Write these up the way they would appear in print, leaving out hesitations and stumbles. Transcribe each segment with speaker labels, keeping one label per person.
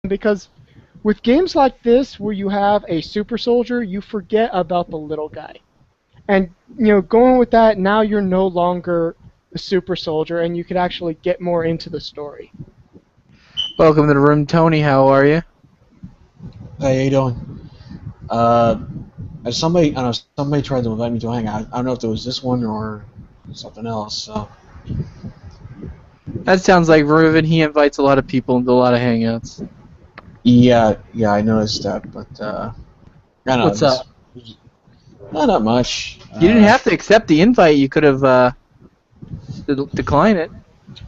Speaker 1: because with games like this where you have a super soldier, you forget about the little guy. And, going with that, now you're no longer a super soldier, and you could actually get more into the story.
Speaker 2: Welcome to the room, Tony. How are you?
Speaker 3: Hey, how you doing? Somebody tried to invite me to a hangout. I don't know if it was this one or something else. So.
Speaker 2: That sounds like Reuven. He invites a lot of people into a lot of hangouts.
Speaker 3: Yeah, I noticed that, but I don't know.
Speaker 2: What's up?
Speaker 3: Not much.
Speaker 2: You didn't have to accept the invite. You could have declined it.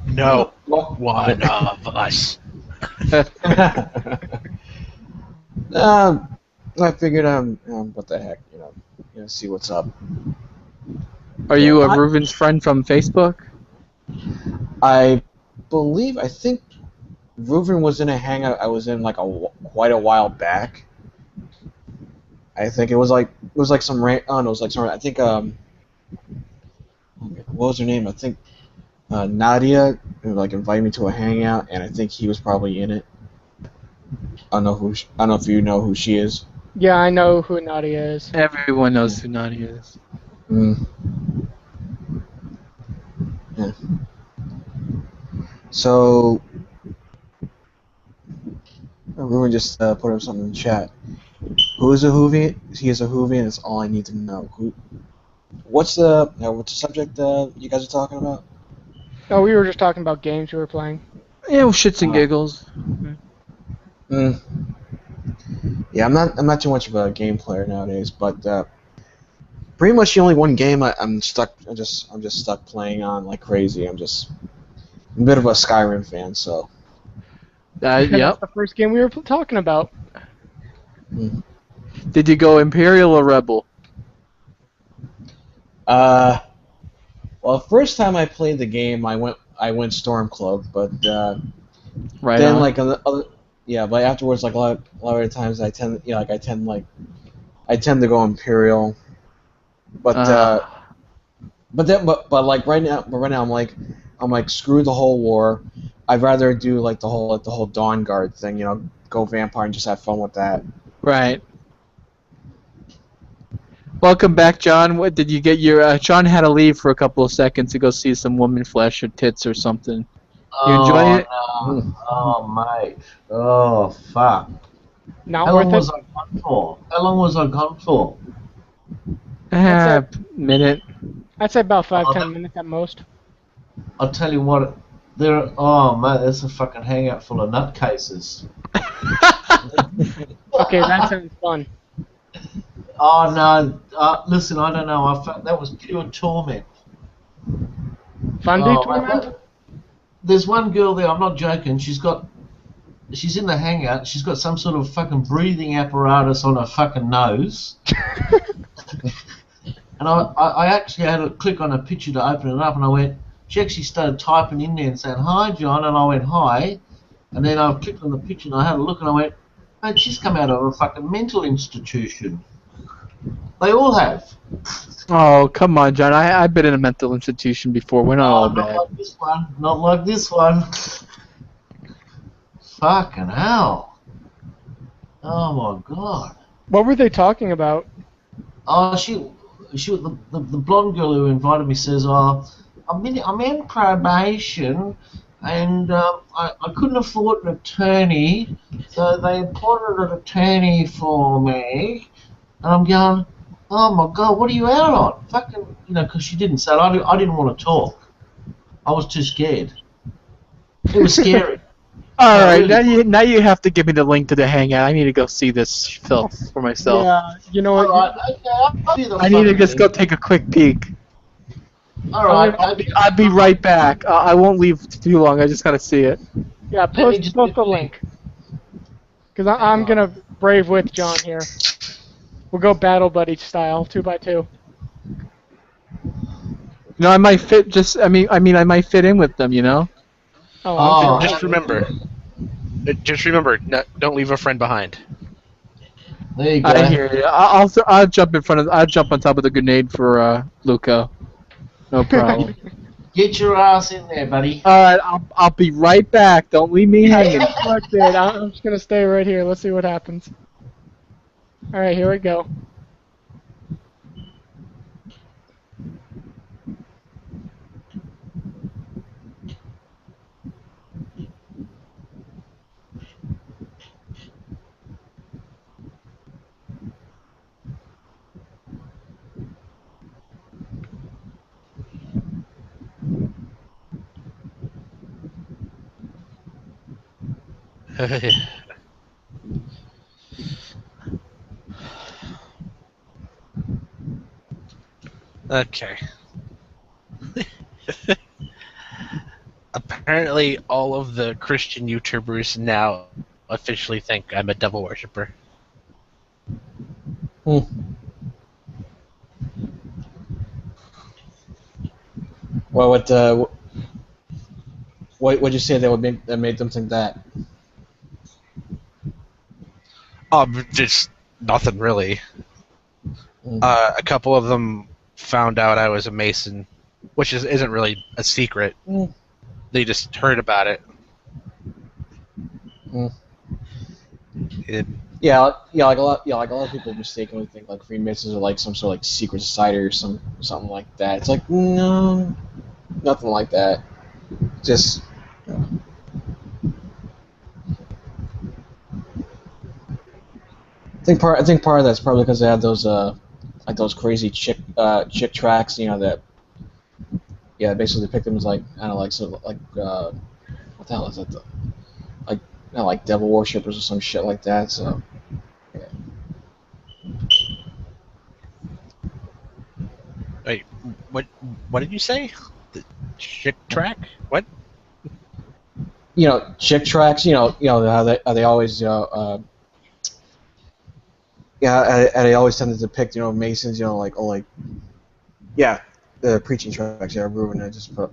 Speaker 4: No, one of us.
Speaker 3: I figured, what the heck, see what's up.
Speaker 2: Are you Reuven's friend from Facebook?
Speaker 3: I think Reuven was in a hangout I was in quite a while back. I think it was like some I think what was her name? I think Nadia invited me to a hangout, and I think he was probably in it. I don't know if you know who she is.
Speaker 1: Yeah, I know who Nadia is.
Speaker 2: Everyone knows who Nadia is.
Speaker 3: Yeah. So Reuven just put up something in the chat. Who is a Whovian? He is a Whovian. That's all I need to know. What's the subject you guys are talking about?
Speaker 1: Oh, we were just talking about games we were playing.
Speaker 2: Yeah, well, shits and giggles.
Speaker 3: Yeah, I'm not too much of a game player nowadays, but pretty much the only one game I'm just stuck playing on like crazy. I'm a bit of a Skyrim fan, so.
Speaker 2: Yep.
Speaker 1: That's the first game we were talking about.
Speaker 2: Did you go Imperial or Rebel?
Speaker 3: Well, the first time I played the game, I went Stormcloak, but
Speaker 2: right
Speaker 3: then
Speaker 2: on.
Speaker 3: But afterwards, a lot of the times I tend to go Imperial, but right now I'm like screw the whole war. I'd rather do the whole Dawn Guard thing, go Vampire and just have fun with that.
Speaker 2: Right. Welcome back, John. What did you get your? John had to leave for a couple of seconds to go see some woman flesh or tits or something. You enjoy it?
Speaker 5: No. Oh, mate. Oh, fuck.
Speaker 1: Not
Speaker 5: How
Speaker 1: worth
Speaker 5: long
Speaker 1: it.
Speaker 5: was I gone for? How long was I gone for?
Speaker 2: Minute.
Speaker 1: I'd say about 5-10 minutes at most.
Speaker 5: I'll tell you what. Mate, there's a fucking hangout full of nutcases.
Speaker 1: Okay, that sounds fun.
Speaker 5: Oh, no. Listen, I don't know. I felt that was pure torment.
Speaker 1: Fun day torment?
Speaker 5: There's one girl there, I'm not joking, she's in the hangout, she's got some sort of fucking breathing apparatus on her fucking nose. And I actually had to click on a picture to open it up, and she actually started typing in there and saying, "Hi, John," and I went, "Hi." And then I clicked on the picture and I had a look and I went, "Mate, she's come out of a fucking mental institution." They all have.
Speaker 2: Oh, come on, John. I've been in a mental institution before. We're not all bad.
Speaker 5: Not like this one. Not like this one. Fucking hell. Oh my god.
Speaker 1: What were they talking about?
Speaker 5: Oh, the blonde girl who invited me says, I'm in probation, and I couldn't afford an attorney, so they appointed an attorney for me, and I'm going, oh my god, what are you out on? Fucking, because she didn't say it. I didn't want to talk. I was too scared. It was scary.
Speaker 2: All right, now you have to give me the link to the hangout. I need to go see this filth for myself.
Speaker 1: Yeah, you know what?
Speaker 5: Alright, okay, I'll do the
Speaker 2: I need to
Speaker 5: fucking
Speaker 2: just go
Speaker 5: thing.
Speaker 2: take a quick peek.
Speaker 5: Alright,
Speaker 2: I'll be right back. I won't leave too long. I just gotta see it.
Speaker 1: Yeah, post the link. Because I'm going to brave with John here. We'll go Battle Buddy style, 2x2.
Speaker 2: I might fit. I might fit in with them.
Speaker 1: Oh,
Speaker 4: Just remember, don't leave a friend behind.
Speaker 5: There you go.
Speaker 2: I hear you. I'll jump in front of. I'll jump on top of the grenade for Luco. No problem.
Speaker 5: Get your ass in there, buddy.
Speaker 2: Alright, I'll be right back. Don't leave me hanging.
Speaker 1: Fuck it. I'm just gonna stay right here. Let's see what happens. All right, here we go.
Speaker 4: Okay. Apparently, all of the Christian YouTubers now officially think I'm a devil worshipper.
Speaker 3: Hmm. Well, what would you say that made them think that?
Speaker 4: Just nothing really.
Speaker 3: Hmm.
Speaker 4: A couple of them found out I was a Mason, which isn't really a secret.
Speaker 3: Hmm.
Speaker 4: They just heard about it.
Speaker 3: Hmm.
Speaker 4: It
Speaker 3: Yeah, like a lot of people mistakenly think like Freemasons are like some sort of like secret society or something like that. It's like no, nothing like that. Just I think part of that's probably because they had those like those crazy chick tracks, you know, that basically depict them as like I don't know, like sort of like what the hell is that, like like devil worshippers or some shit like that. So yeah.
Speaker 4: Wait, what? What did you say? The chick track? What?
Speaker 3: You know, chick tracks. You know how they always they always tend to depict Masons, like yeah, the preaching tracks. Yeah, Ruben I just put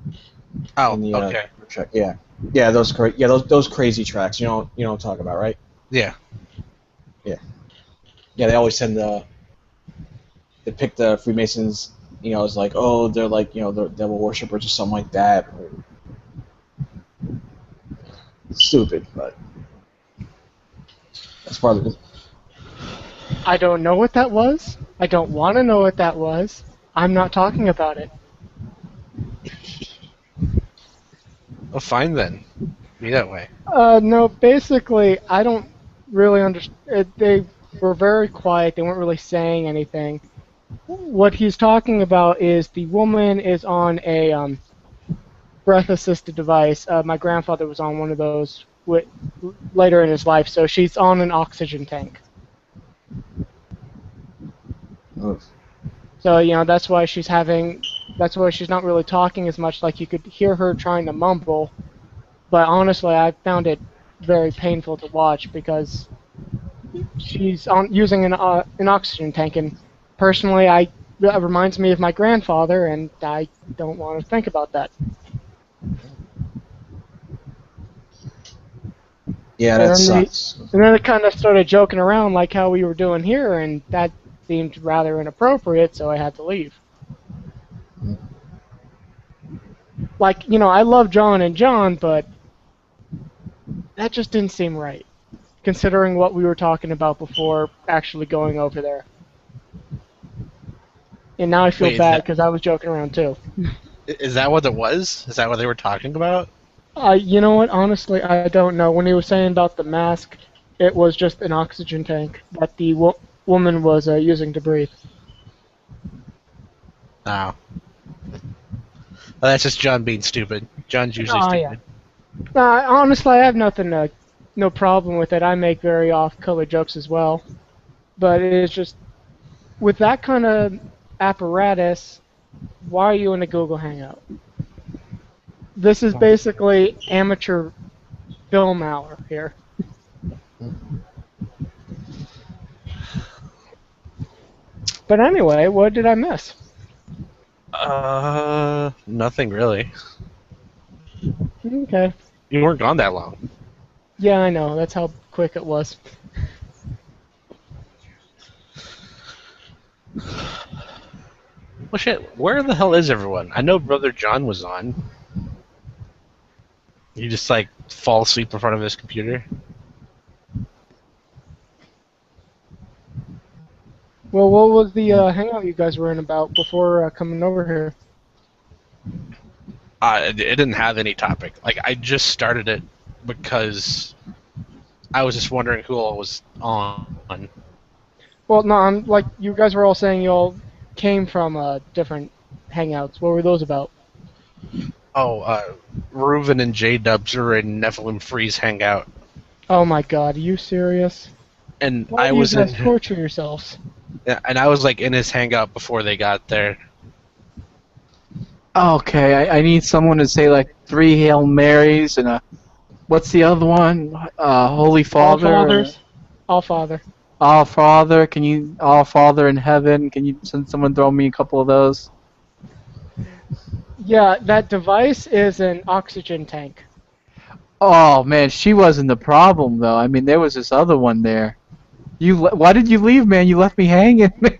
Speaker 4: Oh,
Speaker 3: in the
Speaker 4: okay.
Speaker 3: track. Those crazy tracks. You know what I'm talking about, right?
Speaker 4: Yeah.
Speaker 3: Yeah, they always tend to depict the Freemasons, as like, oh, they're like, they're devil worshippers or something like that. Stupid, but that's part of it.
Speaker 1: I don't know what that was. I don't want to know what that was. I'm not talking about it.
Speaker 4: Well, fine then. Be that way.
Speaker 1: No, basically, I don't really understand. They were very quiet. They weren't really saying anything. What he's talking about is the woman is on a breath-assisted device. My grandfather was on one of those later in his life, so she's on an oxygen tank.
Speaker 3: Oof.
Speaker 1: So that's why she's having. That's why she's not really talking as much. Like you could hear her trying to mumble, but honestly, I found it very painful to watch because she's using an oxygen tank, and personally, that reminds me of my grandfather, and I don't want to think about that.
Speaker 3: Yeah,
Speaker 1: And
Speaker 3: that
Speaker 1: then
Speaker 3: sucks.
Speaker 1: they kind of started joking around like how we were doing here, and that seemed rather inappropriate, so I had to leave. Like, I love John and John, but that just didn't seem right, considering what we were talking about before actually going over there. And now I feel
Speaker 4: Wait,
Speaker 1: bad because I was joking around too.
Speaker 4: is that what it was? Is that what they were talking about?
Speaker 1: You know what? Honestly, I don't know. When he was saying about the mask, it was just an oxygen tank that the woman was using to breathe.
Speaker 4: No. Well, that's just John being stupid. John's usually
Speaker 1: Oh, yeah.
Speaker 4: stupid.
Speaker 1: Honestly, I have no problem with it. I make very off-color jokes as well. But it's just, with that kind of apparatus, why are you in a Google Hangout? This is basically amateur film hour here. But anyway, what did I miss?
Speaker 4: Nothing really.
Speaker 1: Okay.
Speaker 4: You weren't gone that long.
Speaker 1: Yeah, I know. That's how quick it was.
Speaker 4: Well, shit. Where the hell is everyone? I know Brother John was on. He just like fall asleep in front of his computer.
Speaker 1: Well, what was the hangout you guys were in about before coming over here?
Speaker 4: It didn't have any topic. Like I just started it because I was just wondering who all was on.
Speaker 1: Well, no, I'm like you guys were all saying you all came from different hangouts. What were those about?
Speaker 4: Oh, Reuven and J Dubs are in Nephilim Freeze hangout,
Speaker 1: Oh my God, are you serious?
Speaker 4: and
Speaker 1: Why
Speaker 4: I
Speaker 1: do
Speaker 4: was
Speaker 1: you guys
Speaker 4: in,
Speaker 1: torture yourselves?
Speaker 4: and I was like in his hangout before they got there.
Speaker 2: Okay, I need someone to say like 3 Hail Marys and what's the other one? Holy Father.
Speaker 1: All fathers. All father.
Speaker 2: All Father. Can you All Father in heaven? Can you send someone throw me a couple of those?
Speaker 1: Yeah, that device is an oxygen tank.
Speaker 2: Oh man, she wasn't the problem though. I mean, there was this other one there. Why did you leave, man? You left me hanging, man.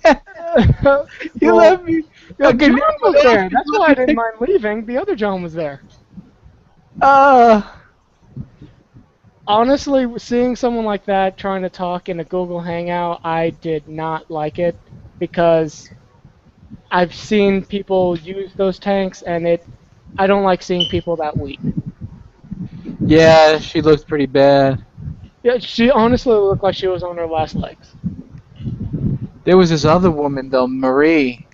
Speaker 2: You
Speaker 1: Well,
Speaker 2: left me.
Speaker 1: Yeah,
Speaker 2: Okay,
Speaker 1: John was there. That's why I didn't mind leaving. The other John was there. Honestly, seeing someone like that trying to talk in a Google Hangout, I did not like it because I've seen people use those tanks, and I don't like seeing people that weak.
Speaker 2: Yeah, she looks pretty bad.
Speaker 1: Yeah, she honestly looked like she was on her last legs.
Speaker 2: There was this other woman though, Marie,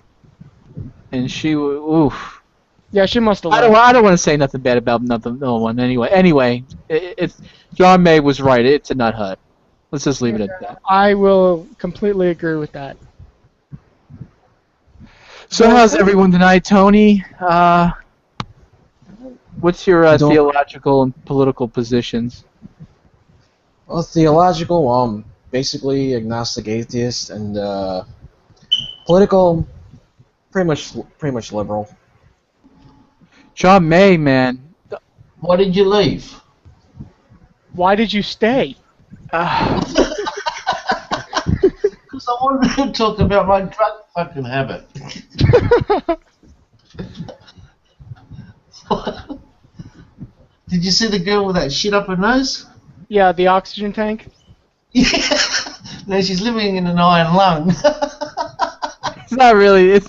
Speaker 2: and oof.
Speaker 1: Yeah, she must have
Speaker 2: I don't want to say nothing bad about no one. Anyway, it's John May was right. It's a nut hut. Let's just leave it at that.
Speaker 1: I will completely agree with that.
Speaker 2: So how's everyone tonight, Tony? What's your theological and political positions?
Speaker 3: Well, theological, basically agnostic atheist, and political, pretty much liberal.
Speaker 2: John May, man.
Speaker 5: Why did you leave?
Speaker 1: Why did you stay?
Speaker 5: Because I wanted to talk about my drug fucking habit. Did you see the girl with that shit up her nose?
Speaker 1: Yeah, the oxygen tank.
Speaker 5: Yeah. No, she's living in an iron lung.
Speaker 2: It's not really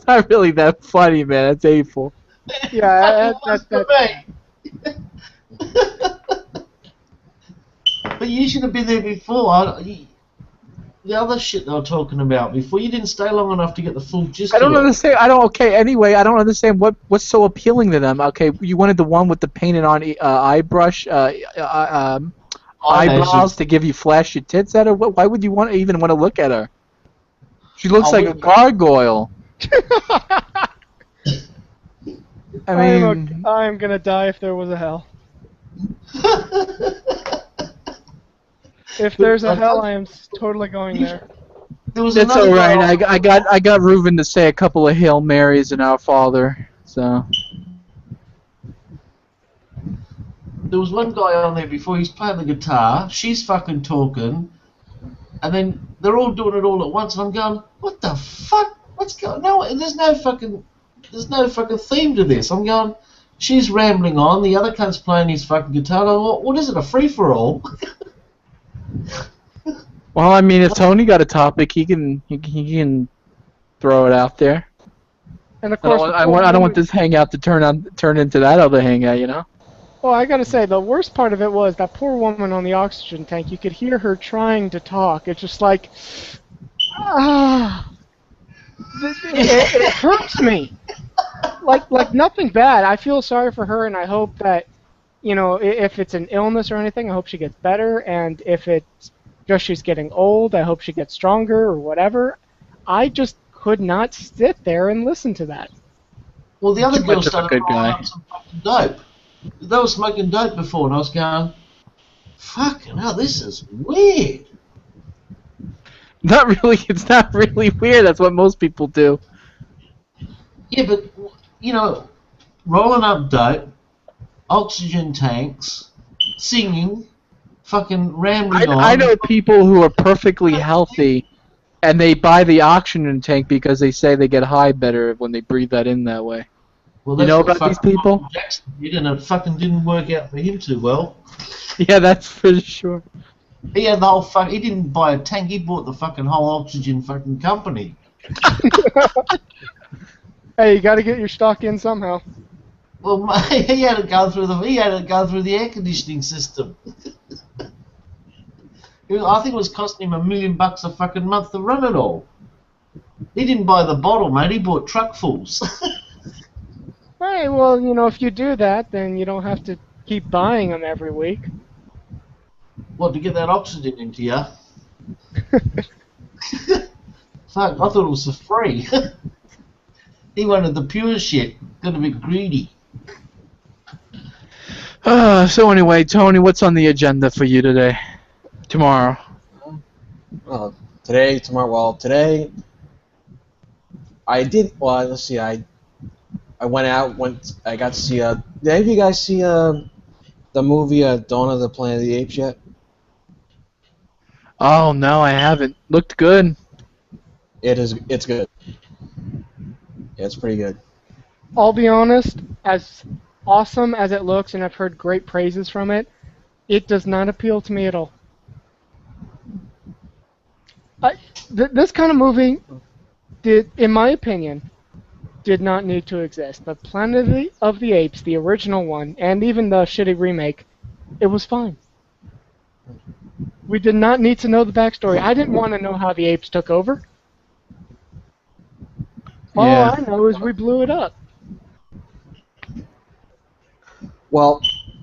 Speaker 2: that funny, man. That's hateful.
Speaker 1: Yeah,
Speaker 5: That's for me. But you should have been there before. The other shit they were talking about before, you didn't stay long enough to get the full gist.
Speaker 2: I don't understand. Anyway, I don't understand what's so appealing to them. Okay, you wanted the one with the painted on eyebrows to give you flashy tits at her. Why would you even want to look at her? She looks like a gargoyle. I mean,
Speaker 1: I'm gonna die if there was a hell. If there's a hell, I am totally going there.
Speaker 2: It's all right. I got Reuven to say a couple of Hail Marys and Our Father. So
Speaker 5: there was one guy on there before. He's playing the guitar. She's fucking talking, and then they're all doing it all at once. And I'm going, what the fuck? What's going? No, there's no fucking theme to this. I'm going. She's rambling on. The other cunt's playing his fucking guitar. What is it? A free for all?
Speaker 2: Well, I mean, if Tony got a topic, he can throw it out there.
Speaker 1: And of course,
Speaker 2: I don't want this hangout to turn into that other hangout, you know.
Speaker 1: Well, I gotta say, the worst part of it was that poor woman on the oxygen tank. You could hear her trying to talk. It's just like, it hurts me. Like nothing bad. I feel sorry for her, and I hope that, if it's an illness or anything, I hope she gets better. And if it's just she's getting old, I hope she gets stronger or whatever. I just could not sit there and listen to that.
Speaker 5: Well, the other girl started rolling up some fucking dope. They were smoking dope before, and I was going, fucking hell, this is weird.
Speaker 2: It's not really weird. That's what most people do.
Speaker 5: Yeah, but, rolling up dope, oxygen tanks, singing, fucking rambling on.
Speaker 2: I know people who are perfectly healthy And they buy the oxygen tank because they say they get high better when they breathe that in that way.
Speaker 5: Well,
Speaker 2: You
Speaker 5: that's
Speaker 2: know
Speaker 5: what
Speaker 2: about these
Speaker 5: fucking
Speaker 2: people?
Speaker 5: Michael Jackson did, and it fucking didn't work out for him too well.
Speaker 2: Yeah, that's for sure.
Speaker 5: He had the whole fuck. He didn't buy a tank. He bought the fucking whole oxygen fucking company.
Speaker 1: Hey, you got to get your stock in somehow.
Speaker 5: Well, he had to go through the air conditioning system. I think it was costing him $1 million a fucking month to run it all. He didn't buy the bottle, mate. He bought truckfuls.
Speaker 1: Hey, well, if you do that, then you don't have to keep buying them every week.
Speaker 5: What, to get that oxygen into you? Fuck, I thought it was for free. He wanted the pure shit. Got a bit greedy.
Speaker 2: So anyway, Tony, what's on the agenda for you today? Tomorrow?
Speaker 3: Today, tomorrow. Well, today I did. Well, let's see. I went out. I got to see. Did any of you guys see the movie Dawn of the Planet of the Apes yet?
Speaker 2: Oh, no, I haven't. Looked good.
Speaker 3: It's good. Yeah, it's pretty good.
Speaker 1: I'll be honest, as awesome as it looks, and I've heard great praises from it, it does not appeal to me at all. This kind of movie in my opinion, did not need to exist. The Planet of the Apes, the original one, and even the shitty remake, it was fine. We did not need to know the backstory. I didn't want to know how the apes took over. All
Speaker 2: Yeah.
Speaker 1: I know is we blew it up.
Speaker 3: Well,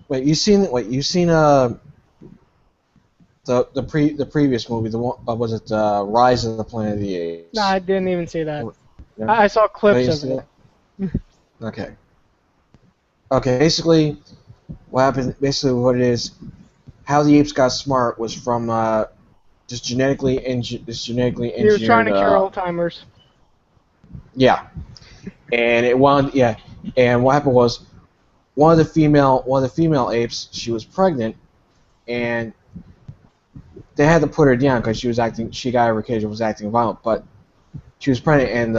Speaker 3: wait, you seen the previous movie, the one was it Rise of the Planet of the Apes?
Speaker 1: No, I didn't even see that.
Speaker 3: Yeah.
Speaker 1: I saw
Speaker 3: Oh, you
Speaker 1: clips
Speaker 3: see
Speaker 1: of it.
Speaker 3: Okay. Okay, basically what happened, basically what it is, how the apes got smart was from just genetically engineered.
Speaker 1: He was trying to cure Alzheimer's.
Speaker 3: Yeah, and and what happened was one of the female apes, she was pregnant, and they had to put her down because she got out of her cage and was acting violent, but she was pregnant, and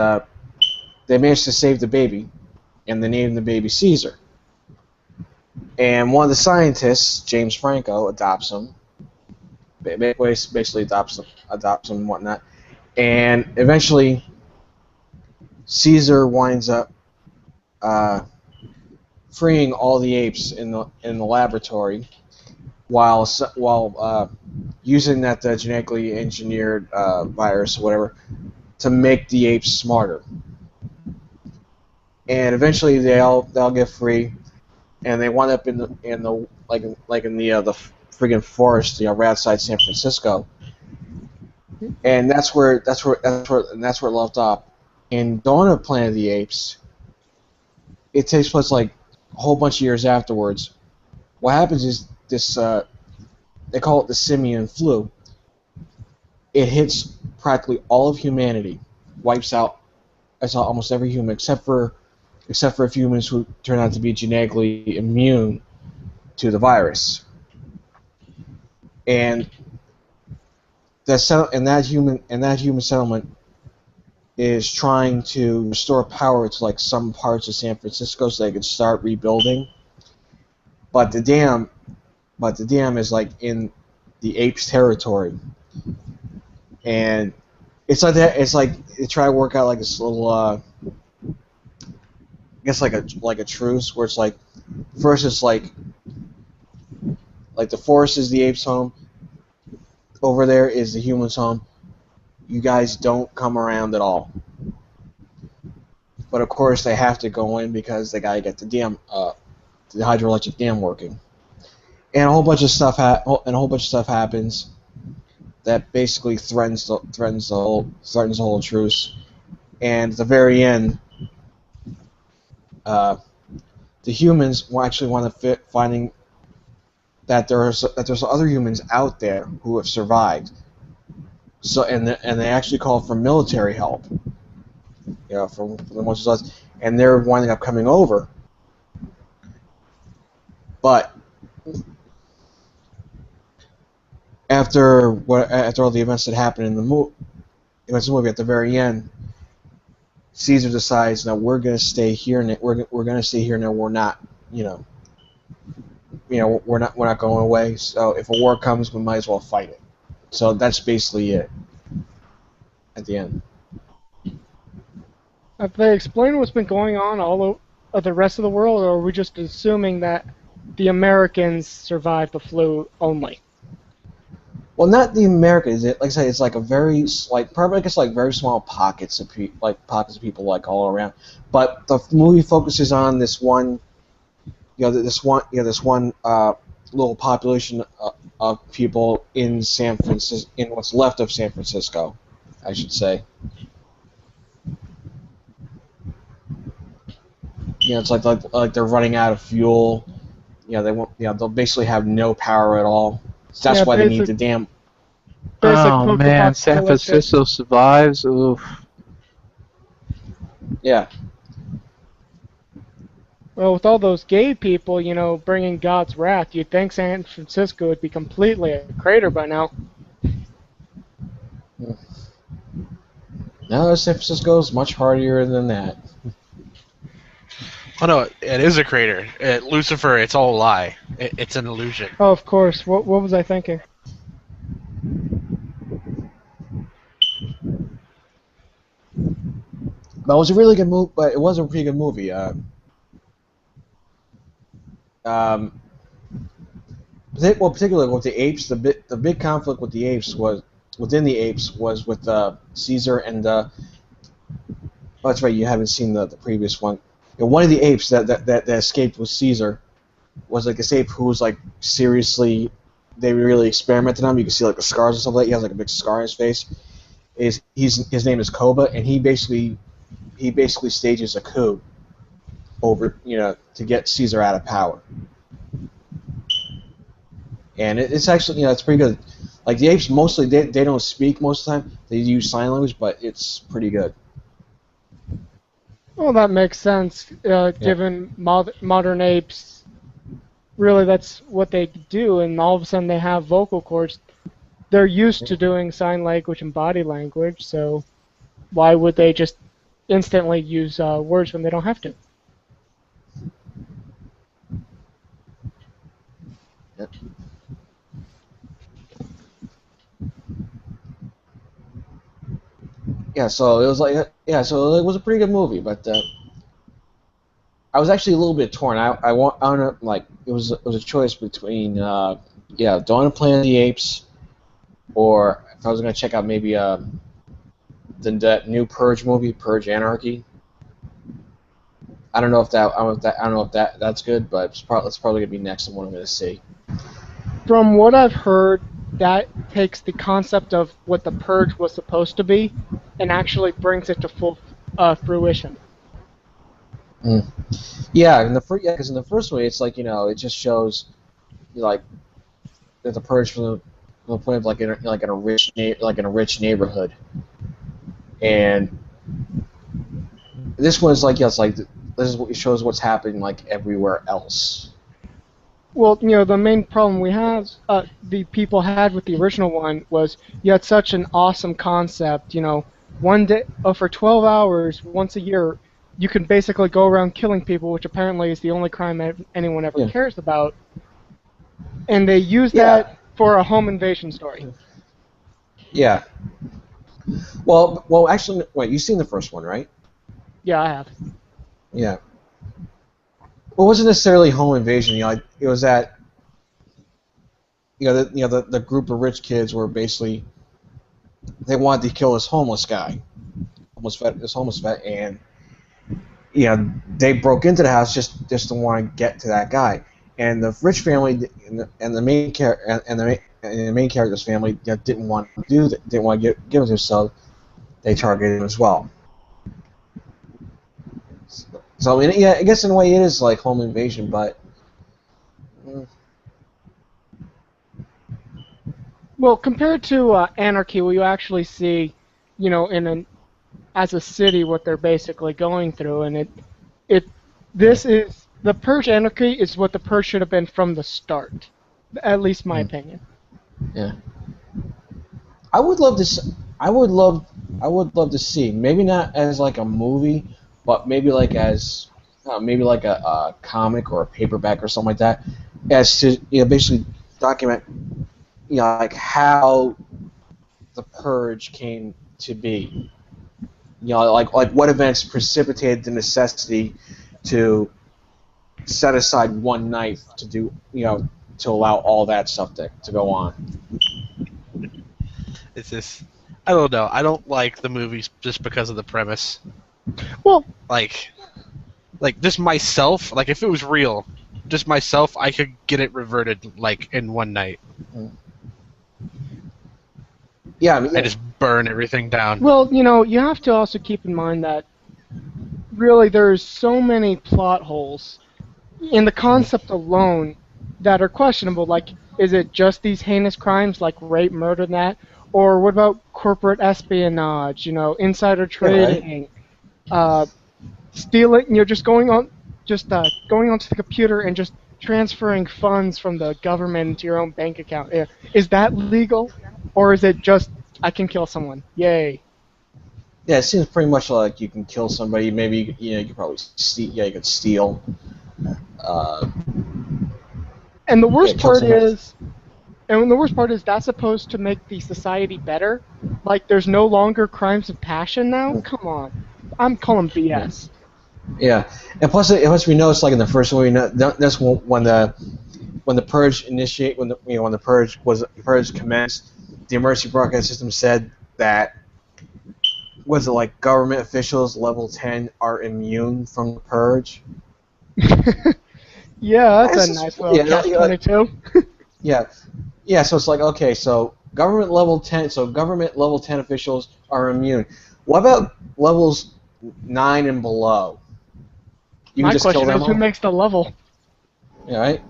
Speaker 3: they managed to save the baby, and they named the baby Caesar. And one of the scientists, James Franco, adopts him, basically adopts him and whatnot, and eventually Caesar winds up freeing all the apes in the laboratory, while using that genetically engineered virus or whatever to make the apes smarter. And eventually they'll get free, and they wind up in the friggin' forest, right outside San Francisco. And that's where it left off. In Dawn of Planet of the Apes, it takes place like a whole bunch of years afterwards. What happens is this they call it the simian flu. It hits practically all of humanity, wipes out almost every human except for a few humans who turn out to be genetically immune to the virus. And that human settlement is trying to restore power to like some parts of San Francisco so they can start rebuilding. But the dam is like in the apes' territory, and it's like that. It's like they try to work out like this little, I guess like a truce where it's like first it's like the forest is the apes' home, over there is the humans' home. You guys don't come around at all. But of course they have to go in because they gotta get the dam, the hydroelectric dam working. And a whole bunch of stuff happens that basically threatens the whole truce. And at the very end, the humans actually want to finding that there's other humans out there who have survived. So and they actually call for military help. From the monsters us, and they're winding up coming over. But after all the events that happened in the in this movie at the very end, Caesar decides, no, we're going to stay here, and we're going to stay here, and we're not, we're not going away. So if a war comes, we might as well fight it. So that's basically it at the end.
Speaker 1: Have they explained what's been going on all over the rest of the world, or are we just assuming that the Americans survived the flu only?
Speaker 3: Well, not the Americans. Like I said, it's like a very probably it's like very small pockets of people like all around. But the movie focuses on this one, this one little population of people in San Francisco, in what's left of San Francisco, I should say. It's like they're running out of fuel. They won't. They'll basically have no power at all. So that's why they need the damn.
Speaker 2: Oh man, San Francisco survives. Oof.
Speaker 3: Yeah.
Speaker 1: Well, with all those gay people, bringing God's wrath, you'd think San Francisco would be completely a crater by now.
Speaker 3: No, San Francisco is much hardier than that.
Speaker 4: Oh no, it is a crater. Lucifer, it's all a lie. It's an illusion.
Speaker 1: Oh, of course. What was I thinking?
Speaker 3: But it was a really good movie. But it was a pretty good movie. Particularly with the apes, the big conflict with the apes was within the apes was with Caesar and. Oh, that's right. You haven't seen the previous one. One of the apes that escaped with Caesar was like this ape who was like seriously. They really experimented on him. You can see like the scars and stuff like that. He has like a big scar on his face. His name is Koba, and he basically stages a coup over to get Caesar out of power. And it's actually it's pretty good. Like the apes mostly they don't speak most of the time. They use sign language, but it's pretty good.
Speaker 1: Well, that makes sense, given modern apes. Really, that's what they do, and all of a sudden they have vocal cords. They're used to doing sign language and body language, so why would they just instantly use words when they don't have to?
Speaker 3: Yep. Yeah, so it was so it was a pretty good movie, but I was actually a little bit torn. I don't know, like it was a choice between Dawn of Planet of the Apes, or if I was gonna check out maybe that new Purge movie, Purge Anarchy. I don't know if that's good, but it's probably gonna be next one I'm gonna see.
Speaker 1: From what I've heard, that takes the concept of what the Purge was supposed to be and actually brings it to full fruition.
Speaker 3: Mm. Yeah, because in the first one, it's like it just shows like the Purge from the point of like in a rich neighborhood, and this one is like this is what shows what's happening like everywhere else.
Speaker 1: Well, the main problem the people had with the original one was you had such an awesome concept. One day, for 12 hours, once a year, you can basically go around killing people, which apparently is the only crime anyone ever cares about. And they use that for a home invasion story.
Speaker 3: Yeah. Well, actually, wait, you've seen the first one, right?
Speaker 1: Yeah, I have.
Speaker 3: Yeah. Well, it wasn't necessarily home invasion. It was that the group of rich kids were basically they wanted to kill this homeless guy, this homeless vet, and they broke into the house just to want to get to that guy. And the rich family and the main character's family didn't want to do that, didn't want to give it to him, so they targeted him as well. So I guess in a way it is like home invasion, but
Speaker 1: well, compared to Anarchy, where you actually see, as a city what they're basically going through, and this is the Purge Anarchy is what the Purge should have been from the start, at least my opinion.
Speaker 3: Yeah. I would love I would love to see. Maybe not as like a movie, but maybe like as maybe like a comic or a paperback or something like that, as to basically document like how the purge came to be. Like what events precipitated the necessity to set aside one night to do to allow all that stuff to go on.
Speaker 4: It's just, I don't know. I don't like the movies just because of the premise.
Speaker 1: Well,
Speaker 4: Like just myself. Like if it was real, just myself, I could get it reverted like in one night.
Speaker 3: Yeah, I mean,
Speaker 4: I just burn everything down.
Speaker 1: well, you have to also keep in mind that really there's so many plot holes in the concept alone that are questionable. Like, is it just these heinous crimes like rape, murder, and that? Or what about corporate espionage, insider
Speaker 3: yeah, right.
Speaker 1: trading, stealing, just going onto the computer and just transferring funds from the government into your own bank account. Is that legal? Or is it just, I can kill someone? Yay.
Speaker 3: Yeah, it seems pretty much like you can kill somebody. Maybe you could probably steal. Yeah, you could steal. Uh,
Speaker 1: And the
Speaker 3: yeah,
Speaker 1: worst
Speaker 3: kill
Speaker 1: part
Speaker 3: somebody.
Speaker 1: is, And the worst part is that's supposed to make the society better. Like, there's no longer crimes of passion now? Come on. I'm calling BS.
Speaker 3: Yeah, and plus we noticed like in the first movie, that's when the purge when the purge commenced, the emergency broadcast system said that was it like government officials level 10 are immune from the purge.
Speaker 1: Yeah, that's
Speaker 3: That's
Speaker 1: a
Speaker 3: just,
Speaker 1: nice little catch-22.
Speaker 3: yeah, yeah. So it's like okay, so government level 10 officials are immune. What about levels 9 and below? You can
Speaker 1: My
Speaker 3: just kill
Speaker 1: question
Speaker 3: them
Speaker 1: is, who
Speaker 3: all.
Speaker 1: makes the level?
Speaker 3: Yeah, right.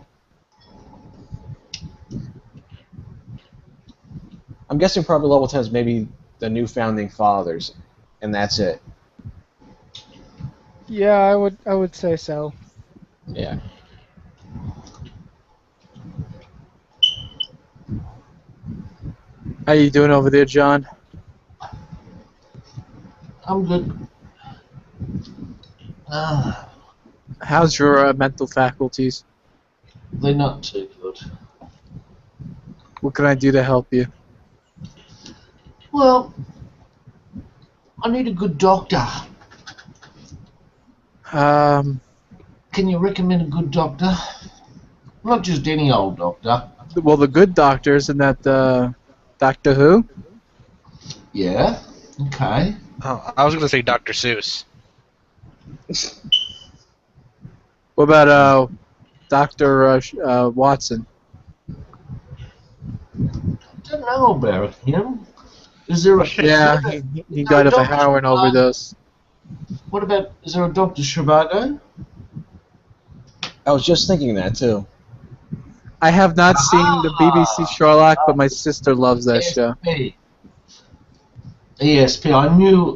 Speaker 3: I'm guessing probably level 10 is maybe the new founding fathers, and that's it.
Speaker 1: Yeah, I would say so.
Speaker 3: Yeah.
Speaker 2: How you doing over there, John?
Speaker 5: I'm good. Ah,
Speaker 2: How's your mental faculties?
Speaker 5: they're not too good.
Speaker 2: What can I do to help you?
Speaker 5: Well, I need a good doctor.
Speaker 2: Um,
Speaker 5: Can you recommend a good doctor? Not just any old doctor.
Speaker 2: well, the good doctors and that Doctor Who.
Speaker 5: Yeah. Okay.
Speaker 4: Oh, I was gonna say Dr. Seuss.
Speaker 2: What about Doctor Watson?
Speaker 5: Don't know about him. Is there a
Speaker 2: Yeah,
Speaker 5: is there
Speaker 2: he
Speaker 5: a
Speaker 2: died of a
Speaker 5: Dr.
Speaker 2: heroin
Speaker 5: Zhivago?
Speaker 2: overdose.
Speaker 5: What about, is there a Dr. Zhivago?
Speaker 3: I was just thinking that too.
Speaker 2: I have not seen the BBC Sherlock, but my sister loves that show.
Speaker 5: ESP. ESP.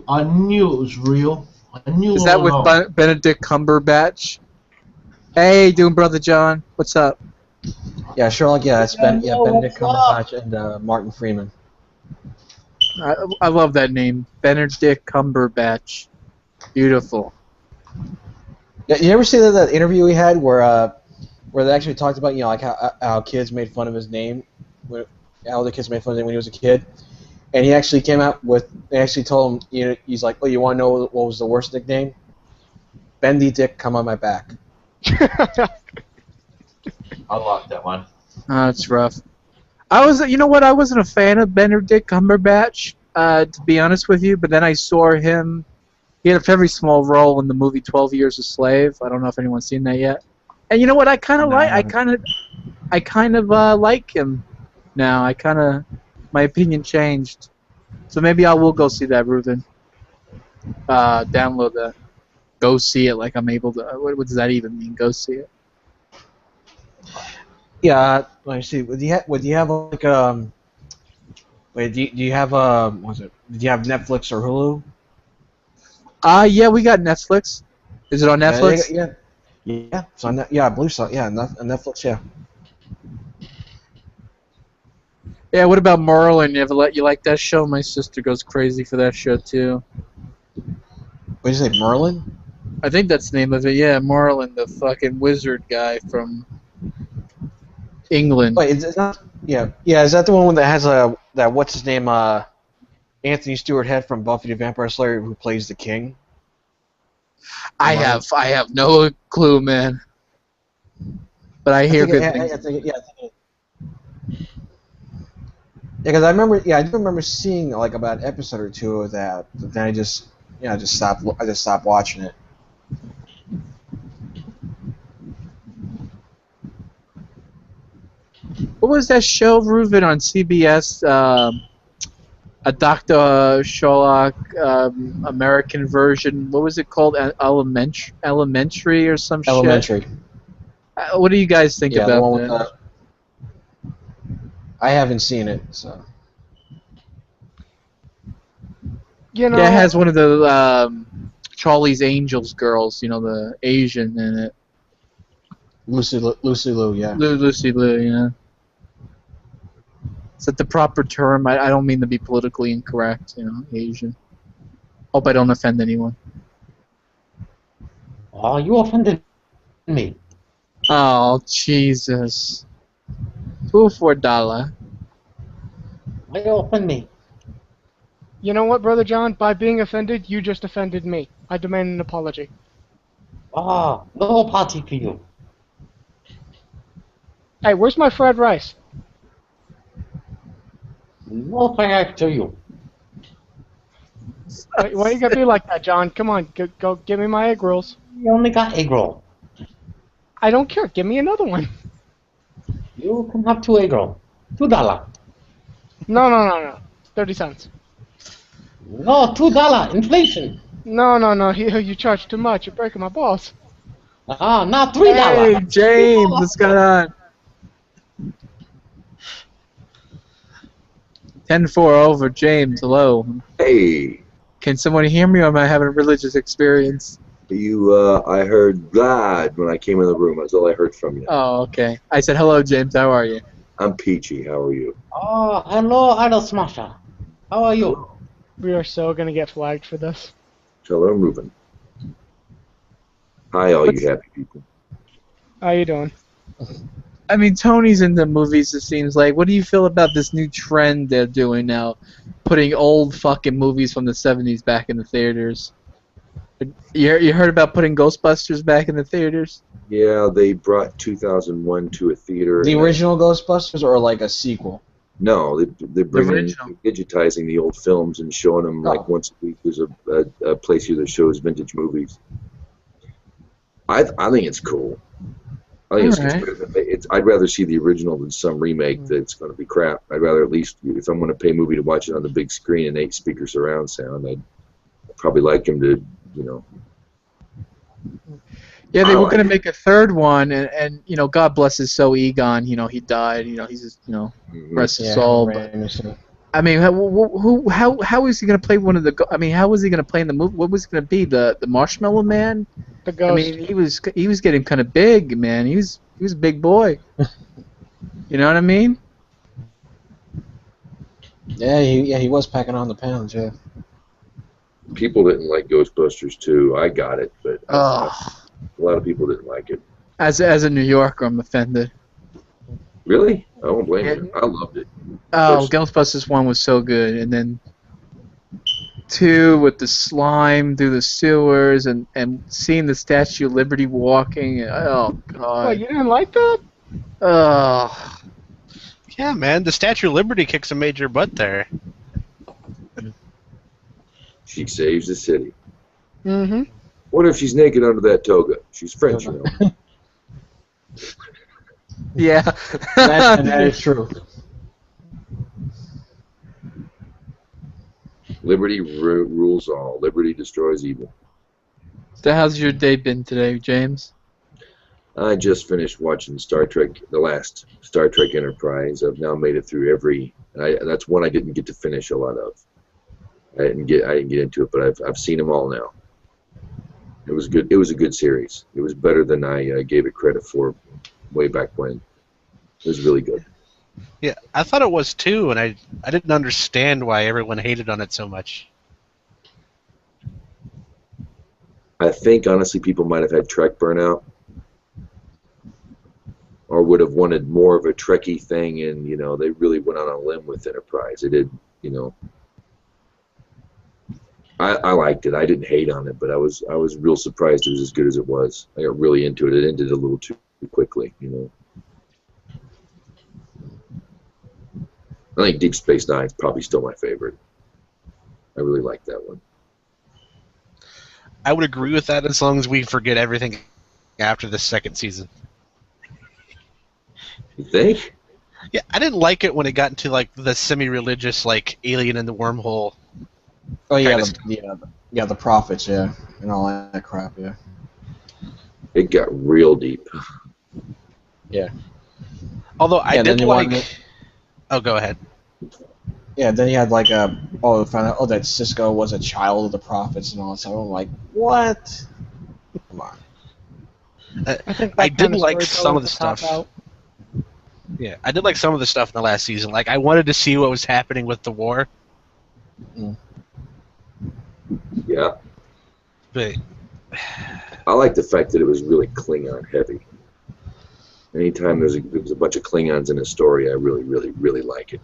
Speaker 5: I knew it was real. I knew
Speaker 2: Is
Speaker 5: all
Speaker 2: that with
Speaker 5: along.
Speaker 2: Benedict Cumberbatch? Hey, doing brother John? What's up?
Speaker 3: Yeah, Sherlock. Yeah, it's Benedict
Speaker 5: what's up?
Speaker 3: Cumberbatch and Martin Freeman.
Speaker 2: I love that name, Benedict Cumberbatch. Beautiful.
Speaker 3: Yeah, you ever see that interview we had where they actually talked about like how kids made fun of his name, how the kids made fun of him when he was a kid, and he actually came out with they actually told him he's like, oh, you want to know what was the worst nickname? Bendy Dick, come on my back.
Speaker 5: I like that one.
Speaker 2: That's rough. You know what? I wasn't a fan of Benedict Cumberbatch, to be honest with you. But then I saw him. He had a very small role in the movie 12 Years a Slave. I don't know if anyone's seen that yet. And you know what? I kind of
Speaker 3: No, I
Speaker 2: like. I kind of like him now. My opinion changed. So maybe I will go see that, Ruben. Download that. Go see it. Like I'm able to. What does that even mean? Go see it.
Speaker 3: Yeah, let me see. Would you have like wait, do you have what's it? Did you have Netflix or Hulu?
Speaker 2: Yeah, we got Netflix. Is it on Netflix?
Speaker 3: Yeah. So yeah, I believe so. Yeah, Netflix. Yeah.
Speaker 2: Yeah, what about Merlin? You like that show? My sister goes crazy for that show too.
Speaker 3: What did you say, Merlin?
Speaker 2: I think that's the name of it. Yeah, Merlin, the fucking wizard guy from England.
Speaker 3: Wait, is it not? Yeah, yeah. Is that the one that has that what's his name? Anthony Stewart Head from Buffy the Vampire Slayer who plays the king.
Speaker 2: I have no clue, man. But I hear good things.
Speaker 3: Yeah, because I remember, I do remember seeing like about an episode or two of that, but then I just stopped watching it.
Speaker 2: What was that show, Reuven, on CBS? A Dr. Sherlock American version. What was it called? Elementary or some shit?
Speaker 3: Elementary.
Speaker 2: What do you guys think
Speaker 3: Yeah, the
Speaker 2: about
Speaker 3: one with
Speaker 2: that?
Speaker 3: I haven't seen it, so.
Speaker 1: You know,
Speaker 2: Yeah, it has one of the Charlie's Angels girls, the Asian in it.
Speaker 3: Lucy Liu, yeah.
Speaker 2: Lucy Liu, yeah. Is that the proper term? I don't mean to be politically incorrect, Asian. Hope I don't offend anyone.
Speaker 5: Oh, you offended me.
Speaker 2: Oh, Jesus. $2 for $1.
Speaker 5: Why you offend me?
Speaker 1: you know what, Brother John? By being offended, you just offended me. I demand an apology.
Speaker 5: Ah, no party for you.
Speaker 1: Hey, where's my fried rice?
Speaker 5: No fire to you.
Speaker 1: Why you gotta be like that, John? Come on, go give me my egg rolls.
Speaker 5: You only got egg roll.
Speaker 1: I don't care. Give me another one.
Speaker 5: You can have 2 egg roll. $2.
Speaker 1: No. 30 cents.
Speaker 5: No, $2. Inflation.
Speaker 1: No. You charge too much. You're breaking my balls.
Speaker 5: Ah, now $3.
Speaker 2: Hey, James, what's going on? 10-4 over. James, hello.
Speaker 6: Hey,
Speaker 2: Can someone hear me, or am I having a religious experience?
Speaker 6: I heard God when I came in the room. That's all I heard from you.
Speaker 2: Oh, okay. I said, hello, James, how are you?
Speaker 6: I'm Peachy. How are you?
Speaker 5: Oh, hello, Idol Smasher. How are you?
Speaker 1: We are so gonna get flagged for this.
Speaker 6: Hello, Ruben. Hi, all you happy people.
Speaker 1: How you doing?
Speaker 2: I mean, Tony's in the movies, it seems like. What do you feel about this new trend they're doing now? Putting old fucking movies from the 70s back in the theaters. You heard about putting Ghostbusters back in the theaters?
Speaker 6: Yeah, they brought 2001 to a theater.
Speaker 3: The original Ghostbusters or like a sequel?
Speaker 6: No, they're bringing,
Speaker 2: original.
Speaker 6: digitizing the old films and showing them like once a week. There's a place here that shows vintage movies. I think it's cool. I think
Speaker 2: Alright.
Speaker 6: I'd rather see the original than some remake that's going to be crap. I'd rather at least, if I'm going to pay a movie, to watch it on the big screen and 8 speaker surround sound. I'd probably like him to,
Speaker 2: Yeah, they
Speaker 6: I
Speaker 2: were
Speaker 6: like
Speaker 2: going to
Speaker 6: it.
Speaker 2: make a third one, and God bless his soul, Egon. He died. He's just, rest his soul. But I mean, how is he going to play one of the? I mean, how was he going to play in the movie? What was it going to be? The Marshmallow Man?
Speaker 1: The ghost.
Speaker 2: I mean, he was getting kind of big, man. He was a big boy. You know what I mean?
Speaker 3: Yeah, he was packing on the pounds, yeah.
Speaker 6: People didn't like Ghostbusters 2. I got it, but
Speaker 2: Oh,
Speaker 6: a lot of people didn't like it.
Speaker 2: as a New Yorker, I'm offended.
Speaker 6: Really? I won't blame you. I loved it.
Speaker 2: Oh, Ghostbusters 1 was so good, and then 2 with the slime through the sewers and seeing the Statue of Liberty walking. Oh, God.
Speaker 1: What, you didn't like that?
Speaker 2: Oh.
Speaker 4: Yeah, man, the Statue of Liberty kicks a major butt there.
Speaker 6: She saves the city.
Speaker 1: Mm-hmm.
Speaker 6: What if she's naked under that toga? She's French, you know.
Speaker 2: Yeah.
Speaker 3: That is true.
Speaker 6: Liberty rules all. Liberty destroys evil.
Speaker 2: So how's your day been today, James?
Speaker 6: I just finished watching Star Trek, the last Star Trek Enterprise. I've now made it through every. That's one I didn't get to finish a lot of. I didn't get into it, but I've seen them all now. It was good. It was a good series. It was better than I gave it credit for way back when. It was really good.
Speaker 4: Yeah, I thought it was too, and I didn't understand why everyone hated on it so much.
Speaker 6: I think honestly, people might have had Trek burnout, or would have wanted more of a Trekkie thing, and they really went on a limb with Enterprise. They did, you know. I liked it. I didn't hate on it, but I was real surprised it was as good as it was. I got really into it. It ended a little too quickly. I think Deep Space Nine is probably still my favorite. I really like that one.
Speaker 4: I would agree with that as long as we forget everything after the second season.
Speaker 6: You think?
Speaker 4: Yeah, I didn't like it when it got into like the semi-religious, like alien in the wormhole.
Speaker 3: Oh yeah,
Speaker 4: Kinda
Speaker 3: the prophets, yeah, and all that crap, yeah.
Speaker 6: It got real deep.
Speaker 3: Yeah.
Speaker 4: Although I
Speaker 3: Yeah, then
Speaker 4: did
Speaker 3: you
Speaker 4: like.
Speaker 3: wanted-
Speaker 4: Oh, go ahead.
Speaker 3: Yeah, then you had like found out that Cisco was a child of the prophets and all that stuff. I'm like, what? Come on.
Speaker 1: I think
Speaker 4: I
Speaker 1: that
Speaker 4: did
Speaker 1: kind of
Speaker 4: like some of the
Speaker 1: storytelling
Speaker 4: stuff.
Speaker 1: to cop out.
Speaker 4: Yeah, I did like some of the stuff in the last season. Like I wanted to see what was happening with the war,
Speaker 6: Yeah.
Speaker 4: but
Speaker 6: I like the fact that it was really Klingon heavy. Anytime there's a bunch of Klingons in a story, I really, really, really like it.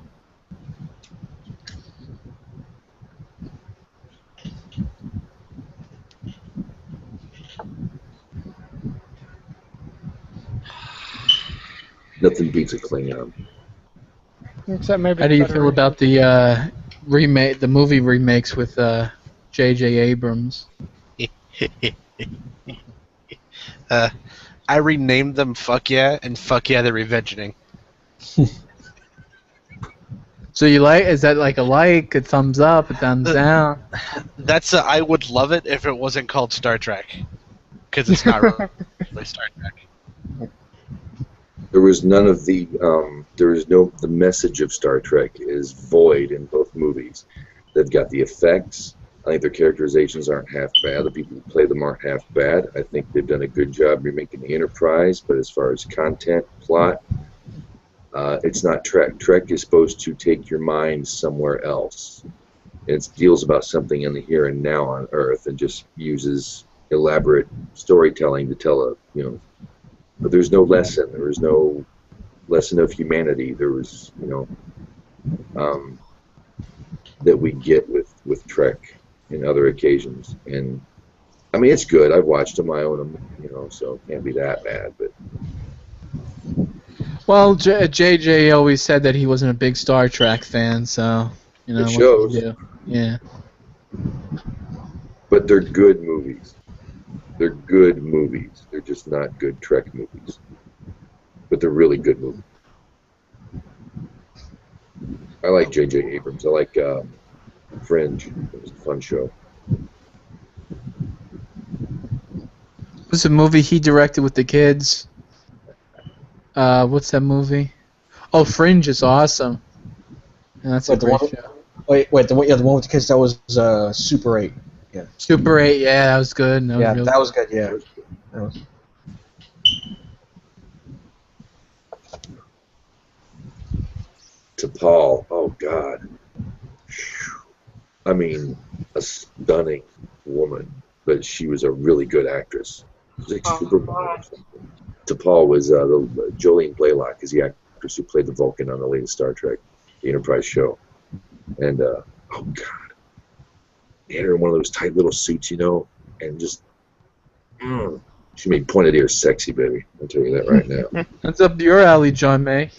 Speaker 6: Nothing beats a Klingon.
Speaker 1: Except maybe
Speaker 2: How do you
Speaker 1: the
Speaker 2: feel about the remake, the movie remakes with J.J. Abrams?
Speaker 4: I renamed them "Fuck Yeah" and "Fuck Yeah, the Revengeing."
Speaker 2: So you like? Is that like a thumbs up, a thumbs down?
Speaker 4: That's I would love it if it wasn't called Star Trek, because it's not really Star Trek.
Speaker 6: There was none of the. The message of Star Trek is void in both movies. They've got the effects. I think their characterizations aren't half bad. The people who play them aren't half bad. I think they've done a good job remaking the Enterprise. But as far as content, plot, it's not Trek. Trek is supposed to take your mind somewhere else. It deals about something in the here and now on Earth, and just uses elaborate storytelling to tell But there's no lesson. There was no lesson of humanity. There was, that we get with Trek in other occasions. And I mean, it's good. I've watched them. I own them. So it can't be that bad. But
Speaker 2: Well, J.J. always said that he wasn't a big Star Trek fan, so
Speaker 6: it
Speaker 2: what
Speaker 6: shows.
Speaker 2: can you do? Yeah.
Speaker 6: But they're good movies. They're good movies. They're just not good Trek movies. But they're really good movies. I like J.J. Abrams. I like Fringe. It was a fun show.
Speaker 2: What's the movie he directed with the kids? What's that movie? Oh, Fringe is awesome. Yeah, that's a
Speaker 3: Wait, the
Speaker 2: great
Speaker 3: one-
Speaker 2: show.
Speaker 3: Wait, the one with the kids that was Super 8. Yeah.
Speaker 2: Super 8, yeah, that was good. That was
Speaker 3: Yeah,
Speaker 2: real
Speaker 3: that was good. Yeah. That was-
Speaker 6: To Paul, oh God. I mean, a stunning woman, but she was a really good actress. She was like Superman or something. To Paul was the Jolene Blaylock, is the actress who played the Vulcan on the latest Star Trek, the Enterprise show. And oh God, they had her in one of those tight little suits, and just she made pointed ears sexy, baby. I'll tell you that right now.
Speaker 2: That's up your alley, John May.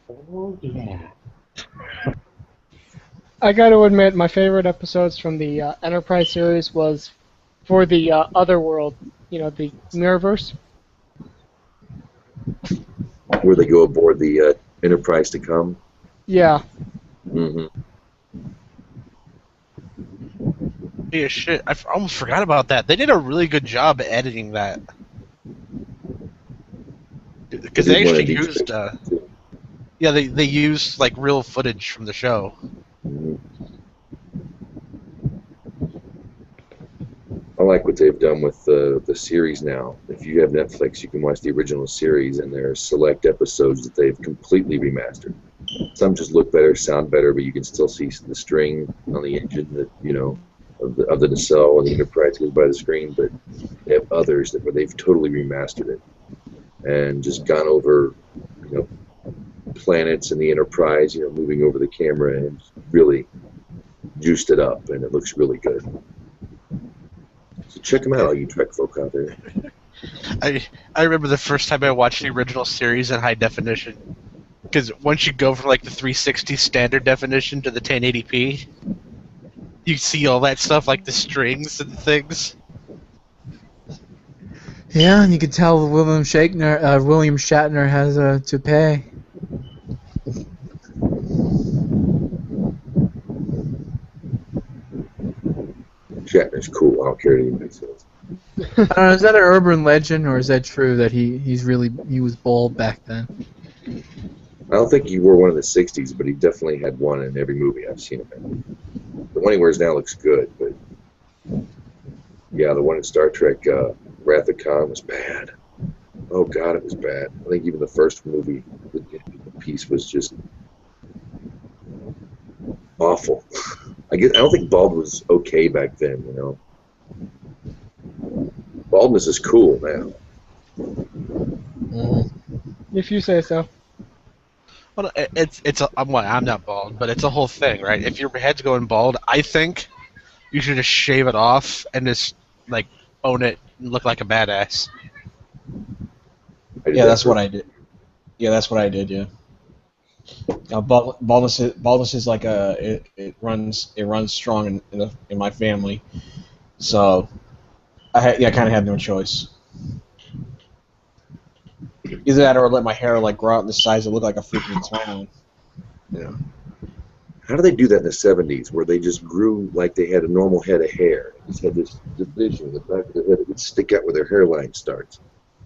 Speaker 5: Oh, yeah.
Speaker 1: I got to admit, my favorite episodes from the Enterprise series was for the Other World, the Mirrorverse.
Speaker 6: Where they go aboard the Enterprise to come.
Speaker 1: Yeah.
Speaker 6: Mm-hmm.
Speaker 4: Yeah, shit. I almost forgot about that. They did a really good job editing that. Because they actually used, yeah, they used like real footage from the show.
Speaker 6: Mm-hmm. I like what they've done with the series now. If you have Netflix, you can watch the original series, and there are select episodes that they've completely remastered. some just look better, sound better, but you can still see the string on the engine that of the nacelle and the Enterprise goes by the screen. But they have others where they've totally remastered it and just gone over, planets and the Enterprise, moving over the camera and really juiced it up, and it looks really good. So check them out, all you Trek folk out there.
Speaker 4: I remember the first time I watched the original series in high definition, because once you go from like the 360 standard definition to the 1080p, you see all that stuff like the strings and things.
Speaker 2: Yeah, and you can tell William Shatner has to pay.
Speaker 6: Shatner's cool. I don't care what anybody says.
Speaker 2: I don't know, is that an urban legend, or is that true that he was bald back then?
Speaker 6: I don't think he wore one in the 60s, but he definitely had one in every movie I've seen him in. The one he wears now looks good, but yeah, the one in Star Trek Wrath of Khan was bad. Oh God, it was bad. I think even the first movie, the piece was just awful. I don't think bald was okay back then, Baldness is cool now.
Speaker 1: If you say so.
Speaker 4: Well, I'm not bald, but it's a whole thing, right? If your head's going bald, I think you should just shave it off and just like own it and look like a badass.
Speaker 3: Yeah, that's what I did. Yeah, that's what I did. Yeah. Baldness is like it runs strong in my family, so I kind of had no choice. Either that or let my hair like grow out in the size and look like a freaking clown.
Speaker 6: Yeah. How do they do that in the 70s, where they just grew like they had a normal head of hair? They just had this division in the back of their head that would stick out where their hairline starts.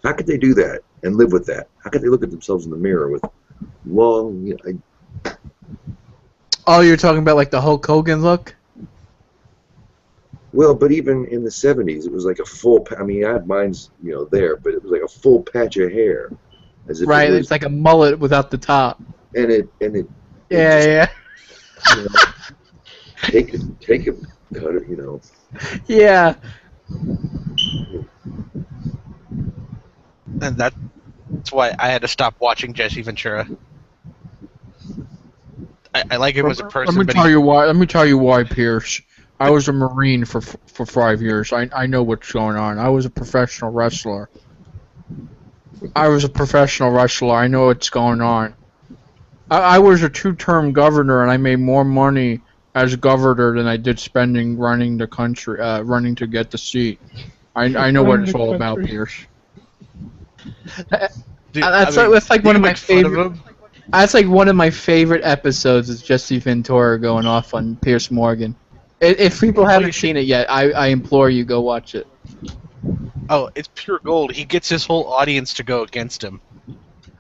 Speaker 6: How could they do that and live with that? How could they look at themselves in the mirror with long?
Speaker 2: Oh, you're talking about like the Hulk Hogan look?
Speaker 6: Well, but even in the 70s, it was like a full. I mean, I had mine's there, but it was like a full patch of hair, as if
Speaker 2: Right,
Speaker 6: it was,
Speaker 2: it's like a mullet without the top.
Speaker 6: And it
Speaker 2: Yeah.
Speaker 6: take a cutter,
Speaker 2: Yeah.
Speaker 4: And that's why I had to stop watching Jesse Ventura. I like him as a person.
Speaker 2: Let me tell you why, Pierce. I was a Marine for 5 years. I know what's going on. I was a professional wrestler. I know what's going on. I was a 2-term governor, and I made more money as governor than I did spending running the country, running to get the seat. I know what it's all about, Pierce. That's like one of my favorite. That's like one of my favorite episodes. Is Jesse Ventura going off on Pierce Morgan. If people haven't seen it yet, I implore you, go watch it.
Speaker 4: Oh, it's pure gold. He gets his whole audience to go against him.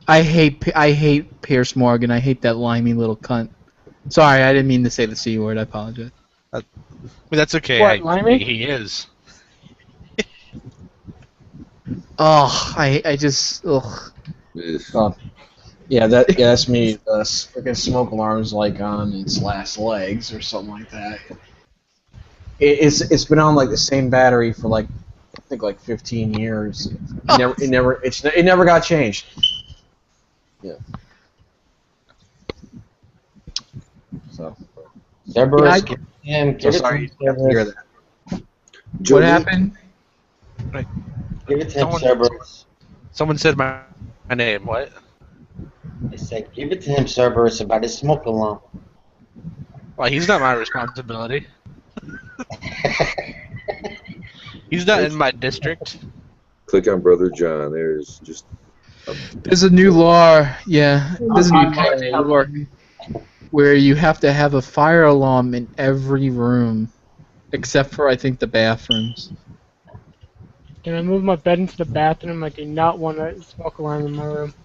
Speaker 2: I hate Pierce Morgan. I hate that limey little cunt. Sorry, I didn't mean to say the C word. I apologize.
Speaker 4: But that's okay.
Speaker 1: What, limey?
Speaker 4: He is.
Speaker 2: Oh, I just ugh.
Speaker 3: Yeah, that's me. Freaking smoke alarm's like on its last legs or something like that. It's been on like the same battery for like I think like 15 years. It never got changed. Yeah. So.
Speaker 5: Cerberus,
Speaker 2: Yeah,
Speaker 5: give it
Speaker 3: sorry,
Speaker 5: to him,
Speaker 3: hear
Speaker 5: Cerberus.
Speaker 3: that.
Speaker 2: What happened?
Speaker 5: Give it to him, Cerberus.
Speaker 4: Someone said my name. What?
Speaker 5: I said, give it to him, Cerberus, about his smoke alarm.
Speaker 4: Well, he's not my responsibility. He's not in my district.
Speaker 6: Click on Brother John. There's just.
Speaker 2: There's a new law. Yeah, there's a new law where you have to have a fire alarm in every room, except for I think the bathrooms.
Speaker 1: Can I move my bed into the bathroom? I do not want a smoke alarm in my room.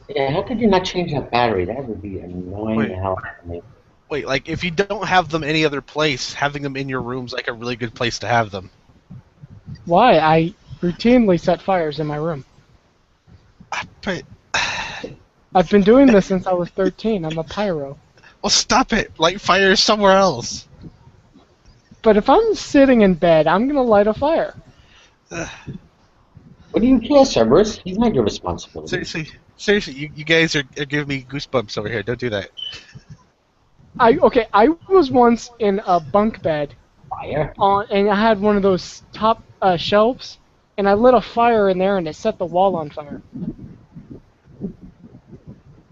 Speaker 5: Yeah, how could you not change that battery? That would be annoying the hell out of me.
Speaker 4: Wait, like if you don't have them any other place, having them in your room's like a really good place to have them.
Speaker 1: Why? I routinely set fires in my room.
Speaker 4: But
Speaker 1: I've been doing this since I was 13. I'm a pyro.
Speaker 4: Well, stop it. Light fire somewhere else.
Speaker 1: But if I'm sitting in bed, I'm gonna light a fire.
Speaker 7: What do you care, Cerberus? He's not your responsibility.
Speaker 4: Seriously, you guys are giving me goosebumps over here. Don't do that.
Speaker 1: I was once in a bunk bed
Speaker 7: Fire?
Speaker 1: and I had one of those top shelves, and I lit a fire in there, and it set the wall on fire.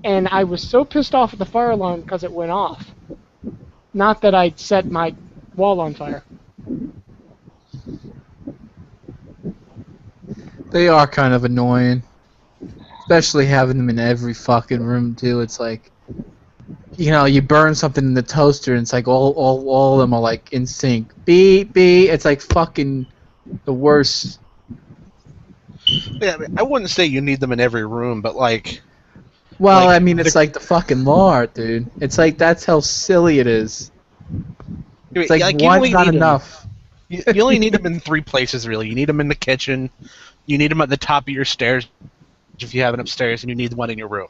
Speaker 1: And I was so pissed off at the fire alarm because it went off. Not that I'd set my wall on fire.
Speaker 2: They are kind of annoying. Especially having them in every fucking room, too. It's like, you know, you burn something in the toaster, and it's like all of them are like in sync. Beep, beep. It's like fucking the worst.
Speaker 4: Yeah, I wouldn't say you need them in every room, but like...
Speaker 2: Well,
Speaker 4: Like,
Speaker 2: I mean, it's like the fucking law, dude. It's like, that's how silly it is. It's like
Speaker 4: you
Speaker 2: one's
Speaker 4: only
Speaker 2: not
Speaker 4: need 'em-
Speaker 2: enough.
Speaker 4: You only need them in 3 places, really. You need them in the kitchen, you need them at the top of your stairs if you have it upstairs, and you need one in your room.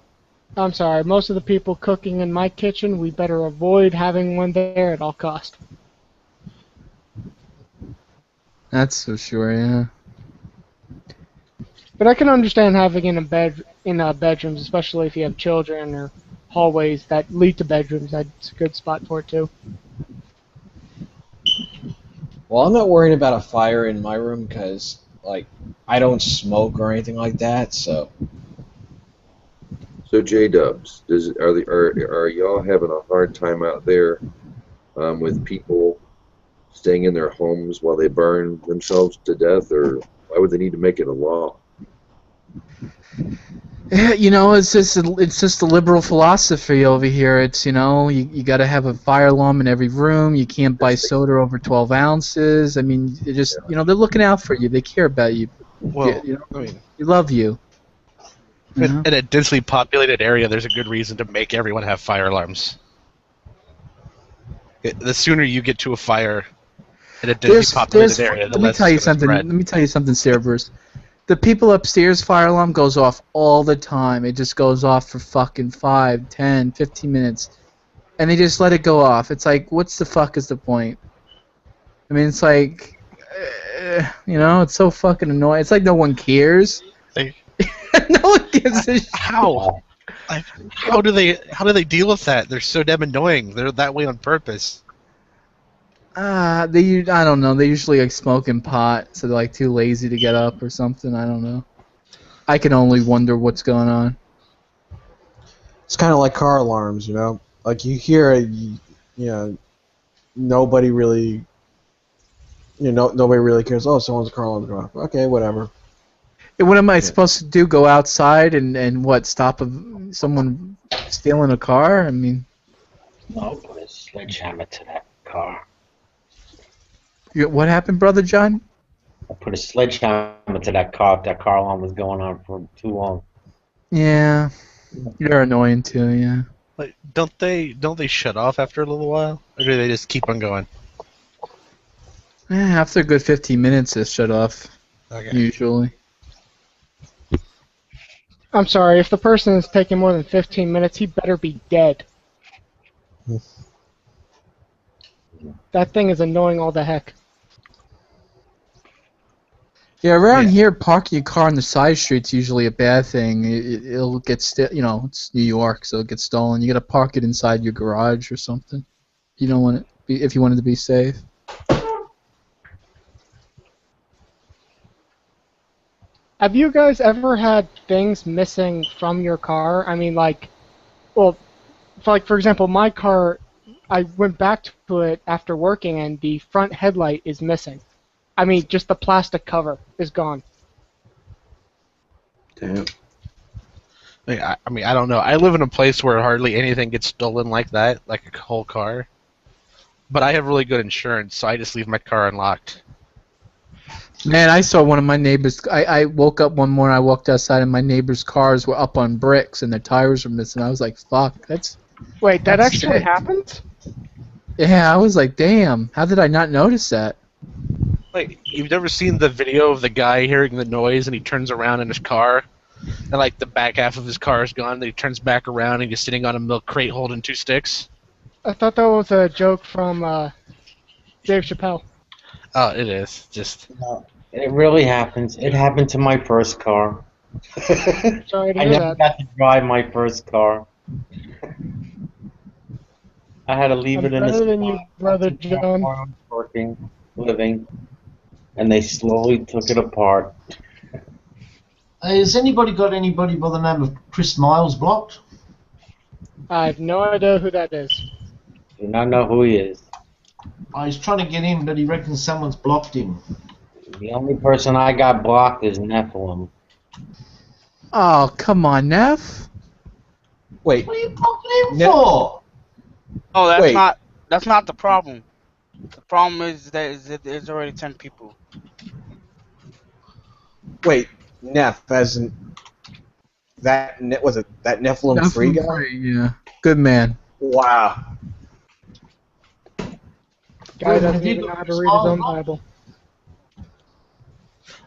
Speaker 1: I'm sorry, most of the people cooking in my kitchen, we better avoid having one there at all cost.
Speaker 2: That's for sure, yeah.
Speaker 1: But I can understand having it in bedrooms, especially if you have children or hallways that lead to bedrooms. That's a good spot for it too.
Speaker 3: Well, I'm not worried about a fire in my room because, like, I don't smoke or anything like that. So
Speaker 6: J-Dubs, are y'all having a hard time out there with people staying in their homes while they burn themselves to death, or why would they need to make it a law?
Speaker 2: Yeah, you know, it's just a liberal philosophy over here. It's, you know, you got to have a fire alarm in every room. You can't buy soda over 12 ounces. I mean, you just, you know, they're looking out for you. They care about you.
Speaker 4: Well,
Speaker 2: you know,
Speaker 4: I mean,
Speaker 2: they love you. You know?
Speaker 4: in a densely populated area, there's a good reason to make everyone have fire alarms. The sooner you get to a fire in a densely populated area, the
Speaker 2: let me
Speaker 4: less
Speaker 2: tell you
Speaker 4: it's gonna
Speaker 2: something.
Speaker 4: spread.
Speaker 2: Let me tell you something, Cerberus. The people upstairs fire alarm goes off all the time. It just goes off for fucking 5, 10, 15 minutes. And they just let it go off. It's like, what's the fuck is the point? I mean, it's like, you know, it's so fucking annoying. It's like no one cares.
Speaker 4: They-
Speaker 2: No one gives a shit.
Speaker 4: How? Like, how do they deal with that? They're so damn annoying. They're that way on purpose.
Speaker 2: I don't know. They usually like smoking pot, so they're like too lazy to get up or something. I don't know. I can only wonder what's going on.
Speaker 3: it's kind of like car alarms, you know. Like you hear it, you know, nobody really, nobody really cares. Oh, someone's car alarm's going off. Okay, whatever.
Speaker 2: What am I supposed to do? Go outside and what? Stop someone stealing a car? I mean,
Speaker 7: No, put a sledgehammer to that car.
Speaker 2: what happened, Brother John?
Speaker 7: I put a sledgehammer to that car if that car alarm was going on for too long.
Speaker 2: Yeah, you're annoying too. Yeah.
Speaker 4: Like, don't they shut off after a little while, or do they just keep on going?
Speaker 2: After a good 15 minutes, it shut off.
Speaker 4: Okay.
Speaker 2: Usually.
Speaker 1: I'm sorry, if the person is taking more than 15 minutes, he better be dead. That thing is annoying all the heck.
Speaker 2: Yeah, around here, parking your car on the side street's usually a bad thing. It'll get you know, it's New York, so it gets stolen. You gotta park it inside your garage or something. You don't want it if you want it to be safe.
Speaker 1: Have you guys ever had things missing from your car? I mean, like, well, for example, my car, I went back to it after working, and the front headlight is missing. I mean, just the plastic cover is gone.
Speaker 6: Damn.
Speaker 4: I mean, I don't know. I live in a place where hardly anything gets stolen like that, like a whole car. But I have really good insurance, so I just leave my car unlocked.
Speaker 2: Man, I saw one of my neighbors. I woke up one morning, I walked outside, and my neighbors' cars were up on bricks, and their tires were missing. I was like, fuck, that's...
Speaker 1: Wait, that
Speaker 2: That's
Speaker 1: actually
Speaker 2: sick.
Speaker 1: happened?
Speaker 2: Yeah, I was like, damn, how did I not notice that?
Speaker 4: Like, you've never seen the video of the guy hearing the noise and he turns around in his car and like the back half of his car is gone. Then he turns back around and he's sitting on a milk crate holding 2 sticks.
Speaker 1: I thought that was a joke from Dave Chappelle.
Speaker 4: Oh, it is just.
Speaker 7: No, it really happens. It happened to my first car.
Speaker 1: Sorry to
Speaker 7: I
Speaker 1: hear
Speaker 7: never
Speaker 1: that.
Speaker 7: got to drive my first car. I had to leave
Speaker 1: I'm
Speaker 7: it in the
Speaker 1: better than you, brother John.
Speaker 7: working, living, and they slowly took it apart.
Speaker 5: Has anybody got anybody by the name of Chris Miles blocked?
Speaker 1: I have no idea who that is.
Speaker 7: Do not know who he is.
Speaker 5: He's trying to get in, but he reckons someone's blocked him.
Speaker 7: The only person I got blocked is Nephilim.
Speaker 2: Oh, come on, Neff.
Speaker 3: Wait,
Speaker 5: What are you blocking him
Speaker 3: No.
Speaker 5: for?
Speaker 8: Oh,
Speaker 3: Wait.
Speaker 8: that's not the problem. The problem is that there's already 10 people.
Speaker 3: wait, Neff, as in that was it that Nephilim free guy?
Speaker 2: Yeah. Good man.
Speaker 3: Wow.
Speaker 1: Guy doesn't
Speaker 5: Have you
Speaker 1: even know
Speaker 5: got
Speaker 1: how to
Speaker 5: Chris
Speaker 1: read his own
Speaker 5: Miles
Speaker 1: Bible.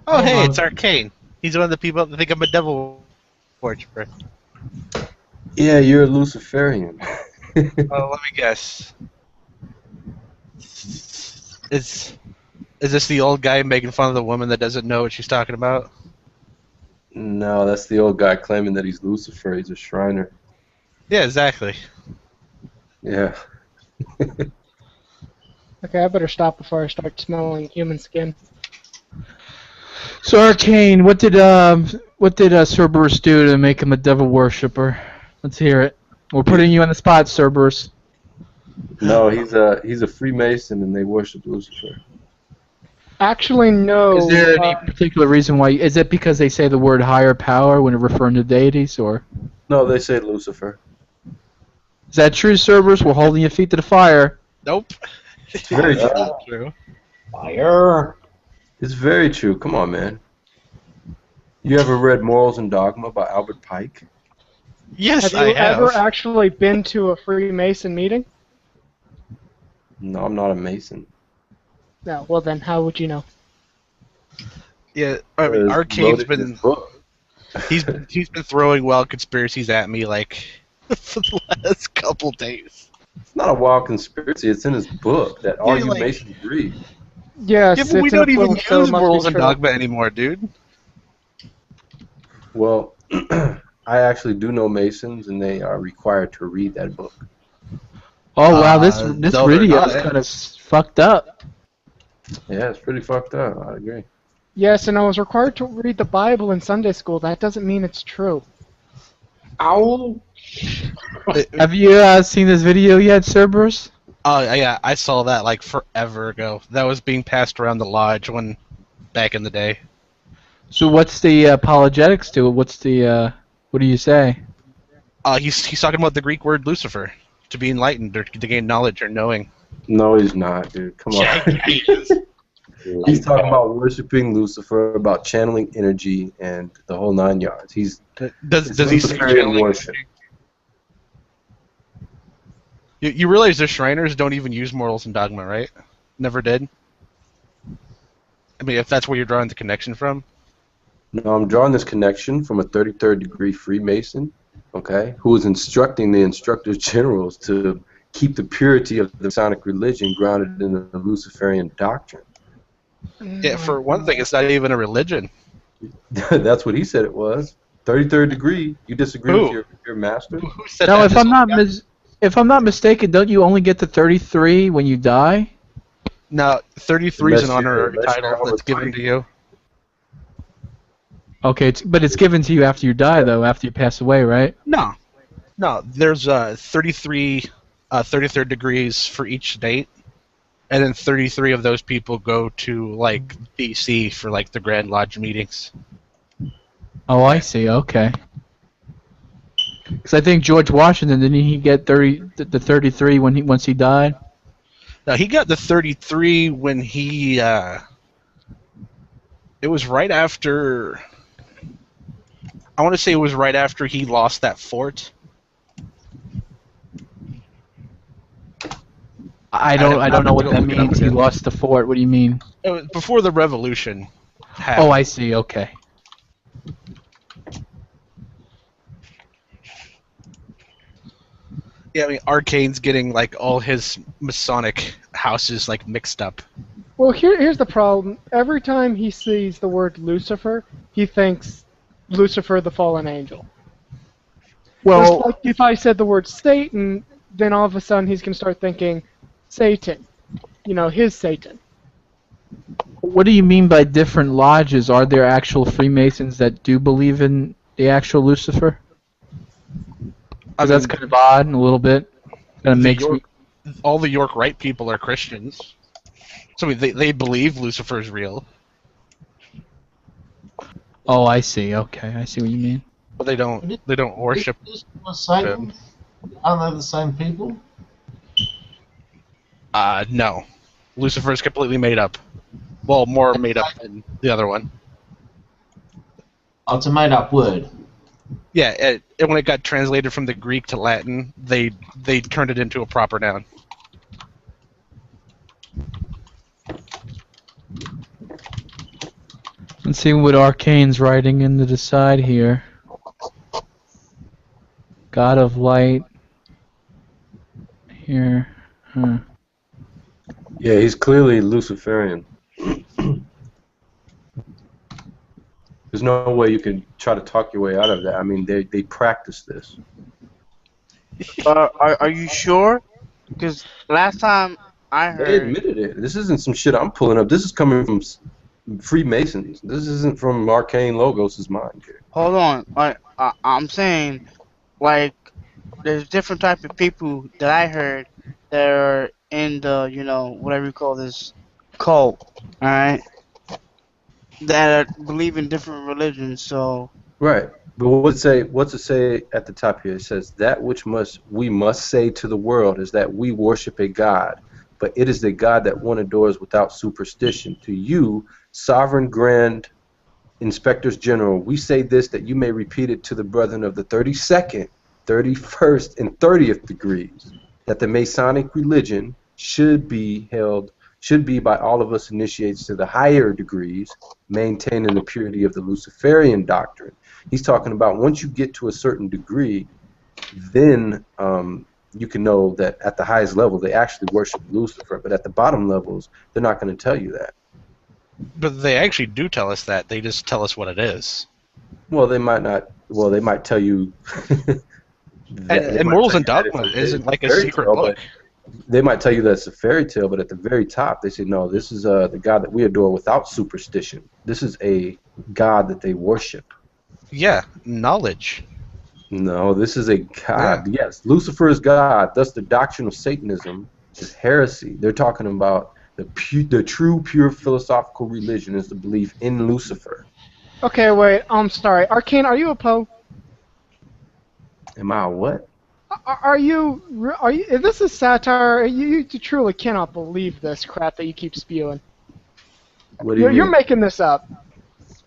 Speaker 4: Oh, hey,
Speaker 5: on.
Speaker 4: it's Arcane. He's one of the people that think I'm a devil worshiper.
Speaker 9: Yeah, you're a Luciferian.
Speaker 4: Oh, let me guess. Is this the old guy making fun of the woman that doesn't know what she's talking about?
Speaker 9: No, that's the old guy claiming that he's Lucifer. He's a Shriner.
Speaker 4: Yeah, exactly.
Speaker 9: Yeah.
Speaker 1: Okay, I better stop before I start smelling human skin.
Speaker 2: So Arcane, what did Cerberus do to make him a devil worshipper? Let's hear it. We're putting you on the spot, Cerberus.
Speaker 9: No, he's a Freemason, and they worship Lucifer.
Speaker 1: Actually, no.
Speaker 2: Is there any particular reason why? Is it because they say the word higher power when referring to deities, or
Speaker 9: No, they say Lucifer.
Speaker 2: is that true, Cerberus? We're holding your feet to the fire.
Speaker 4: Nope.
Speaker 9: It's very true.
Speaker 4: Not true.
Speaker 7: Fire!
Speaker 9: It's very true. Come on, man. You ever read Morals and Dogma by Albert Pike?
Speaker 4: Yes,
Speaker 1: Have
Speaker 4: I
Speaker 1: you
Speaker 4: have.
Speaker 1: ever actually been to a Freemason meeting?
Speaker 9: No, I'm not a Mason.
Speaker 1: No. Well, then how would you know?
Speaker 4: Yeah, I mean,
Speaker 9: It's
Speaker 4: Arcane's
Speaker 9: loaded in
Speaker 4: been
Speaker 9: his book.
Speaker 4: he's been throwing wild conspiracies at me like for the last couple days.
Speaker 9: It's not a wild conspiracy. It's in his book that all
Speaker 4: Yeah,
Speaker 9: you
Speaker 4: like-
Speaker 9: Masons read.
Speaker 1: Yes,
Speaker 4: Yeah,
Speaker 1: it's
Speaker 4: but we
Speaker 1: in a
Speaker 4: don't even
Speaker 1: book, so it
Speaker 4: use
Speaker 1: must
Speaker 4: morals
Speaker 1: be
Speaker 4: and
Speaker 1: true.
Speaker 4: dogma anymore, dude.
Speaker 9: Well, I actually do know Masons, and they are required to read that book.
Speaker 2: Oh wow, this
Speaker 4: No, they're
Speaker 2: video
Speaker 4: not.
Speaker 2: is kind of fucked up.
Speaker 9: Yeah, it's pretty fucked up. I agree.
Speaker 1: Yes, and I was required to read the Bible in Sunday school. That doesn't mean it's true.
Speaker 7: Ow!
Speaker 2: Have you seen this video yet, Cerberus?
Speaker 4: Oh yeah, I saw that like forever ago. That was being passed around the lodge back in the day.
Speaker 2: So what's the apologetics to it? What's the what do you say?
Speaker 4: He's talking about the Greek word Lucifer, to be enlightened or to gain knowledge or knowing.
Speaker 9: No, he's not, dude. Come on. He's talking about worshiping Lucifer, about channeling energy, and the whole 9 yards.
Speaker 4: Does
Speaker 9: It's
Speaker 4: he say
Speaker 9: Luciferian
Speaker 4: channeling?
Speaker 9: worship.
Speaker 4: You realize the Shriners don't even use morals and dogma, right? Never did. I mean, if that's where you're drawing the connection from.
Speaker 9: No, I'm drawing this connection from a 33rd degree Freemason, okay, who is instructing the instructors generals to keep the purity of the Masonic religion grounded in the Luciferian doctrine.
Speaker 4: Yeah, for one thing, it's not even a religion.
Speaker 9: That's what he said it was. 33rd degree. You disagree
Speaker 4: Who?
Speaker 9: with your master?
Speaker 4: Who said
Speaker 2: No,
Speaker 4: that?
Speaker 2: if I'm not mistaken, don't you only get to 33 when you die?
Speaker 4: No, 33 is an
Speaker 9: Unless you're-
Speaker 4: honorary
Speaker 9: unless
Speaker 4: title
Speaker 9: you're
Speaker 4: that's given
Speaker 9: over
Speaker 4: to you.
Speaker 2: Okay, but it's given to you after you die, though, after you pass away, right?
Speaker 4: No, there's 33 33rd degrees for each state, and then 33 of those people go to like DC for like the Grand Lodge meetings.
Speaker 2: Oh, I see. Okay. Because I think George Washington didn't he get the 33 once he died?
Speaker 4: Now he got the 33 when he. It was right after. I want to say it was right after he lost that fort.
Speaker 2: I don't know what that
Speaker 4: look it up
Speaker 2: means. He
Speaker 4: again.
Speaker 2: lost the fort. What do you mean?
Speaker 4: It was before the revolution happened.
Speaker 2: Oh, I see. Okay.
Speaker 4: Yeah, I mean, Arcane's getting like all his Masonic houses like mixed up.
Speaker 1: Well, here's the problem. Every time he sees the word Lucifer, he thinks Lucifer, the fallen angel. Just like if I said the word Satan, then all of a sudden he's going to start thinking Satan. You know, his Satan.
Speaker 2: What do you mean by different lodges? Are there actual Freemasons that do believe in the actual Lucifer?
Speaker 4: I mean,
Speaker 2: That's kind of odd and a little bit. Kind of makes me...
Speaker 4: all the York Rite people are Christians, so I mean, they believe Lucifer's real,
Speaker 2: Oh, I see. Okay, I see what you mean.
Speaker 4: but they don't worship
Speaker 5: Is Satan?
Speaker 4: him.
Speaker 5: Aren't they the same people?
Speaker 4: No, Lucifer's completely made up. Well, more made up than the other one.
Speaker 5: Oh, it's a made-up word.
Speaker 4: Yeah, when it got translated from the Greek to Latin, they turned it into a proper noun.
Speaker 2: Let's see what Arcane's writing into the side here. God of Light. Here. Huh.
Speaker 9: Yeah, he's clearly Luciferian. There's no way you can try to talk your way out of that. I mean, they practice this.
Speaker 8: Are you sure? Because last time I
Speaker 9: They
Speaker 8: heard,
Speaker 9: admitted it. This isn't some shit I'm pulling up. This is coming from Freemasons. This isn't from ArcaneLogos' mind here.
Speaker 8: hold on, I'm saying, like, there's different type of people that I heard that are in the, whatever you call this, cult, alright? That believe in different religions, so...
Speaker 9: Right. But what's it say at the top here? It says, that which we must say to the world is that we worship a God, but it is the God that one adores without superstition. To you, sovereign grand inspectors general, we say this that you may repeat it to the brethren of the 32nd, 31st, and 30th degrees, that the Masonic religion should be by all of us initiates to the higher degrees, maintaining the purity of the Luciferian doctrine. He's talking about once you get to a certain degree, then you can know that at the highest level they actually worship Lucifer, but at the bottom levels they're not going to tell you that.
Speaker 4: But they actually do tell us that. They just tell us what it is.
Speaker 9: Well, they might not. Well, they might tell you.
Speaker 4: And Morals and Dogma isn't like a secret book.
Speaker 9: They might tell you that's a fairy tale, but at the very top they say, no, this is the God that we adore without superstition. This is a God that they worship.
Speaker 4: Yeah, knowledge.
Speaker 9: No, this is a God. Yeah. Yes, Lucifer is God. Thus, the doctrine of Satanism is heresy. They're talking about the true, pure philosophical religion is the belief in Lucifer.
Speaker 1: Okay, wait. I'm sorry. Arcane, are you a Poe?
Speaker 9: Am I a what?
Speaker 1: Are you? If this is satire, you truly cannot believe this crap that you keep spewing.
Speaker 9: What do you mean?
Speaker 1: You're making this up.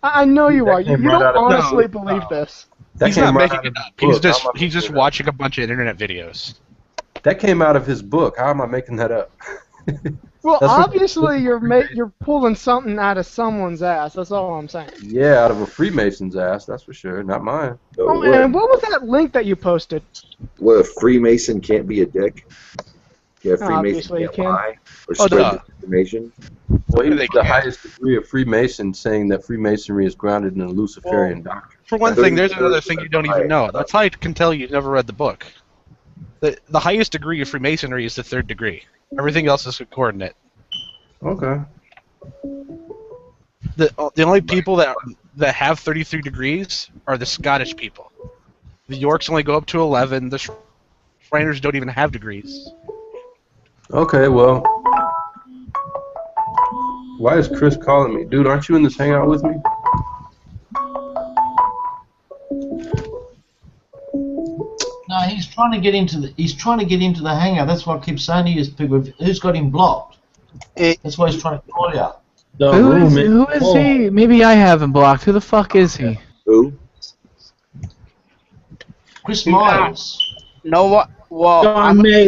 Speaker 1: I know you are. You don't honestly
Speaker 4: No.
Speaker 1: believe this.
Speaker 4: He's not making it up. He's just watching a bunch of internet videos.
Speaker 9: That came out of his book. How am I making that up?
Speaker 1: Well, obviously you're pulling something out of someone's ass. That's all I'm saying.
Speaker 9: Yeah, out of a Freemason's ass, that's for sure. Not mine.
Speaker 1: Oh, and what was that link that you posted?
Speaker 6: What, a Freemason can't be a dick? Yeah, a Freemason
Speaker 1: Obviously
Speaker 6: can't
Speaker 1: he can.
Speaker 6: lie or spread disinformation.
Speaker 9: Well, he was the highest degree of Freemason, saying that Freemasonry is grounded in the Luciferian doctrine.
Speaker 4: For one thing, there's another thing you don't even know. That's how I can tell you never read the book. The highest degree of Freemasonry is the 3rd degree. Everything else is a coordinate.
Speaker 9: Okay.
Speaker 4: The only people that have 33 degrees are the Scottish people. The Yorks only go up to 11. The Shriners don't even have degrees.
Speaker 9: Okay, well. Why is Chris calling me? Dude, aren't you in this hangout with me?
Speaker 5: No, he's trying to get into the hangout. That's what I keep saying to you, people. Who's got him blocked? That's why he's trying to call you.
Speaker 2: Who is he? Maybe I have him blocked. Who the fuck is he?
Speaker 6: Who?
Speaker 5: Chris Miles.
Speaker 8: No, what? Well,
Speaker 10: John May,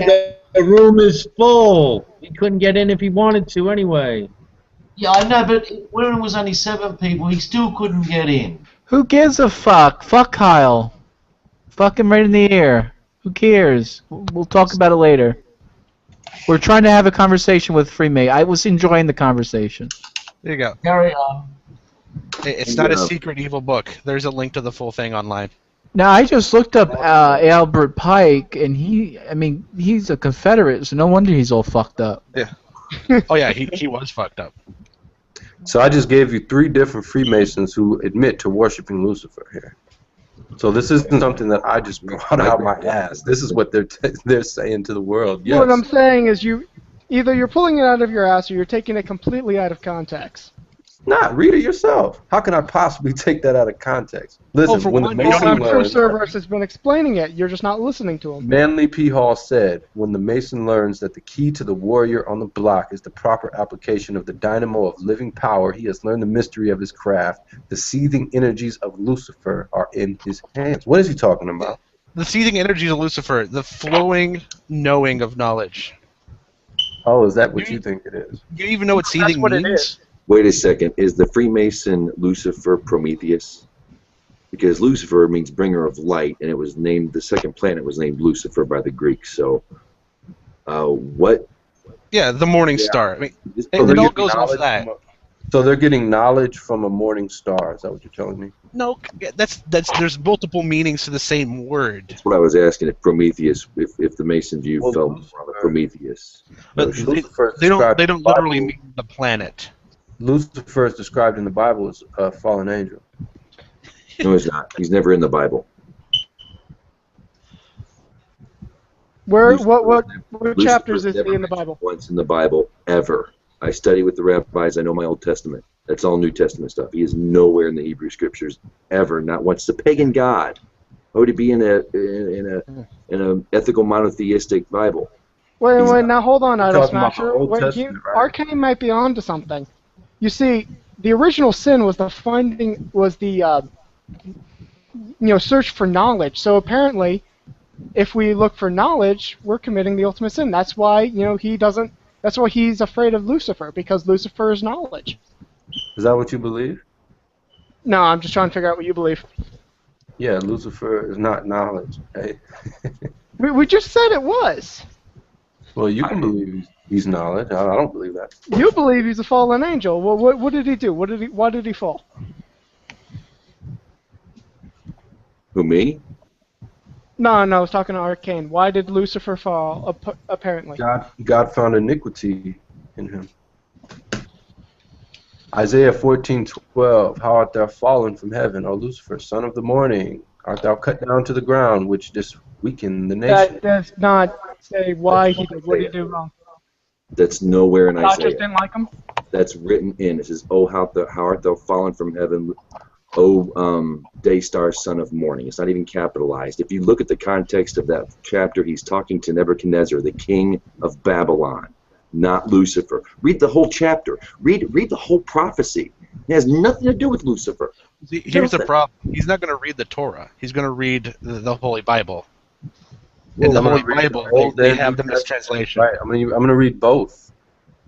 Speaker 10: the room is full. He couldn't get in if he wanted to anyway.
Speaker 5: Yeah, I know, but when it was only 7 people, he still couldn't get in.
Speaker 2: Who gives a fuck? Fuck Kyle. Fuck him right in the ear. Who cares? We'll talk about it later. We're trying to have a conversation with Freemay. I was enjoying the conversation.
Speaker 4: There you go.
Speaker 5: Carry on.
Speaker 4: It's not a secret evil book. There's a link to the full thing online.
Speaker 2: Now, I just looked up Albert Pike, and he's a Confederate, so no wonder he's all fucked up.
Speaker 4: Yeah. Oh yeah, he was fucked up.
Speaker 9: So I just gave you 3 different Freemasons who admit to worshiping Lucifer here. So this isn't something that I just brought out my ass. This is what they're saying to the world. Yes.
Speaker 1: What I'm saying is either you're pulling it out of your ass or you're taking it completely out of context.
Speaker 9: Nah, read it yourself. How can I possibly take that out of context? Listen, when the Mason
Speaker 1: I'm sure
Speaker 9: learns,
Speaker 1: Cerberus has been explaining it. You're just not listening to him.
Speaker 9: Manly P. Hall said, when the Mason learns that the key to the warrior on the block is the proper application of the dynamo of living power, he has learned the mystery of his craft. The seething energies of Lucifer are in his hands. What is he talking about?
Speaker 4: The seething energies of Lucifer, the flowing knowing of knowledge.
Speaker 9: Oh, is that what you think it is?
Speaker 4: Do you even know what seething
Speaker 1: what it
Speaker 4: means?
Speaker 1: is.
Speaker 6: Wait a second. Is the Freemason Lucifer Prometheus? Because Lucifer means bringer of light, and it was named, the second planet was named Lucifer by the Greeks. So, what?
Speaker 4: Yeah, the morning star. I mean,
Speaker 6: This
Speaker 4: it all
Speaker 9: getting
Speaker 4: goes off
Speaker 9: knowledge
Speaker 4: that.
Speaker 9: So they're getting knowledge from a morning star. Is that what you're telling me?
Speaker 4: No, that's there's multiple meanings to the same word.
Speaker 6: That's what I was asking. If Prometheus, if the Mason view
Speaker 9: Well,
Speaker 6: fell from Prometheus.
Speaker 4: But
Speaker 9: Lucifer is
Speaker 4: they don't
Speaker 9: described in the
Speaker 4: literally
Speaker 9: Bible-
Speaker 4: mean the planet.
Speaker 9: Lucifer is described in the Bible as a fallen angel.
Speaker 6: No, he's not. He's never in the Bible.
Speaker 1: What
Speaker 6: Lucifer's
Speaker 1: chapters is
Speaker 6: never
Speaker 1: he in the
Speaker 6: mentioned
Speaker 1: Bible?
Speaker 6: Once in the Bible, ever. I study with the rabbis. I know my Old Testament. That's all New Testament stuff. He is nowhere in the Hebrew Scriptures ever. Not once. It's a pagan god. Why would he be in a ethical monotheistic Bible?
Speaker 1: Wait, now hold on,
Speaker 9: You're
Speaker 1: Idol
Speaker 9: talking about the
Speaker 1: Smasher.
Speaker 9: Old
Speaker 1: Wait,
Speaker 9: Testament, right?
Speaker 1: Arcane might be onto something. You see, the original sin was the search for knowledge. So apparently, if we look for knowledge, we're committing the ultimate sin. That's why That's why he's afraid of Lucifer, because Lucifer is knowledge.
Speaker 9: Is that what you believe?
Speaker 1: No, I'm just trying to figure out what you believe.
Speaker 9: Yeah, Lucifer is not knowledge. Hey.
Speaker 1: We just said it was.
Speaker 9: Well, you can believe he's knowledge. I don't believe that.
Speaker 1: You believe he's a fallen angel. Well, what did he do? Why did he fall?
Speaker 6: Who, me?
Speaker 1: No, I was talking to Arcane. Why did Lucifer fall, apparently?
Speaker 9: God found iniquity in him. Isaiah 14:12. How art thou fallen from heaven, O Lucifer, son of the morning? Art thou cut down to the ground, which didst weaken the nation?
Speaker 1: That does not say why he did. What did he do wrong?
Speaker 6: That's nowhere in
Speaker 1: God
Speaker 6: Isaiah.
Speaker 1: just didn't like him?
Speaker 6: That's written in. It says, "Oh, how art thou fallen from heaven, O day star, son of morning." It's not even capitalized. If you look at the context of that chapter, he's talking to Nebuchadnezzar, the king of Babylon, not Lucifer. Read the whole chapter. Read the whole prophecy. It has nothing to do with Lucifer.
Speaker 4: See, here's the problem. He's not going to read the Torah. He's going to read the Holy Bible. In the Holy Bible, they have the mistranslation.
Speaker 9: Right. I'm gonna read both.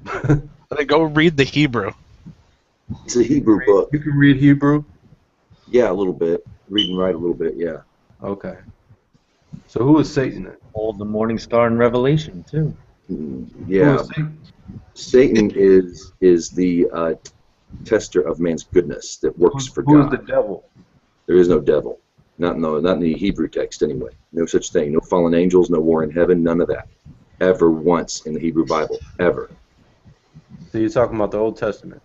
Speaker 4: Then go read the Hebrew.
Speaker 6: It's a Hebrew book.
Speaker 9: You can read Hebrew?
Speaker 6: Yeah, a little bit. Read and write a little bit, yeah.
Speaker 9: Okay. So who is Satan then?
Speaker 10: Old the morning star in Revelation too.
Speaker 6: Yeah.
Speaker 9: Who is Satan?
Speaker 6: Satan is the tester of man's goodness that works for
Speaker 9: Who is
Speaker 6: God.
Speaker 9: the devil?
Speaker 6: There is no devil. Not in the Hebrew text anyway. No such thing. No fallen angels, no war in heaven, none of that. Ever once in the Hebrew Bible. Ever.
Speaker 9: So you're talking about the Old Testament?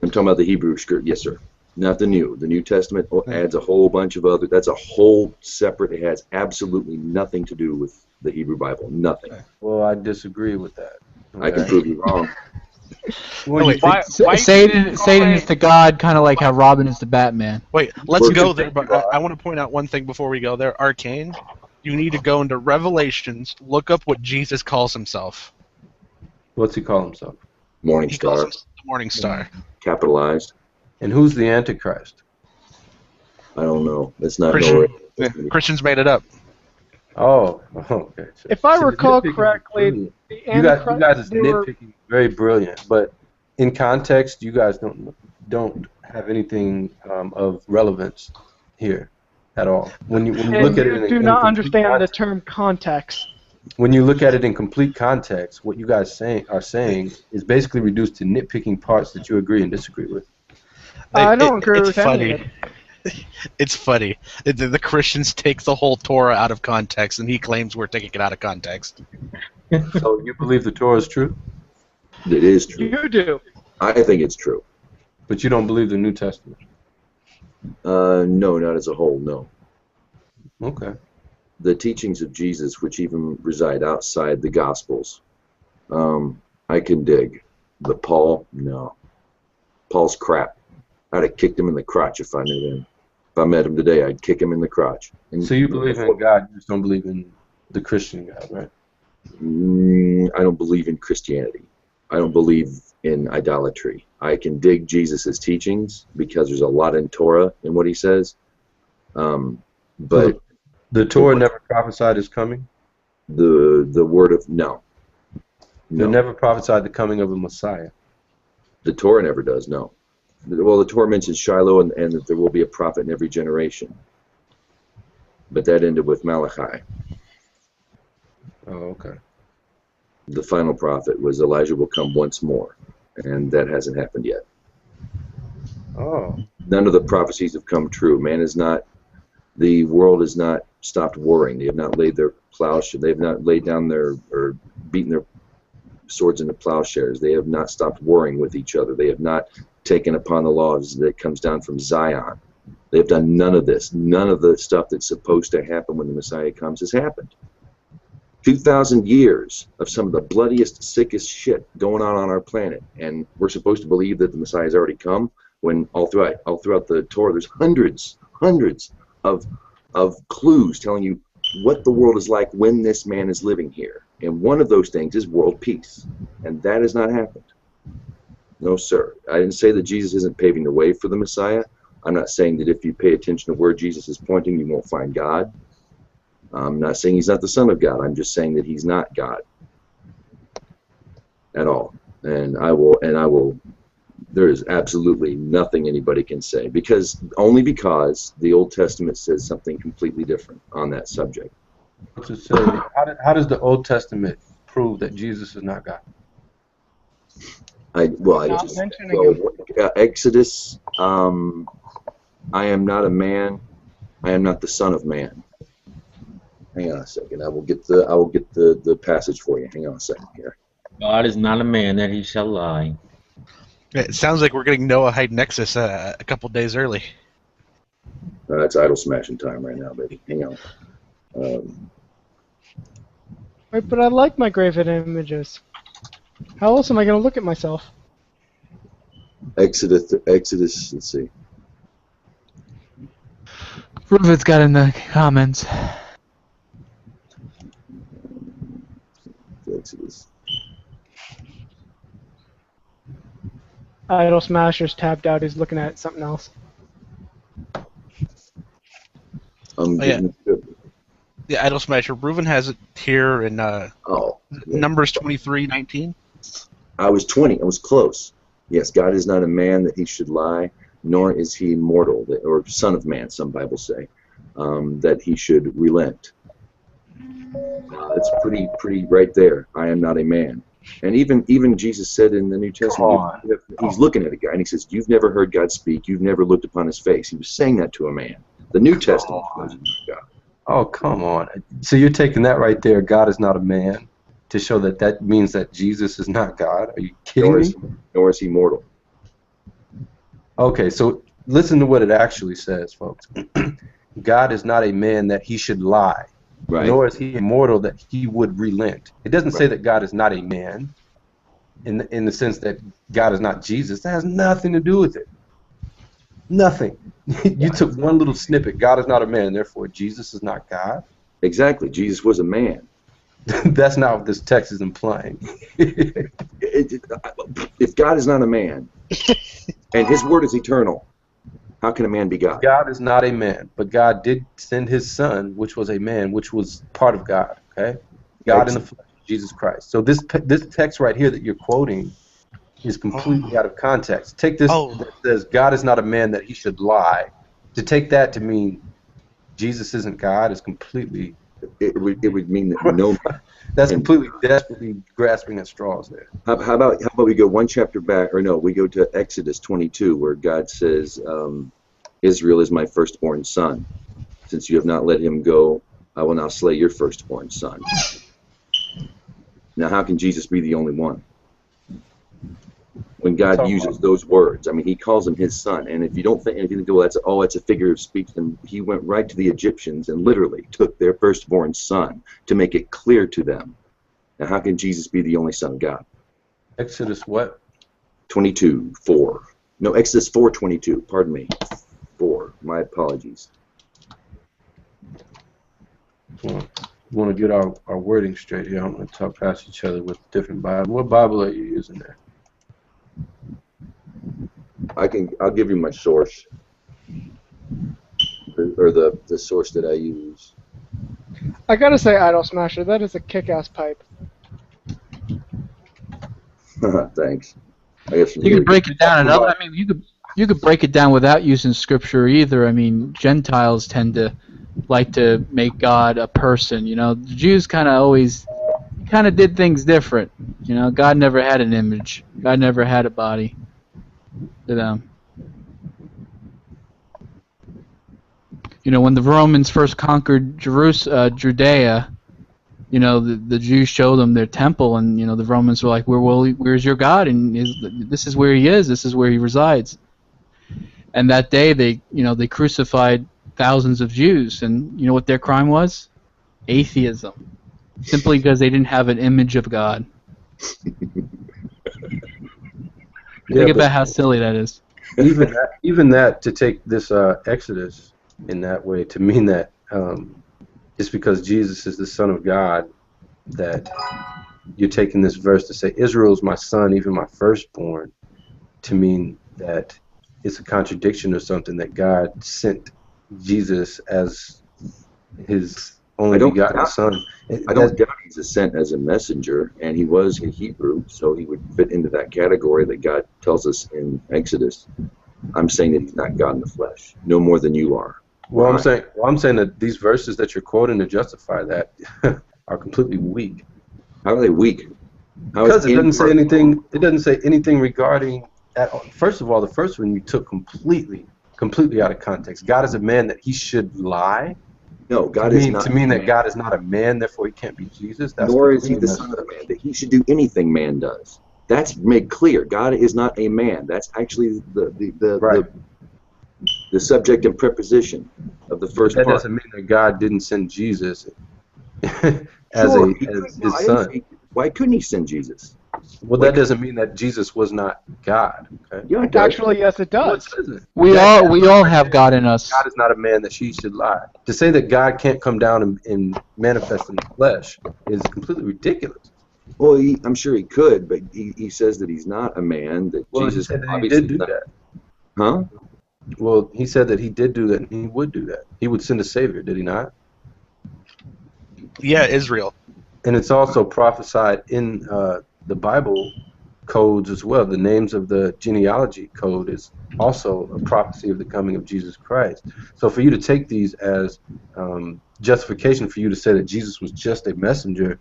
Speaker 6: I'm talking about the Hebrew script, yes sir. Not the New. The New Testament adds a whole bunch of other, that's a whole separate, it has absolutely nothing to do with the Hebrew Bible. Nothing.
Speaker 9: Well, I disagree with that.
Speaker 6: I can prove you wrong.
Speaker 9: Well,
Speaker 4: wait,
Speaker 2: Satan is the god, kind of like how Robin is the Batman.
Speaker 4: Wait, let's
Speaker 6: Worship
Speaker 4: go there,
Speaker 6: God.
Speaker 4: but I want to point out one thing before we go there. Arcane, you need to go into Revelations, look up what Jesus calls himself.
Speaker 9: What's he call himself?
Speaker 6: Morning
Speaker 4: He calls
Speaker 6: star.
Speaker 4: himself the Morning Star.
Speaker 6: Capitalized.
Speaker 9: And who's the Antichrist?
Speaker 6: I don't know. That's not
Speaker 4: Christian-
Speaker 6: nowhere.
Speaker 4: Yeah, Christians made it up.
Speaker 9: Oh, okay.
Speaker 1: If I
Speaker 9: See, the
Speaker 1: recall
Speaker 9: nitpicking is
Speaker 1: correctly,
Speaker 9: brilliant.
Speaker 1: the
Speaker 9: You guys
Speaker 1: Antichrist,
Speaker 9: is
Speaker 1: they were-
Speaker 9: nitpicking very brilliant, but in context, you guys don't have anything of relevance here. at all. When you
Speaker 1: And
Speaker 9: look at
Speaker 1: you
Speaker 9: it
Speaker 1: do
Speaker 9: in
Speaker 1: not
Speaker 9: complete
Speaker 1: understand the
Speaker 9: context,
Speaker 1: term context.
Speaker 9: when you look at it in complete context, what you guys are saying is basically reduced to nitpicking parts that you agree and disagree with.
Speaker 1: I don't agree
Speaker 4: It's
Speaker 1: with any of
Speaker 4: funny.
Speaker 1: it.
Speaker 4: It's funny. The Christians take the whole Torah out of context, and he claims we're taking it out of context.
Speaker 9: So you believe the Torah is true,
Speaker 6: It is true.
Speaker 1: You do.
Speaker 6: I think it's true.
Speaker 9: but you don't believe the New Testament.
Speaker 6: No, not as a whole, no.
Speaker 9: Okay.
Speaker 6: The teachings of Jesus, which even reside outside the Gospels, I can dig. But Paul, no. Paul's crap. I'd have kicked him in the crotch if I knew him. If I met him today, I'd kick him in the crotch. And
Speaker 9: So you believe in God, you just don't believe in the Christian God, right?
Speaker 6: I don't believe in Christianity. I don't believe in idolatry. I can dig Jesus' teachings because there's a lot in Torah in what he says. But
Speaker 9: the Torah never prophesied his coming?
Speaker 6: the word of no.
Speaker 9: They never prophesied the coming of a Messiah.
Speaker 6: The Torah never does, no. Well, the Torah mentions Shiloh and that there will be a prophet in every generation. But that ended with Malachi.
Speaker 9: Oh, okay.
Speaker 6: The final prophet was Elijah will come once more, and that hasn't happened yet.
Speaker 9: Oh.
Speaker 6: None of the prophecies have come true. The world has not stopped warring. They have not laid their plowshare. They have not laid down or beaten their swords into plowshares. They have not stopped warring with each other. They have not taken upon the laws that comes down from Zion. They have done none of this. None of the stuff that's supposed to happen when the Messiah comes has happened. 2,000 years of some of the bloodiest, sickest shit going on our planet, and we're supposed to believe that the Messiah has already come, when all throughout the Torah there's hundreds of clues telling you what the world is like when this man is living here. And one of those things is world peace, and that has not happened. No, sir. I didn't say that Jesus isn't paving the way for the Messiah. I'm not saying that if you pay attention to where Jesus is pointing, you won't find God. I'm not saying he's not the Son of God. I'm just saying that he's not God at all. And I will. There is absolutely nothing anybody can say only because the Old Testament says something completely different on that subject.
Speaker 9: To say, how does the Old Testament prove that Jesus is not God?
Speaker 6: Exodus. I am not a man. I am not the Son of Man. Hang on a second. I will get the passage for you. Hang on a second here.
Speaker 10: God is not a man that he shall lie.
Speaker 4: It sounds like we're getting Noah Hide Nexus a couple days early.
Speaker 6: It's idol smashing time right now, baby. Hang on.
Speaker 1: Right, but I like my graven images. How else am I going to look at myself?
Speaker 6: Exodus. Let's see.
Speaker 11: Ruvid's got in the comments.
Speaker 6: Exodus.
Speaker 1: Idol Smasher's tapped out. He's looking at something else.
Speaker 4: Yeah, Idol Smasher. Reuven has it here in Numbers 23:19.
Speaker 6: I was 20. I was close. Yes, God is not a man that he should lie, nor is he mortal, or son of man, some Bibles say, that he should relent. That's pretty right there. I am not a man. And even Jesus said in the New Testament, he's looking at a guy and he says, "You've never heard God speak. You've never looked upon his face." He was saying that to a man. The New Testament was God.
Speaker 9: Oh, come on. So you're taking that right there, God is not a man, to show that means that Jesus is not God? Are you kidding me?
Speaker 6: Nor is he mortal.
Speaker 9: Okay, so listen to what it actually says, folks. God is not a man that he should lie. Right. Nor is he immortal that he would relent. It doesn't say that God is not a man in the sense that God is not Jesus. That has nothing to do with it. Nothing. You took one little snippet. God is not a man, therefore Jesus is not God.
Speaker 6: Exactly. Jesus was a man.
Speaker 9: That's not what this text is implying.
Speaker 6: If God is not a man and his word is eternal, how can a man be God?
Speaker 9: God is not a man, but God did send his son, which was a man, which was part of God, okay? God in the flesh, Jesus Christ. So this text right here that you're quoting is completely out of context. Take this that says God is not a man that he should lie. To take that to mean Jesus isn't God is completely.
Speaker 6: It would mean that no.
Speaker 9: That's completely desperately grasping at straws there.
Speaker 6: How about we go one chapter back, or no, we go to Exodus 22, where God says, "Israel is my firstborn son. Since you have not let him go, I will now slay your firstborn son." Now, how can Jesus be the only one? When God uses those words, I mean, he calls him his son. And if you don't think anything, well, that's a figure of speech, then he went right to the Egyptians and literally took their firstborn son to make it clear to them. Now, how can Jesus be the only son of God?
Speaker 9: Exodus what?
Speaker 6: 22:4. No, Exodus 4:22. Pardon me. 4. My apologies.
Speaker 9: Well, we want to get our wording straight here. I'm going to talk past each other with different Bible. What Bible are you using there?
Speaker 6: I'll give you my source, or the source that I use.
Speaker 1: I gotta say, Idol Smasher, that is a kick-ass pipe.
Speaker 6: Thanks. I guess
Speaker 11: You could break it down another. I mean, you could break it down without using scripture either. I mean, Gentiles tend to like to make God a person. You know, the Jews kind of did things different. You know, God never had an image. God never had a body to them. You know, when the Romans first conquered Judea, you know, the Jews showed them their temple, and you know, the Romans were like, "Where's your God?" And this is where he is. This is where he resides. And that day, they crucified thousands of Jews, and you know what their crime was? Atheism, simply because they didn't have an image of God. Think about how silly that is.
Speaker 9: Even that to take this Exodus in that way to mean that just because Jesus is the Son of God, that you're taking this verse to say Israel is my son, even my firstborn, to mean that it's a contradiction or something, that God sent Jesus as his only begotten son.
Speaker 6: I don't doubt he's sent as a messenger, and he was in Hebrew, so he would fit into that category that God tells us in Exodus. I'm saying that he's not God in the flesh, no more than you are.
Speaker 9: Well, I'm saying that these verses that you're quoting to justify that are completely weak.
Speaker 6: How are they weak?
Speaker 9: Because it doesn't say anything. It doesn't say anything regarding. First of all, the first one you took completely out of context. God is a man that he should lie.
Speaker 6: No, God is not.
Speaker 9: To mean that God is not a man, therefore he can't be Jesus. That's
Speaker 6: nor is he the son of man, that he should do anything man does. That's made clear. God is not a man. That's actually the subject and preposition of the first part.
Speaker 9: That doesn't mean that God didn't send Jesus as his son.
Speaker 6: Why couldn't he send Jesus?
Speaker 9: Well, that doesn't mean that Jesus was not God. Okay?
Speaker 1: Yeah, actually, yes, it does.
Speaker 11: We all have God in us.
Speaker 9: God is not a man that she should lie. To say that God can't come down and manifest in the flesh is completely ridiculous.
Speaker 6: Well, I'm sure he could, but he says that he's not a man. That Jesus obviously
Speaker 9: did do that.
Speaker 6: Huh?
Speaker 9: Well, he said that he did do that, and he would do that. He would send a savior, did he not?
Speaker 4: Yeah, Israel.
Speaker 9: And it's also prophesied in the Bible codes as well. The names of the genealogy code is also a prophecy of the coming of Jesus Christ. So for you to take these as justification for you to say that Jesus was just a messenger,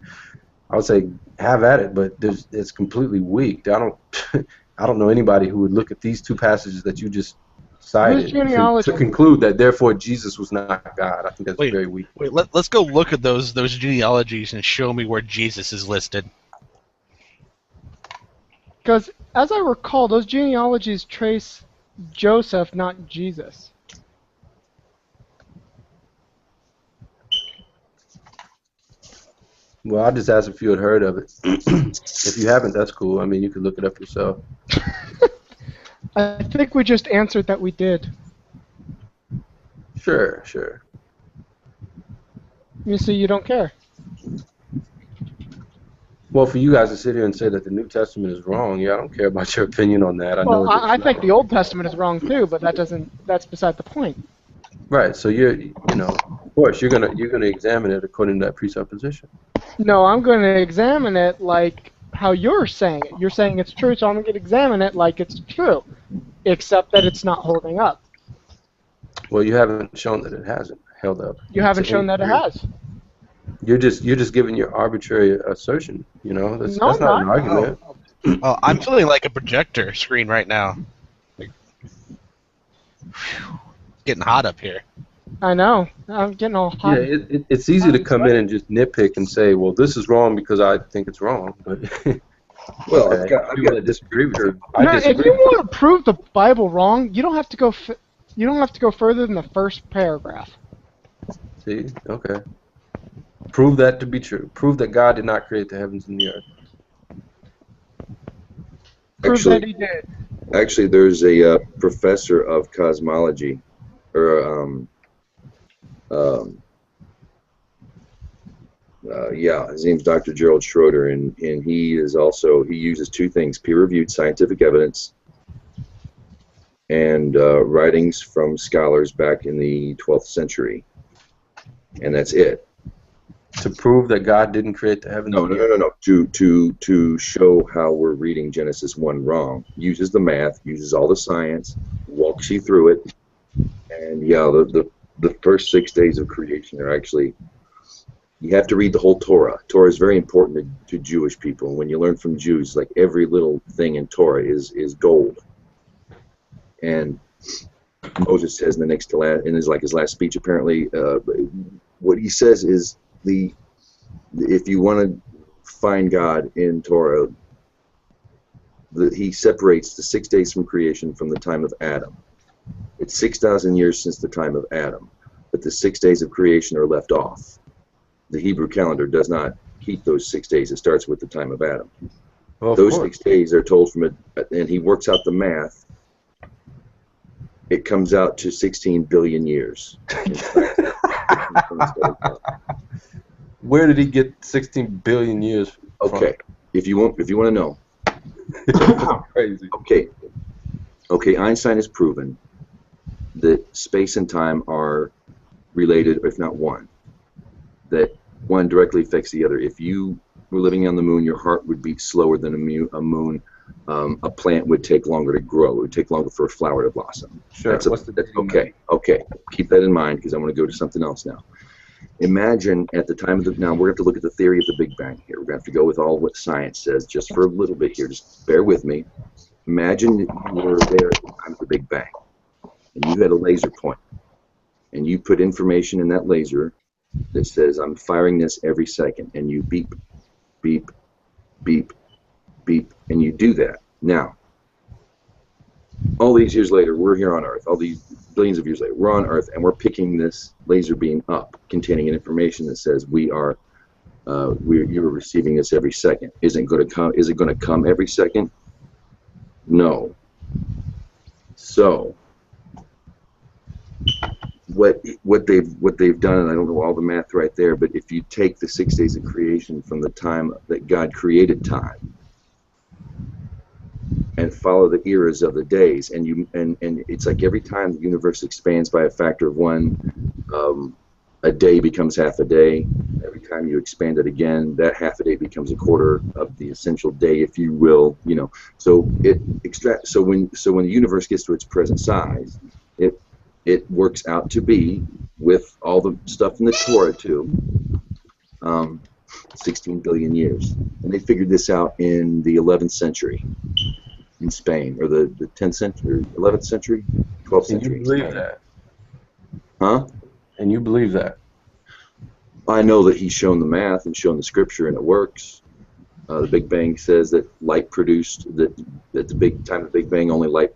Speaker 9: I would say have at it, but it's completely weak. I don't know anybody who would look at these two passages that you just cited to conclude that therefore Jesus was not God. I think that's very weak.
Speaker 4: Wait, let's go look at those genealogies and show me where Jesus is listed.
Speaker 1: Because, as I recall, those genealogies trace Joseph, not Jesus.
Speaker 9: Well, I just asked if you had heard of it. If you haven't, that's cool. I mean, you can look it up yourself.
Speaker 1: I think we just answered that we did.
Speaker 9: Sure.
Speaker 1: You see, you don't care.
Speaker 9: Well, for you guys to sit here and say that the New Testament is wrong, yeah, I don't care about your opinion on that.
Speaker 1: I think the Old Testament is wrong too, but that's beside the point.
Speaker 9: Right. So of course, you're gonna examine it according to that presupposition.
Speaker 1: No, I'm going to examine it like how you're saying it. You're saying it's true, so I'm going to examine it like it's true, except that it's not holding up.
Speaker 9: Well, you haven't shown that it hasn't. held up.
Speaker 1: You haven't
Speaker 9: To
Speaker 1: shown that it
Speaker 9: any
Speaker 1: has.
Speaker 9: You're just giving your arbitrary assertion. You know,
Speaker 1: No,
Speaker 9: that's
Speaker 1: I'm
Speaker 9: not an
Speaker 1: not.
Speaker 9: argument.
Speaker 4: Oh, I'm feeling like a projector screen right now. Like, getting hot up here.
Speaker 1: I know. I'm getting all
Speaker 9: Yeah,
Speaker 1: hot.
Speaker 9: it's easy to come in and just nitpick and say, well, this is wrong because I think it's wrong. But
Speaker 6: Well,
Speaker 9: okay,
Speaker 6: I've
Speaker 9: people
Speaker 6: got
Speaker 9: that disagree with you, I
Speaker 1: No, if
Speaker 9: disagree
Speaker 1: you
Speaker 9: with you.
Speaker 1: want to prove the Bible wrong, you don't have to go. You don't have to go further than the first paragraph.
Speaker 9: See, okay. Prove that to be true. Prove that God did not create the heavens and the earth.
Speaker 1: Prove that he did.
Speaker 6: Actually, there's a professor of cosmology, or yeah, his name's Dr. Gerald Schroeder, and he uses two things: peer-reviewed scientific evidence and writings from scholars back in the 12th century, and that's it.
Speaker 9: To prove that God didn't create the heavens and the earth.
Speaker 6: No. To show how we're reading Genesis 1 wrong. Uses the math, uses all the science, walks you through it, and yeah, the first 6 days of creation are actually. You have to read the whole Torah. Torah is very important to Jewish people. When you learn from Jews, like every little thing in Torah is gold. And Moses says in the next to last, in his last speech, apparently, what he says is if you want to find God in Torah, he separates the 6 days from creation from the time of Adam. It's 6,000 years since the time of Adam, but the 6 days of creation are left off. The Hebrew calendar does not keep those 6 days. It starts with the time of Adam.
Speaker 9: Well,
Speaker 6: those 6 days are told from it, and he works out the math. It comes out to 16 billion years.
Speaker 9: Where did he get 16 billion years from?
Speaker 6: Okay, if you want to know.
Speaker 9: Crazy.
Speaker 6: Okay, Einstein has proven that space and time are related, if not one. That one directly affects the other. If you were living on the moon, your heart would beat slower than a moon. A plant would take longer to grow. It would take longer for a flower to blossom.
Speaker 9: Sure.
Speaker 6: Okay. Keep that in mind because I want to go to something else now. Imagine at the time of now we're going to have to look at the theory of the Big Bang here. We're going to have to go with all what science says just for a little bit here. Just bear with me. Imagine that you were there at the time of the Big Bang and you had a laser point and you put information in that laser that says I'm firing this every second, and you beep, beep, beep, beep, and you do that. Now, all these years later, we're here on Earth. All these billions of years later, we're on Earth, and we're picking this laser beam up, containing information that says you're receiving this every second. Is it going to come every second? No. So what they've done, and I don't know all the math right there, but if you take the 6 days of creation from the time that God created time and follow the eras of the days, and it's like every time the universe expands by a factor of one, a day becomes half a day. Every time you expand it again, that half a day becomes a quarter of the essential day, if you will. So when the universe gets to its present size, it works out to be, with all the stuff in the Torah too, 16 billion years. And they figured this out in the 11th century in Spain, or the 10th century, 11th century, 12th century.
Speaker 9: And you believe that?
Speaker 6: Huh?
Speaker 9: And you believe that?
Speaker 6: I know that he's shown the math and shown the scripture, and it works. The Big Bang says that light produced, that at the time of the Big Bang, only light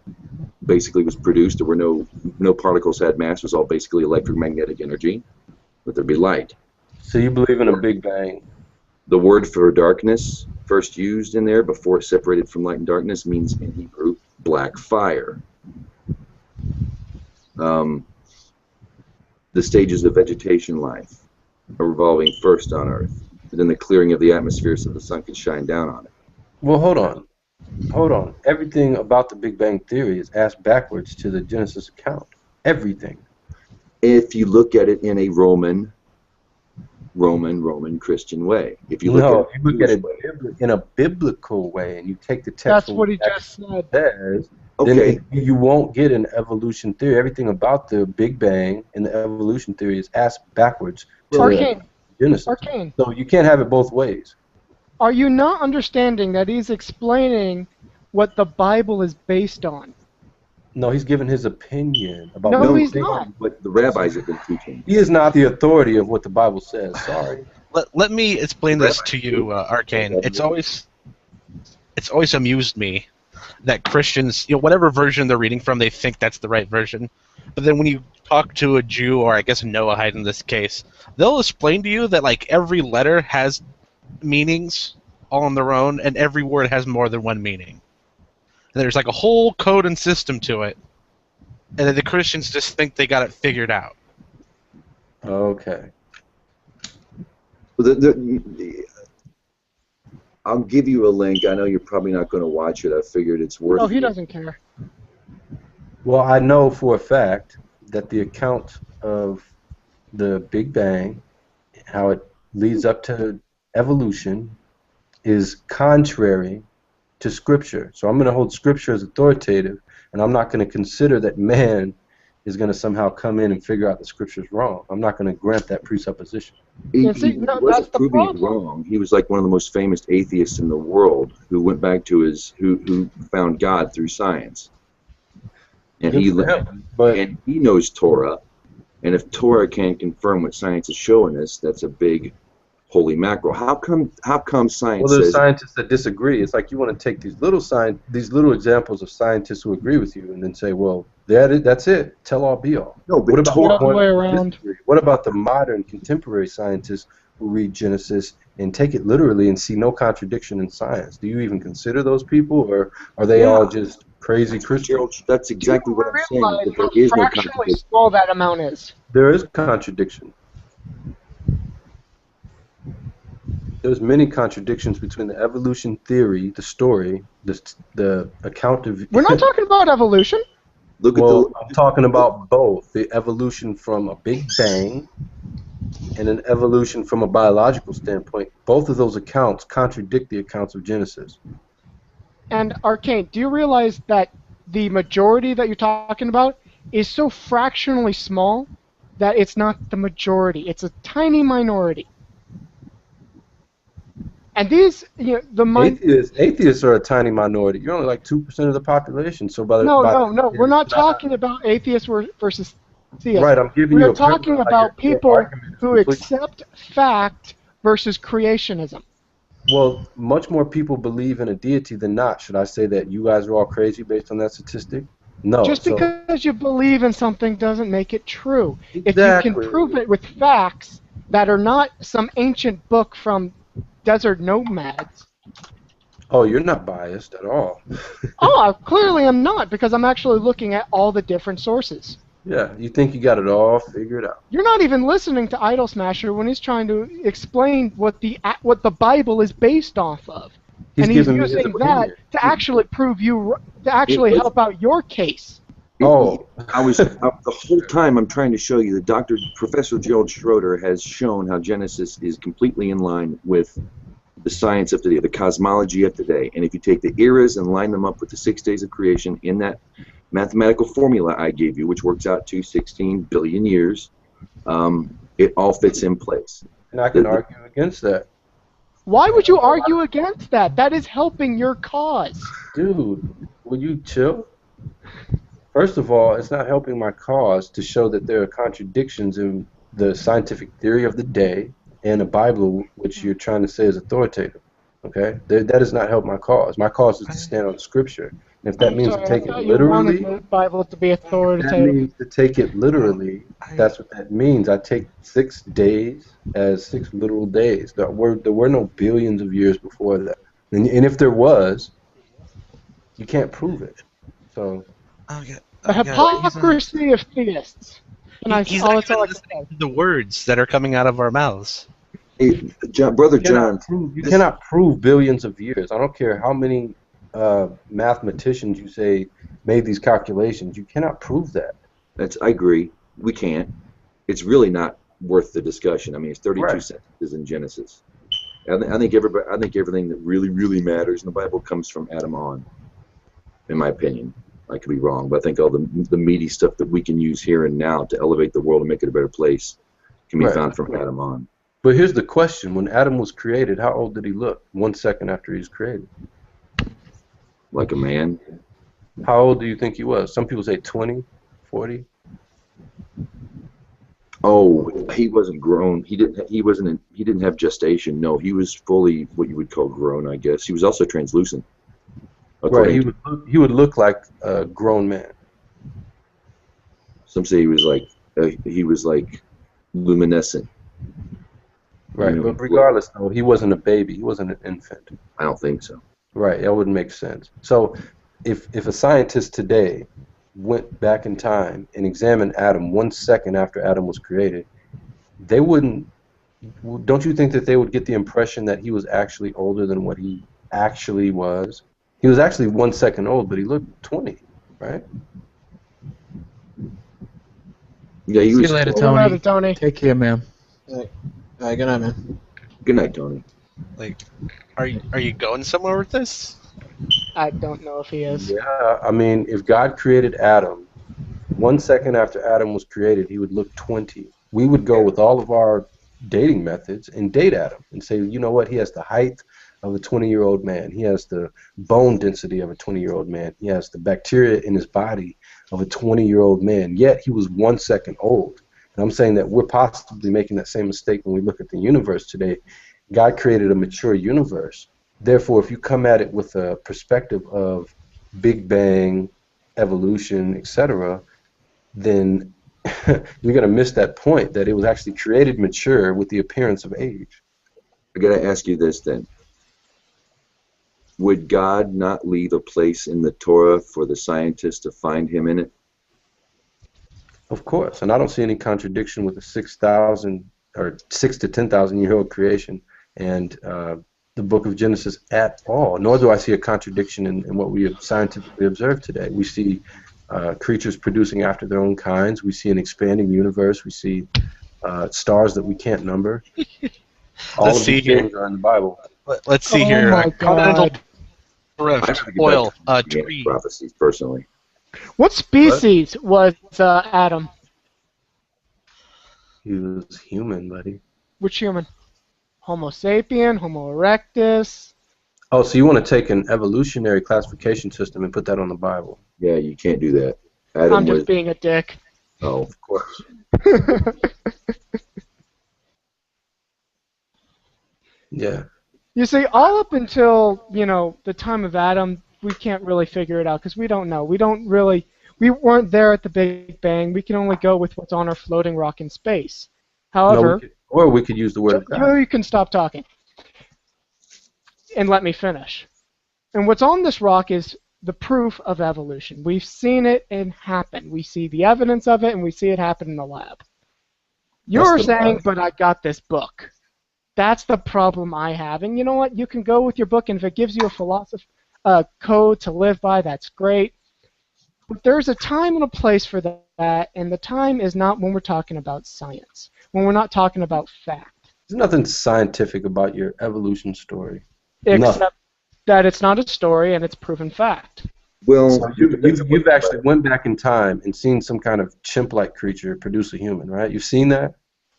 Speaker 6: basically was produced. There were no particles had mass. It was all basically electromagnetic energy. But there'd be light.
Speaker 9: So you believe in a Big Bang?
Speaker 6: The word for darkness, first used in there before it separated from light and darkness, means in Hebrew black fire. The stages of vegetation life are revolving first on Earth, and then the clearing of the atmosphere so the sun can shine down on it.
Speaker 9: Well, hold on. Everything about the Big Bang Theory is asked backwards to the Genesis account. Everything.
Speaker 6: If you look at it in a Roman Christian way. If you look
Speaker 9: at it in a biblical way, and you take the text.
Speaker 1: That's what he just said.
Speaker 9: Says, then you won't get an evolution theory. Everything about the Big Bang and the evolution theory is asked backwards to
Speaker 1: Arcane.
Speaker 9: Genesis.
Speaker 1: Arcane.
Speaker 9: So you can't have it both ways.
Speaker 1: Are you not understanding that he's explaining what the Bible is based on?
Speaker 9: No, he's giving his opinion about
Speaker 1: No,
Speaker 9: what
Speaker 1: he's not.
Speaker 6: What the rabbis have been teaching.
Speaker 9: He is not the authority of what the Bible says. Sorry.
Speaker 4: Let me explain this to you, Arcane. It's always amused me that Christians, whatever version they're reading from, they think that's the right version. But then when you talk to a Jew, or I guess a Noahide in this case, they'll explain to you that like every letter has meanings all on their own, and every word has more than one meaning. And there's like a whole code and system to it, and then the Christians just think they got it figured out.
Speaker 9: Okay.
Speaker 6: Well, I'll give you a link. I know you're probably not going to watch it. I figured it's worth.
Speaker 1: Oh, he doesn't care.
Speaker 9: Well, I know for a fact that the account of the Big Bang, how it leads up to evolution, is contrary to Scripture. So I'm going to hold Scripture as authoritative, and I'm not going to consider that man is going to somehow come in and figure out that Scripture is wrong. I'm not going to grant that presupposition.
Speaker 6: He wasn't proving it wrong. He was like one of the most famous atheists in the world who went back to who found God through science. And and he knows Torah. And if Torah can't confirm what science is showing us, that's a big holy mackerel. How come science
Speaker 9: Well, there's
Speaker 6: says
Speaker 9: scientists that disagree. It's like you want to take these little examples of scientists who agree with you and then say, well, that's it. Tell all be all.
Speaker 6: No, but
Speaker 9: what about
Speaker 1: the other way around?
Speaker 9: What about the modern contemporary scientists who read Genesis and take it literally and see no contradiction in science? Do you even consider those people, or are they all just crazy Christians?
Speaker 6: That's exactly what I'm saying. That there
Speaker 1: How
Speaker 6: is no
Speaker 1: fractionally
Speaker 6: contradiction.
Speaker 1: small that amount is.
Speaker 9: There is contradiction. There's many contradictions between the evolution theory, the story, the account of.
Speaker 1: We're not talking about evolution.
Speaker 9: I'm talking about both the evolution from a Big Bang and an evolution from a biological standpoint. Both of those accounts contradict the accounts of Genesis.
Speaker 1: And Arcane, do you realize that the majority that you're talking about is so fractionally small that it's not the majority? It's a tiny minority. And these,
Speaker 9: atheists are a tiny minority. You're only like 2% of the population. So
Speaker 1: no. We're not talking about atheists versus theists.
Speaker 9: Right, I'm giving you a
Speaker 1: We're talking about people who accept fact versus creationism.
Speaker 9: Well, much more people believe in a deity than not. Should I say that you guys are all crazy based on that statistic? No.
Speaker 1: Just because you believe in something doesn't make it true.
Speaker 9: Exactly.
Speaker 1: If you can prove it with facts that are not some ancient book from desert nomads.
Speaker 9: Oh, you're not biased at all.
Speaker 1: Oh, clearly I'm not, because I'm actually looking at all the different sources.
Speaker 9: Yeah, you think you got it all figured out.
Speaker 1: You're not even listening to Idol Smasher when he's trying to explain what the Bible is based off of. And he's using that to actually help out your case.
Speaker 6: Oh, the whole time I'm trying to show you that Professor Gerald Schroeder has shown how Genesis is completely in line with the science of today, the cosmology of today. And if you take the eras and line them up with the 6 days of creation in that mathematical formula I gave you, which works out to 16 billion years, it all fits in place.
Speaker 9: And I can argue against that.
Speaker 1: Why would you argue against that? That is helping your cause.
Speaker 9: Dude, will you chill? First of all, it's not helping my cause to show that there are contradictions in the scientific theory of the day and the Bible, which you're trying to say is authoritative. Okay? That does not help my cause. My cause is to stand on Scripture. And if that means to take it literally,
Speaker 1: the Bible to be authoritative.
Speaker 9: that means to take it literally, that's what that means. I take 6 days as 6 literal days. There were no billions of years before that. And if there was, you can't prove it. So...
Speaker 1: The hypocrisy of theists.
Speaker 4: He's not even listening to the words that are coming out of our mouths.
Speaker 6: Hey, Brother John.
Speaker 9: You cannot prove billions of years. I don't care how many mathematicians you say made these calculations. You cannot prove that.
Speaker 6: I agree. We can't. It's really not worth the discussion. I mean, it's 32 sentences in Genesis. I think everything that really, really matters in the Bible comes from Adam on, in my opinion. I could be wrong, but I think all the meaty stuff that we can use here and now to elevate the world and make it a better place can be
Speaker 9: Right.
Speaker 6: found from Adam on.
Speaker 9: But here's the question: when Adam was created, how old did he look? 1 second after he was created.
Speaker 6: Like a man.
Speaker 9: How old do you think he was? Some people say 20, 40.
Speaker 6: Oh, he wasn't grown. He didn't have gestation. No, he was fully what you would call grown, I guess. He was also translucent.
Speaker 9: Right.
Speaker 6: According
Speaker 9: He would look like a grown man.
Speaker 6: some say he was like luminescent.
Speaker 9: Right.
Speaker 6: You know,
Speaker 9: But regardless, though, he wasn't a baby. He wasn't an infant.
Speaker 6: I don't think so.
Speaker 9: Right. That would make sense. So, if a scientist today went back in time and examined Adam 1 second after Adam was created, they wouldn't. Don't you think that they would get the impression that he was actually older than what he actually was? He was actually 1 second old, but he looked 20, right?
Speaker 6: Yeah, he
Speaker 11: See
Speaker 6: was.
Speaker 11: you later,
Speaker 1: See you later,
Speaker 11: Tony.
Speaker 1: Tony.
Speaker 11: Take care, man.
Speaker 3: Good night, man.
Speaker 6: Good night, Tony.
Speaker 4: Like, are you going somewhere with this?
Speaker 1: I don't know if he is.
Speaker 9: Yeah, I mean, if God created Adam, 1 second after Adam was created, he would look 20. We would go with all of our dating methods and date Adam and say, you know what, he has the height of a 20-year-old man. He has the bone density of a 20-year-old man. He has the bacteria in his body of a 20-year-old man. Yet he was 1 second old. And I'm saying that we're possibly making that same mistake when we look at the universe today. God created a mature universe. Therefore, if you come at it with a perspective of Big Bang, evolution, etc., then you're going to miss that point that it was actually created mature with the appearance of age.
Speaker 6: I gotta ask you this then. Would God not leave a place in the Torah for the scientists to find him in it?
Speaker 9: Of course, and I don't see any contradiction with the 6,000 or 6 to 10,000 year old creation and the book of Genesis at all. Nor do I see a contradiction in what we have scientifically observed today. We see creatures producing after their own kinds. We see an expanding universe. We see stars that we can't number. All
Speaker 4: Let's
Speaker 9: of
Speaker 4: see
Speaker 9: these
Speaker 4: here.
Speaker 9: things are in the Bible.
Speaker 4: Let's see
Speaker 1: Oh
Speaker 4: here.
Speaker 1: my
Speaker 4: Continental
Speaker 1: God.
Speaker 4: drift,
Speaker 6: I gotta get
Speaker 4: oil,
Speaker 6: back to
Speaker 4: tree.
Speaker 6: prophecies personally.
Speaker 1: What species was Adam?
Speaker 9: He was human, buddy.
Speaker 1: Which human? Homo sapien, Homo erectus.
Speaker 9: Oh, so you want to take an evolutionary classification system and put that on the Bible?
Speaker 6: Yeah, you can't do that. Adam
Speaker 1: I'm just
Speaker 6: was.
Speaker 1: being a dick.
Speaker 6: Oh, of course.
Speaker 9: Yeah.
Speaker 1: You see, all up until, the time of Adam, we can't really figure it out because we don't know. We weren't there at the Big Bang. We can only go with what's on our floating rock in space. However,
Speaker 9: Or we could use the word of God.
Speaker 1: you can stop talking and let me finish. And what's on this rock is the proof of evolution. We've seen it and happen. We see the evidence of it, and we see it happen in the lab. You're
Speaker 9: the
Speaker 1: saying,
Speaker 9: Bible.
Speaker 1: but I got this book. That's the problem I have. And you know what? You can go with your book, and if it gives you a philosophy code to live by, that's great. But there's a time and a place for that, and the time is not when we're talking about science, when we're not talking about fact.
Speaker 9: There's nothing scientific about your evolution story.
Speaker 1: Except that it's not a story and it's proven fact.
Speaker 6: Well,
Speaker 9: So you've actually went back in time and seen some kind of chimp-like creature produce a human, right? You've seen that?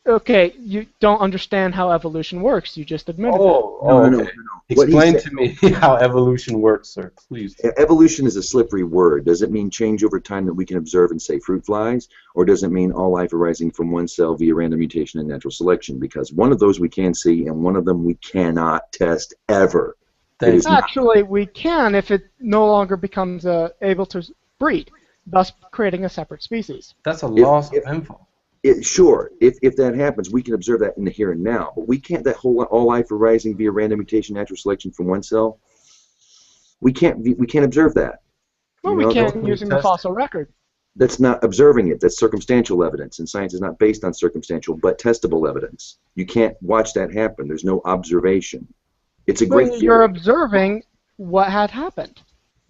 Speaker 1: Okay, you don't understand how evolution works. You just admitted that.
Speaker 6: No.
Speaker 9: Okay.
Speaker 6: What he
Speaker 9: Explain
Speaker 6: said-
Speaker 9: to me how evolution works, sir, please.
Speaker 6: Evolution is a slippery word. Does it mean change over time that we can observe in, say, fruit flies? Or does it mean all life arising from one cell via random mutation and natural selection? Because one of those we can see, and one of them we cannot test ever. It is not.
Speaker 1: Actually, we can if it no longer becomes able to breed, thus creating a separate species.
Speaker 9: That's a loss of info.
Speaker 6: Sure, if that happens, we can observe that in the here and now. But we can't. That whole all life arising via random mutation, natural selection from one cell. We can't observe that.
Speaker 1: Well, we can using the fossil record.
Speaker 6: That's not observing it. That's circumstantial evidence, and science is not based on circumstantial but testable evidence. You can't watch that happen. There's no observation. It's a great
Speaker 1: You're
Speaker 6: theory.
Speaker 1: observing what had happened.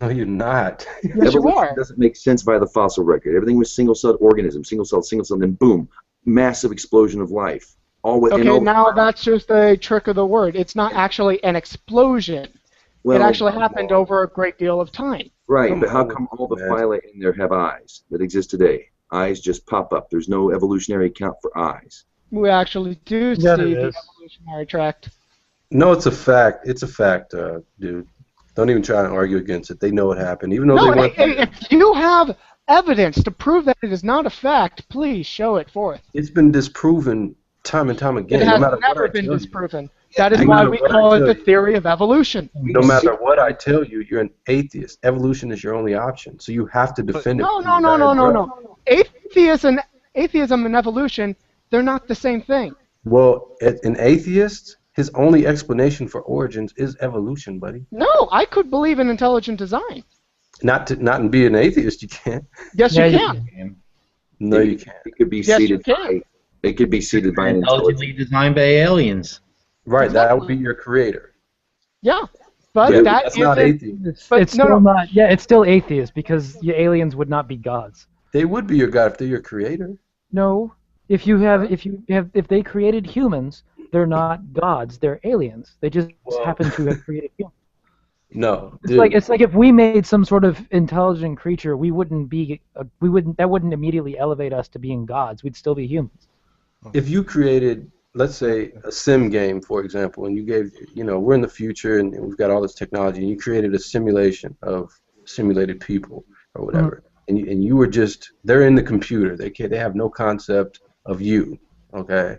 Speaker 9: No, you're not.
Speaker 1: Yes, you
Speaker 6: Evolution
Speaker 1: are.
Speaker 6: doesn't make sense by the fossil record. Everything was single-celled organism, single-cell, and then boom, massive explosion of life.
Speaker 1: Okay, now that's just a trick of the word. It's not actually an explosion.
Speaker 6: Well,
Speaker 1: it actually happened over a great deal of time.
Speaker 6: Right,
Speaker 9: Come
Speaker 6: but how
Speaker 9: on,
Speaker 6: come all the
Speaker 9: man.
Speaker 6: phyla in there have eyes that exist today? Eyes just pop up. There's no evolutionary account for eyes.
Speaker 1: We actually do
Speaker 12: Yeah,
Speaker 1: see
Speaker 12: there
Speaker 1: the
Speaker 12: is.
Speaker 1: evolutionary tract.
Speaker 9: No, it's a fact. It's a fact, dude. Don't even try to argue against it. They know it happened, even though
Speaker 1: No,
Speaker 9: they weren't there.
Speaker 1: if you have evidence to prove that it is not a fact, please show it forth.
Speaker 9: It's been disproven time and time
Speaker 1: It
Speaker 9: again. No
Speaker 1: has
Speaker 9: matter what
Speaker 1: never
Speaker 9: I
Speaker 1: been
Speaker 9: tell you.
Speaker 1: disproven. That is
Speaker 9: No
Speaker 1: why
Speaker 9: matter
Speaker 1: we
Speaker 9: what I
Speaker 1: call it
Speaker 9: tell
Speaker 1: the
Speaker 9: you.
Speaker 1: theory of evolution.
Speaker 9: No matter what I tell you, you're an atheist. Evolution is your only option, so you have to defend it.
Speaker 1: No,
Speaker 9: with
Speaker 1: no,
Speaker 9: your
Speaker 1: no, no,
Speaker 9: dying
Speaker 1: no,
Speaker 9: breath.
Speaker 1: no. Atheism and evolution, they're not the same thing.
Speaker 9: Well, an atheist, his only explanation for origins is evolution, buddy.
Speaker 1: No, I could believe in intelligent design.
Speaker 9: Not in being an atheist, you can't.
Speaker 1: Yes,
Speaker 12: Yeah,
Speaker 1: you
Speaker 12: you
Speaker 1: can.
Speaker 9: No, you can't.
Speaker 6: It could be
Speaker 1: Yes, you
Speaker 6: seated
Speaker 1: can.
Speaker 6: by. It could be seated by an
Speaker 10: Intelligently
Speaker 6: intelligent.
Speaker 10: designed by aliens.
Speaker 9: Right, that would be your creator.
Speaker 1: Yeah, but
Speaker 9: Yeah,
Speaker 1: that
Speaker 9: that's not
Speaker 1: isn't-
Speaker 9: atheist.
Speaker 12: It's,
Speaker 1: But
Speaker 12: it's
Speaker 1: no,
Speaker 12: still
Speaker 1: no.
Speaker 12: not. Yeah, it's still atheist because your aliens would not be gods.
Speaker 9: They would be your god if they're your creator.
Speaker 12: No, if they created humans, they're not gods. They're aliens. They just happen to have created humans.
Speaker 9: No,
Speaker 12: It's like if we made some sort of intelligent creature, that wouldn't immediately elevate us to being gods. We'd still be humans.
Speaker 9: if you created, let's say, a sim game, for example, and you gave, we're in the future and we've got all this technology, and you created a simulation of simulated people or whatever, and you were just, they're in the computer. They have no concept of you, okay?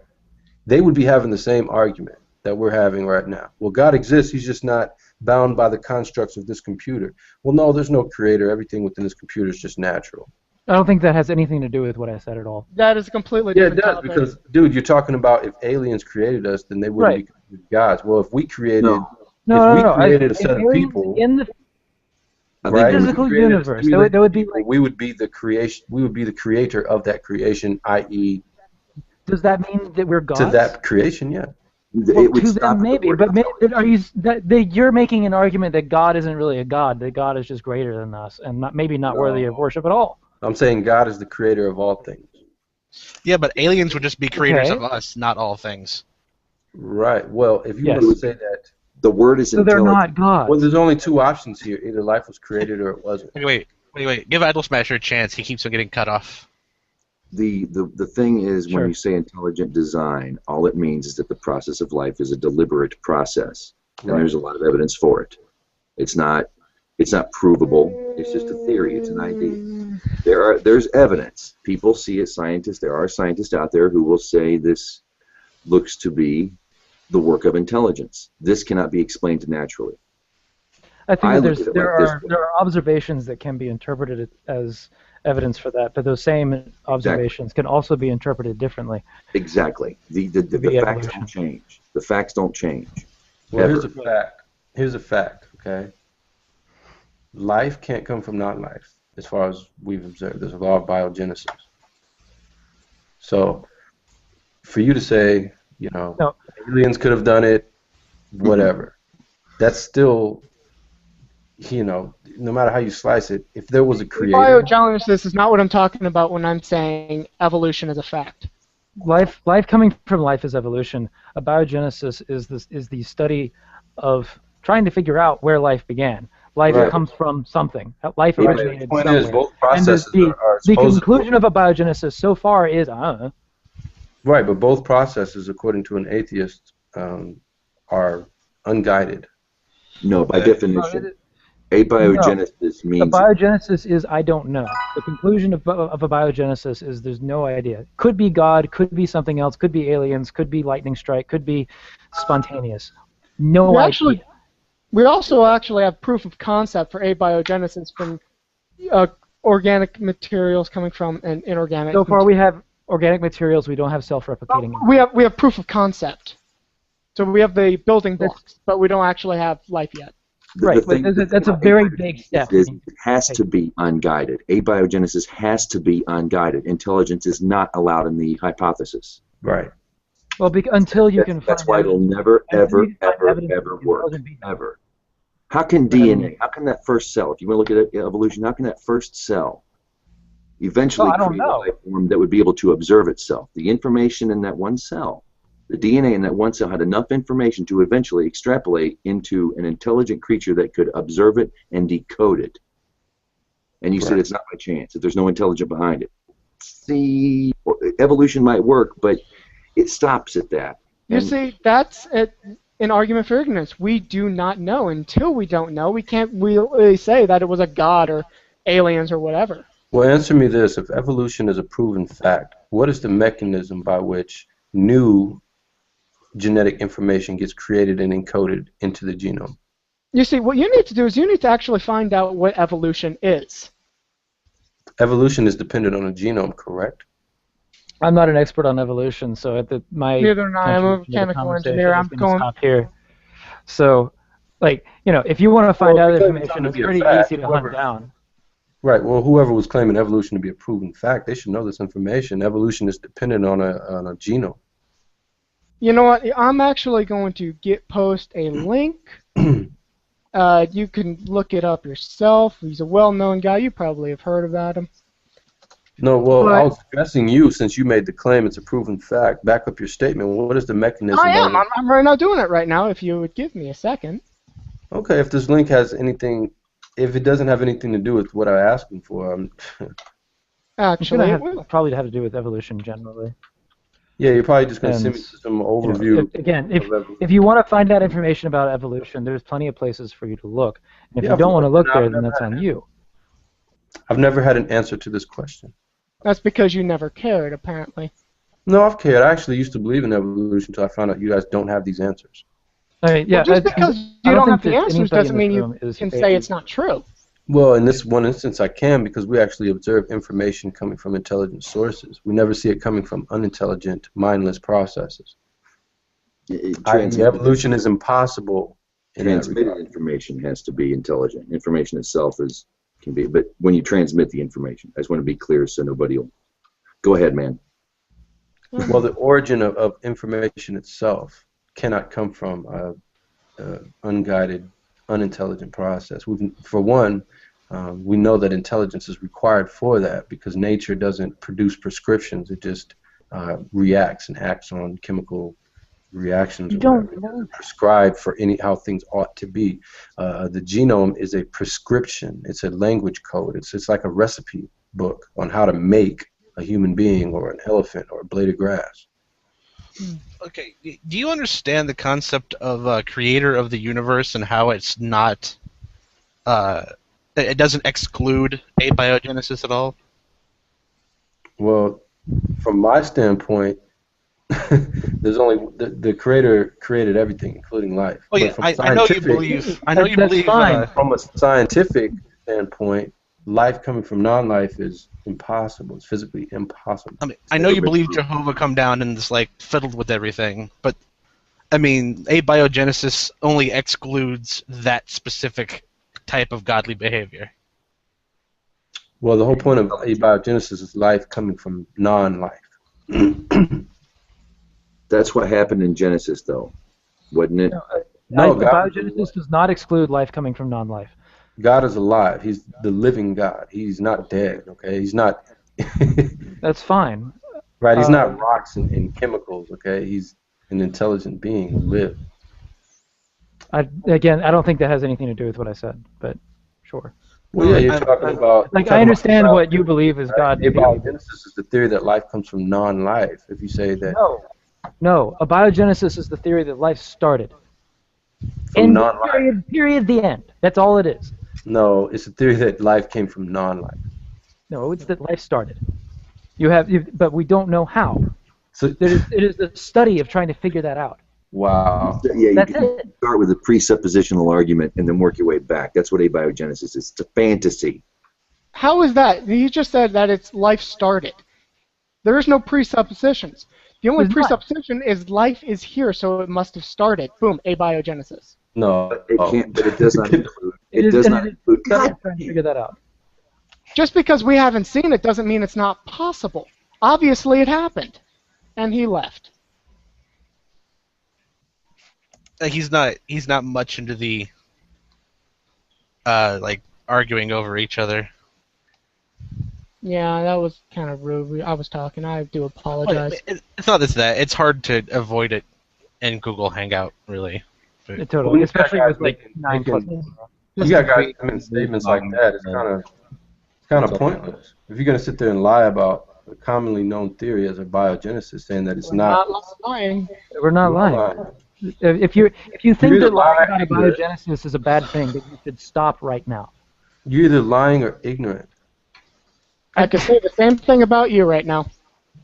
Speaker 9: They would be having the same argument that we're having right now. Well, God exists. He's just not bound by the constructs of this computer. Well, no, there's no creator. Everything within this computer is just natural.
Speaker 12: I don't think that has anything to do with what I said at all.
Speaker 1: That is a completely
Speaker 9: Yeah, it
Speaker 1: different
Speaker 9: does,
Speaker 1: topic.
Speaker 9: because, dude, you're talking about if aliens created us, then they wouldn't be considered gods. Well, if we created,
Speaker 12: No.
Speaker 9: created a set of
Speaker 12: aliens
Speaker 9: people,
Speaker 12: in the
Speaker 9: right,
Speaker 12: physical
Speaker 9: if we created a
Speaker 12: universe,
Speaker 9: simulated
Speaker 12: that would be
Speaker 9: people,
Speaker 12: like.
Speaker 9: we would be the creation. We would be the creator of that creation, i.e.,
Speaker 12: Does that mean that we're gods?
Speaker 9: to that creation. Yeah.
Speaker 12: Well,
Speaker 6: It would
Speaker 12: to
Speaker 6: stop
Speaker 12: them
Speaker 6: at the
Speaker 12: maybe,
Speaker 6: word
Speaker 12: but
Speaker 6: intelligence.
Speaker 12: you're making an argument that God isn't really a god. That God is just greater than us, and maybe not worthy of worship at all.
Speaker 9: I'm saying God is the creator of all things.
Speaker 4: Yeah, but aliens would just be creators
Speaker 12: Okay.
Speaker 4: of us, not all things.
Speaker 9: Right. Well, if you
Speaker 12: Yes.
Speaker 9: want to say that,
Speaker 6: The word is
Speaker 12: So they're
Speaker 6: intelligent.
Speaker 12: not gods.
Speaker 9: well, there's only two options here: either life was created or it wasn't.
Speaker 4: Wait. Give Idol Smasher a chance. He keeps on getting cut off.
Speaker 6: The thing is,
Speaker 12: Sure.
Speaker 6: when you say intelligent design, all it means is that the process of life is a deliberate process, and
Speaker 9: Right.
Speaker 6: there's a lot of evidence for it. It's not provable. It's just a theory. It's an idea. There's evidence. People see it. There are scientists out there who will say this looks to be the work of intelligence. This cannot be explained naturally.
Speaker 12: I think
Speaker 6: I
Speaker 12: that
Speaker 6: look at it
Speaker 12: there
Speaker 6: like
Speaker 12: are
Speaker 6: this.
Speaker 12: there are observations that can be interpreted as evidence for that, but those same observations can also be interpreted differently.
Speaker 6: Exactly. The
Speaker 12: be
Speaker 6: facts
Speaker 12: evolution.
Speaker 6: don't change. The facts don't change.
Speaker 9: Well, here's
Speaker 6: Ever.
Speaker 9: a fact. Here's a fact. Okay. Life can't come from non-life, as far as we've observed. There's a law of biogenesis. So, for you to say,
Speaker 12: No.
Speaker 9: aliens could have done it, whatever, that's still, no matter how you slice it, if there was a creator,
Speaker 1: Biogenesis is not what I'm talking about when I'm saying evolution is a fact.
Speaker 12: Life coming from life is evolution. A biogenesis is the study of trying to figure out where life began. Life
Speaker 9: Right.
Speaker 12: comes from something. Life
Speaker 9: Right.
Speaker 12: originated
Speaker 9: The point
Speaker 12: somewhere.
Speaker 9: is, both
Speaker 12: And
Speaker 9: processes are
Speaker 12: the
Speaker 9: supposed
Speaker 12: conclusion of a biogenesis so far is, I don't know.
Speaker 9: right, but both processes, according to an atheist, are unguided.
Speaker 6: No, by definition, abiogenesis
Speaker 12: A
Speaker 6: means
Speaker 12: biogenesis is I don't know. The conclusion of a biogenesis is there's no idea. Could be God, could be something else, could be aliens, could be lightning strike, could be spontaneous. No idea.
Speaker 1: We also actually have proof of concept for abiogenesis from organic materials coming from an inorganic.
Speaker 12: So far we have organic materials, we don't have self-replicating.
Speaker 1: We have proof of concept. So we have the building blocks, but we don't actually have life yet.
Speaker 12: Right, but that's a very big step.
Speaker 6: It has to be unguided. Abiogenesis has to be unguided. Intelligence is not allowed in the hypothesis.
Speaker 9: Right.
Speaker 12: Well, until you can
Speaker 6: That's
Speaker 12: find
Speaker 6: why it'll never,
Speaker 12: until
Speaker 6: ever,
Speaker 12: you find
Speaker 6: ever,
Speaker 12: evidence
Speaker 6: ever
Speaker 12: of
Speaker 6: work.
Speaker 12: intelligent being.
Speaker 6: Ever. How can DNA, how can that first cell, if you want to look at evolution, how can that first cell eventually
Speaker 12: Well, I don't
Speaker 6: create a
Speaker 12: know.
Speaker 6: life form that would be able to observe itself? The information in that one cell, the DNA in that one cell had enough information to eventually extrapolate into an intelligent creature that could observe it and decode it. and you said it's not by chance, that there's no intelligence behind it. See, evolution might work, but it stops at that.
Speaker 1: You see, that's an argument for ignorance. We do not know. Until we don't know, we can't really say that it was a god or aliens or whatever.
Speaker 9: Well, answer me this. If evolution is a proven fact, what is the mechanism by which new genetic information gets created and encoded into the genome?
Speaker 1: You see, what you need to do is you need to actually find out what evolution is.
Speaker 9: Evolution is dependent on the genome, correct?
Speaker 12: I'm not an expert on evolution, so
Speaker 1: Neither am I. I'm a chemical engineer. I'm going
Speaker 12: stop here. So, like, if you want to find out information, it's pretty easy to hunt down.
Speaker 9: Right. Well, whoever was claiming evolution to be a proven fact, they should know this information. Evolution is dependent on a genome.
Speaker 1: You know what? I'm actually going to post a link. You can look it up yourself. He's a well-known guy. You probably have heard about him.
Speaker 9: No, well, I was addressing you since you made the claim it's a proven fact. Back up your statement. What is the mechanism?
Speaker 1: I am. I'm right now doing it right now. If you would give me a second.
Speaker 9: Okay. If this link has anything, if it doesn't have anything to do with what I'm asking for,
Speaker 1: Actually, it
Speaker 12: will probably have to do with evolution generally.
Speaker 9: Yeah, you're probably just going to send me some overview.
Speaker 12: If you want to find out information about evolution, there's plenty of places for you to look. And if you don't want to look there, then that's on you.
Speaker 9: I've never had an answer to this question.
Speaker 1: That's because you never cared, apparently.
Speaker 9: No, I've cared. I actually used to believe in evolution until I found out you guys don't have these answers.
Speaker 1: Well, just because you don't have the answers doesn't mean you can say it's not true.
Speaker 9: Well, in this one instance, I can because we actually observe information coming from intelligent sources. We never see it coming from unintelligent, mindless processes. Evolution is impossible.
Speaker 6: Transmitted information has to be intelligent. Information itself can be, but when you transmit the information, I just want to be clear so nobody will. Go ahead, man.
Speaker 9: Well, the origin of information itself cannot come from an unguided, unintelligent process. For one, we know that intelligence is required for that because nature doesn't produce prescriptions. It just reacts and acts on chemical reactions. Prescribed for how things ought to be. The genome is a prescription. It's a language code. It's like a recipe book on how to make a human being or an elephant or a blade of grass.
Speaker 4: Okay, do you understand the concept of creator of the universe and how it's not, it doesn't exclude abiogenesis at all?
Speaker 9: Well, from my standpoint, there's only the creator created everything, including life.
Speaker 4: Oh yeah, I know you believe.
Speaker 9: From a scientific standpoint, life coming from non-life is impossible. It's physically impossible.
Speaker 4: I mean, I know you believe Jehovah come down and just fiddled with everything, but I mean, abiogenesis only excludes that specific type of godly behavior.
Speaker 9: Well, the whole point of abiogenesis is life coming from non-life.
Speaker 6: That's what happened in Genesis, though, wasn't it?
Speaker 12: No, abiogenesis does not exclude life coming from non-life.
Speaker 9: God is alive. He's the living God. He's not dead. Okay, he's not.
Speaker 12: That's fine.
Speaker 9: Right. He's not rocks and chemicals. Okay, he's an intelligent being who lives.
Speaker 12: I don't think that has anything to do with what I said, but sure.
Speaker 9: Well, yeah, you're talking about.
Speaker 12: I understand what you believe is God.
Speaker 9: Abiogenesis is the theory that life comes from non-life. If you say that.
Speaker 12: No. Abiogenesis is the theory that life started.
Speaker 9: From non-life.
Speaker 12: Period. The end. That's all it is.
Speaker 9: No, it's a theory that life came from non-life.
Speaker 12: No, it's that life started. But we don't know how.
Speaker 9: So
Speaker 12: it is the study of trying to figure that out.
Speaker 9: Wow.
Speaker 6: Yeah, you can start with a presuppositional argument and then work your way back. That's what abiogenesis is. It's a fantasy.
Speaker 1: How is that? You just said that it's life started. There is no presuppositions. The only presupposition is life is here, so it must have started. Boom, abiogenesis.
Speaker 9: No,
Speaker 6: it can't. But it does not include. It does not include.
Speaker 12: Trying to figure that out.
Speaker 1: Just because we haven't seen it doesn't mean it's not possible. Obviously, it happened, and he left.
Speaker 4: He's not much into the arguing over each other.
Speaker 1: Yeah, that was kind of rude. I was talking. I do apologize.
Speaker 4: It's not that. It's hard to avoid it in Google Hangout, really.
Speaker 12: Totally, especially with 9+.
Speaker 9: You got guys making statements like that. It's kind of kind
Speaker 10: That's
Speaker 9: of
Speaker 10: all.
Speaker 9: pointless. If you're going to sit there and lie about a commonly known theory as a biogenesis, saying that it's
Speaker 1: We're
Speaker 9: not,
Speaker 1: not lying.
Speaker 12: We're not
Speaker 9: you are
Speaker 12: lying.
Speaker 9: lying.
Speaker 12: If you
Speaker 9: You're
Speaker 12: think
Speaker 9: either
Speaker 12: that lying
Speaker 9: lying
Speaker 12: about
Speaker 9: or
Speaker 12: a
Speaker 9: ignorant.
Speaker 12: biogenesis is a bad thing, then you should stop right now.
Speaker 9: You're either lying or ignorant.
Speaker 1: I could say the same thing about you right now.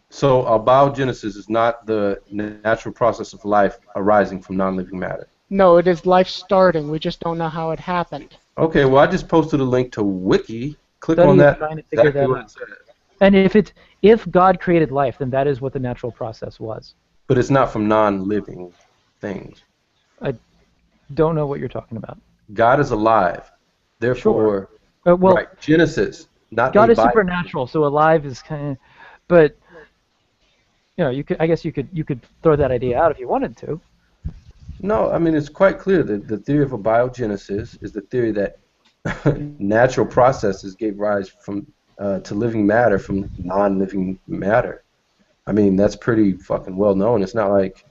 Speaker 9: So a biogenesis is not the natural process of life arising from non-living matter.
Speaker 1: No, it is life starting. We just don't know how it happened.
Speaker 9: Okay, well I just posted a link to Wiki. Click
Speaker 12: Study
Speaker 9: on
Speaker 12: is
Speaker 9: that.
Speaker 12: trying to figure
Speaker 9: Exactly
Speaker 12: that
Speaker 9: what
Speaker 12: out.
Speaker 9: it says.
Speaker 12: And if God created life, then that is what the natural process was.
Speaker 9: But it's not from non-living things.
Speaker 12: I don't know what you're talking about.
Speaker 9: God is alive. Therefore,
Speaker 12: Well,
Speaker 9: right, Genesis, not
Speaker 12: God
Speaker 9: a
Speaker 12: is
Speaker 9: Bible.
Speaker 12: supernatural, so alive is kind of, but I guess you could throw that idea out if you wanted to.
Speaker 9: No, I mean it's quite clear that the theory of a biogenesis is the theory that natural processes gave rise to living matter from non-living matter. I mean that's pretty fucking well known. It's not like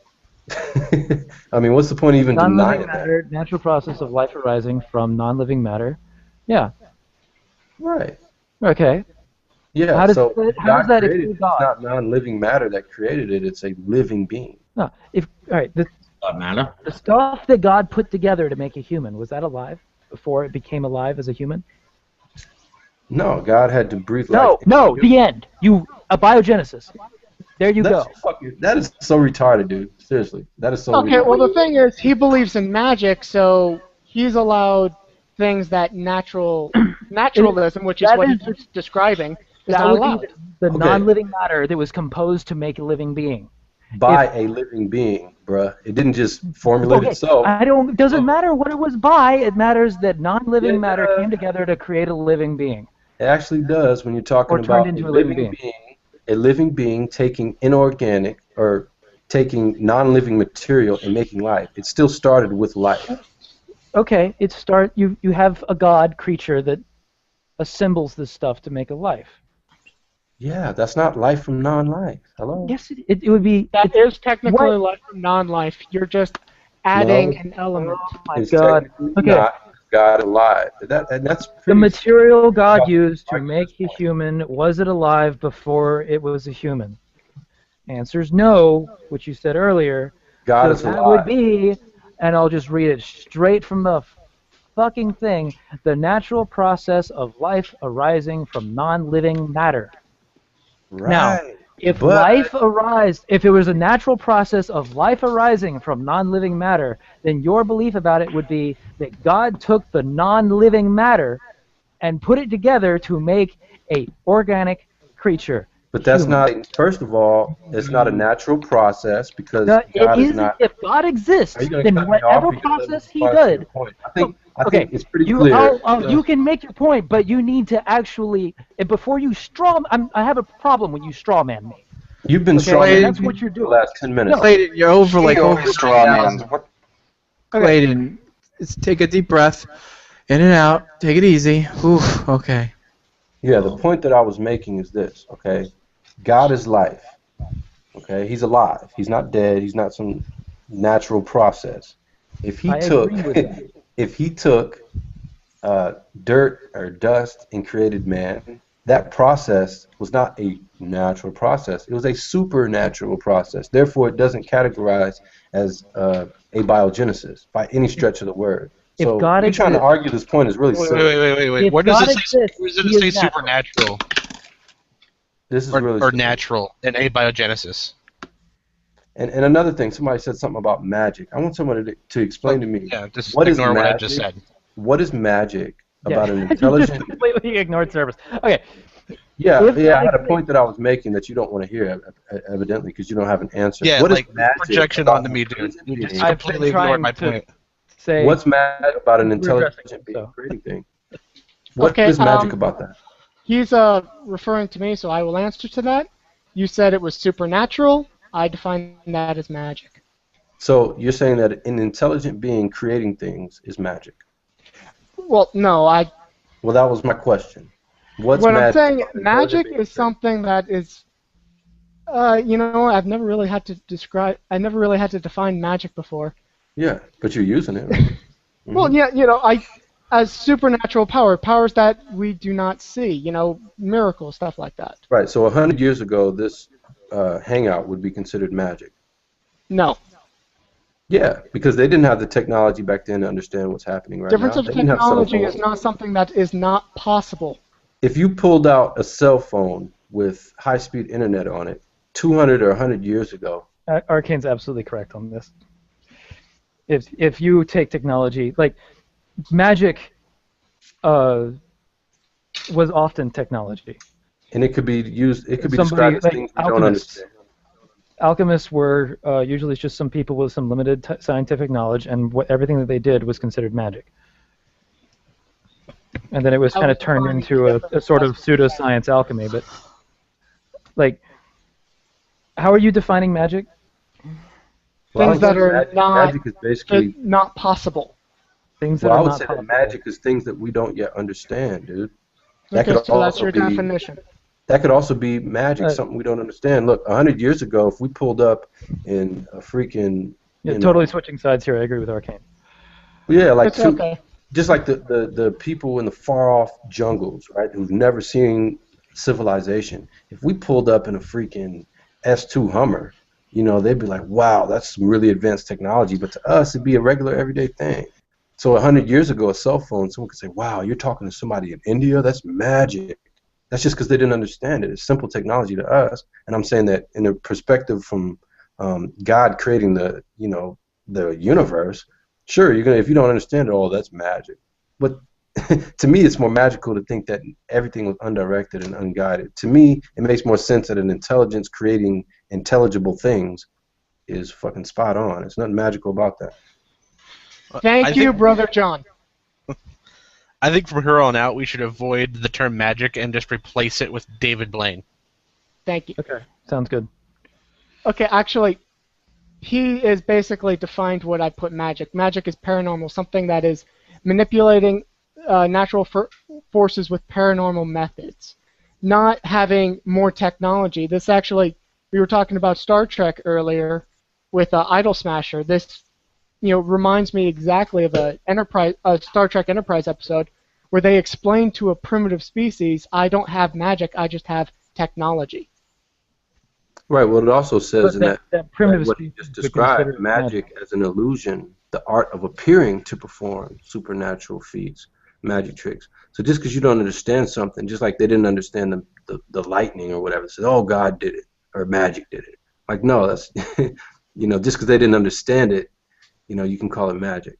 Speaker 9: I mean, what's the point of even denying
Speaker 12: Non-living
Speaker 9: that?
Speaker 12: matter, natural process of life arising from non-living matter. Yeah.
Speaker 9: Right.
Speaker 12: Okay.
Speaker 9: Yeah.
Speaker 12: How does
Speaker 9: So God
Speaker 12: that
Speaker 9: created it.
Speaker 12: exclude
Speaker 9: It's
Speaker 12: God?
Speaker 9: not non-living matter that created it. It's a living being.
Speaker 12: No. All right,
Speaker 10: Doesn't matter.
Speaker 12: the stuff that God put together to make a human, was that alive before it became alive as a human?
Speaker 9: No, God had to breathe life.
Speaker 12: No, the end. A biogenesis. There you go.
Speaker 9: That is so retarded, dude. Seriously, that is so
Speaker 1: Okay,
Speaker 9: retarded.
Speaker 1: well the thing is, he believes in magic, so he's allowed things that naturalism, which is what he's describing, is
Speaker 12: That
Speaker 1: not
Speaker 12: would
Speaker 1: allowed.
Speaker 12: be the non-living matter that was composed to make a living being.
Speaker 9: By a living being, bruh. It didn't just formulate itself.
Speaker 12: Doesn't matter what it was by. It matters that non-living matter came together to create a living being.
Speaker 9: It actually does when you're talking
Speaker 12: Or turned
Speaker 9: about
Speaker 12: into
Speaker 9: a
Speaker 12: a living
Speaker 9: living being. A living being taking inorganic or taking non-living material and making life. It still started with life.
Speaker 12: Okay, you have a god creature that assembles this stuff to make a life.
Speaker 9: Yeah, that's not life from non-life. Hello?
Speaker 12: Yes, it would be.
Speaker 1: That is technically
Speaker 12: What?
Speaker 1: life from non-life. You're just adding
Speaker 9: No.
Speaker 1: an element.
Speaker 12: Oh my
Speaker 9: It's
Speaker 12: God.
Speaker 9: technically
Speaker 12: Okay.
Speaker 9: not God alive. That's
Speaker 12: The
Speaker 9: pretty
Speaker 12: material God used to make a human, was it alive before it was a human? Answer's no, which you said earlier.
Speaker 9: God
Speaker 12: So
Speaker 9: is
Speaker 12: that
Speaker 9: alive.
Speaker 12: would be, and I'll just read it straight from the fucking thing, the natural process of life arising from non-living matter.
Speaker 9: Right.
Speaker 12: Now, if it was a natural process of life arising from non-living matter, then your belief about it would be that God took the non-living matter and put it together to make a organic creature.
Speaker 9: But that's
Speaker 12: human.
Speaker 9: not. First of all, it's not a natural process because
Speaker 12: No,
Speaker 9: God
Speaker 12: it
Speaker 9: is
Speaker 12: isn't.
Speaker 9: not.
Speaker 12: If God exists,
Speaker 9: Are you gonna
Speaker 12: then
Speaker 9: cut me off?
Speaker 12: whatever
Speaker 9: Because let me
Speaker 12: process He
Speaker 9: respond to your
Speaker 12: did.
Speaker 9: point. I think it's pretty
Speaker 12: You,
Speaker 9: clear.
Speaker 12: you can make your point, but you need to actually, before you I have a problem when you straw man me.
Speaker 9: You've been
Speaker 12: Okay,
Speaker 9: strong
Speaker 12: and that's what you're
Speaker 9: for
Speaker 12: doing.
Speaker 9: the last 10 minutes.
Speaker 11: Clayton, you're over like over
Speaker 3: straw man.
Speaker 11: Clayton, let's take a deep breath. In and out. Take it easy. Oof. Okay.
Speaker 9: Yeah, the point that I was making is this, okay? God is life. Okay? He's alive. He's not dead. He's not some natural process. If he
Speaker 12: I
Speaker 9: took
Speaker 12: agree with that.
Speaker 9: if he took dirt or dust and created man, that process was not a natural process. It was a supernatural process. Therefore, it doesn't categorize as abiogenesis by any stretch of the word.
Speaker 12: If
Speaker 9: So
Speaker 12: God
Speaker 9: you trying to
Speaker 12: exists-
Speaker 9: argue this point is really silly.
Speaker 4: Wait.
Speaker 12: If
Speaker 4: Where does
Speaker 12: God
Speaker 4: it say?
Speaker 12: exists,
Speaker 4: Where does
Speaker 12: He
Speaker 4: it say
Speaker 12: is natural.
Speaker 4: supernatural
Speaker 9: This is
Speaker 4: or,
Speaker 9: really
Speaker 4: or
Speaker 9: silly.
Speaker 4: natural in abiogenesis?
Speaker 9: And another thing, somebody said something about magic. I want someone to explain to me
Speaker 4: Yeah, just
Speaker 9: what is
Speaker 4: ignore what I
Speaker 9: magic.
Speaker 4: just said.
Speaker 9: What is magic about an
Speaker 12: You just
Speaker 9: intelligent?
Speaker 12: completely ignored service. Okay.
Speaker 9: Yeah,
Speaker 12: If
Speaker 9: I had a
Speaker 12: God
Speaker 9: point that I was making that you don't want to hear, evidently, because you don't have an answer.
Speaker 4: Yeah,
Speaker 9: What is
Speaker 4: like
Speaker 9: magic
Speaker 4: projection
Speaker 9: about
Speaker 4: onto
Speaker 9: an
Speaker 4: me, dude.
Speaker 9: intelligent
Speaker 4: You just
Speaker 9: being?
Speaker 12: I've
Speaker 4: completely
Speaker 12: been
Speaker 4: ignored
Speaker 12: trying
Speaker 4: my
Speaker 12: to
Speaker 4: point.
Speaker 12: say,
Speaker 9: What's magic about an
Speaker 12: We're
Speaker 9: intelligent
Speaker 12: addressing it,
Speaker 9: being
Speaker 12: so.
Speaker 9: creating things? What
Speaker 1: Okay,
Speaker 9: is magic about that?
Speaker 1: He's referring to me, so I will answer to that. You said it was supernatural. I define that as magic.
Speaker 9: So you're saying that an intelligent being creating things is magic?
Speaker 1: Well, no,
Speaker 9: Well, that was my question. What's
Speaker 1: what I'm
Speaker 9: magic
Speaker 1: saying,
Speaker 9: about an
Speaker 1: magic
Speaker 9: intelligent being
Speaker 1: is something that is, I've never really had to I never really had to define magic before.
Speaker 9: Yeah, but you're using it. Right?
Speaker 1: Well, yeah, as supernatural powers that we do not see. You know, miracles, stuff like that.
Speaker 9: Right. So 100 years ago, this hangout would be considered magic.
Speaker 1: No.
Speaker 9: Yeah, because they didn't have the technology back then to understand what's happening right
Speaker 1: Difference
Speaker 9: now.
Speaker 1: of
Speaker 9: They didn't have cell
Speaker 1: technology is
Speaker 9: phones.
Speaker 1: not something that is not possible.
Speaker 9: If you pulled out a cell phone with high-speed internet on it 200 or 100 years ago.
Speaker 12: Arcane's absolutely correct on this. If you take technology, like magic was often technology.
Speaker 9: And it could be used, it could be
Speaker 12: Somebody,
Speaker 9: described as
Speaker 12: like
Speaker 9: things we don't
Speaker 12: alchemists.
Speaker 9: understand.
Speaker 12: Alchemists were usually just some people with some limited scientific knowledge, and everything that they did was considered magic. And then it was kind of turned into a sort of pseudoscience alchemy. But, like, how are you defining magic?
Speaker 9: Well,
Speaker 1: Things that are
Speaker 9: magic is basically
Speaker 1: not possible.
Speaker 12: Things that
Speaker 9: well,
Speaker 12: are
Speaker 9: I would
Speaker 12: not
Speaker 9: say
Speaker 12: possible.
Speaker 9: that magic is things that we don't yet understand, dude. That
Speaker 1: Okay,
Speaker 9: could
Speaker 1: so that's
Speaker 9: also
Speaker 1: your
Speaker 9: be
Speaker 1: definition.
Speaker 9: that could also be magic, something we don't understand. Look, 100 years ago, if we pulled up in a freaking
Speaker 12: Yeah, totally switching sides here. I agree with Arcane.
Speaker 9: yeah, like
Speaker 1: It's okay.
Speaker 9: just like the people in the far off jungles, right, who've never seen civilization. If we pulled up in a freaking S2 Hummer, you know, they'd be like, wow, that's some really advanced technology. But to us, it'd be a regular everyday thing. So 100 years ago, a cell phone, someone could say, wow, you're talking to somebody in India? That's magic. That's just because they didn't understand it. It's simple technology to us. And I'm saying that in a perspective from God creating the universe, sure, you're gonna if you don't understand it all, that's magic. But to me, it's more magical to think that everything was undirected and unguided. To me, it makes more sense that an intelligence creating intelligible things is fucking spot on. There's nothing magical about that.
Speaker 1: Thank you, Brother John.
Speaker 4: I think from here on out, we should avoid the term magic and just replace it with David Blaine.
Speaker 1: Thank you.
Speaker 12: Okay, sounds good.
Speaker 1: Okay, actually, he is basically defined what I put magic. Magic is paranormal, something that is manipulating natural forces with paranormal methods, not having more technology. This actually, we were talking about Star Trek earlier with Idol Smasher. This, reminds me exactly of a Star Trek Enterprise episode where they explain to a primitive species, "I don't have magic, I just have technology."
Speaker 9: Right. Well, it also says in that
Speaker 12: primitive
Speaker 9: what you
Speaker 12: species
Speaker 9: just
Speaker 12: would
Speaker 9: described,
Speaker 12: consider
Speaker 9: magic as an illusion, the art of appearing to perform supernatural feats, magic tricks. So just because you don't understand something, just like they didn't understand the lightning or whatever, says, "Oh, God did it," or magic did it. Like, no, that's just because they didn't understand it, you can call it magic.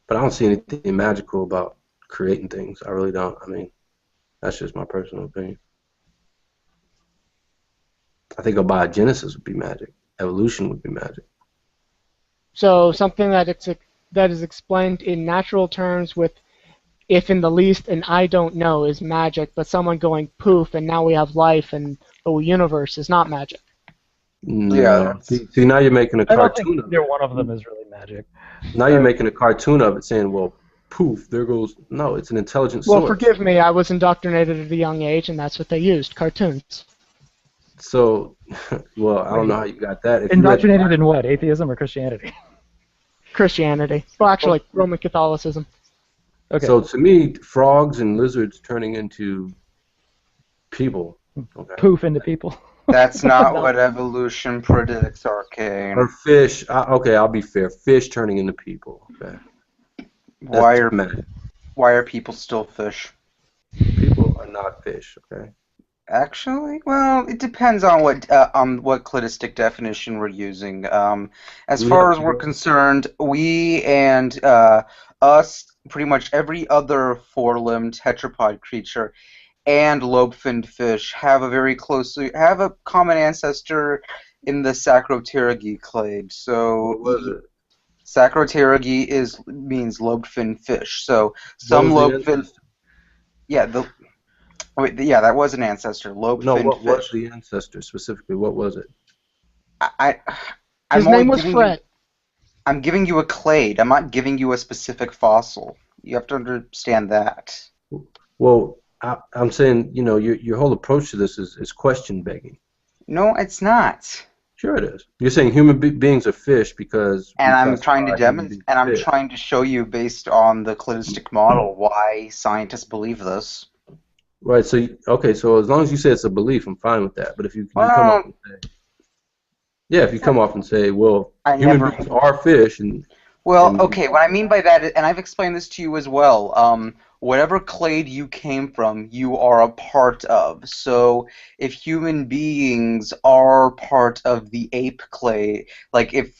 Speaker 9: But I don't see anything magical about creating things. I really don't. I mean, that's just my personal opinion. I think abiogenesis would be magic. Evolution would be magic.
Speaker 1: So something that is explained in natural terms with if in the least and I don't know is magic, but someone going poof and now we have life and the universe is not magic.
Speaker 9: No.
Speaker 13: Yeah.
Speaker 9: See, now you're making a
Speaker 12: I don't
Speaker 9: cartoon
Speaker 12: think
Speaker 9: of
Speaker 12: either
Speaker 9: it.
Speaker 12: one of them is really magic.
Speaker 9: Now you're making a cartoon of it saying, well, poof, there goes... No, it's an intelligent
Speaker 1: Well,
Speaker 9: source.
Speaker 1: forgive me, I was indoctrinated at a young age and that's what they used, cartoons.
Speaker 9: So, well, I don't know how you got that. If you read-
Speaker 12: Indoctrinated in what? Atheism or Christianity?
Speaker 1: Christianity. Well, actually, Roman Catholicism.
Speaker 12: Okay.
Speaker 9: So to me, frogs and lizards turning into people. Okay.
Speaker 12: Poof into people.
Speaker 13: That's not what evolution predicts, Arcane.
Speaker 9: Or fish. Okay, I'll be fair. Fish turning into people. Okay.
Speaker 13: Why
Speaker 9: That's
Speaker 13: are people still fish?
Speaker 9: People are not fish. Okay.
Speaker 13: Actually, well, it depends on what cladistic definition we're using. As far as we're concerned, we and us, pretty much every other four-limbed tetrapod creature and lobe-finned fish have a common ancestor in the Sacropterygi clade. So
Speaker 9: What was it?
Speaker 13: Sacropterygi means lobe-finned fish. So some lobe-finned, that was an ancestor. Lobe-finned fish.
Speaker 9: No, what was the ancestor specifically? What was it?
Speaker 1: His name was Fred.
Speaker 13: I'm giving you a clade. I'm not giving you a specific fossil. You have to understand that.
Speaker 9: Well, I'm saying, your whole approach to this is question begging.
Speaker 13: No, it's not.
Speaker 9: Sure it is. You're saying human beings are fish because
Speaker 13: And
Speaker 9: we
Speaker 13: I'm trying to
Speaker 9: classify human beings as fish.
Speaker 13: trying to show you based on the cladistic model why scientists believe this.
Speaker 9: Right. So okay. So as long as you say it's a belief, I'm fine with that. But if you come off
Speaker 13: Well,
Speaker 9: and say, yeah, if you come off and say, well,
Speaker 13: I
Speaker 9: human
Speaker 13: never.
Speaker 9: beings are fish, and
Speaker 13: Well,
Speaker 9: and
Speaker 13: okay, what I mean by that, and I've explained this to you as well, whatever clade you came from, you are a part of. So if human beings are part of the ape clade, like if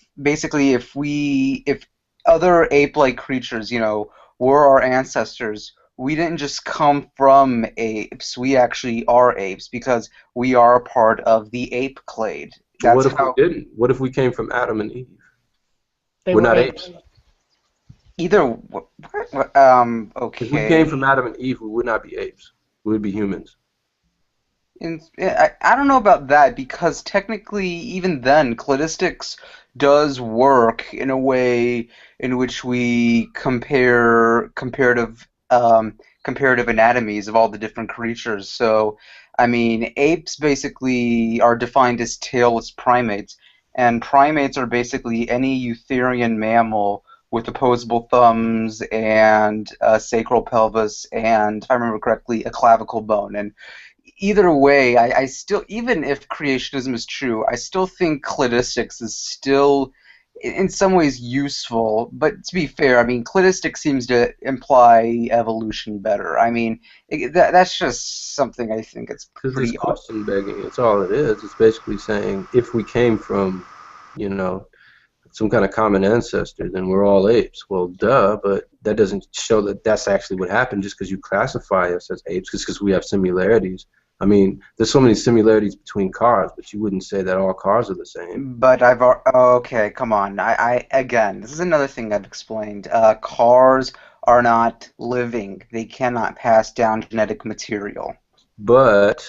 Speaker 13: other ape-like creatures, were our ancestors, we didn't just come from apes, we actually are apes because we are a part of the ape clade.
Speaker 9: but what
Speaker 13: That's
Speaker 9: if we
Speaker 13: how.
Speaker 9: didn't? What if we came from Adam and Eve?
Speaker 1: They
Speaker 9: We're
Speaker 1: were
Speaker 9: not
Speaker 1: apes.
Speaker 9: apes.
Speaker 13: Either,
Speaker 9: If we came
Speaker 13: okay.
Speaker 9: from Adam and Eve, we would not be apes. We would be humans.
Speaker 13: I don't know about that because technically, even then, cladistics does work in a way in which we compare comparative anatomies of all the different creatures. So, I mean, apes basically are defined as tailless primates, and primates are basically any eutherian mammal with opposable thumbs and a sacral pelvis and, if I remember correctly, a clavicle bone. And either way, I still, even if creationism is true, I still think cladistics is still, in some ways, useful. But to be fair, I mean, cladistics seems to imply evolution better. I mean, that's just something I think it's
Speaker 9: Because it's
Speaker 13: pretty.
Speaker 9: question begging. It's all it is. It's basically saying if we came from, you know, some kind of common ancestor, then we're all apes. Well, duh, but that doesn't show that that's actually what happened just because you classify us as apes, just because we have similarities. I mean, there's so many similarities between cars, but you wouldn't say that all cars are the same.
Speaker 13: But okay, come on. Again, this is another thing I've explained. Cars are not living. They cannot pass down genetic material.
Speaker 9: But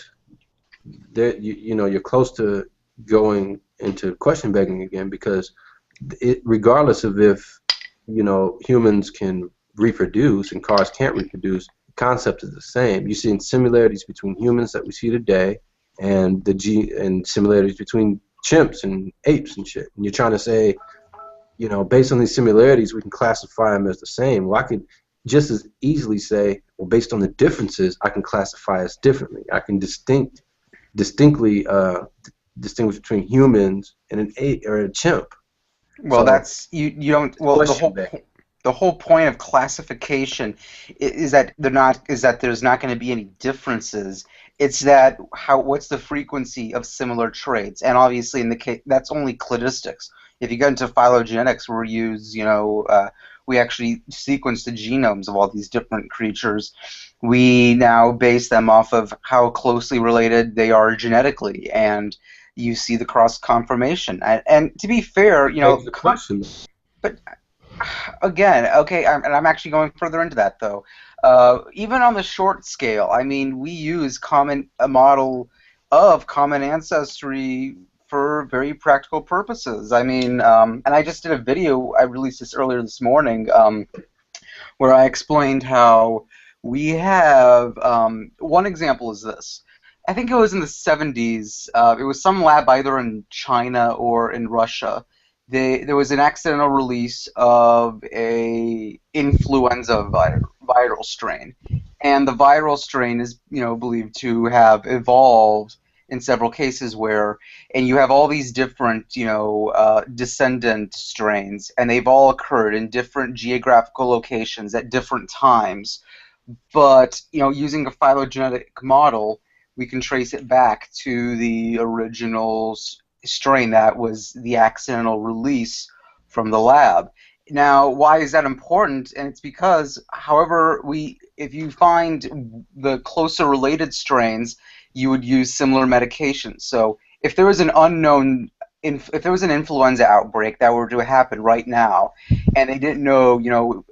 Speaker 9: there, you're close to going into question begging again because regardless of if humans can reproduce and cars can't reproduce, the concept is the same. You're seeing similarities between humans that we see today and and similarities between chimps and apes and shit. And you're trying to say, based on these similarities, we can classify them as the same. Well, I could just as easily say, well, based on the differences, I can classify us differently. I can distinctly distinguish between humans and an ape or a chimp.
Speaker 13: Well,
Speaker 9: So
Speaker 13: that's you don't. Well,
Speaker 9: question begging.
Speaker 13: the whole point of classification is that there's not going to be any differences. It's that what's the frequency of similar traits, and obviously in the case that's only cladistics. If you get into phylogenetics, we actually sequence the genomes of all these different creatures. We now base them off of how closely related they are genetically, and you see the cross conformation. And to be fair,
Speaker 9: Begs the question.
Speaker 13: but again, okay, and I'm actually going further into that though. Even on the short scale, I mean, we use a model of common ancestry for very practical purposes. I mean, and I just did a video I released this earlier this morning where I explained how we have one example is this. I think it was in the 70s. It was some lab either in China or in Russia. There was an accidental release of a influenza viral strain, and the viral strain is believed to have evolved in several cases and you have all these different descendant strains, and they've all occurred in different geographical locations at different times. But using a phylogenetic model, we can trace it back to the original strain that was the accidental release from the lab. Now, why is that important? And it's because, if you find the closer related strains, you would use similar medications. So if there was an if there was an influenza outbreak that were to happen right now, and they didn't know,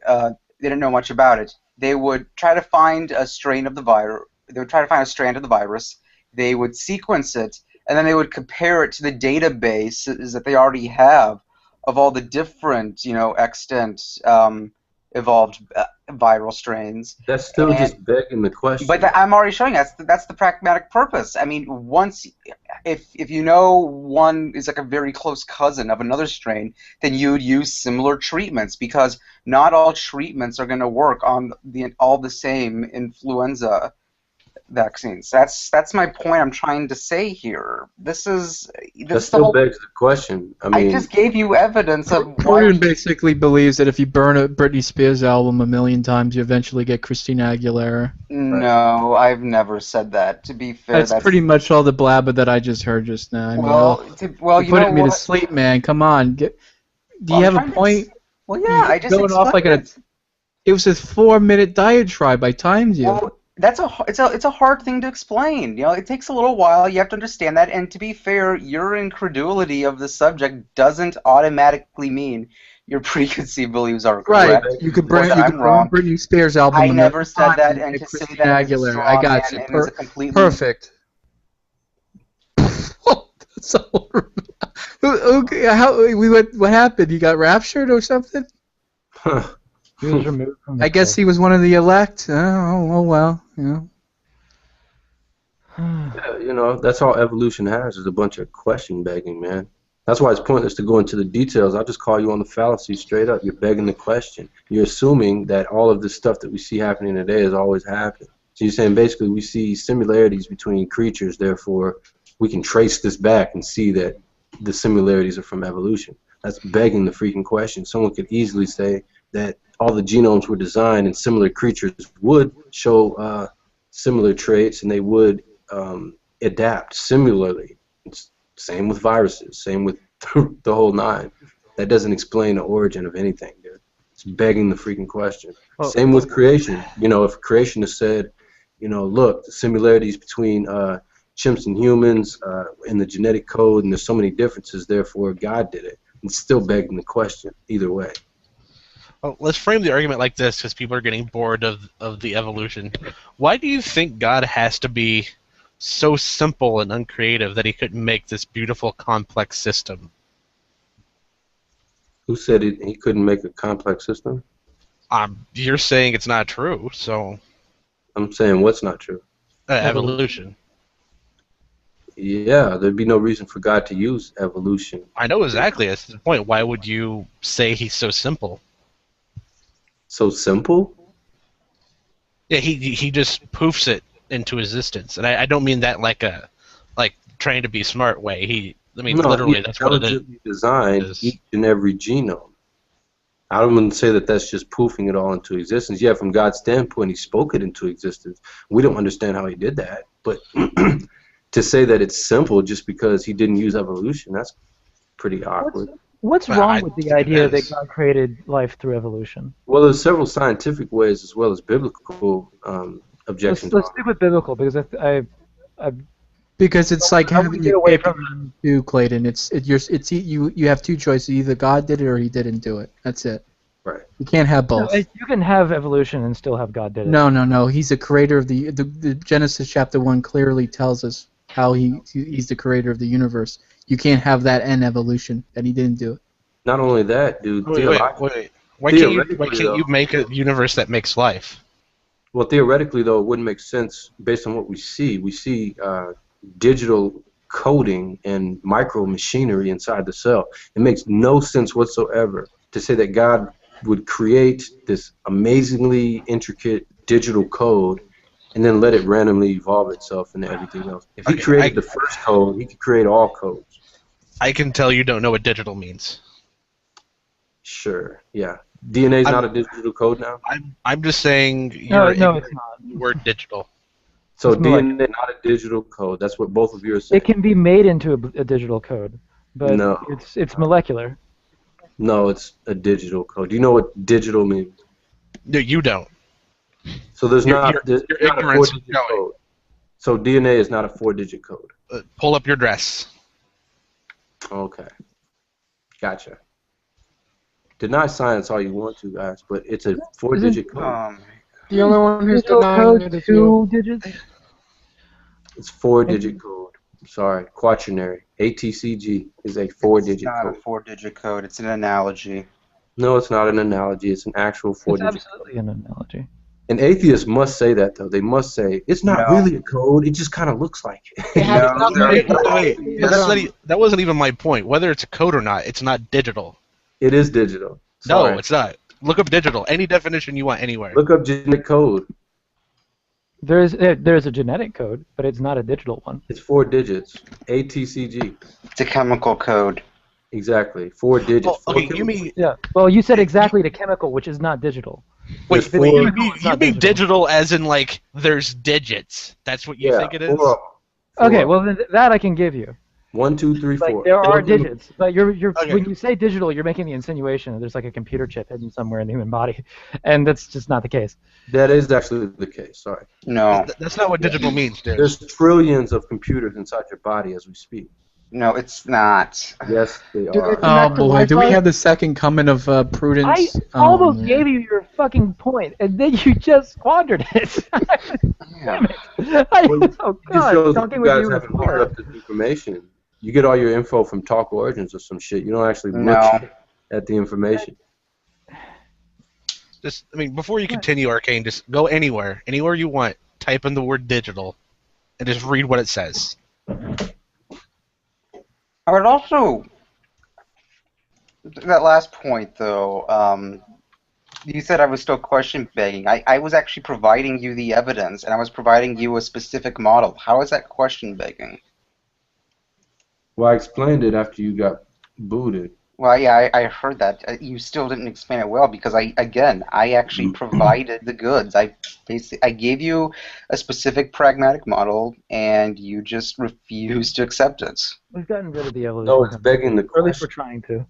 Speaker 13: they didn't know much about it, they would try to find a strain of the virus. They would try to find a strand of the virus. They would sequence it, and then they would compare it to the databases that they already have of all the different, extant evolved viral strains.
Speaker 9: That's still just begging the question.
Speaker 13: But I'm already showing that's the pragmatic purpose. I mean, once if you know one is like a very close cousin of another strain, then you would use similar treatments because not all treatments are going to work on all the same influenza vaccines. That's my point I'm trying to say here. That
Speaker 9: still begs the question. I mean,
Speaker 13: I just gave you evidence of
Speaker 11: Jordan basically believes that if you burn a Britney Spears album a million times, you eventually get Christina Aguilera.
Speaker 13: No, I've never said that. To be fair,
Speaker 11: That's pretty much all the blabber that I just heard just now. I mean,
Speaker 13: well,
Speaker 11: you're
Speaker 13: you know
Speaker 11: putting me to
Speaker 13: what?
Speaker 11: sleep, man. Come on. Do you have a point?
Speaker 13: Well, yeah, I just
Speaker 11: going off like it was a 4-minute diatribe. I timed you.
Speaker 13: Well, it's a hard thing to explain. You know, it takes a little while. You have to understand that. And to be fair, your incredulity of the subject doesn't automatically mean your preconceived beliefs are correct.
Speaker 11: Right. You could
Speaker 13: or
Speaker 11: burn
Speaker 13: that I'm wrong.
Speaker 11: Britney Spears album.
Speaker 13: I never said that, and to say
Speaker 11: Christina
Speaker 13: that is a
Speaker 11: Aguilera.
Speaker 13: straw
Speaker 11: I got
Speaker 13: man
Speaker 11: you.
Speaker 13: and is a completely
Speaker 11: Perfect. Okay, what happened? He got raptured or something?
Speaker 12: He was removed from the
Speaker 11: I guess he was one of the elect. Oh well,
Speaker 9: Yeah, you know, that's all evolution has is a bunch of question begging, man. That's why it's pointless to go into the details. I'll just call you on the fallacy straight up. You're begging the question. You're assuming that all of this stuff that we see happening today has always happened. So you're saying basically we see similarities between creatures, therefore we can trace this back and see that the similarities are from evolution. That's begging the freaking question. Someone could easily say that all the genomes were designed and similar creatures would show similar traits and they would adapt similarly. It's same with viruses, same with the whole nine. That doesn't explain the origin of anything, dude. It's begging the freaking question. Same with creation. You know, if creationists said, you know, look, the similarities between chimps and humans in the genetic code, and there's so many differences, therefore God did it. It's still begging the question either way.
Speaker 4: Well, let's frame the argument like this because people are getting bored of the evolution. Why do you think God has to be so simple and uncreative that he couldn't make this beautiful, complex system?
Speaker 9: Who said he couldn't make a complex system?
Speaker 4: You're saying it's not true, so...
Speaker 9: I'm saying what's not true?
Speaker 4: Evolution.
Speaker 9: Yeah, there'd be no reason for God to use evolution.
Speaker 4: I know exactly. That's the point. Why would you say he's so simple?
Speaker 9: So simple?
Speaker 4: Yeah, he just poofs it into existence, and I don't mean that like trying to be smart way. Literally that's what it is.
Speaker 9: Designed each and every genome. I wouldn't say that that's just poofing it all into existence. Yeah, from God's standpoint, he spoke it into existence. We don't understand how he did that, but to say that it's simple just because he didn't use evolution, that's pretty awkward.
Speaker 12: What's wrong with the idea that God created life through evolution?
Speaker 9: Well, there's several scientific ways as well as biblical objections.
Speaker 12: Let's stick with biblical because
Speaker 11: because it's like having your cake too, Clayton. You have two choices: either God did it or he didn't do it. That's it.
Speaker 9: Right.
Speaker 11: You can't have both.
Speaker 12: No, you can have evolution and still have God did it.
Speaker 11: No. He's the creator of the Genesis chapter 1 clearly tells us how he's the creator of the universe. You can't have that and evolution, and he didn't do it.
Speaker 9: Not only that, dude.
Speaker 4: Wait. Why can't you make a universe that makes life?
Speaker 9: Well, theoretically, though, it wouldn't make sense based on what we see. We see digital coding and micro machinery inside the cell. It makes no sense whatsoever to say that God would create this amazingly intricate digital code and then let it randomly evolve itself into everything else. If he created the first code, he could create all codes.
Speaker 4: I can tell you don't know what digital means.
Speaker 9: Sure, yeah. DNA is not a digital code now?
Speaker 4: I'm just saying
Speaker 12: it's not.
Speaker 4: The word digital.
Speaker 9: So DNA is not a digital code. That's what both of you are saying.
Speaker 12: It can be made into a digital code, but
Speaker 9: no.
Speaker 12: it's molecular.
Speaker 9: No, it's a digital code. Do you know what digital means?
Speaker 4: No, you don't.
Speaker 9: So there's not
Speaker 4: your
Speaker 9: a
Speaker 4: ignorance
Speaker 9: 4-digit code. So DNA is not a 4-digit code.
Speaker 4: Pull up your dress.
Speaker 9: Okay. Gotcha. Deny science all you want to, guys, but it's a 4-digit code.
Speaker 1: The only one who's denying it is
Speaker 12: two digits?
Speaker 9: It's 4-digit code. Sorry, quaternary. ATCG is a 4-digit code.
Speaker 13: It's not a 4-digit code. It's an analogy.
Speaker 9: No, it's not an analogy. It's an actual
Speaker 12: It's
Speaker 9: four-digit.
Speaker 12: absolutely an analogy.
Speaker 9: And atheists must say that, though. They must say, it's not
Speaker 13: No.
Speaker 9: really a code, it just kind of looks like it.
Speaker 13: No,
Speaker 4: Wait,
Speaker 13: they're-
Speaker 4: wait. That wasn't even my point. Whether it's a code or not, it's not digital.
Speaker 9: It is digital.
Speaker 4: No,
Speaker 9: Sorry.
Speaker 4: it's not. Look up digital. Any definition you want anywhere.
Speaker 9: Look up genetic code.
Speaker 12: There's a genetic code, but it's not a digital one.
Speaker 9: It's 4 digits. ATCG.
Speaker 13: It's a chemical code.
Speaker 9: Exactly. 4 digits.
Speaker 4: Oh, okay, you mean
Speaker 12: Yeah. Well, you said exactly to chemical, which is not digital.
Speaker 4: wait,
Speaker 9: There's
Speaker 4: wait,
Speaker 9: four-
Speaker 4: you mean digital as in like there's digits? That's what you
Speaker 9: Yeah,
Speaker 4: think it is?
Speaker 9: four.
Speaker 12: Okay, well then that I can give you.
Speaker 9: 1, 2, 3, 4.
Speaker 12: Like there are
Speaker 9: Those are-
Speaker 12: digits, but you're
Speaker 4: Okay.
Speaker 12: when you say digital, you're making the insinuation that there's like a computer chip hidden somewhere in the human body, and that's just not the case.
Speaker 9: That is actually the case. Sorry.
Speaker 13: No,
Speaker 4: That's not what digital means, dude.
Speaker 9: There's trillions of computers inside your body as we speak.
Speaker 13: no, it's not.
Speaker 9: Yes, they
Speaker 1: Do they
Speaker 9: are.
Speaker 11: Oh
Speaker 1: connect to
Speaker 11: boy, do we
Speaker 1: Wi-Fi?
Speaker 11: have the second coming of Prudence?
Speaker 12: I
Speaker 11: Oh,
Speaker 12: almost
Speaker 11: man.
Speaker 12: gave you your fucking point, and then you just squandered it. Damn it!
Speaker 9: Well,
Speaker 12: oh
Speaker 9: It just
Speaker 12: God,
Speaker 9: shows that
Speaker 12: talking
Speaker 9: you
Speaker 12: with
Speaker 9: guys
Speaker 12: you is
Speaker 9: haven't looked
Speaker 12: hard.
Speaker 9: up this information. You get all your info from Talk Origins or some shit. You don't actually look
Speaker 13: No.
Speaker 9: at the information.
Speaker 4: Just, I mean, before you continue, Arcane, just go anywhere you want. Type in the word digital, and just read what it says.
Speaker 13: I would also that last point though. You said I was still question begging. I was actually providing you the evidence, and I was providing you a specific model. How is that question begging?
Speaker 9: Well, I explained it after you got booted.
Speaker 13: Well, yeah, I heard that. You still didn't explain it well because I actually provided the goods. I gave you a specific pragmatic model, and you just refused to accept it.
Speaker 12: We've gotten rid of the evolution.
Speaker 9: No, it's begging the
Speaker 12: Or at least we're
Speaker 9: question.
Speaker 12: trying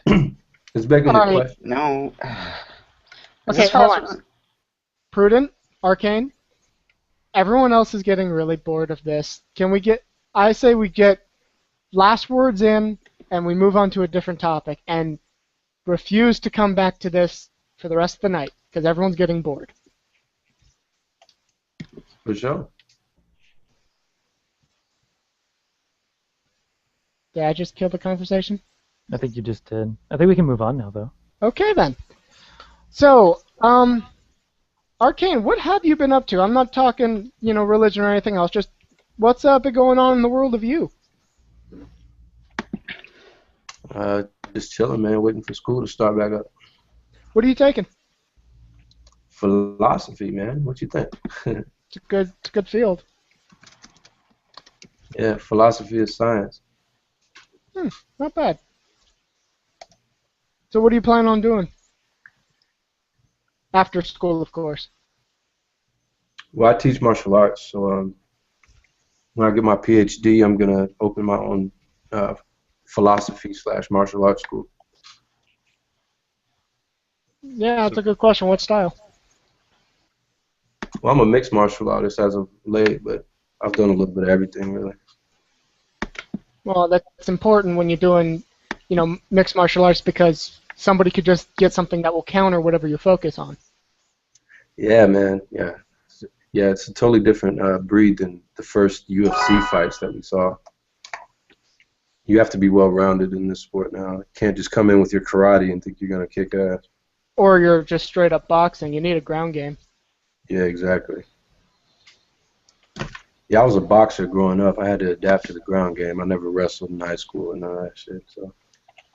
Speaker 12: to.
Speaker 9: It's begging the
Speaker 1: Alright.
Speaker 9: question.
Speaker 13: No.
Speaker 1: Okay,
Speaker 13: As far
Speaker 1: hold
Speaker 13: as-
Speaker 1: on. Prudent, Arcane, everyone else is getting really bored of this. I say we get last words in and we move on to a different topic and refuse to come back to this for the rest of the night because everyone's getting bored.
Speaker 9: For sure.
Speaker 1: Did I just kill the conversation?
Speaker 12: I think you just did. I think we can move on now, though.
Speaker 1: Okay then. So, Arcane, what have you been up to? I'm not talking, religion or anything else. Just what's been going on in the world of you?
Speaker 9: Just chilling, man. Waiting for school to start back up.
Speaker 1: What are you taking?
Speaker 9: Philosophy, man. What you think?
Speaker 1: It's a good field.
Speaker 9: Yeah, philosophy is science.
Speaker 1: Not bad. So what are you planning on doing? After school, of course.
Speaker 9: Well, I teach martial arts, so when I get my PhD, I'm gonna open my own philosophy/martial arts school.
Speaker 1: Yeah, that's a good question. What style?
Speaker 9: Well, I'm a mixed martial artist as of late, but I've done a little bit of everything, really.
Speaker 1: Well, that's important when you're doing, mixed martial arts because somebody could just get something that will counter whatever you focus on.
Speaker 9: Yeah, man. Yeah, it's a totally different breed than the first UFC fights that we saw. You have to be well-rounded in this sport now. You can't just come in with your karate and think you're gonna kick ass.
Speaker 1: Or you're just straight up boxing. You need a ground game.
Speaker 9: Yeah, exactly. Yeah, I was a boxer growing up. I had to adapt to the ground game. I never wrestled in high school and all that shit. So.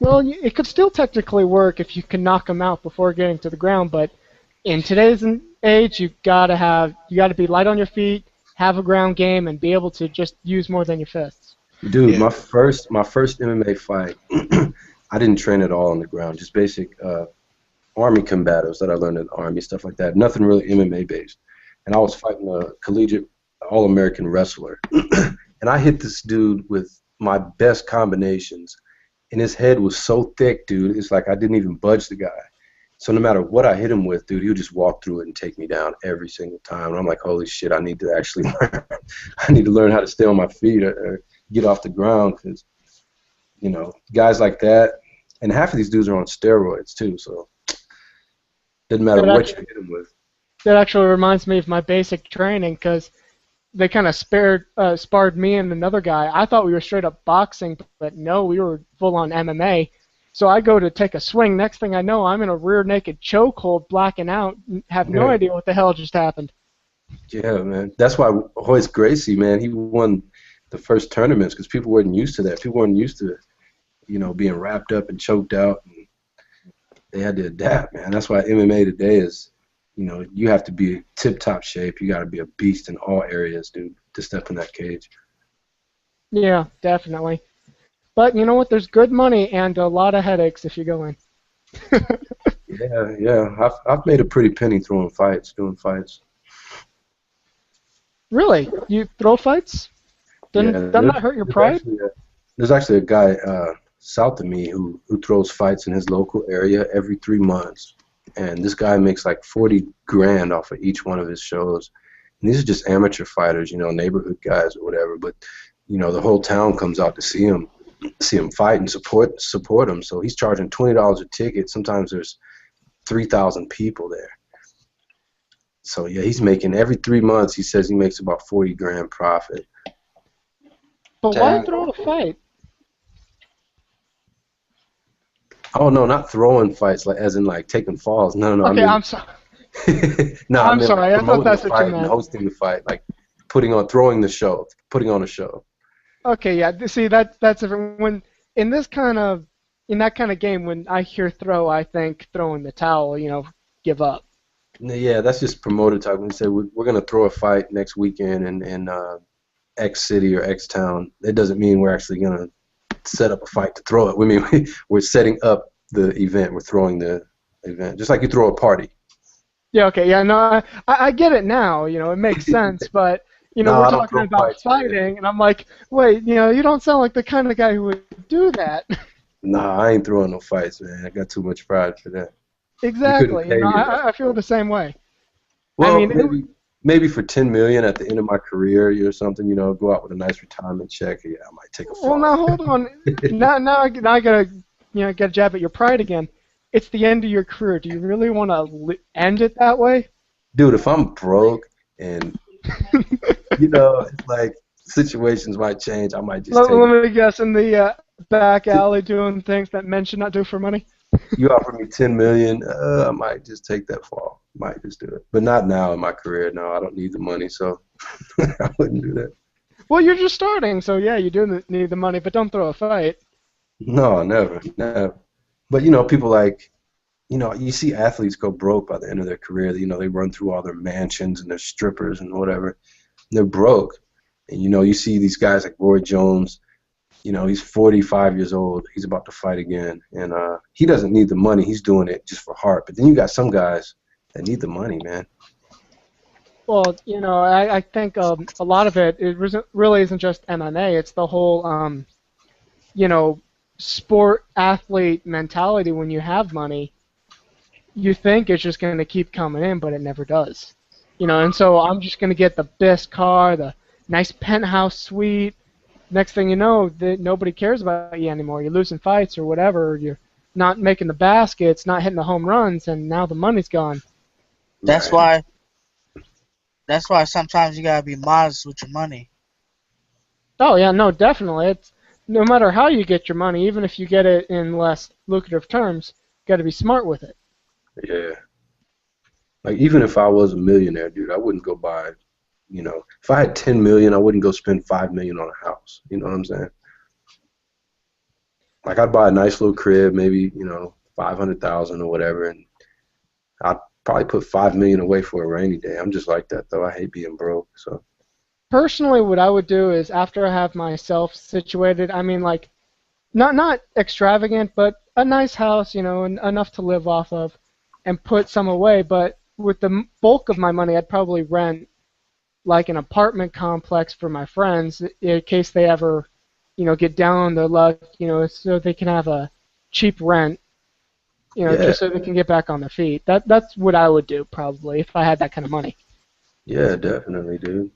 Speaker 1: Well, it could still technically work if you can knock them out before getting to the ground, but in today's age, you gotta be light on your feet, have a ground game, and be able to just use more than your fists.
Speaker 9: Dude,
Speaker 4: Yeah.
Speaker 9: my first MMA fight, I didn't train at all on the ground. Just basic Army combatives that I learned in the Army, stuff like that. Nothing really MMA based. And I was fighting a collegiate All-American wrestler. And I hit this dude with my best combinations. And his head was so thick, dude, it's like I didn't even budge the guy. So no matter what I hit him with, dude, he would just walk through it and take me down every single time. And I'm like, holy shit, I need to actually learn. I need to learn how to stay on my feet or get off the ground because, guys like that, and half of these dudes are on steroids too, so doesn't matter what you hit them with.
Speaker 1: That actually reminds me of my basic training because they kind of sparred me and another guy. I thought we were straight up boxing, but no, we were full on MMA. So I go to take a swing. Next thing I know, I'm in a rear naked chokehold, blacking out, have no
Speaker 9: Yeah.
Speaker 1: idea what the hell just happened.
Speaker 9: Yeah, man. That's why Horace Gracie, man, he won the first tournaments because people weren't used to that. People weren't used to, being wrapped up and choked out. And they had to adapt, man. That's why MMA today is, you have to be tip-top shape. You got to be a beast in all areas, dude, to step in that cage.
Speaker 1: Yeah, definitely. But you know what? There's good money and a lot of headaches if you go in.
Speaker 9: Yeah. I've made a pretty penny doing fights.
Speaker 1: Really? You throw fights? Doesn't that hurt your pride?
Speaker 9: There's actually a guy south of me who throws fights in his local area every 3 months, and this guy makes like 40 grand off of each one of his shows. And these are just amateur fighters, neighborhood guys or whatever. But the whole town comes out to see him fight and support him. So he's charging $20 a ticket. Sometimes there's 3,000 people there. So yeah, he's making every 3 months. He says he makes about 40 grand profit.
Speaker 1: But why throw a fight?
Speaker 9: Oh no, not throwing fights, like as in like taking falls. No.
Speaker 1: Okay,
Speaker 9: I mean,
Speaker 1: I'm sorry.
Speaker 9: no,
Speaker 1: I'm sorry.
Speaker 9: Like
Speaker 1: I thought that's
Speaker 9: the
Speaker 1: what you
Speaker 9: fight and
Speaker 1: meant.
Speaker 9: hosting the fight, like putting on a show.
Speaker 1: Okay, yeah. See, that's different. When in that kind of game, when I hear throw, I think throwing the towel. Give up.
Speaker 9: Yeah, that's just promoter talk. When we say we're gonna throw a fight next weekend in X city or X town, it doesn't mean we're actually gonna set up a fight to throw it. We mean we're setting up the event. We're throwing the event, just like you throw a party.
Speaker 1: Yeah. Okay. Yeah. No, I get it now. It makes sense. But
Speaker 9: No,
Speaker 1: we're
Speaker 9: I don't
Speaker 1: talking
Speaker 9: throw
Speaker 1: about
Speaker 9: fights, man.
Speaker 1: fighting, and I'm like, wait, you don't sound like the kind of guy who would do that.
Speaker 9: Nah, I ain't throwing no fights, man. I got too much pride for that.
Speaker 1: Exactly.
Speaker 9: pay me enough.
Speaker 1: I feel the same way.
Speaker 9: Well,
Speaker 1: I mean,
Speaker 9: maybe for $10 million at the end of my career or something, go out with a nice retirement check. Yeah, I might take a fall.
Speaker 1: Well, now hold on. now I gotta get a jab at your pride again. It's the end of your career. Do you really want to end it that way?
Speaker 9: Dude, if I'm broke and it's like situations might change, I might just
Speaker 1: Let
Speaker 9: take it.
Speaker 1: me guess. In the back alley doing things that men should not do for money.
Speaker 9: You offer me $10 million, I might just take that fall. Might just do it, but not now in my career. No, I don't need the money, so I wouldn't do that.
Speaker 1: Well, you're just starting, so yeah, you do need the money, but don't throw a fight.
Speaker 9: No, never. But people like, you see athletes go broke by the end of their career. They run through all their mansions and their strippers and whatever. And they're broke, and you see these guys like Roy Jones. He's 45 years old. He's about to fight again, and he doesn't need the money. He's doing it just for heart. But then you got some guys that need the money, man.
Speaker 1: Well, I think a lot of it really isn't just MMA. It's the whole, sport athlete mentality. When you have money, you think it's just going to keep coming in, but it never does. And so I'm just going to get the best car, the nice penthouse suite. Next thing you know, nobody cares about you anymore. You're losing fights or whatever. You're not making the baskets, not hitting the home runs, and now the money's gone.
Speaker 8: That's why sometimes you gotta be modest with your money.
Speaker 1: Oh yeah, no, definitely. It's no matter how you get your money, even if you get it in less lucrative terms, you got to be smart with it.
Speaker 9: Yeah. Like even if I was a millionaire, dude, I wouldn't go buy. If I had $10 million, I wouldn't go spend $5 million on a house. You know what I'm saying? Like I'd buy a nice little crib, maybe $500,000 or whatever, and I'd probably put $5 million away for a rainy day. I'm just like that though. I hate being broke. So
Speaker 1: personally, what I would do is after I have myself situated, I mean like not extravagant, but a nice house, and enough to live off of, and put some away. But with the bulk of my money, I'd probably rent like an apartment complex for my friends in case they ever, get down on their luck, so they can have a cheap rent, just so they can get back on their feet. That's what I would do probably if I had that kind of money.
Speaker 9: Yeah, definitely, dude.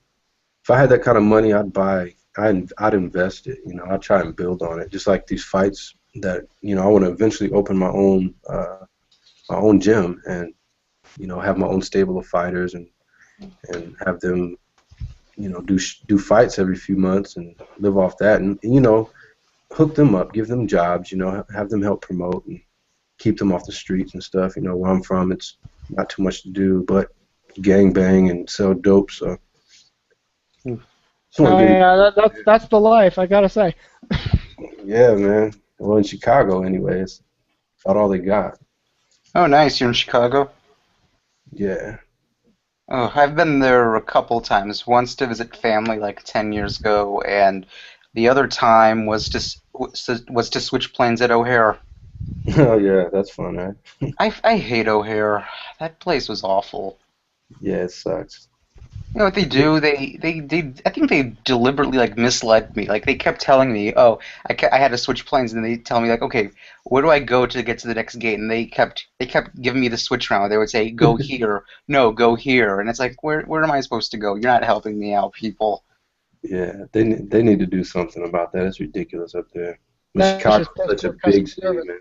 Speaker 9: If I had that kind of money, I'd invest it. I'd try and build on it. Just like these fights that, I want to eventually open my own gym and, have my own stable of fighters and have them, do fights every few months and live off that. And hook them up, give them jobs, have them help promote and keep them off the streets and stuff. Where I'm from, it's not too much to do, but gang bang and sell dope. So just want
Speaker 1: Oh
Speaker 9: to get it.
Speaker 1: yeah, that's the life. I gotta say.
Speaker 9: Yeah, man. Well, in Chicago, anyways, about all they got.
Speaker 13: Oh, nice. You're in Chicago?
Speaker 9: Yeah.
Speaker 13: Oh, I've been there a couple times. Once to visit family like 10 years ago, and the other time was to switch planes at O'Hare.
Speaker 9: Oh yeah, that's fun, right?
Speaker 13: I hate O'Hare. That place was awful.
Speaker 9: Yeah, it sucks.
Speaker 13: You know what they do? I think they deliberately like misled me. Like they kept telling me, "Oh, I had to switch planes," and they tell me like, "Okay, where do I go to get to the next gate?" And they kept giving me the switch round. They would say, "Go here," "No, go here," and it's like, where am I supposed to go? You're not helping me out, people.
Speaker 9: Yeah, they need to do something about that. It's ridiculous up there. But
Speaker 1: That's
Speaker 9: Chicago's
Speaker 1: just piss
Speaker 9: such a
Speaker 1: poor
Speaker 9: big
Speaker 1: customer
Speaker 9: city,
Speaker 1: service.
Speaker 9: man.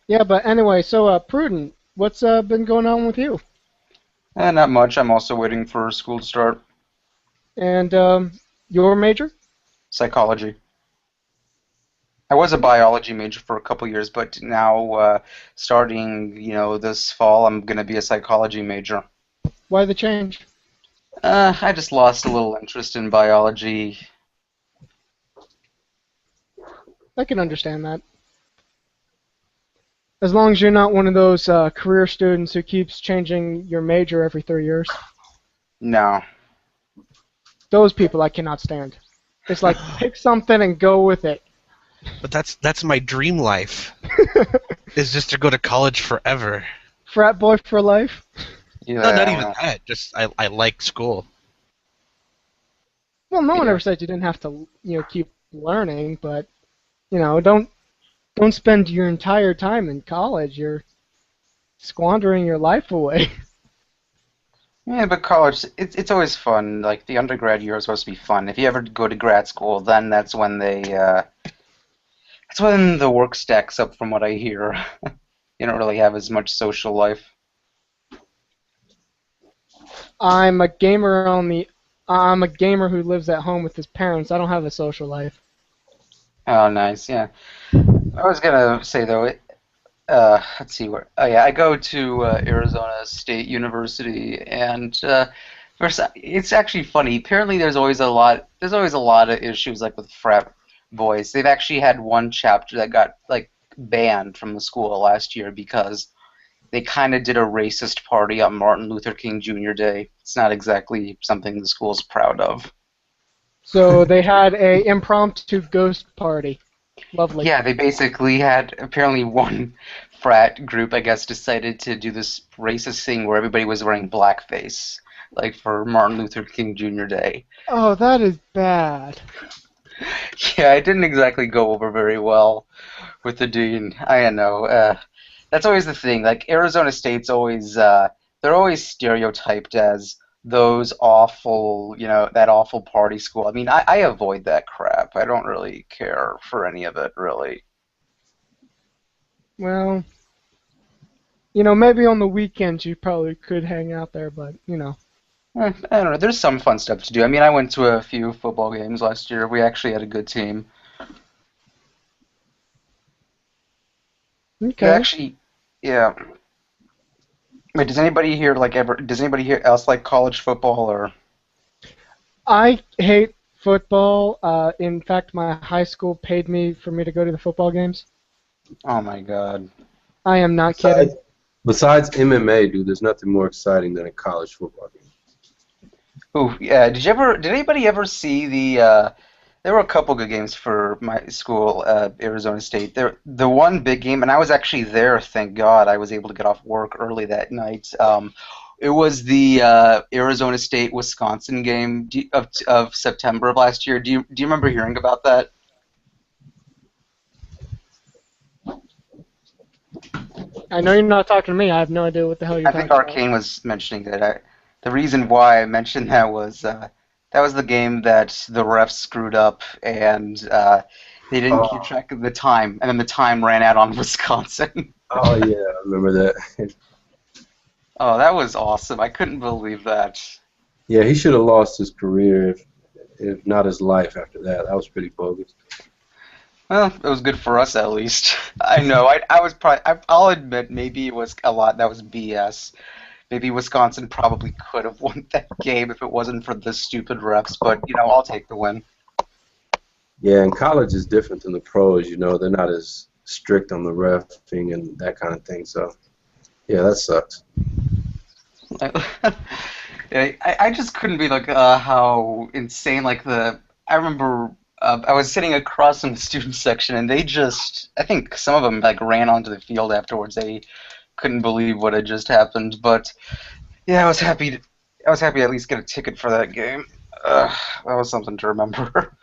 Speaker 1: Yeah, but anyway, so Prudent, what's been going on with you?
Speaker 13: Not much. I'm also waiting for school to start.
Speaker 1: And your major?
Speaker 13: Psychology. I was a biology major for a couple years, but now starting, this fall, I'm gonna be a psychology major.
Speaker 1: Why the change?
Speaker 13: I just lost a little interest in biology.
Speaker 1: I can understand that. As long as you're not one of those career students who keeps changing your major every 3 years.
Speaker 13: No.
Speaker 1: Those people I cannot stand. It's like pick something and go with it.
Speaker 4: But that's my dream life. Is just to go to college forever.
Speaker 1: Frat boy for life.
Speaker 13: Yeah.
Speaker 4: No, not even that. Just I like school.
Speaker 1: Well, no one ever said you didn't have to, keep learning, but don't spend your entire time in college. You're squandering your life away.
Speaker 13: Yeah, but college, it's always fun. Like the undergrad year is supposed to be fun. If you ever go to grad school, then that's when that's when the work stacks up. From what I hear, you don't really have as much social life.
Speaker 1: I'm a gamer who lives at home with his parents. I don't have a social life.
Speaker 13: Oh, nice. Yeah. I was gonna say though, let's see where. Oh yeah, I go to Arizona State University, and it's actually funny. Apparently, there's always a lot. There's always a lot of issues like with frat boys. They've actually had one chapter that got like banned from the school last year because they kind of did a racist party on Martin Luther King Jr. Day. It's not exactly something the school's proud of.
Speaker 1: So they had a impromptu ghost party. Lovely.
Speaker 13: Yeah, they basically had apparently one frat group, I guess, decided to do this racist thing where everybody was wearing blackface, like for Martin Luther King Jr. Day.
Speaker 1: Oh, that is bad.
Speaker 13: Yeah, it didn't exactly go over very well with the dean. I don't know. That's always the thing. Like Arizona State's always, they're always stereotyped as those awful, that awful party school. I mean, I avoid that crap. I don't really care for any of it, really.
Speaker 1: Well, maybe on the weekends you probably could hang out there, but.
Speaker 13: I don't know. There's some fun stuff to do. I mean, I went to a few football games last year. We actually had a good team.
Speaker 1: Okay.
Speaker 13: Actually, yeah. Wait, does anybody here does anybody here else like college football or?
Speaker 1: I hate football. In fact, my high school paid me for me to go to the football games.
Speaker 13: Oh my God.
Speaker 1: I am not kidding.
Speaker 9: Besides MMA, dude, there's nothing more exciting than a college football game.
Speaker 13: Ooh, yeah. Did anybody ever see the? There were a couple good games for my school, Arizona State. The one big game, and I was actually there. Thank God, I was able to get off work early that night. It was the Arizona State Wisconsin game of September of last year. Do you remember hearing about that?
Speaker 1: I know you're not talking to me. I have no idea what the hell you're
Speaker 13: I
Speaker 1: talking
Speaker 13: think
Speaker 1: about.
Speaker 13: Arcane was mentioning that. The reason why I mentioned that was the game that the refs screwed up and they didn't keep track of the time, and then the time ran out on Wisconsin.
Speaker 9: Oh yeah, I remember that.
Speaker 13: Oh, that was awesome! I couldn't believe that.
Speaker 9: Yeah, he should have lost his career if not his life after that. That was pretty bogus.
Speaker 13: Well, it was good for us at least. I know. I was probably. I'll admit, maybe it was a lot that was BS. Maybe Wisconsin probably could have won that game if it wasn't for the stupid refs. But I'll take the win.
Speaker 9: Yeah, and college is different than the pros. They're not as strict on the reffing and that kind of thing. So, yeah, that sucks.
Speaker 13: Yeah, I just couldn't be like how insane like the. I remember I was sitting across from the student section and they just. I think some of them like ran onto the field afterwards. They couldn't believe what had just happened. But yeah, I was happy. I was happy to at least get a ticket for that game. That was something to remember.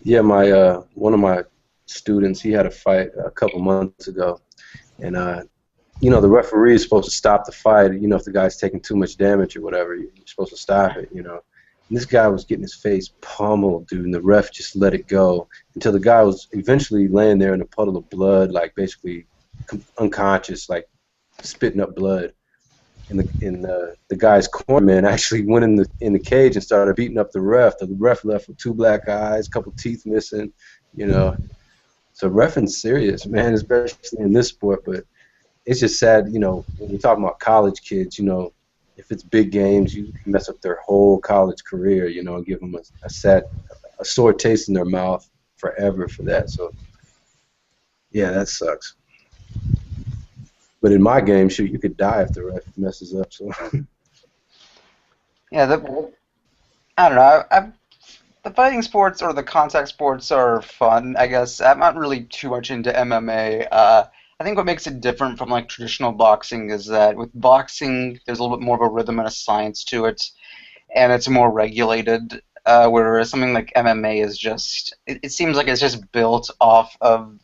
Speaker 9: Yeah, my one of my students, he had a fight a couple months ago, and the referee is supposed to stop the fight. If the guy's taking too much damage or whatever, you're supposed to stop it. And this guy was getting his face pummeled, dude, and the ref just let it go until the guy was eventually laying there in a puddle of blood, like basically unconscious, like spitting up blood. And the guy's cornerman actually went in the cage and started beating up the ref. The ref left with 2 black eyes, a couple teeth missing. So reffing's serious, man, especially in this sport. But it's just sad, when you're talking about college kids, if it's big games, you mess up their whole college career, and give them a sore taste in their mouth forever for that. So, yeah, that sucks. But in my game, shoot, you could die if the ref messes up. So.
Speaker 13: Yeah, I don't know. The fighting sports or the contact sports are fun, I guess. I'm not really too much into MMA. I think what makes it different from like traditional boxing is that with boxing, there's a little bit more of a rhythm and a science to it, and it's more regulated. Whereas something like MMA is just, it seems like it's just built off of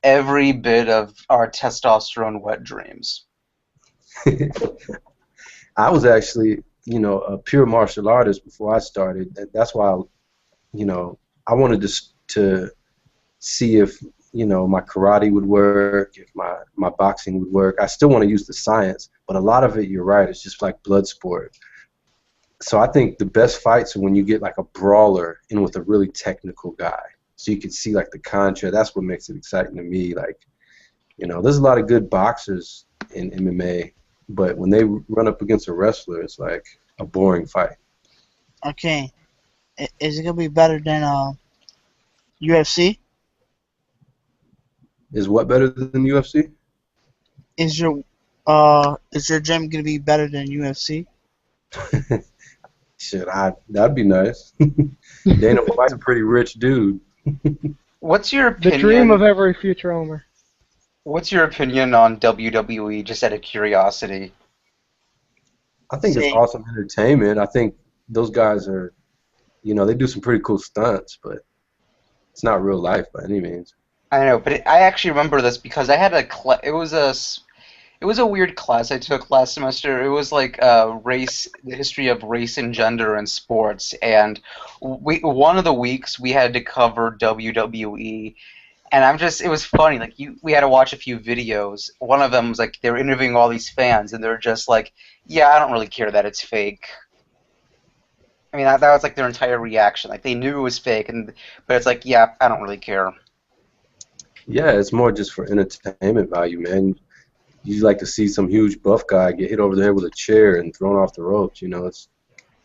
Speaker 13: every bit of our testosterone wet dreams.
Speaker 9: I was actually, a pure martial artist before I started. That's why, I wanted to see if, my karate would work, if my boxing would work. I still want to use the science, but a lot of it, you're right, it's just like blood sport. So I think the best fights are when you get like a brawler in with a really technical guy. So you can see like the contra. That's what makes it exciting to me. Like, there's a lot of good boxers in MMA, but when they run up against a wrestler, it's like a boring fight.
Speaker 8: Okay, is it gonna be better than UFC?
Speaker 9: Is what better than UFC?
Speaker 8: Is your gym gonna be better than UFC?
Speaker 9: Shit, that'd be nice. Dana White's a pretty rich dude.
Speaker 13: What's your
Speaker 1: The
Speaker 13: opinion?
Speaker 1: dream of every future owner.
Speaker 13: What's your opinion on WWE, just out of curiosity?
Speaker 9: I think it's awesome entertainment. I think those guys are, they do some pretty cool stunts, but it's not real life by any means.
Speaker 13: I know, but I actually remember this because I had it was a weird class I took last semester. It was like the history of race and gender in sports, and one of the weeks we had to cover WWE, and it was funny. Like we had to watch a few videos. One of them was like they were interviewing all these fans, and they're just like, "Yeah, I don't really care that it's fake." I mean, that was like their entire reaction. Like they knew it was fake, but it's like, "Yeah, I don't really care."
Speaker 9: Yeah, it's more just for entertainment value, man. You like to see some huge buff guy get hit over the head with a chair and thrown off the ropes.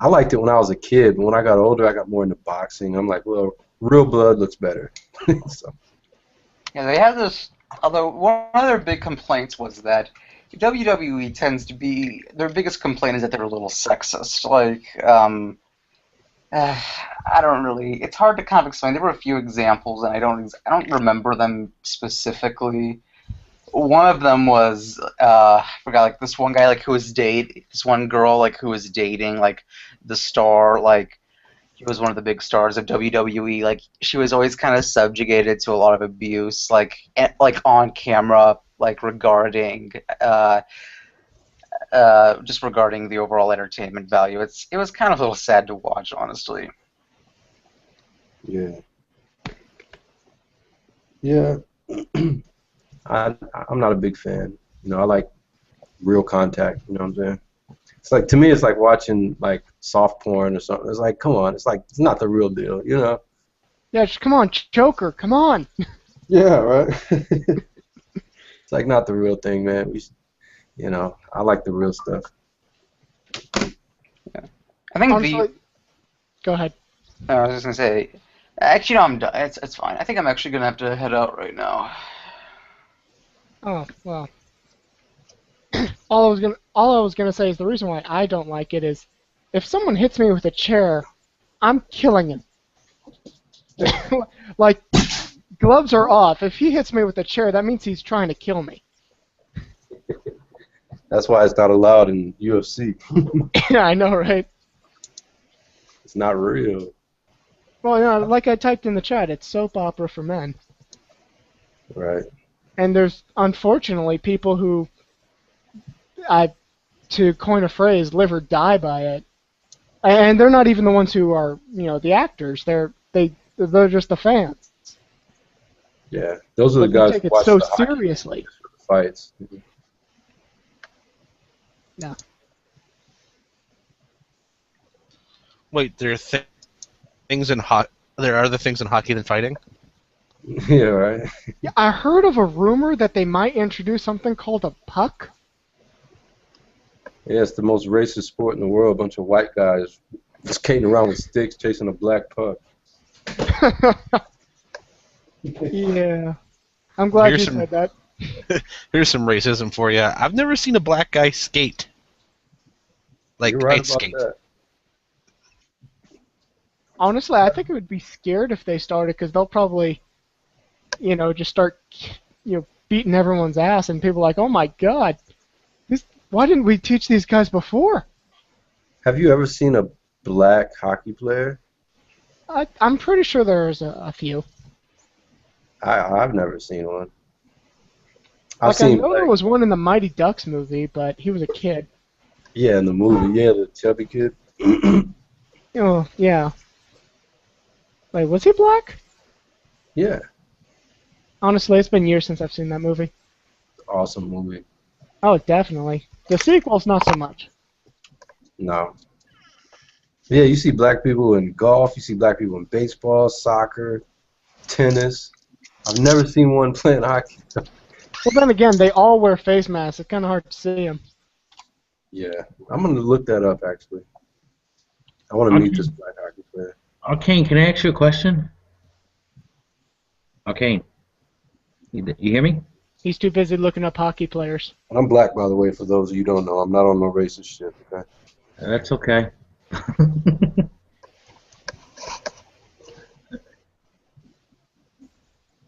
Speaker 9: I liked it when I was a kid, but when I got older, I got more into boxing. I'm like, well, real blood looks better. So.
Speaker 13: Yeah, they have this. Although one of their big complaints was that WWE tends to be their biggest complaint is that they're a little sexist. Like, I don't really. It's hard to kind of explain. There were a few examples, and I don't remember them specifically. One of them was I forgot, like this one guy this one girl like who was dating like the star, like he was one of the big stars of WWE. Like she was always kind of subjugated to a lot of abuse, like on camera, like regarding just regarding the overall entertainment value. It was kind of a little sad to watch, honestly.
Speaker 9: Yeah. Yeah. I'm not a big fan. I like real contact. You know what I'm saying? It's like, to me, it's like watching like soft porn or something. It's like, come on, it's like it's not the real deal, you know?
Speaker 1: Yeah, just come on, choker, come on.
Speaker 9: Yeah, right. It's like not the real thing, man. You know, I like the real stuff.
Speaker 13: I think
Speaker 1: Honestly, go ahead.
Speaker 13: I was just gonna say. Actually, no, I'm done. It's fine. I think I'm actually gonna have to head out right now.
Speaker 1: Oh well. All I was gonna say is the reason why I don't like it is, if someone hits me with a chair, I'm killing him. Like, gloves are off. If he hits me with a chair, that means he's trying to kill me.
Speaker 9: That's why it's not allowed in UFC.
Speaker 1: Yeah, I know, right?
Speaker 9: It's not real.
Speaker 1: Well, you know, like I typed in the chat, it's soap opera for men.
Speaker 9: Right.
Speaker 1: And there's, unfortunately, people who, to coin a phrase, live or die by it. And they're not even the ones who are, you know, the actors. They're just the fans.
Speaker 9: Yeah, those are the
Speaker 1: But they
Speaker 9: guys
Speaker 1: take
Speaker 9: who
Speaker 1: it
Speaker 9: watch
Speaker 1: so
Speaker 9: the hockey
Speaker 1: seriously.
Speaker 9: fights.
Speaker 1: Yeah.
Speaker 4: Wait, there are things in There are other things in hockey than fighting.
Speaker 9: Yeah, right.
Speaker 1: Yeah, I heard of a rumor that they might introduce something called a puck.
Speaker 9: Yeah, it's the most racist sport in the world. A bunch of white guys skating around with sticks chasing a black puck.
Speaker 1: Yeah. I'm glad you said that.
Speaker 4: Here's some racism for you. I've never seen a black guy skate. Like,
Speaker 9: You're right
Speaker 4: ice
Speaker 9: about
Speaker 4: skate.
Speaker 9: that.
Speaker 1: Honestly, I think it would be scared if they started, because they'll probably, you know, just start, you know, beating everyone's ass, and people are like, oh my god, why didn't we teach these guys before?
Speaker 9: Have you ever seen a black hockey player?
Speaker 1: I'm pretty sure there's a few.
Speaker 9: I've never seen one.
Speaker 1: Like, I know there was one in the Mighty Ducks movie, but he was a kid.
Speaker 9: Yeah, in the movie. Yeah, the chubby kid.
Speaker 1: Oh, yeah. Wait, was he black?
Speaker 9: Yeah.
Speaker 1: Honestly, it's been years since I've seen that movie.
Speaker 9: Awesome movie.
Speaker 1: Oh, definitely. The sequel's not so much.
Speaker 9: No. Yeah, you see black people in golf. You see black people in baseball, soccer, tennis. I've never seen one playing hockey.
Speaker 1: Well, then again, they all wear face masks. It's kind of hard to see them.
Speaker 9: Yeah, I'm gonna look that up actually. I want to meet this black hockey player.
Speaker 10: Arcane, can I ask you a question? Arcane, you hear me?
Speaker 1: He's too busy looking up hockey players.
Speaker 9: I'm black, by the way, for those of you who don't know. I'm not on no racist shit, okay?
Speaker 10: That's okay.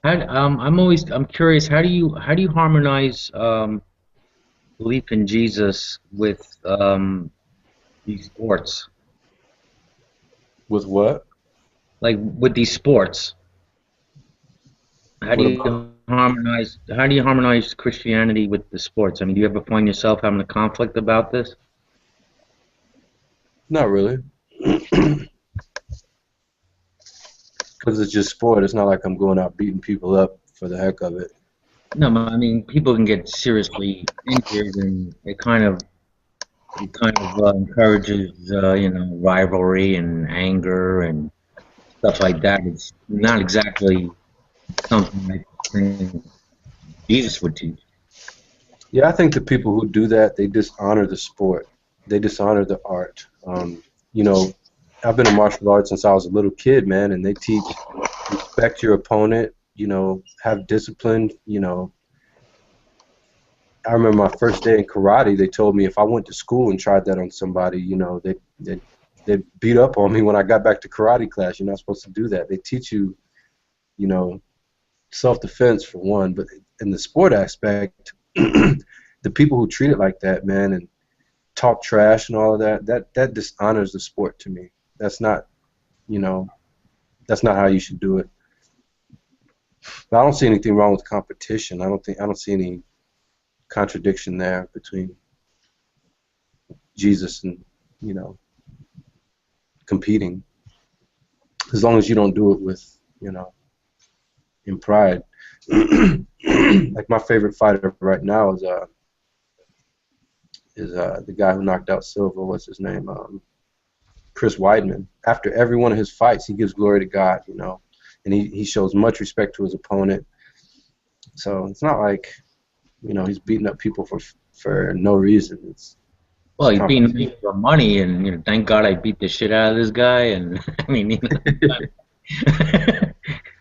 Speaker 10: I'm curious. How do you harmonize belief in Jesus with these sports?
Speaker 9: With what?
Speaker 10: Like with these sports. How do you harmonize Christianity with the sports? I mean, do you ever find yourself having a conflict about this?
Speaker 9: Not really. Because it's just sport. It's not like I'm going out beating people up for the heck of it.
Speaker 10: No, I mean, people can get seriously injured, and it kind of encourages, you know, rivalry and anger and stuff like that. It's not exactly something I think Jesus would teach.
Speaker 9: Yeah, I think the people who do that, they dishonor the sport. They dishonor the art. You know, I've been in martial arts since I was a little kid, man, and they teach respect your opponent, you know, have discipline, you know. I remember my first day in karate, they told me if I went to school and tried that on somebody, you know, they'd beat up on me when I got back to karate class. You're not supposed to do that. They teach you, you know, self-defense for one, but in the sport aspect, the people who treat it like that, man, and talk trash and all of that dishonors the sport to me. That's not, you know, that's not how you should do it. But I don't see anything wrong with competition. I don't see any contradiction there between Jesus and, you know, competing. As long as you don't do it with, you know, in pride. Like my favorite fighter right now is the guy who knocked out Silva. What's his name? Chris Weidman. After every one of his fights, he gives glory to God, you know, and he shows much respect to his opponent. So it's not like, you know, he's beating up people for no reason.
Speaker 10: Well, he's beating me for money, and you know, thank God I beat the shit out of this guy. And I mean, you know,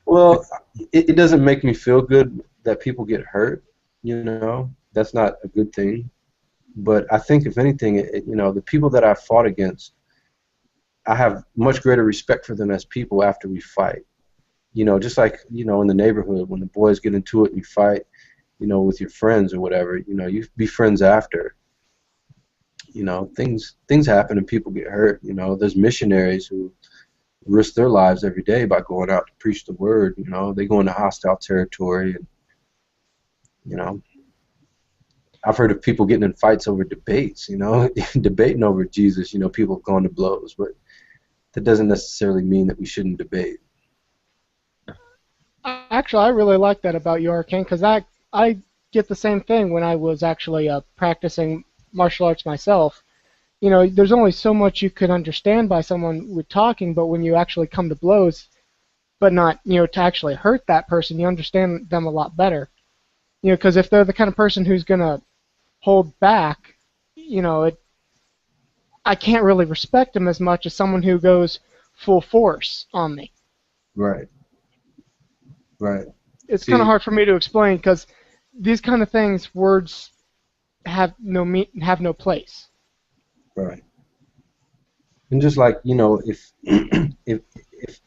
Speaker 9: well, it doesn't make me feel good that people get hurt. You know, that's not a good thing. But I think if anything, you know, the people that I fought against, I have much greater respect for them as people after we fight. You know, just like, you know, in the neighborhood when the boys get into it and you fight, you know, with your friends or whatever, you know, you be friends after. You know, things happen and people get hurt. You know, there's missionaries who risk their lives every day by going out to preach the word. You know, they go into hostile territory, and you know, I've heard of people getting in fights over debates. You know, debating over Jesus. You know, people have gone to blows, but that doesn't necessarily mean that we shouldn't debate.
Speaker 1: Actually, I really like that about you, Arcane, because I get the same thing when I was actually practicing martial arts myself. You know, there's only so much you could understand by someone with talking, but when you actually come to blows, but not, you know, to actually hurt that person, you understand them a lot better. You know, because if they're the kind of person who's going to hold back, you know, I can't really respect them as much as someone who goes full force on me.
Speaker 9: Right. Right.
Speaker 1: It's kind of hard for me to explain because these kind of things, words have no place.
Speaker 9: Right. And just like, you know, if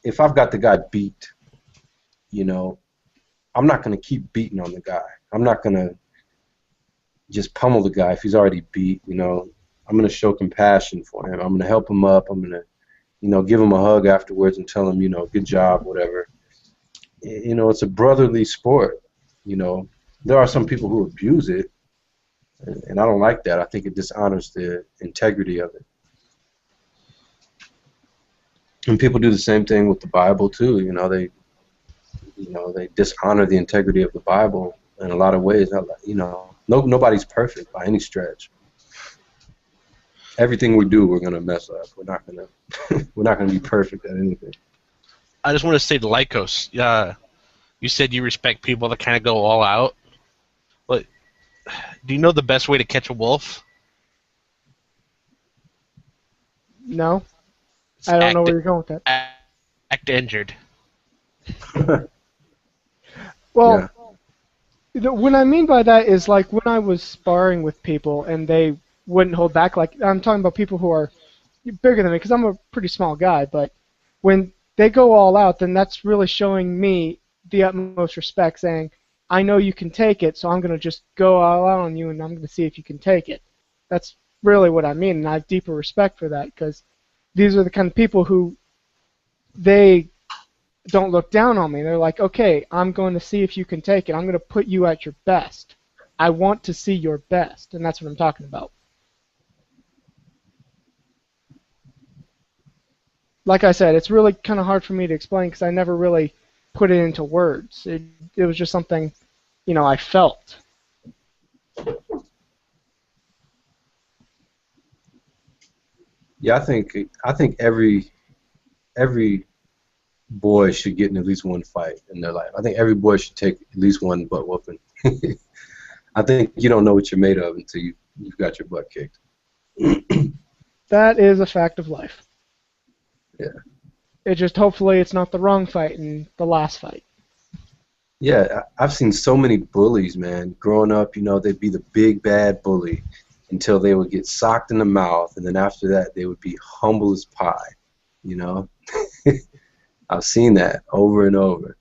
Speaker 9: if I've got the guy beat, you know, I'm not going to keep beating on the guy. I'm not going to just pummel the guy if he's already beat, you know. I'm going to show compassion for him. I'm going to help him up. I'm going to, you know, give him a hug afterwards and tell him, you know, good job, whatever. You know, it's a brotherly sport. You know, there are some people who abuse it, and I don't like that. I think it dishonors the integrity of it. And people do the same thing with the Bible too. You know, they dishonor the integrity of the Bible in a lot of ways. You know, nobody's perfect by any stretch. Everything we do, we're gonna mess up. We're not gonna be perfect at anything.
Speaker 4: I just want to say to Lycos, you said you respect people that kind of go all out. But do you know the best way to catch a wolf?
Speaker 1: No, I don't know where you're going with that.
Speaker 4: Act injured.
Speaker 1: Well, what I mean by that is like when I was sparring with people and they wouldn't hold back. Like I'm talking about people who are bigger than me because I'm a pretty small guy. But when they go all out, then that's really showing me the utmost respect, saying, I know you can take it, so I'm going to just go all out on you and I'm going to see if you can take it. That's really what I mean, and I have deeper respect for that because these are the kind of people who they don't look down on me. They're like, okay, I'm going to see if you can take it. I'm going to put you at your best. I want to see your best, and that's what I'm talking about. Like I said, it's really kind of hard for me to explain because I never really put it into words. It was just something, you know, I felt.
Speaker 9: Yeah, I think every boy should get in at least one fight in their life. I think every boy should take at least one butt whooping. I think you don't know what you're made of until you've got your butt kicked.
Speaker 1: That is a fact of life.
Speaker 9: Yeah.
Speaker 1: It just hopefully it's not the wrong fight in the last fight.
Speaker 9: Yeah, I've seen so many bullies, man. Growing up, you know, they'd be the big bad bully until they would get socked in the mouth, and then after that they would be humble as pie, you know. I've seen that over and over.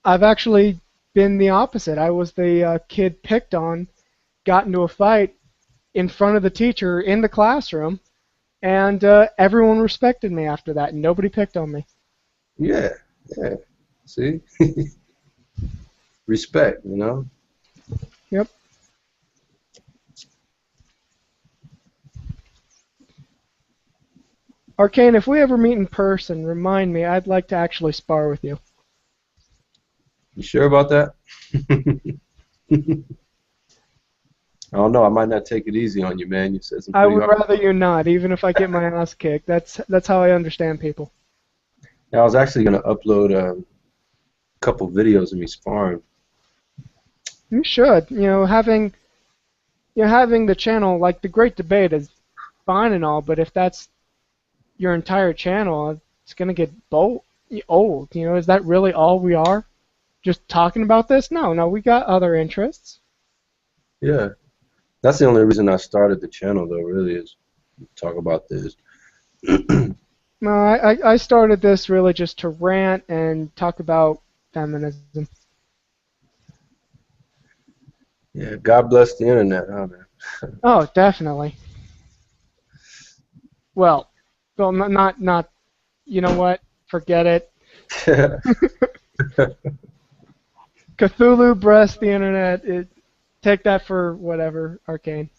Speaker 1: I've actually been the opposite. I was the kid picked on, got into a fight in front of the teacher in the classroom, and everyone respected me after that, and nobody picked on me.
Speaker 9: Yeah, yeah. See? Respect, you know?
Speaker 1: Yep. Arcane, if we ever meet in person, remind me. I'd like to actually spar with you.
Speaker 9: You sure about that? I don't know. I might not take it easy on you, man. You said some
Speaker 1: I
Speaker 9: pretty
Speaker 1: would
Speaker 9: hard.
Speaker 1: rather you not, even if I get my ass kicked. That's how I understand people.
Speaker 9: Yeah, I was actually gonna upload a couple videos of me sparring.
Speaker 1: You should. Having the channel like the Great Debate is fine and all, but if that's your entire channel, it's gonna get old. Is that really all we are? Just talking about this? No, no, we got other interests.
Speaker 9: Yeah, that's the only reason I started the channel, though. Really, is to talk about this.
Speaker 1: No, I started this really just to rant and talk about feminism.
Speaker 9: Yeah, God bless the internet, huh, man?
Speaker 1: Oh, definitely. Well, not. You know what? Forget it. Cthulhu bless the internet. Take that for whatever, Arcane.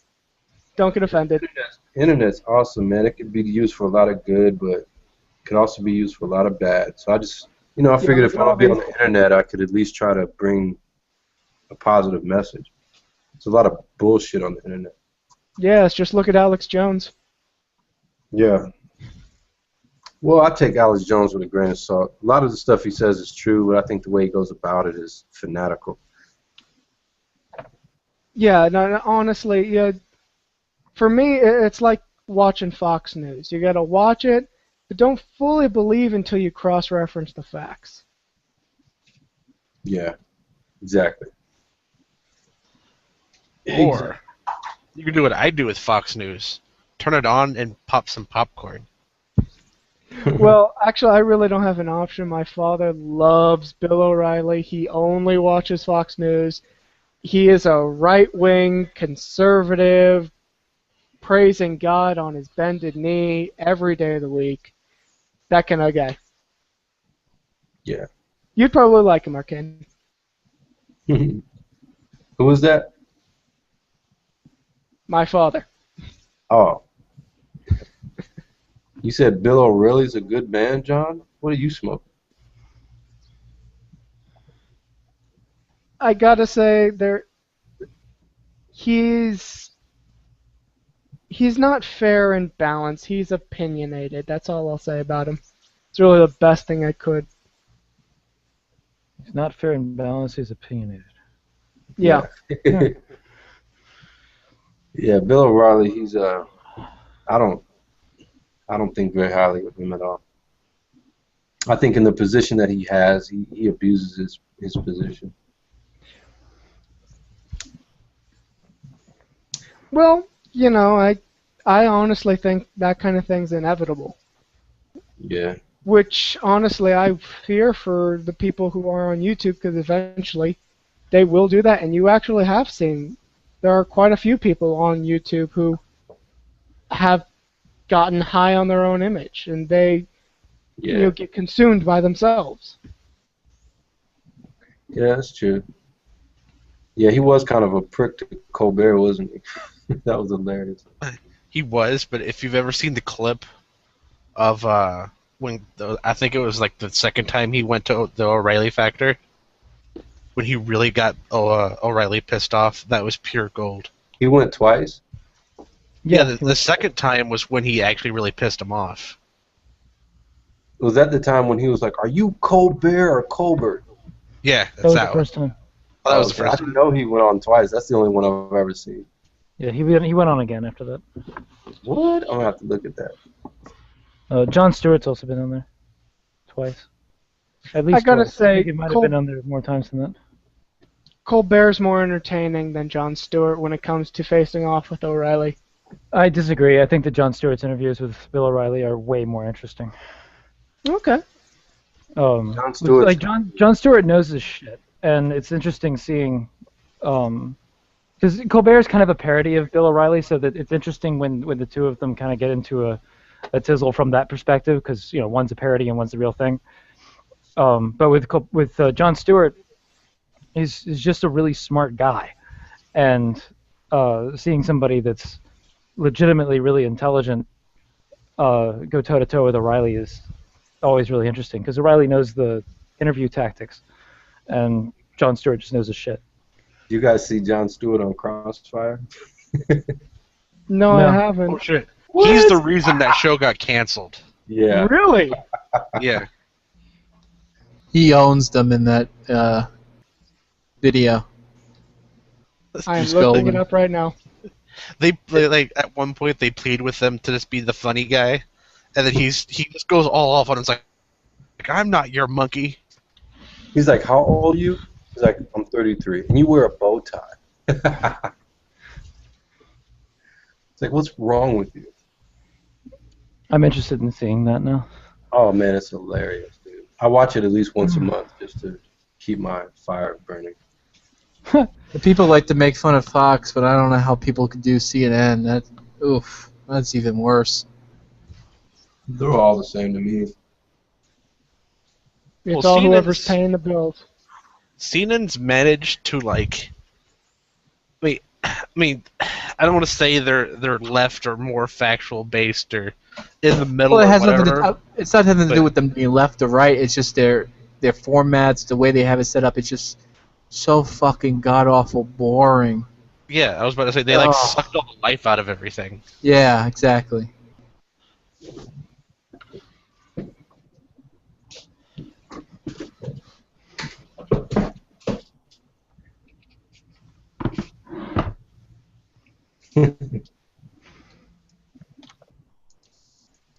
Speaker 1: Don't get offended.
Speaker 9: Internet's awesome, man. It could be used for a lot of good, but it could also be used for a lot of bad. So I just, I figured if I'm gonna be on the internet, I could at least try to bring a positive message. There's a lot of bullshit on the internet.
Speaker 1: Yes, just look at Alex Jones.
Speaker 9: Yeah. Well, I take Alex Jones with a grain of salt. A lot of the stuff he says is true, but I think the way he goes about it is fanatical.
Speaker 1: Yeah, no, honestly, yeah. For me, it's like watching Fox News. You gotta watch it, but don't fully believe until you cross-reference the facts.
Speaker 9: Yeah, exactly.
Speaker 4: Or you can do what I do with Fox News. Turn it on and pop some popcorn.
Speaker 1: Well, actually, I really don't have an option. My father loves Bill O'Reilly. He only watches Fox News. He is a right-wing conservative, praising God on his bended knee every day of the week. That kind of guy.
Speaker 9: Yeah.
Speaker 1: You'd probably like him, Arcane.
Speaker 9: Who was that?
Speaker 1: My father.
Speaker 9: Oh. You said Bill O'Reilly's a good man, John? What are you smoking?
Speaker 1: I gotta say, he's not fair and balanced. He's opinionated. That's all I'll say about him. It's really the best thing I could.
Speaker 12: He's not fair and balanced. He's opinionated.
Speaker 1: Yeah.
Speaker 9: Yeah, Bill O'Reilly. He's I don't think very highly of him at all. I think in the position that he has, he abuses his position.
Speaker 1: Well, I honestly think that kind of thing's inevitable.
Speaker 9: Yeah.
Speaker 1: Which, honestly, I fear for the people who are on YouTube, because eventually they will do that. And you actually have seen, there are quite a few people on YouTube who have gotten high on their own image, and they get consumed by themselves.
Speaker 9: Yeah, that's true. Yeah, he was kind of a prick to Colbert, wasn't he? That was hilarious.
Speaker 4: He was, but if you've ever seen the clip of when I think it was like the second time he went to the O'Reilly Factor, when he really got O'Reilly pissed off, that was pure gold.
Speaker 9: He went twice?
Speaker 4: Yeah, the second time was when he actually really pissed him off.
Speaker 9: Was that the time when he was like, "Are you Colbert or Colbert?"
Speaker 4: Yeah, that's
Speaker 12: that was
Speaker 4: that
Speaker 12: the first time.
Speaker 4: Oh, that was the first
Speaker 9: I didn't know he went on twice. That's the only one I've ever seen.
Speaker 12: Yeah, he went on again after that.
Speaker 9: What? I'm gonna have to look at that.
Speaker 12: Jon Stewart's also been on there twice. At least
Speaker 1: I gotta
Speaker 12: twice.
Speaker 1: say,
Speaker 12: I think he might have been on there more times than that.
Speaker 1: Colbert's more entertaining than Jon Stewart when it comes to facing off with O'Reilly.
Speaker 12: I disagree. I think that Jon Stewart's interviews with Bill O'Reilly are way more interesting.
Speaker 1: Okay.
Speaker 9: Jon Stewart.
Speaker 12: Like Jon Stewart knows his shit, and it's interesting seeing, because Colbert's kind of a parody of Bill O'Reilly, so that it's interesting when the two of them kind of get into a tizzle from that perspective, because one's a parody and one's the real thing. But with Jon Stewart, he's just a really smart guy, and seeing somebody that's legitimately really intelligent go toe to toe with O'Reilly is always really interesting, because O'Reilly knows the interview tactics, and Jon Stewart just knows his shit.
Speaker 9: You guys see Jon Stewart on Crossfire?
Speaker 1: No, I haven't.
Speaker 4: Oh shit!
Speaker 9: What?
Speaker 4: He's the reason that show got canceled.
Speaker 9: Yeah.
Speaker 1: Really?
Speaker 4: Yeah.
Speaker 11: He owns them in that video.
Speaker 1: I am
Speaker 11: Just
Speaker 1: looking
Speaker 11: go-
Speaker 1: it up right now.
Speaker 4: They like at one point they plead with them to just be the funny guy, and then he just goes all off on it. It's like I'm not your monkey.
Speaker 9: He's like, how old are you? He's like, I'm 33. And you wear a bow tie. It's like, what's wrong with you?
Speaker 12: I'm interested in seeing that now.
Speaker 9: Oh, man, it's hilarious, dude. I watch it at least once a month just to keep my fire burning.
Speaker 11: The people like to make fun of Fox, but I don't know how people could do CNN. That's even worse.
Speaker 9: They're all the same to me.
Speaker 1: It's
Speaker 4: Well,
Speaker 1: all whoever's
Speaker 4: CNN's
Speaker 1: paying the bills.
Speaker 4: CNN's managed to like. I mean, I don't want to say they're left or more factual based or in the middle
Speaker 11: Well, it
Speaker 4: or
Speaker 11: has nothing
Speaker 4: whatever.
Speaker 11: it's not having to
Speaker 4: but-
Speaker 11: do with them being left or right. It's just their formats, the way they have it set up. It's just so fucking god awful boring.
Speaker 4: Yeah, I was about to say they like
Speaker 11: Oh.
Speaker 4: sucked all the life out of everything.
Speaker 11: Yeah, exactly.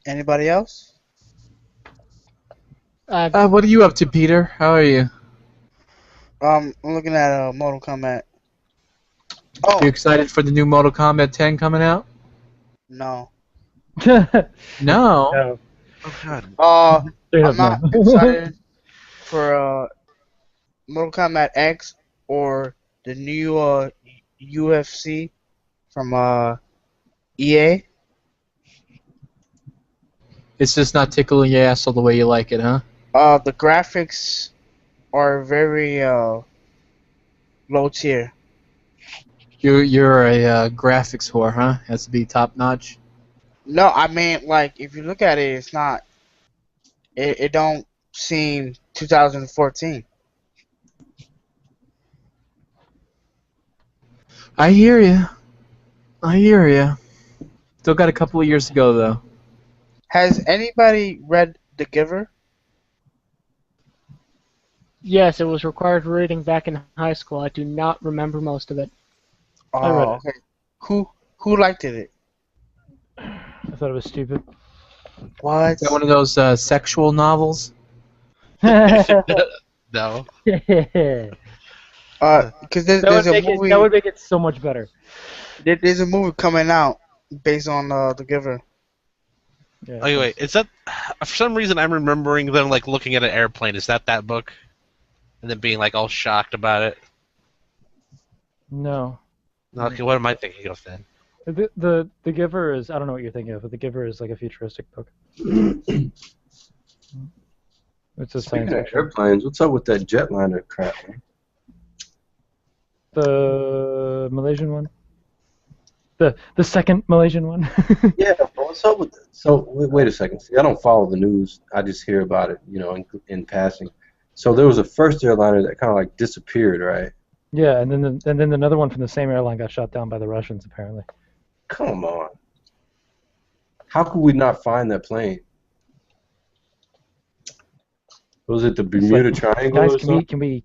Speaker 8: Anybody else?
Speaker 11: What are you up to, Peter? How are you?
Speaker 8: I'm looking at Mortal Kombat.
Speaker 11: You excited for the new Mortal Kombat 10 coming out?
Speaker 8: No.
Speaker 11: No.
Speaker 4: Oh god.
Speaker 12: Straight
Speaker 8: I'm
Speaker 12: up
Speaker 8: not
Speaker 12: no.
Speaker 8: excited for Mortal Kombat X or the new UFC from EA.
Speaker 11: It's just not tickling your asshole the way you like it, huh?
Speaker 8: The graphics are very low tier.
Speaker 11: You're a graphics whore, huh? Has to be top notch.
Speaker 8: No, I mean like if you look at it, it's not. It don't seem 2014.
Speaker 11: I hear you. Still got a couple of years to go, though.
Speaker 8: Has anybody read The Giver?
Speaker 1: Yes, it was required reading back in high school. I do not remember most of it.
Speaker 12: I read it.
Speaker 8: Okay. Who liked it?
Speaker 12: I thought it was stupid.
Speaker 8: What?
Speaker 11: Is that one of those sexual novels?
Speaker 4: No.
Speaker 8: Because there's a movie.
Speaker 12: That would make it so much better.
Speaker 8: There's a movie coming out based on The Giver.
Speaker 12: Yeah,
Speaker 4: Oh wait, is that for some reason I'm remembering them like looking at an airplane? Is that book? And then being like all shocked about it.
Speaker 12: No.
Speaker 4: Okay, what am I thinking of then?
Speaker 12: The Giver is, I don't know what you're thinking of, but The Giver is like a futuristic book. It's a
Speaker 9: Speaking
Speaker 12: science
Speaker 9: of
Speaker 12: fiction.
Speaker 9: airplanes, what's up with that jetliner crap, man?
Speaker 12: The Malaysian one? The second Malaysian one?
Speaker 9: Yeah, but what's up with that? So, wait a second. See, I don't follow the news. I just hear about it, in passing. So there was a first airliner that kind of like disappeared, right?
Speaker 12: Yeah, and then another one from the same airline got shot down by the Russians, apparently.
Speaker 9: Come on. How could we not find that plane? Was it the Bermuda Triangle
Speaker 12: Guys,
Speaker 9: or something?
Speaker 12: can we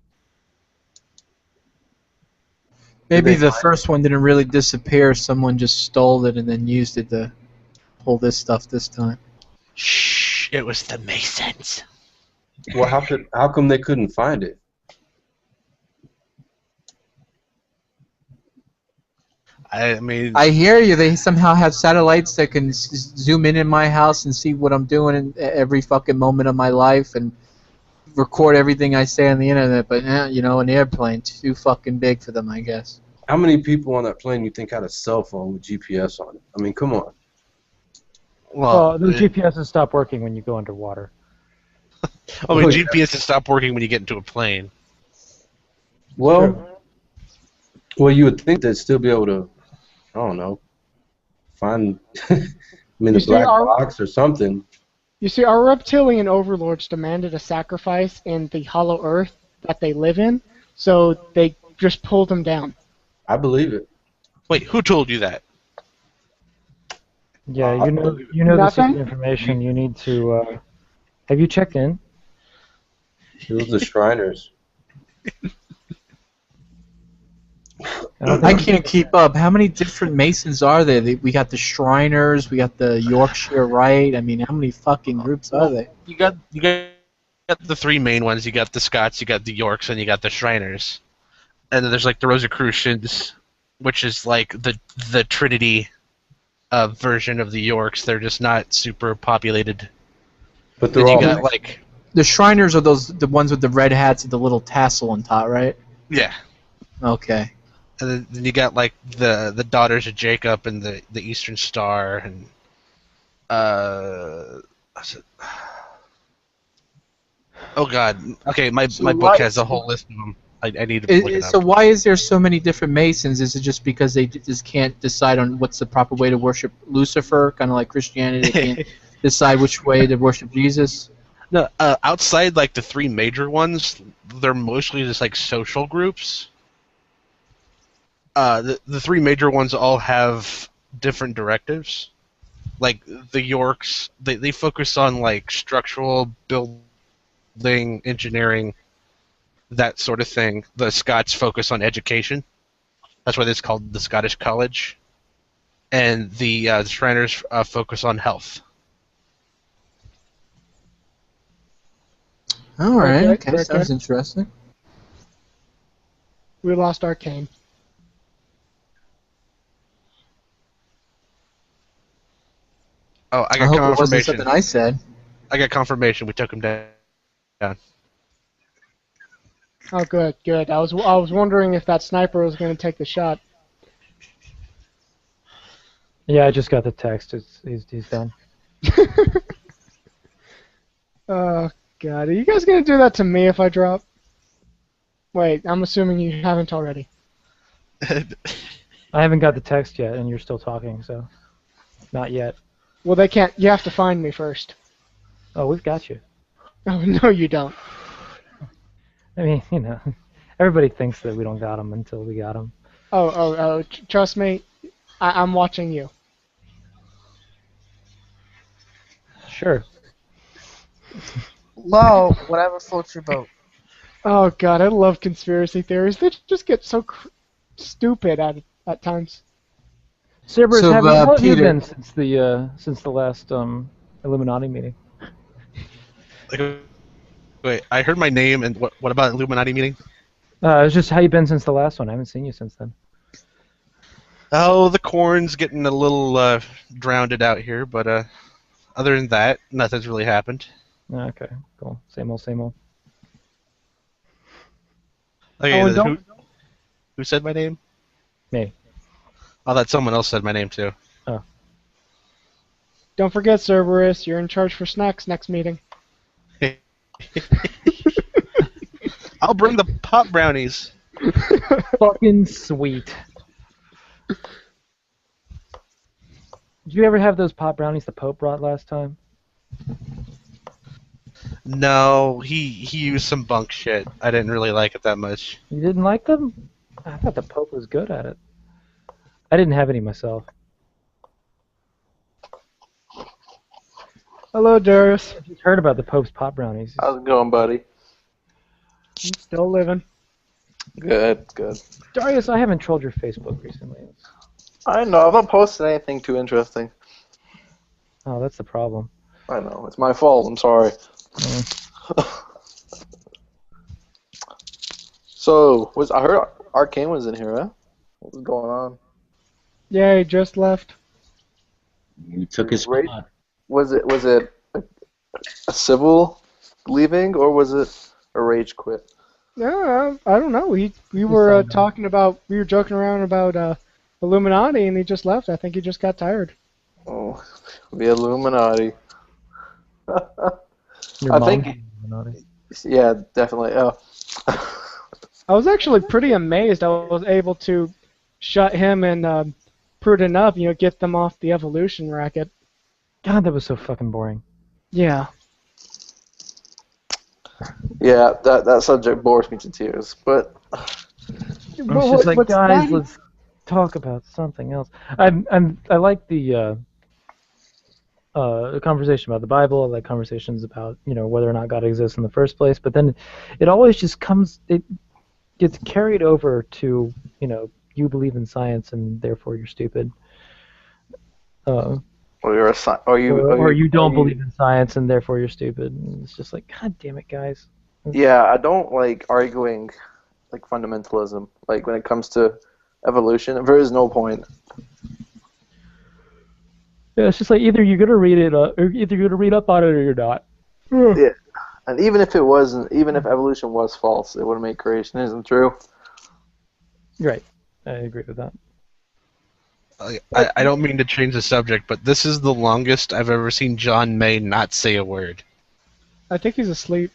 Speaker 11: Maybe
Speaker 9: Did they
Speaker 11: the
Speaker 9: find
Speaker 11: first one didn't really disappear. Someone just stole it and then used it to pull this stuff this time.
Speaker 4: Shh! It was the Masons.
Speaker 9: Well, how come they couldn't find it?
Speaker 4: I mean,
Speaker 11: I hear you. They somehow have satellites that can zoom in my house and see what I'm doing in every fucking moment of my life and record everything I say on the internet. But an airplane too fucking big for them, I guess.
Speaker 9: How many people on that plane you think had a cell phone with GPS on it? I mean, come on.
Speaker 12: Well, the GPS has stopped working when you go underwater.
Speaker 4: I mean, GPS has stopped working when you get into a plane.
Speaker 9: Well, you would think they'd still be able to, I don't know, find the black box or something.
Speaker 1: You see, our reptilian overlords demanded a sacrifice in the hollow earth that they live in, so they just pulled him down.
Speaker 9: I believe it.
Speaker 4: Wait, who told you that?
Speaker 12: Yeah, you know the
Speaker 1: Nothing?
Speaker 12: secret information. You need to. Have you checked in?
Speaker 9: It was the Shriners.
Speaker 2: I can't keep up. How many different Masons are there? We got the Shriners, we got the Yorkshire Rite. I mean, how many fucking groups are there?
Speaker 4: You got the three main ones. You got the Scots, you got the Yorks, and you got the Shriners. And then there's like the Rosicrucians, which is like the Trinity version of the Yorks. They're just not super populated.
Speaker 9: But they're
Speaker 4: then
Speaker 9: all
Speaker 4: you got like
Speaker 2: The Shriners are the ones with the red hats and the little tassel on top, right?
Speaker 4: yeah.
Speaker 2: Okay.
Speaker 4: And then you got like the Daughters of Jacob and the Eastern Star and what's it? Oh God. Okay, my book has a whole list of them. I need to look it up.
Speaker 2: So why is there so many different Masons? Is it just because they just can't decide on what's the proper way to worship Lucifer, kind of like Christianity? They can't decide which way to worship Jesus?
Speaker 4: No, outside like the three major ones, they're mostly just like social groups. The three major ones all have different directives. Like the Yorks, they focus on like structural building, engineering, that sort of thing. The Scots focus on education. That's why it's called the Scottish College. And the Shriners focus on health.
Speaker 2: All right.
Speaker 1: Okay,
Speaker 2: Okay. Sounds interesting.
Speaker 1: We lost Arcane.
Speaker 4: Oh, I
Speaker 2: I
Speaker 4: got
Speaker 2: hope it wasn't
Speaker 4: confirmation.
Speaker 2: something I said.
Speaker 4: I got confirmation. We took him down.
Speaker 1: Oh, good, good. I was wondering if that sniper was going to take the shot.
Speaker 12: Yeah, I just got the text. He's done.
Speaker 1: Oh God, are you guys going to do that to me if I drop? Wait, I'm assuming you haven't already.
Speaker 12: I haven't got the text yet, and you're still talking, so not yet.
Speaker 1: Well, they can't. You have to find me first.
Speaker 12: Oh, we've got you.
Speaker 1: Oh no, you don't.
Speaker 12: I mean, you know, everybody thinks that we don't got them until we got them.
Speaker 1: Oh! Trust me, I'm watching you.
Speaker 12: Sure.
Speaker 8: Low, whatever floats your boat.
Speaker 1: Oh God, I love conspiracy theories. They just get so stupid at times.
Speaker 12: Cerberus,
Speaker 2: So,
Speaker 12: how have you
Speaker 2: Peter-
Speaker 12: been since the last Illuminati meeting?
Speaker 4: Like, wait, I heard my name, and what about Illuminati meeting?
Speaker 12: It's just how you been since the last one. I haven't seen you since then.
Speaker 4: Oh, the corn's getting a little drowned out here, but other than that, nothing's really happened.
Speaker 12: Okay, cool. Same old, same old.
Speaker 4: Okay,
Speaker 1: Oh, and
Speaker 4: who said my name?
Speaker 12: Me.
Speaker 4: Oh, that someone else said my name too.
Speaker 12: Oh.
Speaker 1: Don't forget, Cerberus, you're in charge for snacks next meeting.
Speaker 4: I'll bring the pop brownies.
Speaker 12: Fucking sweet. Did you ever have those pot brownies the Pope brought last time?
Speaker 4: No, he used some bunk shit. I didn't really like it that much.
Speaker 12: You didn't like them? I thought the Pope was good at it. I didn't have any myself.
Speaker 1: Hello, Darius.
Speaker 12: I just heard about the Pope's pot brownies.
Speaker 14: How's it going, buddy?
Speaker 1: Still living.
Speaker 14: Good, good.
Speaker 12: Darius, I haven't trolled your Facebook recently.
Speaker 14: I know, I haven't posted anything too interesting.
Speaker 12: Oh, that's the problem.
Speaker 14: I know, it's my fault, I'm sorry. So, I heard Arcane was in here, huh? What was going on?
Speaker 1: Yeah, he just left.
Speaker 10: You took his
Speaker 14: Right.
Speaker 10: spot.
Speaker 14: Was it a civil leaving, or was it a rage quit?
Speaker 1: No, I don't know. We were talking about, we were joking around about Illuminati, and he just left. I think he just got tired.
Speaker 14: Oh, the Illuminati.
Speaker 12: Your
Speaker 14: I
Speaker 12: mom's
Speaker 14: think,
Speaker 12: Illuminati.
Speaker 14: yeah, definitely.
Speaker 1: I was actually pretty amazed I was able to shut him and Prudent up, get them off the evolution racket.
Speaker 12: God, that was so fucking boring.
Speaker 1: Yeah.
Speaker 14: Yeah, that subject bores me to tears. But
Speaker 12: It's just like,
Speaker 1: what's
Speaker 12: guys,
Speaker 1: that?
Speaker 12: let's talk about something else. I like the conversation about the Bible. I like conversations about whether or not God exists in the first place. But then it always just it gets carried over to you believe in science and therefore you're stupid.
Speaker 14: Or you're a sci-
Speaker 12: Or you
Speaker 14: are
Speaker 12: don't
Speaker 14: you
Speaker 12: believe in science and therefore you're stupid. And it's just like, God damn it, guys.
Speaker 14: Yeah, I don't like arguing like fundamentalism. Like when it comes to evolution, there is no point.
Speaker 12: Yeah, it's just like either you're gonna read it, or either you're gonna read up on it, or you're not.
Speaker 14: Yeah, and even if it wasn't, even if evolution was false, it wouldn't make creationism true.
Speaker 12: Right, I agree with that.
Speaker 4: I don't mean to change the subject, but this is the longest I've ever seen John May not say a word.
Speaker 1: I think he's asleep.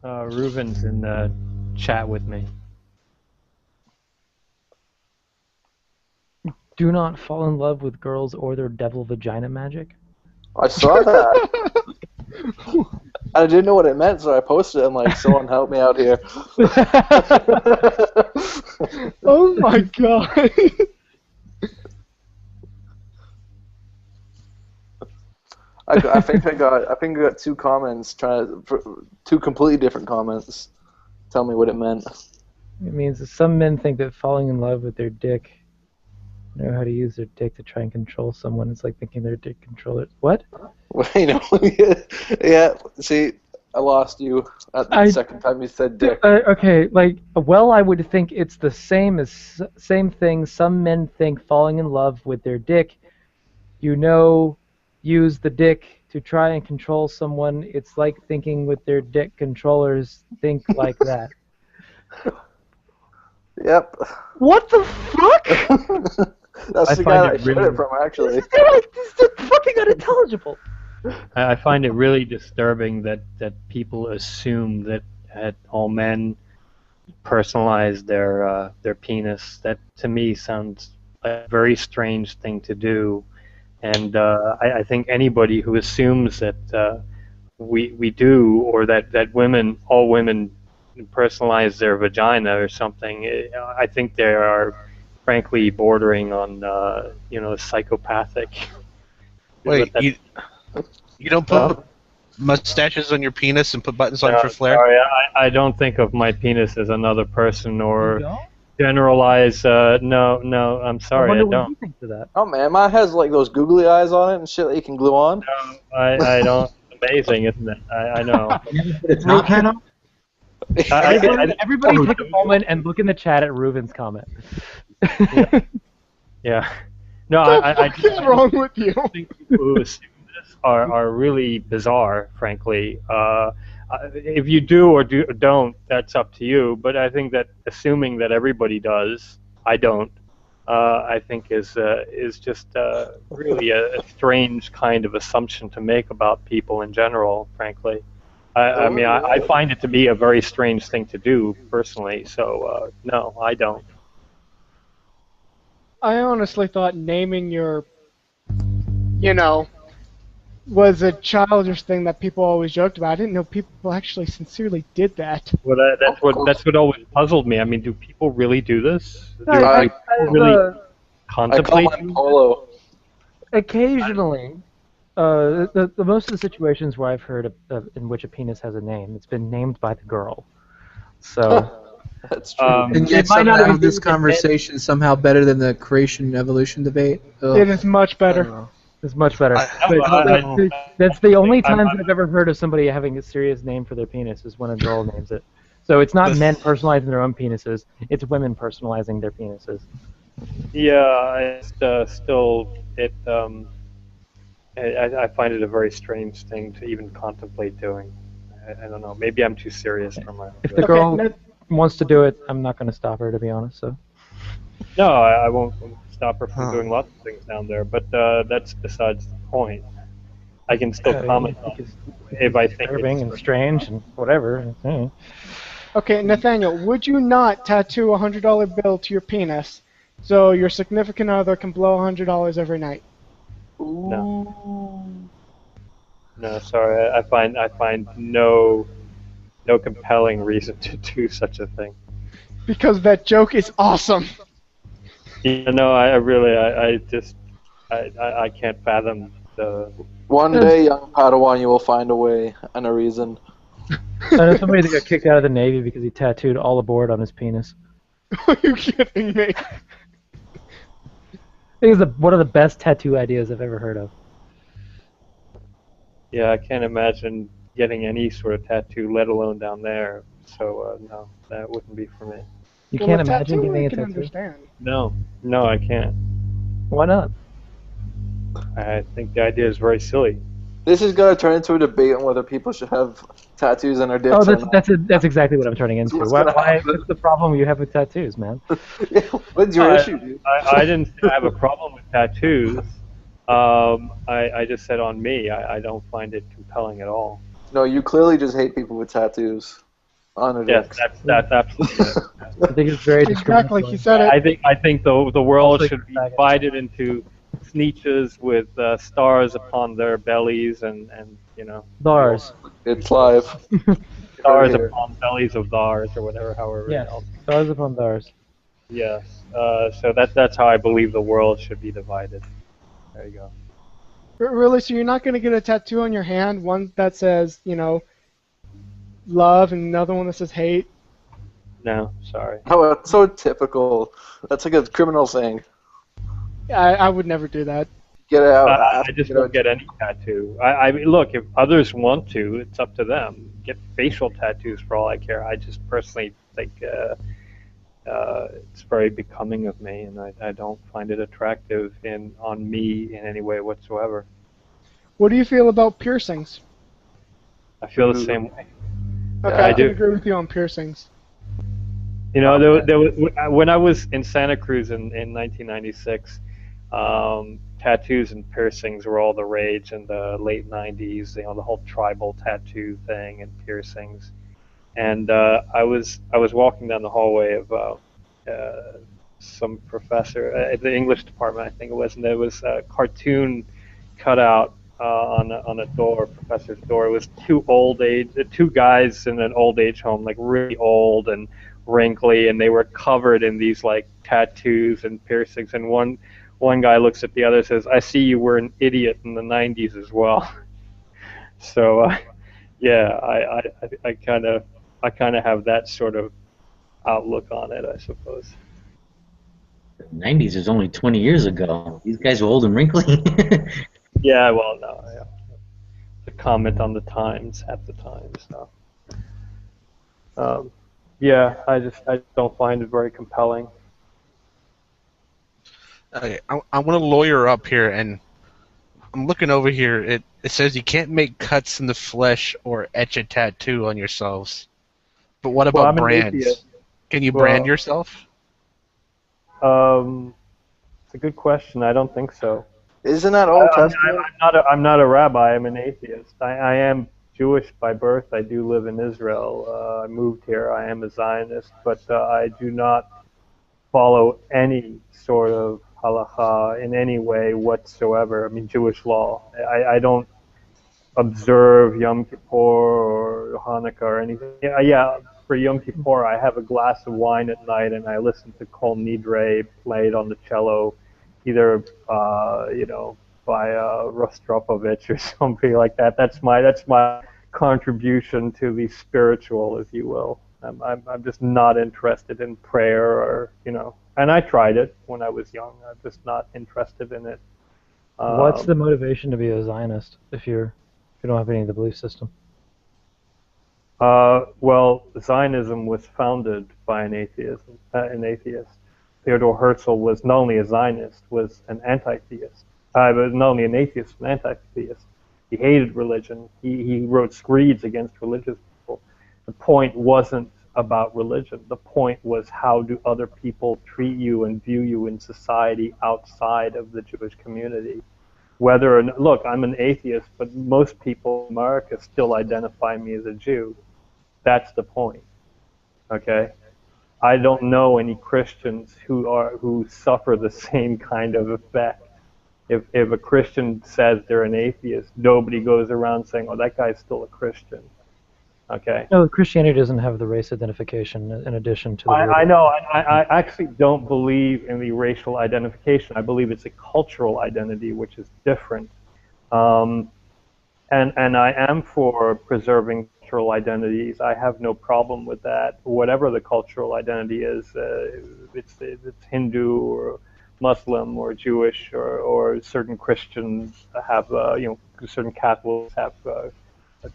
Speaker 15: Reuven's in the chat with me.
Speaker 12: Do not fall in love with girls or their devil vagina magic.
Speaker 14: I saw that. I didn't know what it meant, so I posted it. I'm like, someone help me out here.
Speaker 1: Oh my god.
Speaker 14: I think I got two comments two completely different comments. Tell me what it meant.
Speaker 12: It means that some men think that falling in love with their dick know how to use their dick to try and control someone. It's like thinking their dick controller. What?
Speaker 14: Wait, no. Yeah, see, I lost you at the second time you said dick.
Speaker 12: Okay, I would think it's the same thing. Some men think falling in love with their dick, use the dick to try and control someone. It's like thinking with their dick controllers think like that.
Speaker 14: Yep.
Speaker 12: What the fuck?
Speaker 14: That's the guy that I showed it from, actually.
Speaker 12: This is fucking unintelligible.
Speaker 15: I find it really disturbing that people assume that all men personalize their penis. That to me sounds like a very strange thing to do, and I think anybody who assumes that we do, or that all women personalize their vagina or something, I think they are frankly bordering on psychopathic.
Speaker 4: Wait, you don't put mustaches on your penis and put buttons on it for flair?
Speaker 15: Sorry, I don't think of my penis as another person or generalize. No, I'm sorry, I
Speaker 12: wonder what
Speaker 15: don't.
Speaker 12: you think to that.
Speaker 14: Oh man, mine has like those googly eyes on it and shit that you can glue on.
Speaker 15: No, I don't. Amazing, isn't it? I know.
Speaker 5: It's not head on.
Speaker 12: Everybody take a moment and look in the chat at Reuven's comment.
Speaker 15: Yeah. No,
Speaker 1: What is wrong with you?
Speaker 15: I think people who assume this are really bizarre, frankly. If you do or don't, that's up to you. But I think that assuming that everybody does, I don't. I think is just really a strange kind of assumption to make about people in general, frankly. I mean, I find it to be a very strange thing to do, personally, so no, I don't.
Speaker 1: I honestly thought naming your, was a childish thing that people always joked about. I didn't know people actually sincerely did that.
Speaker 15: Well, that's what always puzzled me. I mean, do people really do this? Do
Speaker 1: I
Speaker 15: people really contemplate?
Speaker 14: I call mine Polo.
Speaker 12: Occasionally, the most of the situations where I've heard in which a penis has a name, it's been named by the girl. So.
Speaker 14: That's true.
Speaker 2: And yet somehow this conversation somehow better than the creation and evolution debate. Ugh.
Speaker 1: It is much better.
Speaker 12: It's much better. That's the only time that I've ever heard of somebody having a serious name for their penis is when a girl names it. So it's not men personalizing their own penises; it's women personalizing their penises.
Speaker 15: Yeah, it's still I find it a very strange thing to even contemplate doing. I don't know. Maybe I'm too serious for my.
Speaker 12: If the girl wants to do it, I'm not going to stop her, to be honest. So.
Speaker 15: No, I won't stop her from doing lots of things down there, but that's besides the point. I can still comment on it if I think
Speaker 12: disturbing and strange and whatever.
Speaker 1: Okay, Nathaniel, would you not tattoo a $100 bill to your penis so your significant other can blow $100 every night?
Speaker 15: No. No, sorry. I find no compelling reason to do such a thing.
Speaker 1: Because that joke is awesome.
Speaker 15: Yeah, no, I really, I just, I can't fathom the.
Speaker 14: One day, young Padawan, you will find a way and a reason.
Speaker 12: I know somebody that got kicked out of the Navy because he tattooed all aboard on his penis.
Speaker 1: Are you kidding me?
Speaker 12: It was one of the best tattoo ideas I've ever heard of.
Speaker 15: Yeah, I can't imagine getting any sort of tattoo, let alone down there. So no, that wouldn't be for me.
Speaker 12: You
Speaker 1: Well,
Speaker 12: can't
Speaker 1: a
Speaker 12: imagine
Speaker 1: tattoo
Speaker 12: getting
Speaker 1: I
Speaker 12: a
Speaker 1: can
Speaker 12: tattoo?
Speaker 1: understand.
Speaker 15: No, no, I can't.
Speaker 12: Why not?
Speaker 15: I think the idea is very silly.
Speaker 14: This is gonna turn into a debate on whether people should have tattoos on their dicks
Speaker 12: Oh,
Speaker 14: or not.
Speaker 12: that's exactly what I'm turning
Speaker 14: That's
Speaker 12: into.
Speaker 14: what's
Speaker 12: Why?
Speaker 14: gonna happen.
Speaker 12: What's the problem you have with tattoos, man?
Speaker 14: What's your issue, dude?
Speaker 15: I didn't say I have a problem with tattoos. I just said on me, I don't find it compelling at all.
Speaker 14: No, you clearly just hate people with tattoos on their
Speaker 15: Yes,
Speaker 14: dicks.
Speaker 15: that's absolutely it.
Speaker 12: I think it's very
Speaker 1: Exactly,
Speaker 12: discriminatory.
Speaker 1: he said it.
Speaker 15: I think the world
Speaker 12: Also,
Speaker 15: should be
Speaker 12: faggot.
Speaker 15: divided into sneeches with stars upon their bellies and you know
Speaker 12: Thars.
Speaker 14: It's live.
Speaker 15: stars
Speaker 14: Here.
Speaker 15: upon bellies of thars or whatever, however
Speaker 12: Yes,
Speaker 15: else.
Speaker 12: stars upon thars.
Speaker 15: Yes. So that's how I believe the world should be divided. There you go.
Speaker 1: Really? So you're not going to get a tattoo on your hand, one that says, love, and another one that says hate?
Speaker 15: No, sorry.
Speaker 14: Oh, it's so typical. That's like a criminal saying.
Speaker 1: I would never do that.
Speaker 14: Get it out.
Speaker 15: I just don't get any tattoo. I mean, look, if others want to, it's up to them. Get facial tattoos for all I care. I just personally think it's very becoming of me, and I don't find it attractive on me in any way whatsoever.
Speaker 1: What do you feel about piercings?
Speaker 15: I feel the same way.
Speaker 1: Okay,
Speaker 15: I
Speaker 1: I can
Speaker 15: do.
Speaker 1: agree with you on piercings.
Speaker 15: You know, there was, when I was in Santa Cruz in 1996, tattoos and piercings were all the rage in the late 90s. You know, the whole tribal tattoo thing and piercings. And I was walking down the hallway of some professor at the English department, I think it was, and there was a cartoon cut out on a door, professor's door. It was two guys in an old age home, like really old and wrinkly, and they were covered in these like tattoos and piercings. And one guy looks at the other and says, "I see you were an idiot in the '90s as well." So yeah, I kind of have that sort of outlook on it, I suppose.
Speaker 10: The 90s is only 20 years ago. These guys are old and wrinkly.
Speaker 15: Yeah, well, no, yeah. To comment on the times at the time, so. Yeah, I don't find it very compelling.
Speaker 4: Okay, I want to lawyer up here, and I'm looking over here. It says you can't make cuts in the flesh or etch a tattoo on yourselves. But what
Speaker 15: Well,
Speaker 4: about
Speaker 15: I'm an
Speaker 4: brands?
Speaker 15: atheist.
Speaker 4: Can you
Speaker 15: Well,
Speaker 4: brand yourself?
Speaker 15: It's a good question. I don't think so.
Speaker 14: Isn't that Old Testament?
Speaker 15: I'm not a rabbi. I'm an atheist. I am Jewish by birth. I do live in Israel. I moved here. I am a Zionist, but I do not follow any sort of halacha in any way whatsoever. I mean, Jewish law. I don't observe Yom Kippur or Hanukkah or anything. Yeah, for Yom Kippur, I have a glass of wine at night and I listen to Kol Nidre played on the cello, either by Rostropovich or something like that. That's my contribution to the spiritual, if you will. I'm just not interested in prayer or and I tried it when I was young. I'm just not interested in it.
Speaker 12: What's the motivation to be a Zionist if you don't have any of the belief system?
Speaker 15: Well, Zionism was founded by an atheist. Theodor Herzl was not only a Zionist, was an anti-theist. But not only an atheist, an anti-theist. He hated religion. He wrote screeds against religious people. The point wasn't about religion. The point was, how do other people treat you and view you in society outside of the Jewish community? Whether or not, look, I'm an atheist, but most people in America still identify me as a Jew. That's the point. Okay? I don't know any Christians who suffer the same kind of effect. If a Christian says they're an atheist, nobody goes around saying, "Oh, that guy's still a Christian." Okay.
Speaker 12: No, Christianity doesn't have the race identification in addition to the
Speaker 15: I
Speaker 12: religion.
Speaker 15: know. I actually don't believe in the racial identification. I believe it's a cultural identity, which is different. Um, and I am for preserving cultural identities. I have no problem with that. Whatever the cultural identity is, it's Hindu or Muslim or Jewish or certain Christians have, certain Catholics have a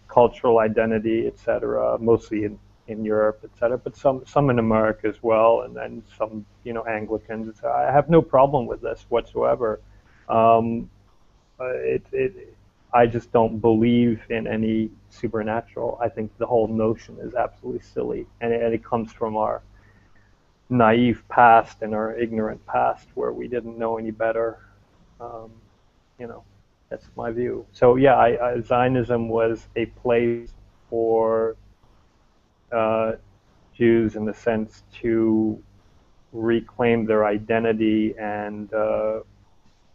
Speaker 15: cultural identity, etc. Mostly in Europe, etc. But some in America as well, and then some Anglicans. I have no problem with this whatsoever. Um, it I just don't believe in any supernatural. I think the whole notion is absolutely silly, and it comes from our naive past and our ignorant past where we didn't know any better. Um, you know, that's my view. So yeah, Zionism was a place for uh, Jews in the sense to reclaim their identity and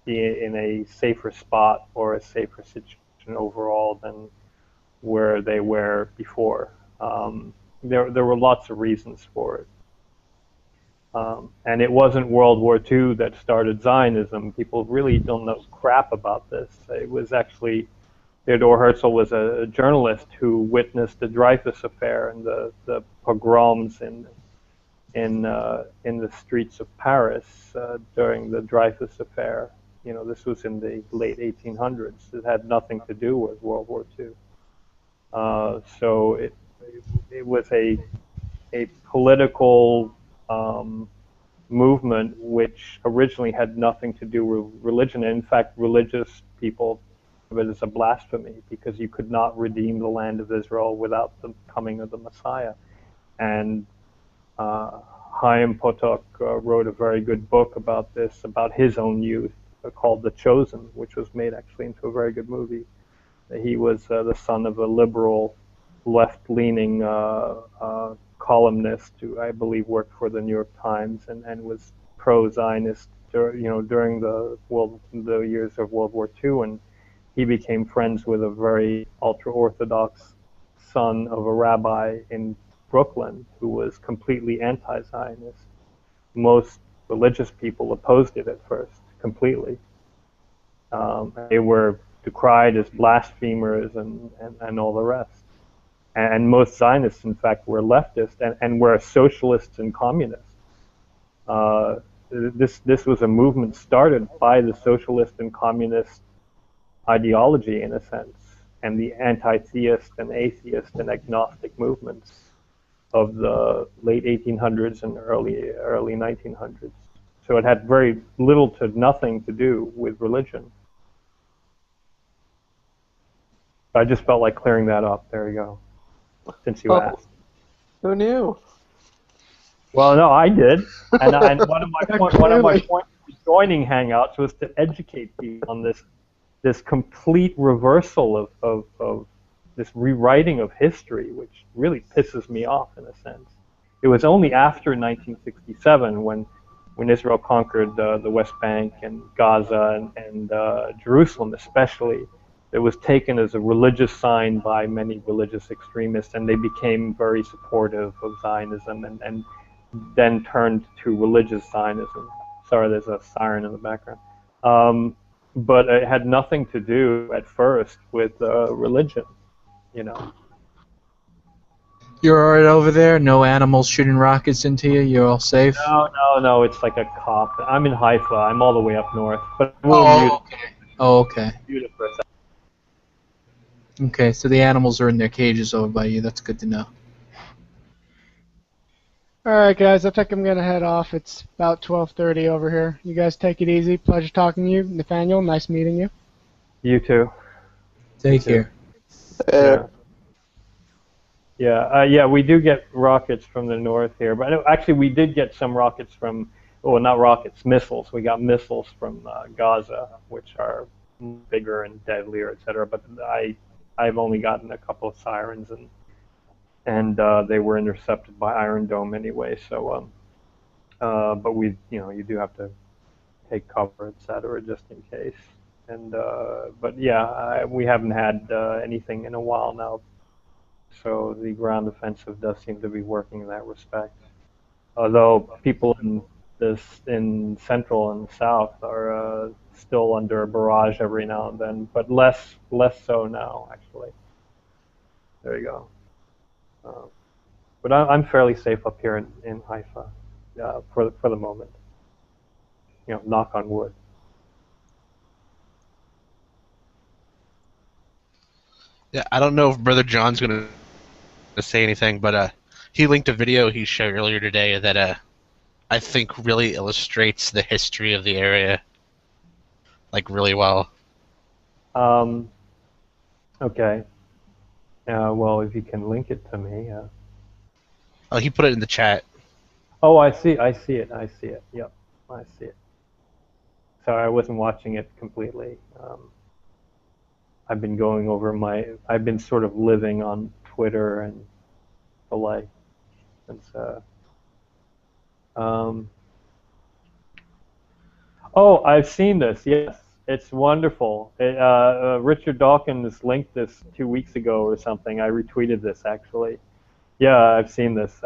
Speaker 15: be in a safer spot or a safer situation overall than where they were before. There were lots of reasons for it. And it wasn't World War II that started Zionism. People really don't know crap about this. It was actually Theodore Herzl was a journalist who witnessed the Dreyfus Affair and the pogroms in the streets of Paris during the Dreyfus Affair. This was in the late 1800s. It had nothing to do with World War II. So it was a political movement which originally had nothing to do with religion. And in fact, religious people of it as a blasphemy because you could not redeem the land of Israel without the coming of the Messiah. And Chaim Potok wrote a very good book about this, about his own youth, called The Chosen, which was made actually into a very good movie. He was the son of a liberal, left-leaning columnist who I believe worked for the New York Times and was pro-Zionist, during the years of World War II, and he became friends with a very ultra-Orthodox son of a rabbi in Brooklyn who was completely anti-Zionist. Most religious people opposed it at first, completely. They were decried as blasphemers and all the rest. And most Zionists, in fact, were leftist and were socialists and communists. This was a movement started by the socialist and communist ideology, in a sense, and the anti-theist and atheist and agnostic movements of the late 1800s and early 1900s. So it had very little to nothing to do with religion. I just felt like clearing that up. There you go. Since you asked.
Speaker 14: Who knew?
Speaker 15: Well, no, I did, and one of my points for joining Hangouts was to educate people on this complete reversal of this rewriting of history, which really pisses me off in a sense. It was only after 1967 when Israel conquered the West Bank and Gaza and Jerusalem especially, it was taken as a religious sign by many religious extremists, and they became very supportive of Zionism and then turned to religious Zionism. Sorry, there's a siren in the background. But it had nothing to do at first with religion,
Speaker 2: You're all right over there? No animals shooting rockets into you? You're all safe?
Speaker 15: No, it's like a cop. I'm in Haifa. I'm all the way up north. But
Speaker 2: Okay.
Speaker 15: Mute it for a second.
Speaker 2: Okay, so the animals are in their cages over by you. That's good to know.
Speaker 1: Alright guys, I think I'm going to head off. It's about 12:30 over here. You guys take it easy. Pleasure talking to you. Nathaniel, nice meeting you.
Speaker 15: You too.
Speaker 2: Take care.
Speaker 15: Yeah, we do get rockets from the north here, but actually we did get some rockets from, not rockets, missiles. We got missiles from Gaza, which are bigger and deadlier, etc. But I've only gotten a couple of sirens, and they were intercepted by Iron Dome anyway. So, but you do have to take cover, etc., just in case. And but yeah, we haven't had anything in a while now, so the ground offensive does seem to be working in that respect. Although people in central and south are still under a barrage every now and then, but less so now actually. There you go. Uh, but I'm fairly safe up here in Haifa for the moment. You know, knock on wood.
Speaker 4: Yeah, I don't know if Brother John's gonna say anything, but he linked a video he showed earlier today that I think really illustrates the history of the area, like really well.
Speaker 15: Um, okay. Well, if you can link it to me.
Speaker 4: Oh, he put it in the chat.
Speaker 15: Oh, I see. I see it. I see it. Yep, I see it. Sorry, I wasn't watching it completely. I've been going over I've been sort of living on Twitter and the like since. Um, oh, I've seen this. Yes, it's wonderful. Richard Dawkins linked this 2 weeks ago or something. I retweeted this actually. Yeah, I've seen this.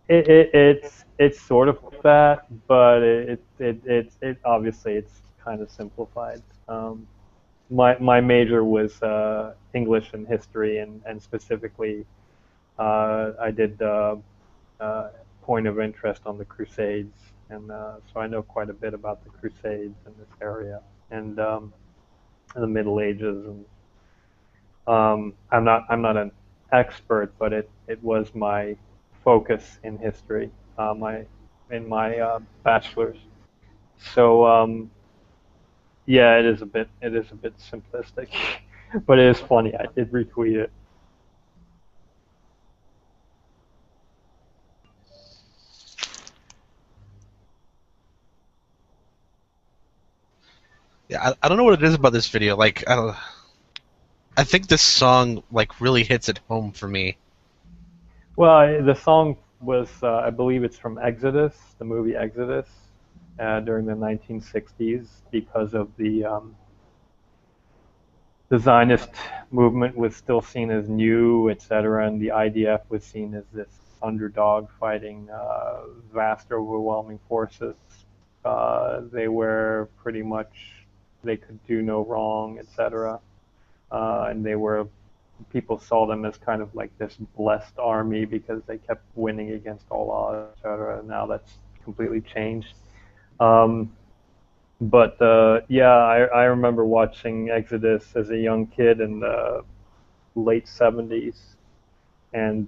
Speaker 15: It's sort of like that, but it obviously it's kind of simplified. My major was English and history, and specifically I did point of interest on the Crusades, and so I know quite a bit about the Crusades in this area and the Middle Ages. And I'm not an expert, but it was my focus in history, my bachelor's. So yeah, it is a bit simplistic, but it is funny. I did retweet it.
Speaker 4: Yeah, I don't know what it is about this video. Like, I think this song like really hits it home for me.
Speaker 15: Well, the song was, I believe it's from Exodus, the movie Exodus, during the 1960s, because of the Zionist movement was still seen as new, etc., and the IDF was seen as this underdog fighting vast, overwhelming forces. They were pretty much, they could do no wrong, etc., and people saw them as kind of like this blessed army because they kept winning against all odds, etc. Now that's completely changed. Um, but yeah, I remember watching Exodus as a young kid in the late 70s, and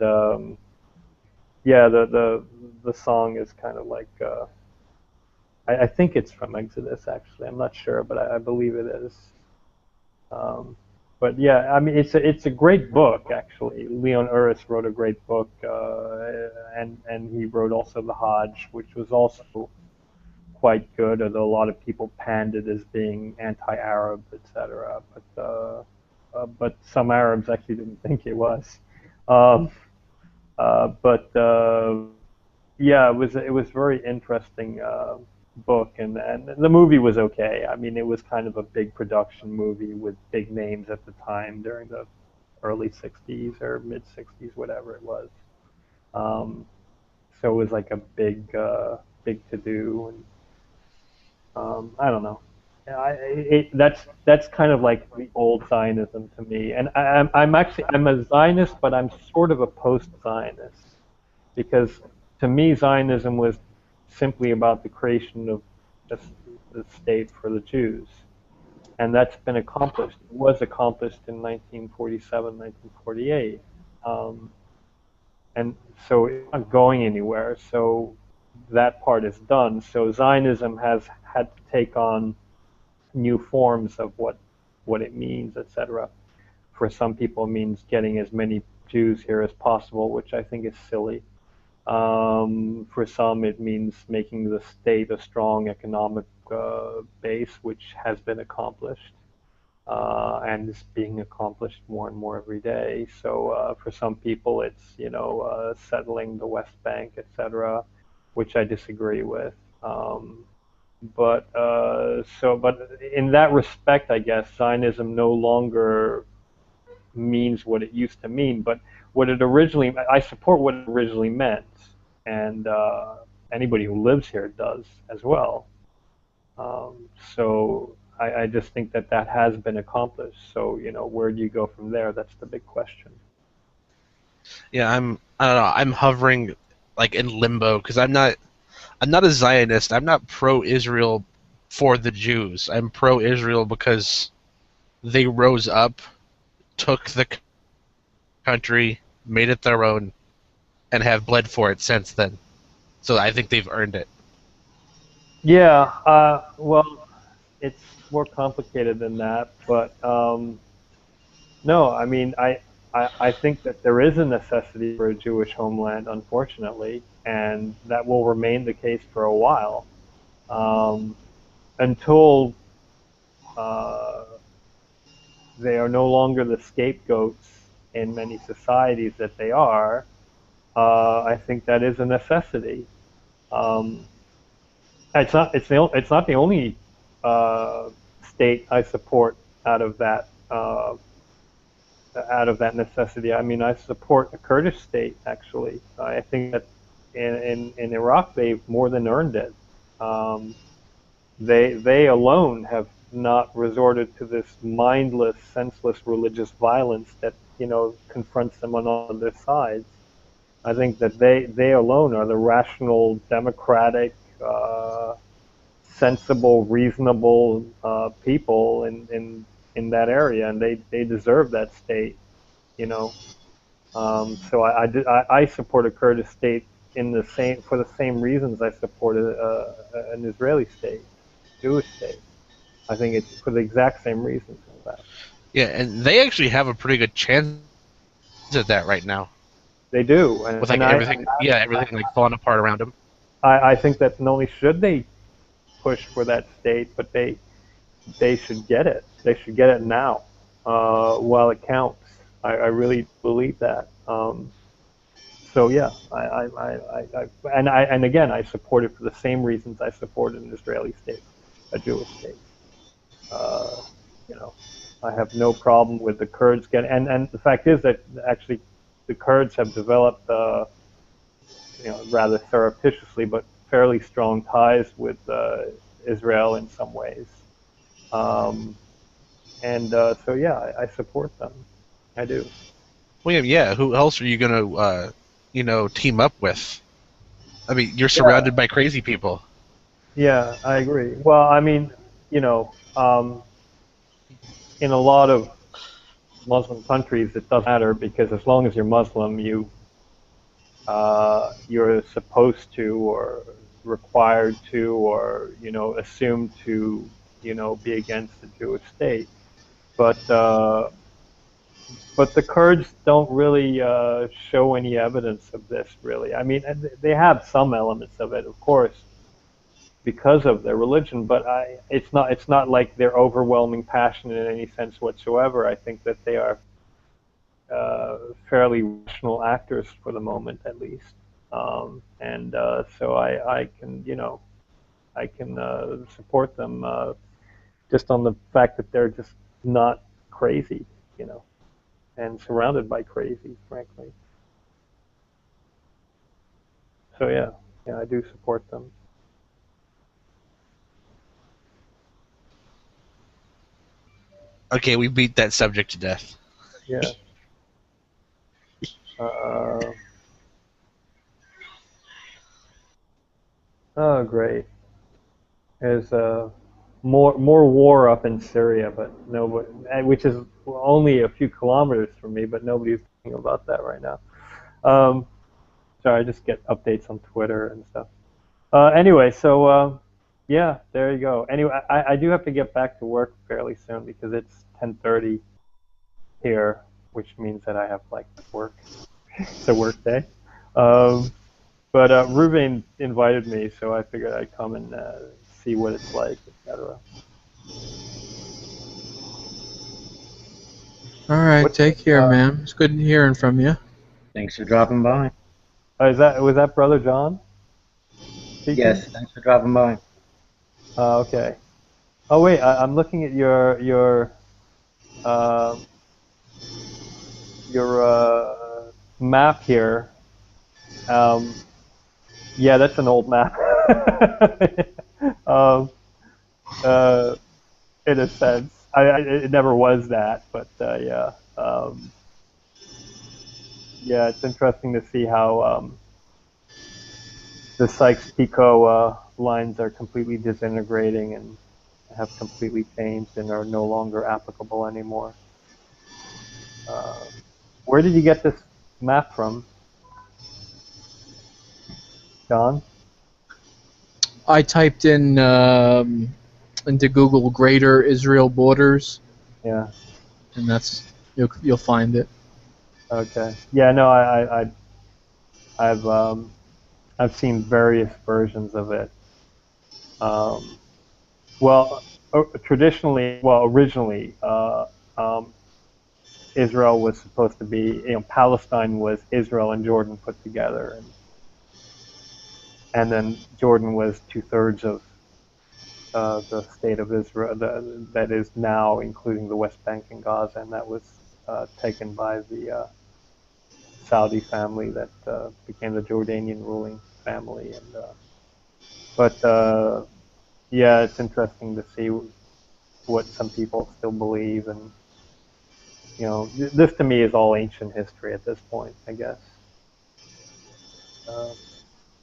Speaker 15: yeah, the song is kind of like I think it's from Exodus actually. I'm not sure, but I believe it is. Um, but yeah, I mean, it's a great book actually. Leon Uris wrote a great book, and he wrote also The Hodge, which was also quite good. Although a lot of people panned it as being anti-Arab, etc. But some Arabs actually didn't think it was. Um, but yeah, it was very interesting book, and the movie was okay. I mean, it was kind of a big production movie with big names at the time during the early '60s or mid '60s, whatever it was. Um, so it was like a big to do, and I don't know. Yeah, that's kind of like the old Zionism to me, and I'm a Zionist, but I'm sort of a post-Zionist because to me Zionism was simply about the creation of a, the state for the Jews, and that's been accomplished. It was accomplished in 1947, 1948, and so it's not going anywhere. So that part is done. So Zionism has had to take on new forms of what it means, etc. For some people, it means getting as many Jews here as possible, which I think is silly. For some, it means making the state a strong economic base, which has been accomplished and is being accomplished more and more every day. So for some people, it's settling the West Bank, etc., which I disagree with. But in that respect, I guess Zionism no longer means what it used to mean. But what it originally, I support what it originally meant, and anybody who lives here does as well. So I just think that that has been accomplished. So where do you go from there? That's the big question.
Speaker 4: Yeah, I don't know. I'm hovering like in limbo because I'm not a Zionist. I'm not pro-Israel for the Jews. I'm pro-Israel because they rose up, took the country, made it their own, and have bled for it since then. So I think they've earned it.
Speaker 15: Yeah, well, it's more complicated than that, but no, I mean, I think that there is a necessity for a Jewish homeland, unfortunately, and that will remain the case for a while until uh, they are no longer the scapegoats in many societies that they are. I think that is a necessity. Um, it's not the only state I support out of that necessity. I mean, I support a Kurdish state actually. I think that in Iraq they've more than earned it. Um, they alone have not resorted to this mindless, senseless religious violence that confronts them on all of their sides. I think that they alone are the rational, democratic, sensible, reasonable people in that area, and they deserve that state. You know, so I support a Kurdish state for the same reasons I support an Israeli state, Jewish state. I think it's for the exact same reasons as that.
Speaker 4: Yeah, and they actually have a pretty good chance at that right now.
Speaker 15: They do,
Speaker 4: with like everything like falling apart around them.
Speaker 15: I think that not only should they push for that state, but they should get it. They should get it now, while it counts. I really believe that. So yeah, and again, I support it for the same reasons I support an Israeli state, a Jewish state. Uh, you know, I have no problem with the Kurds getting, and the fact is that actually the Kurds have developed, rather surreptitiously, but fairly strong ties with Israel in some ways. So yeah, I support them. I do.
Speaker 4: William, yeah, who else are you gonna, team up with? I mean, you're surrounded by crazy people.
Speaker 15: Yeah, I agree. Well, I mean, in a lot of Muslim countries, it doesn't matter because as long as you're Muslim, you're supposed to or required to or assumed to be against the Jewish state. But the Kurds don't really show any evidence of this, really. I mean, they have some elements of it, of course, because of their religion. But it's not like they're overwhelming passion in any sense whatsoever. I think that they are fairly rational actors for the moment, at least. So I can support them just on the fact that they're just not crazy, and surrounded by crazy, frankly. So yeah, I do support them.
Speaker 4: Okay, we beat that subject to death.
Speaker 15: Yeah. Oh, great. There's more war up in Syria, but nobody, which is only a few kilometers from me, but nobody's talking about that right now. Sorry, I just get updates on Twitter and stuff. Anyway, so yeah, there you go. Anyway, I do have to get back to work fairly soon because it's 10:30 here, which means that I have like work. It's a work day. But Ruben invited me, so I figured I'd come and see what it's like, etc.
Speaker 2: All right, take care, man. It's good hearing from you.
Speaker 10: Thanks for dropping by.
Speaker 15: Was that Brother John? speaking?
Speaker 10: Yes, thanks for dropping by.
Speaker 15: Okay. Oh wait, I'm looking at uh, your map here. Yeah, that's an old map. um, uh, in a sense, it never was that, but yeah, yeah, it's interesting to see how the Sykes-Picot lines are completely disintegrating and have completely changed and are no longer applicable anymore. Where did you get this map from, John?
Speaker 11: I typed in into Google Greater Israel Borders,
Speaker 15: Yeah.
Speaker 11: and that's you'll find it.
Speaker 15: Okay. Yeah. No, I've seen various versions of it. Um, well, originally, Israel was supposed to be, Palestine was Israel and Jordan put together, and then Jordan was 2/3 of the state of Israel that is now, including the West Bank and Gaza, and that was taken by the Saudi family that became the Jordanian ruling family. And but yeah, it's interesting to see what some people still believe, and this to me is all ancient history at this point, I guess.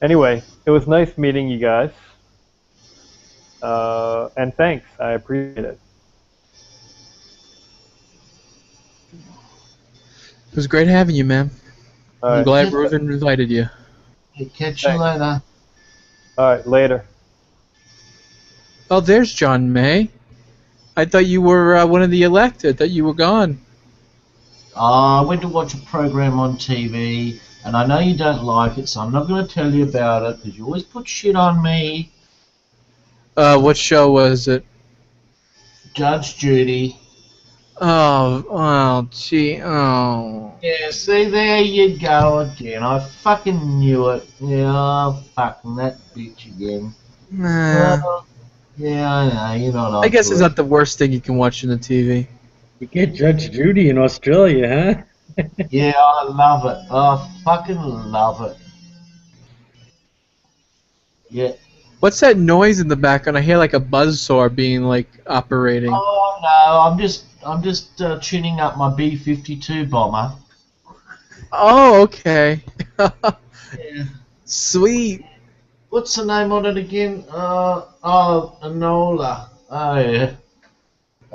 Speaker 15: Anyway, it was nice meeting you guys, and thanks. I appreciate it.
Speaker 11: It was great having you, man.
Speaker 15: All
Speaker 11: I'm
Speaker 15: right.
Speaker 11: glad Reuven invited you.
Speaker 5: Catch you later.
Speaker 15: All right, later.
Speaker 11: Oh, there's John May. I thought you were one of the elected. I thought you were gone.
Speaker 5: I went to watch a program on TV, and I know you don't like it, so I'm not going to tell you about it because you always put shit on me.
Speaker 11: What show was it?
Speaker 5: Judge Judy.
Speaker 11: Oh, gee, oh.
Speaker 5: Yeah, see, there you go again. I fucking knew it. Yeah, fucking that bitch again.
Speaker 11: Nah.
Speaker 5: Yeah, I know, you're not
Speaker 11: I guess
Speaker 5: onto
Speaker 11: it's
Speaker 5: it.
Speaker 11: not the worst thing you can watch on the TV.
Speaker 10: You get Judge Judy in Australia, huh?
Speaker 5: Yeah, I love it. I fucking love it. Yeah.
Speaker 11: What's that noise in the background? I hear like a buzzsaw being like operating.
Speaker 5: Oh no, I'm just tuning up my B-52 bomber.
Speaker 11: Oh, okay.
Speaker 5: Yeah.
Speaker 11: Sweet.
Speaker 5: What's the name on it again? Enola. Oh yeah.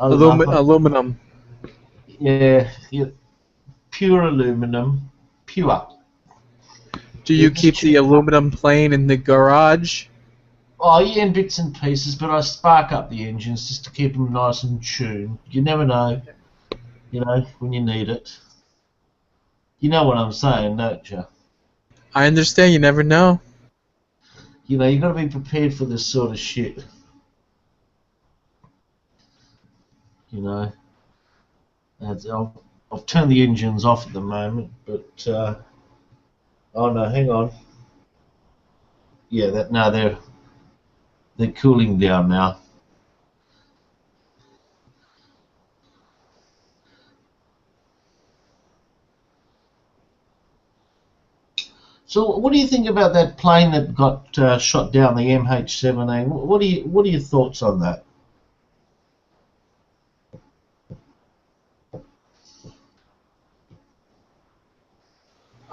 Speaker 5: I love it.
Speaker 11: Aluminum.
Speaker 5: Yeah, yeah. Pure aluminum. Pure.
Speaker 11: Do you
Speaker 5: It's
Speaker 11: keep the aluminum plane in the garage?
Speaker 5: Oh yeah, in bits and pieces, but I spark up the engines just to keep them nice and tuned. You never know, when you need it. You know what I'm saying, don't you?
Speaker 11: I understand. You never know.
Speaker 5: You got to be prepared for this sort of shit. I've turned the engines off at the moment, but oh no, hang on. Yeah, they're cooling down now. So, what do you think about that plane that got shot down, the MH17? What are your thoughts on that?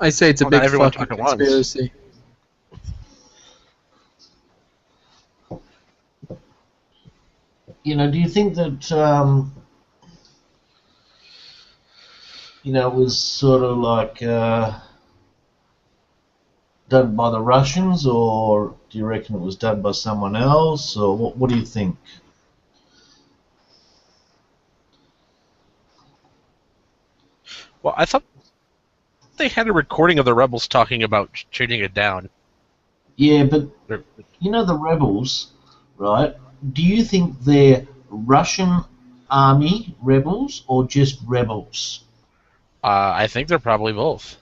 Speaker 11: I say it's a
Speaker 4: Well, not
Speaker 11: big
Speaker 4: everyone
Speaker 11: fucking
Speaker 4: talk at once.
Speaker 11: conspiracy.
Speaker 5: Do you think that it was sort of like done by the Russians, or do you reckon it was done by someone else, or what do you think?
Speaker 4: Well, I thought they had a recording of the rebels talking about shooting it down.
Speaker 5: Yeah, but the rebels, right? Do you think they're Russian army rebels or just rebels?
Speaker 4: I think they're probably both.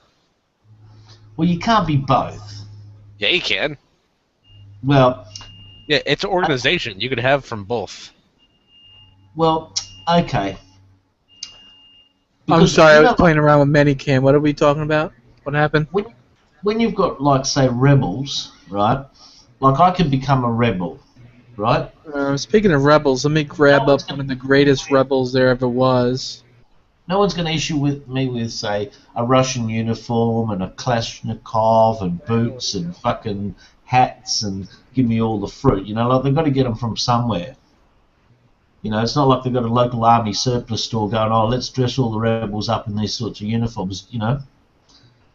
Speaker 5: Well, you can't be both.
Speaker 4: Yeah, you can.
Speaker 5: Well,
Speaker 4: Yeah, it's an organization. You could have from both.
Speaker 5: well, okay.
Speaker 2: I'm
Speaker 5: Because
Speaker 2: sorry, I
Speaker 5: you
Speaker 2: was
Speaker 5: know,
Speaker 2: playing around with Medicam. What are we talking about? What happened?
Speaker 5: when you've got like say rebels, right? Like I could become a rebel, right?
Speaker 2: Speaking of rebels, let me grab up one of the greatest rebels there ever was.
Speaker 5: No one's going to issue with me with say a Russian uniform and a Kalashnikov and boots and fucking hats and give me all the fruit. You know, like they've got to get them from somewhere. You know, it's not like they've got a local army surplus store going, oh, let's dress all the rebels up in these sorts of uniforms. You know,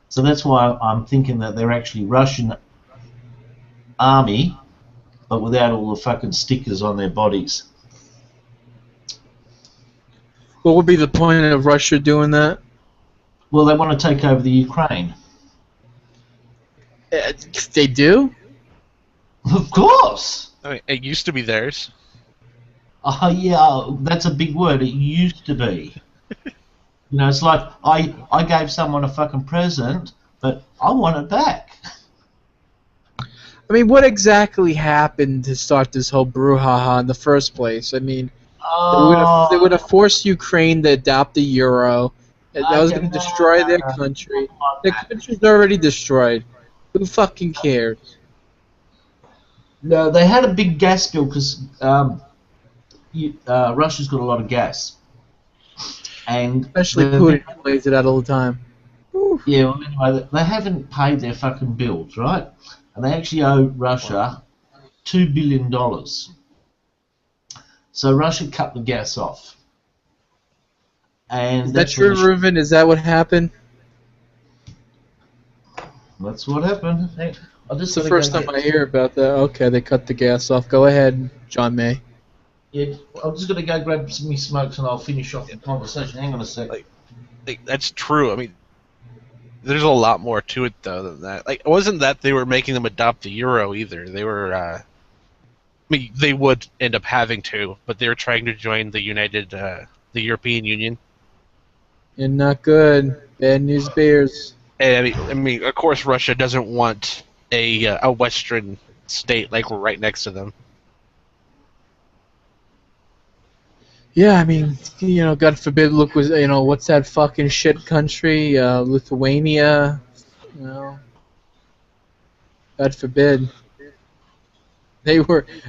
Speaker 5: so that's why I'm thinking that they're actually Russian army, but without all the fucking stickers on their bodies.
Speaker 2: What would be the point of Russia doing that?
Speaker 5: Well, they want to take over the Ukraine.
Speaker 2: They do?
Speaker 5: Of course.
Speaker 4: I mean, it used to be theirs.
Speaker 5: Oh yeah, that's a big word. It used to be. You know, it's like I gave someone a fucking present, but I want it back.
Speaker 2: I mean, what exactly happened to start this whole brouhaha in the first place? I mean, they would have forced Ukraine to adopt the euro. And that was going to destroy their country. Their country's already destroyed. Who fucking cares?
Speaker 5: No, they had a big gas bill because Russia's got a lot of gas, and
Speaker 2: Especially Putin plays it out all the time.
Speaker 5: yeah. Well, anyway, they haven't paid their fucking bills, right? And they actually owe Russia $2 billion. So Russia cut the gas off. And
Speaker 2: Is that true, Reuven? Is that what happened?
Speaker 5: That's what happened. Hey,
Speaker 2: It's the first time I hear about that. Okay, they cut the gas off. Go ahead, John May.
Speaker 5: Yeah, I'm just going to go grab some me smokes and I'll finish off the conversation. Hang on a sec.
Speaker 4: That's true. I mean, there's a lot more to it though than that. Like, it wasn't that they were making them adopt the euro either. They were. I mean, they would end up having to, but they were trying to join the the European Union.
Speaker 2: You're not good. Bad news bears.
Speaker 4: And I mean, of course, Russia doesn't want a Western state like right next to them.
Speaker 2: Yeah, I mean, God forbid, look, what's that fucking shit country? Lithuania, God forbid.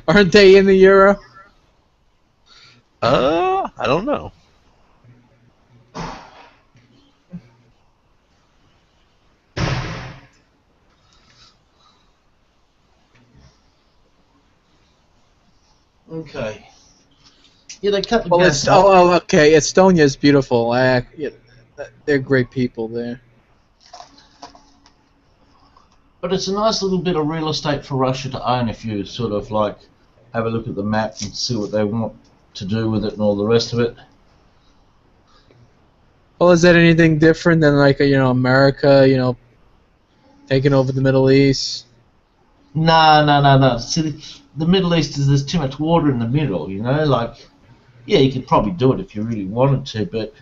Speaker 2: Aren't they in the euro?
Speaker 4: I don't know.
Speaker 5: Okay. Yeah, they cut the gas off.
Speaker 2: Okay. Estonia is beautiful. They're great people there.
Speaker 5: But it's a nice little bit of real estate for Russia to own if you sort of like have a look at the map and see what they want to do with it and all the rest of it.
Speaker 2: Well, is that anything different than like America, taking over the Middle East?
Speaker 5: No. See, the Middle East there's too much water in the middle, like, yeah, you could probably do it if you really wanted to, but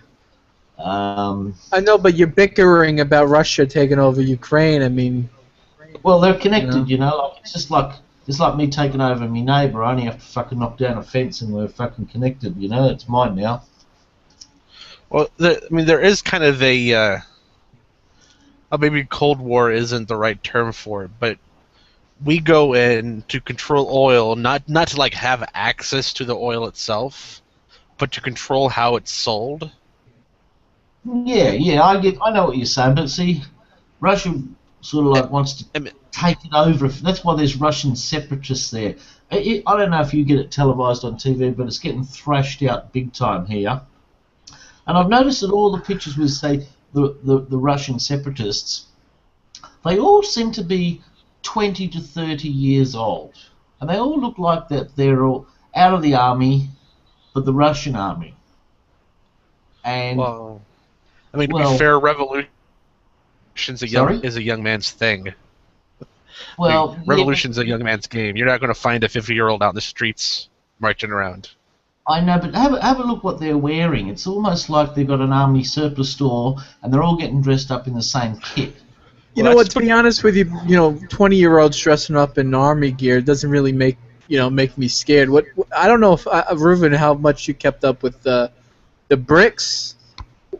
Speaker 2: I know, but you're bickering about Russia taking over Ukraine. I mean,
Speaker 5: well, they're connected, like it's just like me taking over my neighbour. I only have to fucking knock down a fence and we're fucking connected, it's mine now.
Speaker 4: Well, there is kind of maybe Cold War isn't the right term for it, but we go in to control oil, not to like have access to the oil itself, but to control how it's sold.
Speaker 5: Yeah, I know what you're saying, but see, Russia sort of like wants to take it over. That's why there's Russian separatists there. I don't know if you get it televised on TV, but it's getting thrashed out big time here. And I've noticed that all the pictures with, say, the Russian separatists, they all seem to be 20 to 30 years old. And they all look like that they're all out of the army, but the Russian army. And
Speaker 4: well, I mean, to be fair, revolution's is a young man's thing.
Speaker 5: Well,
Speaker 4: I mean, revolution's a young man's game. You're not going to find a 50-year-old out in the streets marching around.
Speaker 5: I know, but have a look what they're wearing. It's almost like they've got an army surplus store and they're all getting dressed up in the same kit.
Speaker 2: You know what? To be honest with you, 20-year-olds dressing up in army gear doesn't really make me scared. I don't know if Reuven, how much you kept up with the bricks.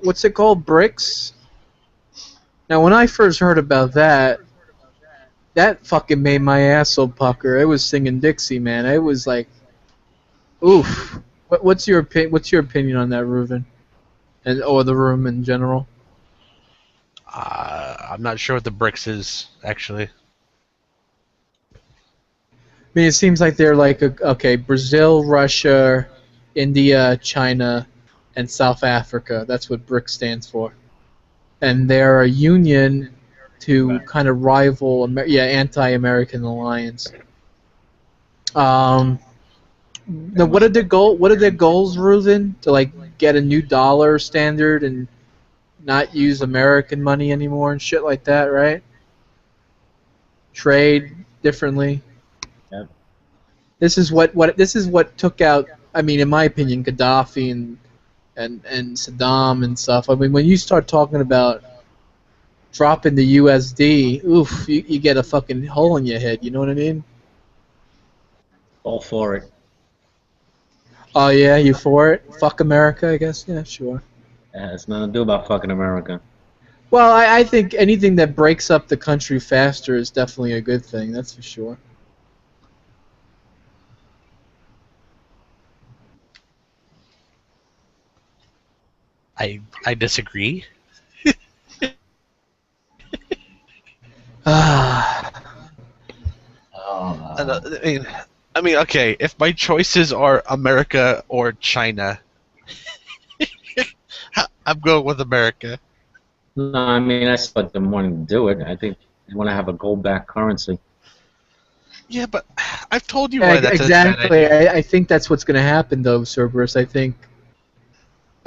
Speaker 2: What's it called? Bricks. Now, when I first heard about that fucking made my asshole pucker. I was singing Dixie, man. I was like, oof. What's your opinion on that, Reuven, or the room in general?
Speaker 4: I'm not sure what the bricks is actually.
Speaker 2: I mean, it seems like they're like Brazil, Russia, India, China, and South Africa. That's what BRICS stands for, and they're a union to kind of rival, anti-American alliance. Now, what are their goals, Reuven? To like get a new dollar standard and not use American money anymore and shit like that, right? Trade differently.
Speaker 10: Yep.
Speaker 2: This is what took out. I mean, in my opinion, Gaddafi and Saddam and stuff. I mean, when you start talking about dropping the USD, oof, you get a fucking hole in your head. You know what I mean?
Speaker 10: All for it.
Speaker 2: Oh yeah, you for it? Fuck America, I guess. Yeah, sure.
Speaker 10: Yeah, it's nothing to do about fucking America.
Speaker 2: Well, I think anything that breaks up the country faster is definitely a good thing. That's for sure.
Speaker 4: I disagree. I mean, okay. If my choices are America or China, I'm going with America.
Speaker 10: No, I mean, that's what they're wanting to do it. I think they want to have a gold-backed currency.
Speaker 4: Yeah, but I've told you why that's
Speaker 2: exactly.
Speaker 4: a bad idea.
Speaker 2: I think that's what's going to happen, though, Cerberus. I think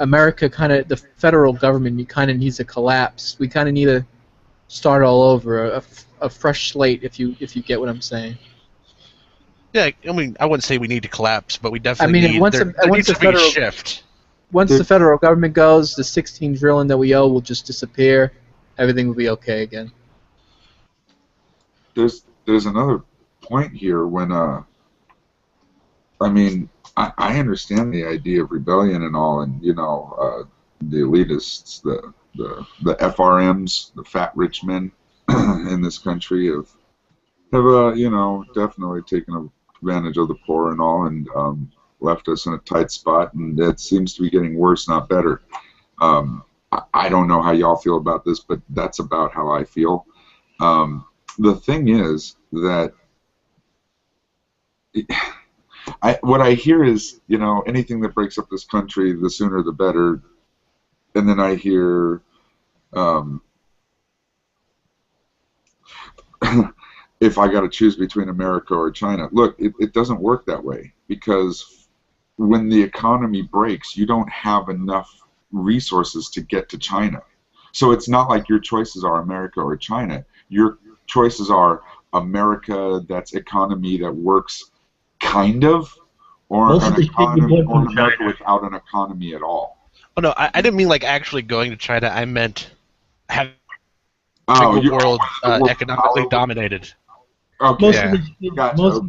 Speaker 2: America the federal government, kind of needs to collapse. We kind of need to start all over, a fresh slate, if you get what I'm saying.
Speaker 4: Yeah, I mean, I wouldn't say we need to collapse, but we definitely need.
Speaker 2: Once
Speaker 4: There needs to be a shift.
Speaker 2: Once the federal government goes, the $16 trillion that we owe will just disappear. Everything will be okay again.
Speaker 16: There's another point here when I mean, I understand the idea of rebellion and all, and the elitists, the FRMs, the fat rich men in this country have definitely taken advantage of the poor and all, and left us in a tight spot, and it seems to be getting worse, not better. I don't know how y'all feel about this, but that's about how I feel. The thing is that what I hear is, anything that breaks up this country, the sooner the better. And then I hear, if I got to choose between America or China. Look, it doesn't work that way, because when the economy breaks, you don't have enough resources to get to China. So it's not like your choices are America or China. Your choices are America, that's economy that works kind of, or an economy, or America without an economy at all.
Speaker 4: Oh no, I didn't mean like actually going to China. I meant having the world economically dominated.
Speaker 16: Okay.
Speaker 17: Most of the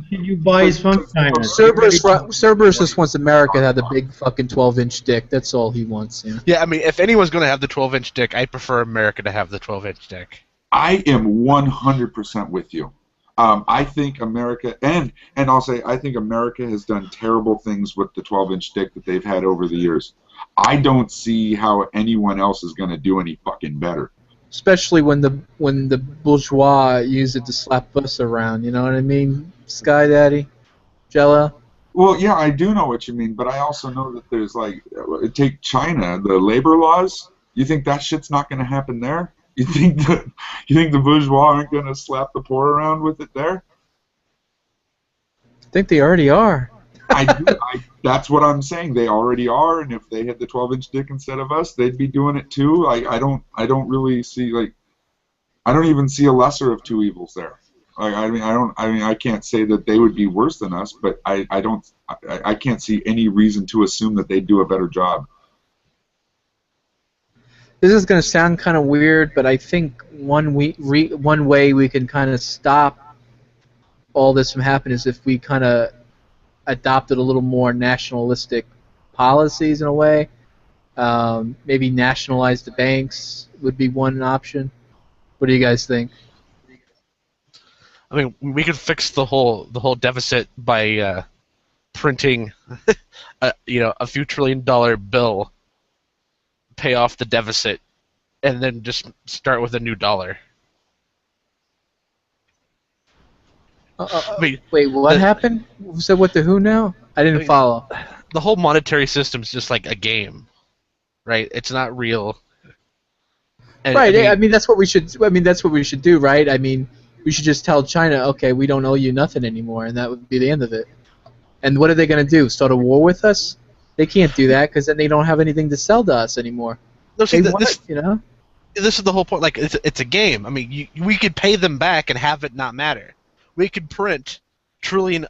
Speaker 17: shit you buy is from China.
Speaker 2: Cerberus just wants America to have the big fucking 12-inch dick. That's all he wants. Yeah.
Speaker 4: Yeah, I mean, if anyone's going to have the 12-inch dick, I prefer America to have the 12-inch dick.
Speaker 16: I am 100% with you. I think America, and I'll say, I think America has done terrible things with the 12-inch dick that they've had over the years. I don't see how anyone else is going to do any fucking better.
Speaker 2: Especially when the bourgeois use it to slap us around, you know what I mean, Sky Daddy, Jello?
Speaker 16: Well, yeah, I do know what you mean, but I also know that there's take China, the labor laws. You think that shit's not going to happen there? You think the bourgeois aren't going to slap the poor around with it there?
Speaker 2: I think they already are.
Speaker 16: That's what I'm saying. They already are, and if they had the 12-inch dick instead of us, they'd be doing it too. I don't really see I don't even see a lesser of two evils there. I can't say that they would be worse than us, but I can't see any reason to assume that they'd do a better job.
Speaker 2: This is going to sound kind of weird, but I think one way we can kind of stop all this from happening is if we kind of adopted a little more nationalistic policies in a way. Maybe nationalize the banks would be one option. What do you guys think?
Speaker 4: I mean, we could fix the whole deficit by printing, a few $1 trillion bill, pay off the deficit, and then just start with a new dollar.
Speaker 2: Wait, what happened? So what the who now? I didn't follow.
Speaker 4: The whole monetary system is just like a game, right? It's not real. And,
Speaker 2: Right. I mean, that's what we should. I mean, that's what we should do, right? I mean, we should just tell China, okay, we don't owe you nothing anymore, and that would be the end of it. And what are they going to do? Start a war with us? They can't do that because then they don't have anything to sell to us anymore.
Speaker 4: No, see,
Speaker 2: this
Speaker 4: is the whole point. Like, it's a game. I mean, we could pay them back and have it not matter. We could print trillions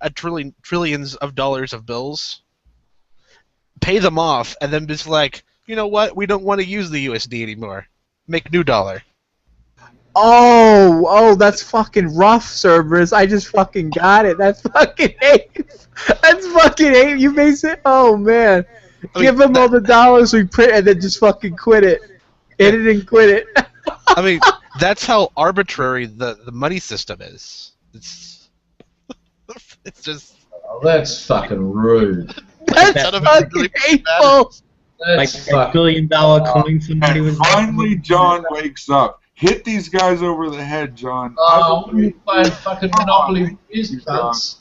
Speaker 4: of dollars of bills, pay them off, and then just like, you know what? We don't want to use the USD anymore. Make new dollar.
Speaker 2: Oh, that's fucking rough, Cerberus. I just fucking got it. That's fucking ape. That's fucking ape. You base it. Oh man, give them all the dollars we print and then just fucking quit it. Hit it and quit it.
Speaker 4: I mean, that's how arbitrary the money system is. It's just.
Speaker 5: Oh, that's fucking rude.
Speaker 2: That's fucking hateful.
Speaker 17: Like $1 billion coin somebody was.
Speaker 16: Finally, John wakes up. Hit these guys over the head, John.
Speaker 5: Oh, when you play fucking Monopoly with these cunts,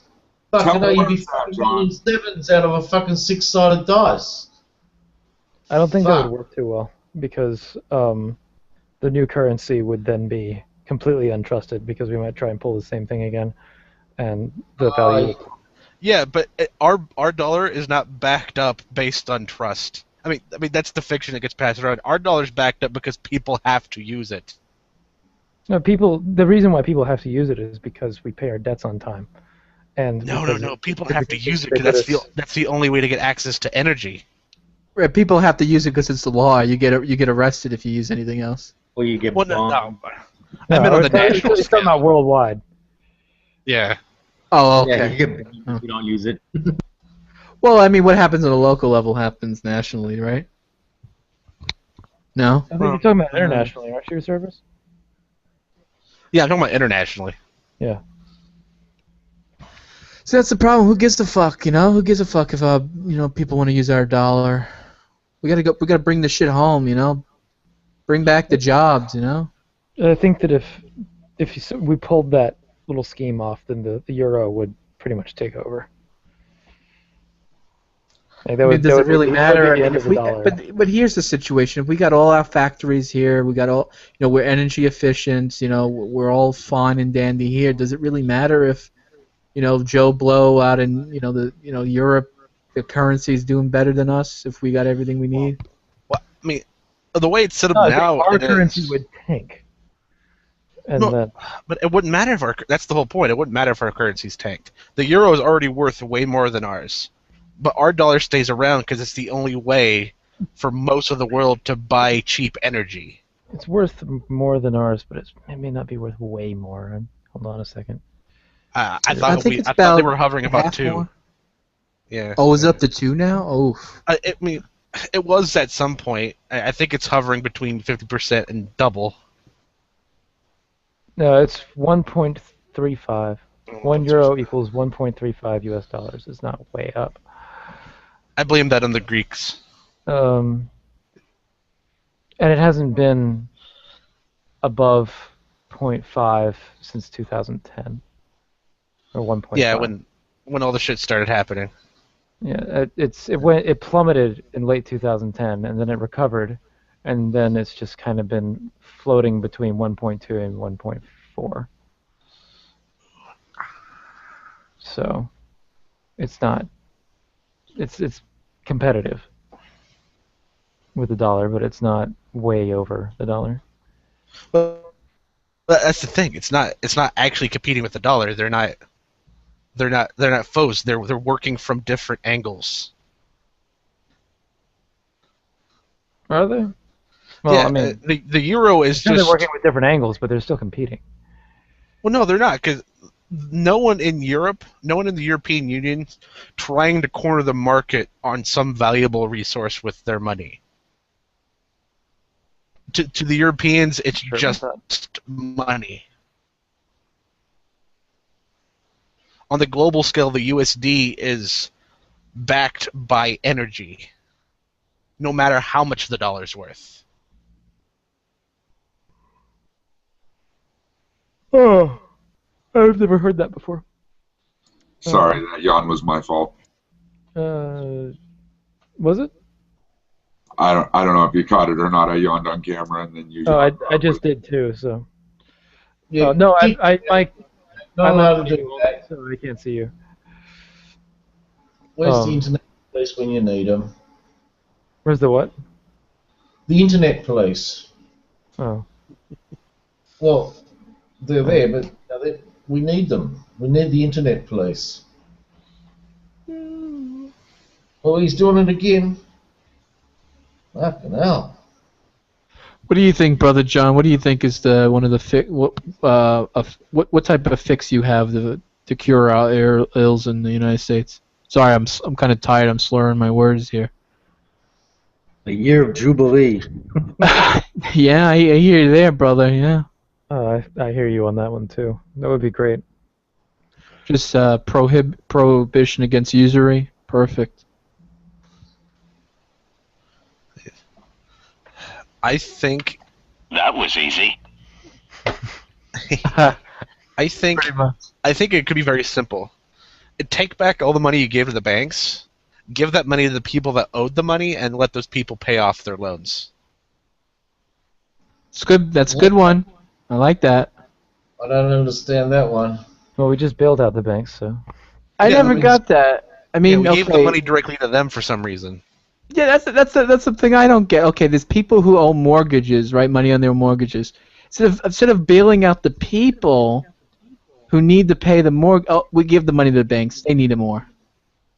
Speaker 5: fucking hell, you'd be fucking rolling sevens out of a fucking 6-sided dice.
Speaker 12: I don't think that would work too well because the new currency would then be completely untrusted because we might try and pull the same thing again, and the value.
Speaker 4: Yeah, but our dollar is not backed up based on trust. I mean that's the fiction that gets passed around. Our dollar's backed up because people have to use it.
Speaker 12: No, the reason why people have to use it is because we pay our debts on time. And
Speaker 4: No. People have to use it because that's the only way to get access to energy.
Speaker 2: Right, people have to use it because it's the law. You get arrested if you use anything else.
Speaker 17: Or you get
Speaker 4: bombed. I
Speaker 12: No,
Speaker 4: meant on the national
Speaker 12: it's talking about worldwide.
Speaker 4: Yeah.
Speaker 2: Oh, okay.
Speaker 17: Yeah, you don't use it.
Speaker 2: Well, I mean, what happens at a local level happens nationally, right? No?
Speaker 12: I think you're talking about internationally, aren't you, Service?
Speaker 4: Yeah, I'm talking about internationally.
Speaker 12: Yeah.
Speaker 2: So that's the problem. Who gives a fuck, you know? Who gives a fuck if people want to use our dollar? We gotta bring this shit home, you know? Bring back the jobs, you know?
Speaker 12: I think that if we pulled that little scheme off, then the euro would pretty much take over. Like
Speaker 2: Does it really matter?
Speaker 12: But
Speaker 2: But here's the situation: if we got all our factories here, we got all, we're energy efficient, we're all fine and dandy here. Does it really matter if, Joe Blow out in Europe, the currency is doing better than us if we got everything we need?
Speaker 4: Well, I mean, the way it's set up now,
Speaker 12: our currency would tank.
Speaker 4: But it wouldn't matter if that's the whole point. It wouldn't matter if our currency's tanked. The euro is already worth way more than ours. But our dollar stays around because it's the only way for most of the world to buy cheap energy.
Speaker 12: It's worth more than ours, but it may not be worth way more. Hold on a second.
Speaker 4: I thought they were hovering about 2.
Speaker 2: More.
Speaker 4: Yeah.
Speaker 2: Oh, is it up to 2 now? Oh.
Speaker 4: It was at some point. I think it's hovering between 50% and double.
Speaker 12: No, it's 1.35. 1 euro equals 1.35 US dollars. It's not way up.
Speaker 4: I blame that on the Greeks.
Speaker 12: And it hasn't been above 0.5 since 2010, or 1.5.
Speaker 4: Yeah, when all the shit started happening.
Speaker 12: Yeah, it plummeted in late 2010, and then it recovered, and then it's just kind of been floating between 1.2 and 1.4. So, it's not. It's competitive with the dollar, but it's not way over the dollar.
Speaker 4: But that's the thing. It's not actually competing with the dollar. They're not foes. They're working from different angles.
Speaker 12: Are they? Well,
Speaker 4: yeah,
Speaker 12: I mean,
Speaker 4: the euro is
Speaker 12: they're
Speaker 4: just.
Speaker 12: working with different angles, but they're still competing.
Speaker 4: Well, no, they're not, because no one in Europe, no one in the European Union, trying to corner the market on some valuable resource with their money. To the Europeans, it's just money. On the global scale, the USD is backed by energy, no matter how much the dollar's worth.
Speaker 12: Oh, I've never heard that before.
Speaker 16: Sorry, that yawn was my fault.
Speaker 12: Was it?
Speaker 16: I don't know if you caught it or not. I yawned on camera and then you.
Speaker 12: Oh, I just did too. So.
Speaker 5: Yeah,
Speaker 12: No,
Speaker 5: keep-
Speaker 12: Mike.
Speaker 5: Not
Speaker 12: I'm
Speaker 5: allowed
Speaker 12: on
Speaker 5: to do that.
Speaker 12: so I can't see you.
Speaker 5: Where's the internet police when you need them?
Speaker 12: Where's the what?
Speaker 5: The internet police.
Speaker 12: Oh.
Speaker 5: Well, they're there, but we need them. We need the internet police. Oh, he's doing it again. Fucking hell.
Speaker 11: What do you think, Brother John? What do you think is the one of the what type of fix you have to cure ills in the United States? Sorry, I'm kind of tired. I'm slurring my words here.
Speaker 10: A year of jubilee.
Speaker 11: Yeah, I hear you there, brother. Yeah.
Speaker 12: I hear you on that one too. That would be great.
Speaker 11: Just prohibition against usury. Perfect.
Speaker 4: I think
Speaker 18: that was easy.
Speaker 4: I think it could be very simple. Take back all the money you gave to the banks, give that money to the people that owed the money, and let those people pay off their loans.
Speaker 11: It's good. That's a good one. I like that.
Speaker 5: I don't understand that one.
Speaker 12: Well, we just bailed out the banks, so.
Speaker 11: I never got that. I mean,
Speaker 4: we gave the
Speaker 11: okay.
Speaker 4: money directly to them for some reason.
Speaker 11: Yeah, that's the thing I don't get. Okay, there's people who owe mortgages, right? Money on their mortgages. Instead of bailing out the people who need to pay the mortgage, we give the money to the banks. They need it more.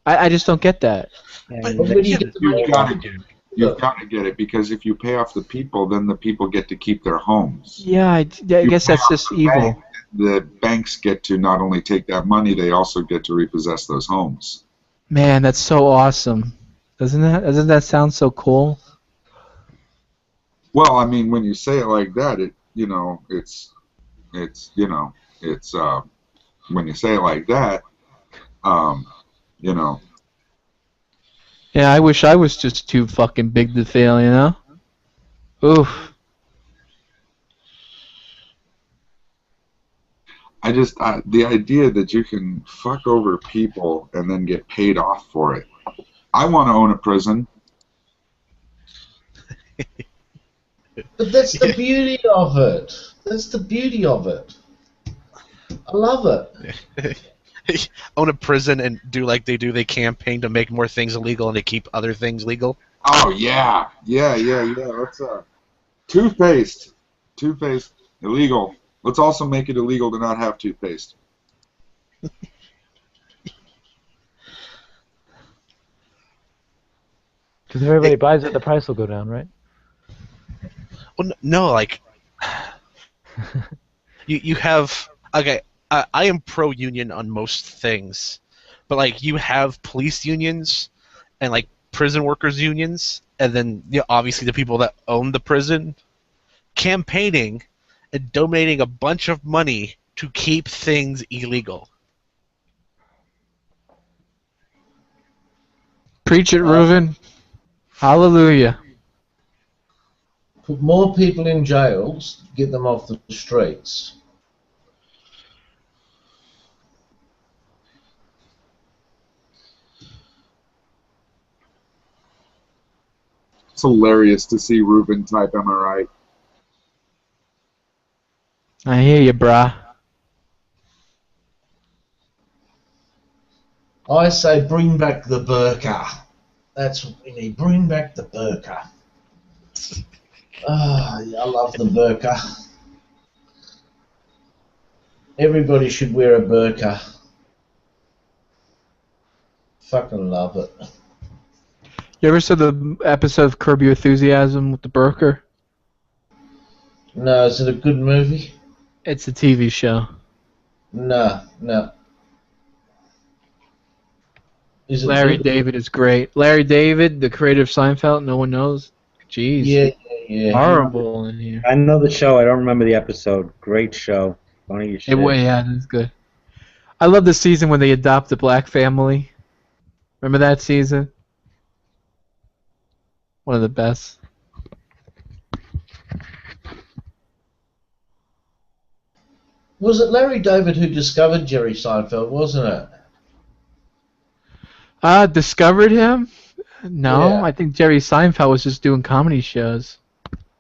Speaker 11: I just don't get that.
Speaker 16: You've got to get it, because if you pay off the people, then the people get to keep their homes.
Speaker 11: Yeah, I guess that's just evil.
Speaker 16: The banks get to not only take that money, they also get to repossess those homes.
Speaker 11: Man, that's so awesome. Doesn't that sound so cool?
Speaker 16: Well, I mean, when you say it like that, when you say it like that,
Speaker 11: Yeah, I wish I was just too fucking big to fail, you know? Oof.
Speaker 16: The idea that you can fuck over people and then get paid off for it. I want to own a prison.
Speaker 5: But that's the beauty of it. That's the beauty of it. I love it.
Speaker 4: Own a prison and do like they do. They campaign to make more things illegal and to keep other things legal.
Speaker 16: Oh yeah. Let's toothpaste illegal. Let's also make it illegal to not have toothpaste.
Speaker 12: Because if everybody buys it, the price will go down, right?
Speaker 4: Well, no, like you have okay. I am pro-union on most things, but like you have police unions and like prison workers unions, and then obviously the people that own the prison campaigning and donating a bunch of money to keep things illegal.
Speaker 11: Preach it, Reuven. Hallelujah.
Speaker 5: Put more people in jails, get them off the streets.
Speaker 16: It's hilarious to see Reuben type, am I right?
Speaker 11: I hear you, brah.
Speaker 5: I say bring back the burqa. That's what we need. Bring back the burqa. I love the burqa. Everybody should wear a burqa. Fucking love it.
Speaker 11: You ever saw the episode of Curb Your Enthusiasm with the burger?
Speaker 5: No, is it a good movie?
Speaker 11: It's a TV show.
Speaker 5: No, no. Is it
Speaker 11: Larry
Speaker 5: good?
Speaker 11: David is great. Larry David, the creator of Seinfeld, no one knows. Jeez.
Speaker 5: Yeah, yeah, yeah.
Speaker 11: Horrible in here.
Speaker 10: I know the show. I don't remember the episode. Great show. Funny as shit.
Speaker 11: Yeah, it's good. I love the season when they adopt the black family. Remember that season? One of the best.
Speaker 5: Was it Larry David who discovered Jerry Seinfeld, wasn't it?
Speaker 11: Discovered him? No,
Speaker 5: Yeah.
Speaker 11: I think Jerry Seinfeld was just doing comedy shows.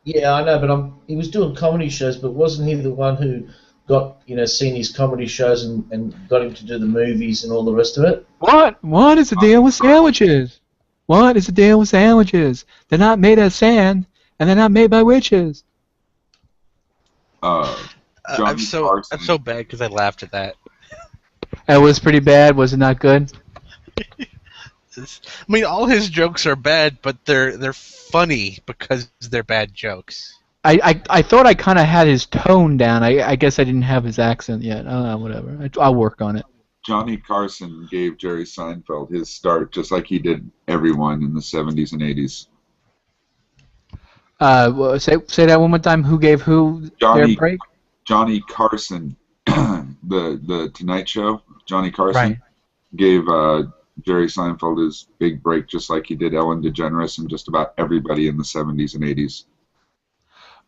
Speaker 5: Yeah, I know, but he was doing comedy shows, but wasn't he the one who got, seen his comedy shows and got him to do the movies and all the rest of it?
Speaker 11: What? What is the deal with sandwiches? What is the deal with sandwiches? They're not made of sand, and they're not made by witches.
Speaker 4: I'm so bad because I laughed at that.
Speaker 11: That was pretty bad. Was it not good?
Speaker 4: I mean, all his jokes are bad, but they're funny because they're bad jokes.
Speaker 11: I thought I kind of had his tone down. I guess I didn't have his accent yet. Whatever. I'll work on it.
Speaker 16: Johnny Carson gave Jerry Seinfeld his start, just like he did everyone in the 70s and 80s.
Speaker 11: Say that one more time. Who gave who their break?
Speaker 16: Johnny Carson, the Tonight Show. Johnny Carson
Speaker 11: Right.
Speaker 16: gave Jerry Seinfeld his big break, just like he did Ellen DeGeneres and just about everybody in the 70s and 80s.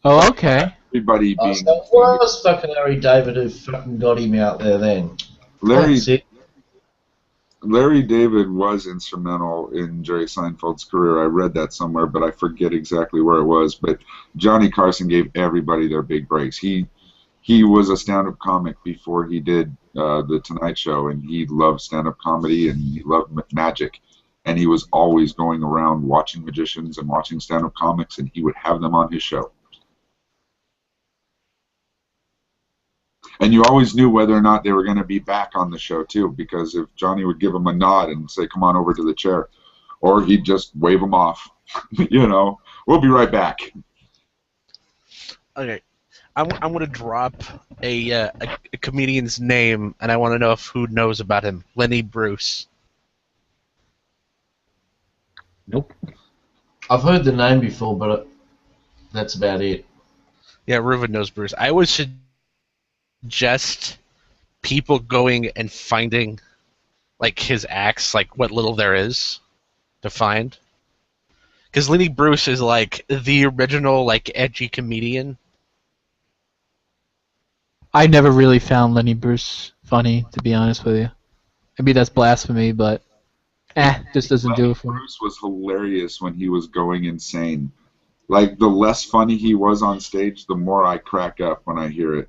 Speaker 11: Oh, okay.
Speaker 16: Everybody being
Speaker 5: So it was fucking Larry David who fucking got him out there then.
Speaker 16: Larry.
Speaker 5: That's it.
Speaker 16: Larry David was instrumental in Jerry Seinfeld's career. I read that somewhere, but I forget exactly where it was. But Johnny Carson gave everybody their big breaks. He was a stand-up comic before he did the Tonight Show, and he loved stand-up comedy and he loved magic. And he was always going around watching magicians and watching stand-up comics, and he would have them on his show. And you always knew whether or not they were going to be back on the show, too, because if Johnny would give him a nod and say, come on over to the chair, or he'd just wave them off, we'll be right back.
Speaker 4: Okay, I'm going to drop a comedian's name, and I want to know who knows about him. Lenny Bruce.
Speaker 10: Nope.
Speaker 5: I've heard the name before, but that's about it.
Speaker 4: Yeah, Reuven knows Bruce. I would suggest people going and finding like his acts, like what little there is to find. Because Lenny Bruce is like the original like edgy comedian.
Speaker 11: I never really found Lenny Bruce funny, to be honest with you. Maybe that's blasphemy, but just doesn't do it for me.
Speaker 16: Bruce was hilarious when he was going insane. Like, the less funny he was on stage, the more I crack up when I hear it.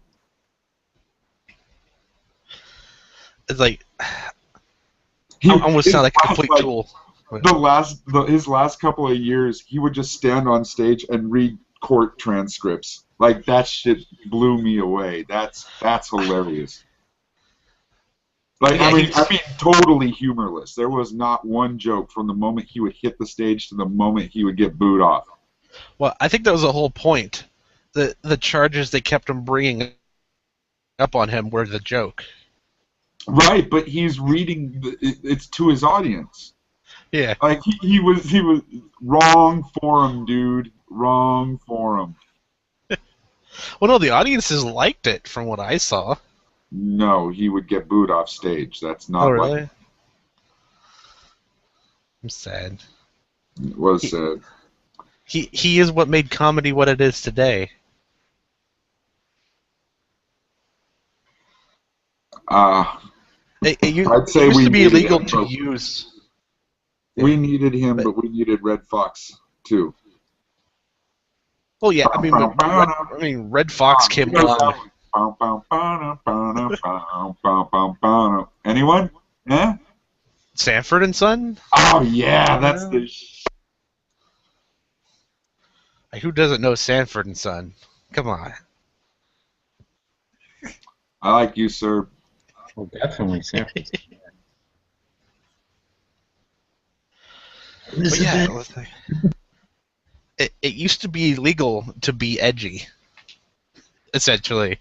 Speaker 4: It's like I almost sound like a complete tool.
Speaker 16: His last couple of years, he would just stand on stage and read court transcripts. Like, that shit blew me away. That's hilarious. Like,
Speaker 4: Yeah,
Speaker 16: I mean, totally humorless. There was not one joke from the moment he would hit the stage to the moment he would get booed off.
Speaker 4: Well, I think that was the whole point. The charges they kept on bringing up on him were the joke.
Speaker 16: Right, but he's reading it's to his audience.
Speaker 4: Yeah.
Speaker 16: Like he was wrong forum, dude. Wrong forum.
Speaker 4: Well, no, the audiences liked it from what I saw.
Speaker 16: No, he would get booed off stage. That's not.
Speaker 4: Oh, really? I'm sad.
Speaker 16: It was sad.
Speaker 4: He is what made comedy what it is today. It
Speaker 16: I'd say
Speaker 4: used
Speaker 16: we
Speaker 4: to be
Speaker 16: needed
Speaker 4: illegal
Speaker 16: him,
Speaker 4: to
Speaker 16: but
Speaker 4: use.
Speaker 16: We needed him, but we needed Red Fox too.
Speaker 4: Well, yeah, I mean, Red Fox came along.
Speaker 16: Anyone? Yeah.
Speaker 4: Sanford and Son?
Speaker 16: Oh yeah, that's the.
Speaker 4: Who doesn't know Sanford and Son? Come on.
Speaker 16: I like you, sir.
Speaker 10: Oh, definitely Sanford.
Speaker 4: But yeah, it used to be illegal to be edgy. essentially.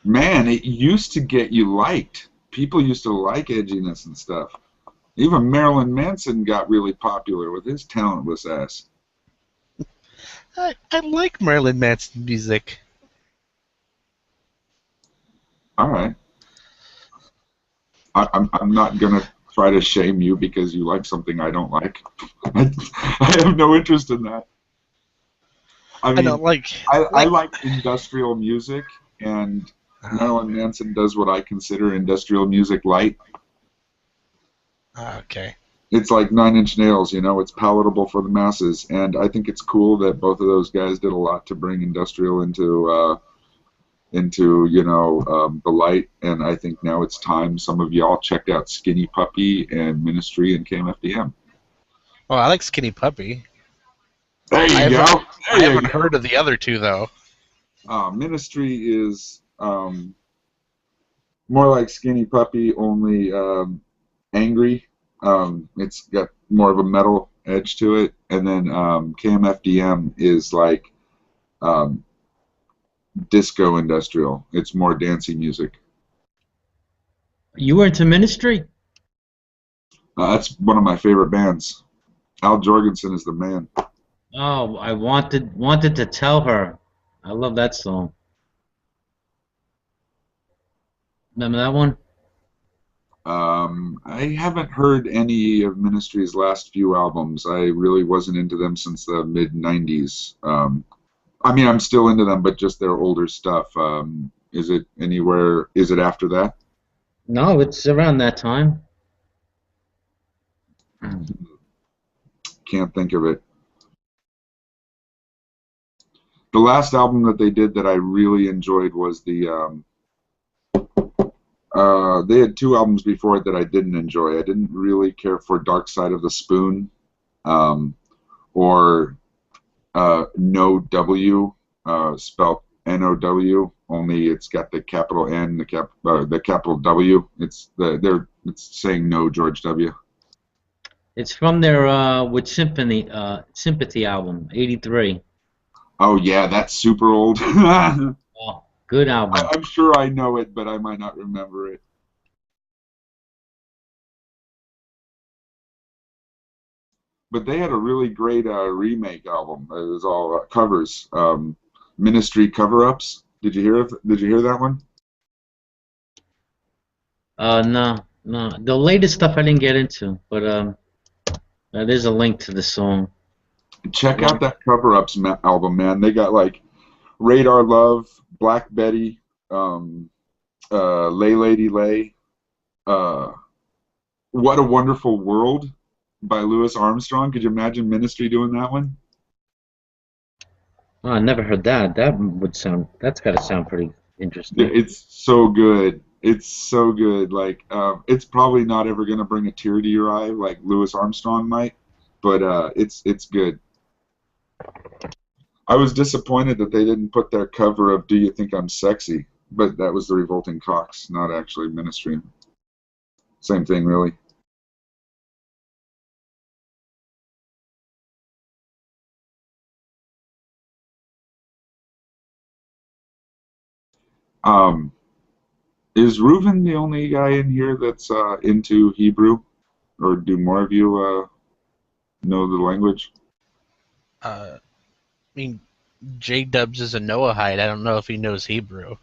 Speaker 16: Man, it used to get you liked. People used to like edginess and stuff. Even Marilyn Manson got really popular with his talentless ass.
Speaker 4: I like Marilyn Manson music.
Speaker 16: All right. I'm not gonna try to shame you because you like something I don't like. I have no interest in that. I mean,
Speaker 4: don't like.
Speaker 16: I like industrial music, and Marilyn Manson does what I consider industrial music light.
Speaker 4: Okay.
Speaker 16: It's like Nine Inch Nails, you know, it's palatable for the masses, and I think it's cool that both of those guys did a lot to bring industrial into the light, and I think now it's time some of y'all checked out Skinny Puppy and Ministry and KMFDM.
Speaker 4: Oh, I like Skinny Puppy.
Speaker 16: There you go.
Speaker 4: I haven't heard of the other two though.
Speaker 16: Ministry is more like Skinny Puppy, only angry. It's got more of a metal edge to it, and then KMFDM is like disco industrial. It's more dancey music.
Speaker 10: You were into Ministry?
Speaker 16: That's one of my favorite bands. Al Jorgensen is the man.
Speaker 10: Oh, I wanted to tell her. I love that song. Remember that one?
Speaker 16: I haven't heard any of Ministry's last few albums. I really wasn't into them since the mid-'90s. I mean, I'm still into them, but just their older stuff. Is it anywhere? Is it after that?
Speaker 10: No, it's around that time.
Speaker 16: Can't think of it. The last album that they did that I really enjoyed was the. They had two albums before it that I didn't enjoy. I didn't really care for Dark Side of the Spoon, or No W, spelled N-O-W. Only it's got the capital N, the capital W. It's saying no George W.
Speaker 10: It's from their with Sympathy album, '83.
Speaker 16: Oh yeah, that's super old.
Speaker 10: Oh, good album.
Speaker 16: I'm sure I know it, but I might not remember it. But they had a really great remake album. It was all covers, Ministry cover-ups. Did you hear that one?
Speaker 10: No. The latest stuff I didn't get into, but there's a link to the song.
Speaker 16: Check out that cover-ups album, man. They got like Radar Love, Black Betty, Lay Lady Lay, What a Wonderful World by Louis Armstrong. Could you imagine Ministry doing that one?
Speaker 10: Oh, I never heard that. That's got to sound pretty interesting.
Speaker 16: It's so good. It's so good. Like, it's probably not ever gonna bring a tear to your eye like Louis Armstrong might, but it's good. I was disappointed that they didn't put their cover of "Do You Think I'm Sexy," but that was the Revolting Cocks, not actually Ministry. Same thing, really. Is Reuven the only guy in here that's into Hebrew, or do more of you know the language?
Speaker 4: I mean, J-Dubs is a Noahide. I don't know if he knows Hebrew.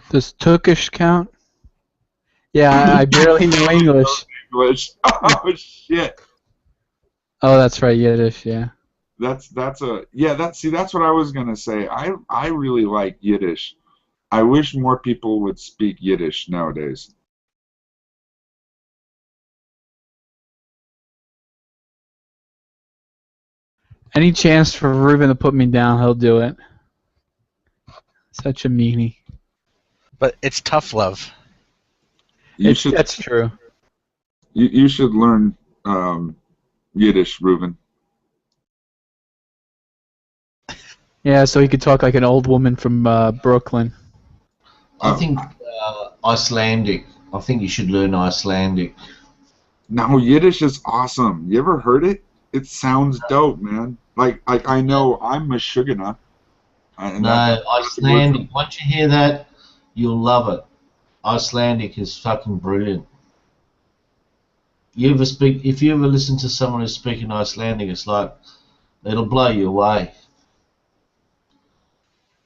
Speaker 11: Does Turkish count? Yeah, I barely know English.
Speaker 16: English. Oh shit.
Speaker 11: Oh, that's right, Yiddish. Yeah.
Speaker 16: That's what I was gonna say. I really like Yiddish. I wish more people would speak Yiddish nowadays.
Speaker 11: Any chance for Ruben to put me down, he'll do it. Such a meanie.
Speaker 4: But it's tough love.
Speaker 11: That's true.
Speaker 16: You should learn Yiddish, Reuven.
Speaker 11: Yeah, so he could talk like an old woman from Brooklyn.
Speaker 5: I think Icelandic. I think you should learn Icelandic.
Speaker 16: No, Yiddish is awesome. You ever heard it? It sounds dope, man. Like I know I'm Meshuggah, and
Speaker 5: No,
Speaker 16: that's a word from.
Speaker 5: Icelandic. Once you hear that, you'll love it. Icelandic is fucking brilliant. If you ever listen to someone who's speaking Icelandic, it's like it'll blow you away.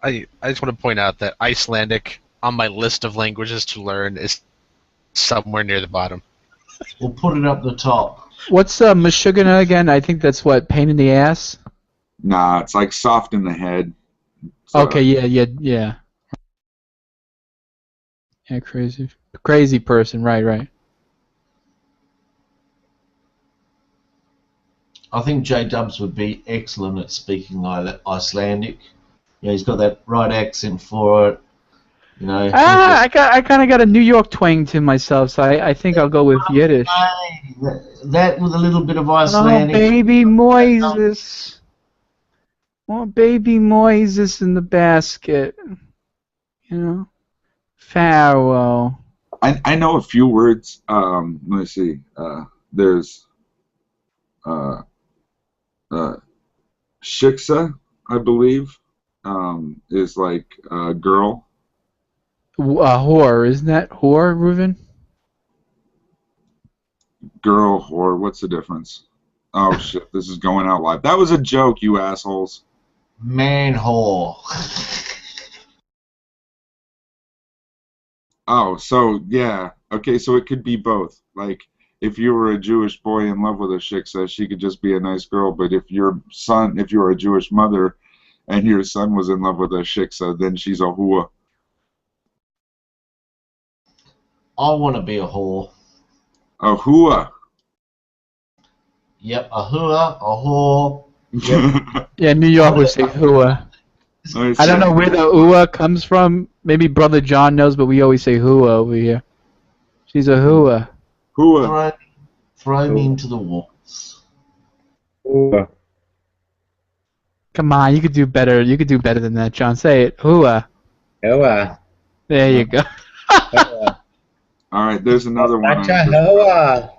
Speaker 4: I just want to point out that Icelandic on my list of languages to learn is somewhere near the bottom.
Speaker 5: We'll put it up the top.
Speaker 11: What's Meshuggah again? I think that's what, pain in the ass?
Speaker 16: Nah, it's like soft in the head.
Speaker 11: Okay, yeah. Yeah, crazy person, right.
Speaker 5: I think J Dubs would be excellent at speaking Icelandic. You know, he's got that right accent for it. You know.
Speaker 11: I kind of got a New York twang to myself, so I think I'll go with Yiddish.
Speaker 5: That with a little bit of
Speaker 11: Oh,
Speaker 5: Icelandic.
Speaker 11: baby Moises. Oh, baby Moises in the basket. You know? Farewell.
Speaker 16: I know a few words. Let me see. There's shiksa, I believe, is like a girl.
Speaker 11: Whore, isn't that whore, Reuven?
Speaker 16: Girl, whore. What's the difference? Oh shit! This is going out live. That was a joke, you assholes.
Speaker 5: Man whore.
Speaker 16: Oh, so yeah. Okay, so it could be both. Like, if you were a Jewish boy in love with a shiksa, she could just be a nice girl. But if you were a Jewish mother, and your son was in love with a shiksa, then she's a hua.
Speaker 5: I want to be a whore.
Speaker 16: A hua.
Speaker 5: Yep, a hua, a whore. Yep.
Speaker 11: Yeah, New York would say hua. I don't know where the hua comes from. Maybe Brother John knows, but we always say hua over here. She's a hua.
Speaker 16: Hua.
Speaker 5: Throw me into the wolves.
Speaker 10: Hua.
Speaker 11: Come on, you could do better. You could do better than that, John. Say it. Hua.
Speaker 10: Hua.
Speaker 11: There you go.
Speaker 16: All right, there's another one.
Speaker 10: Such a hoa.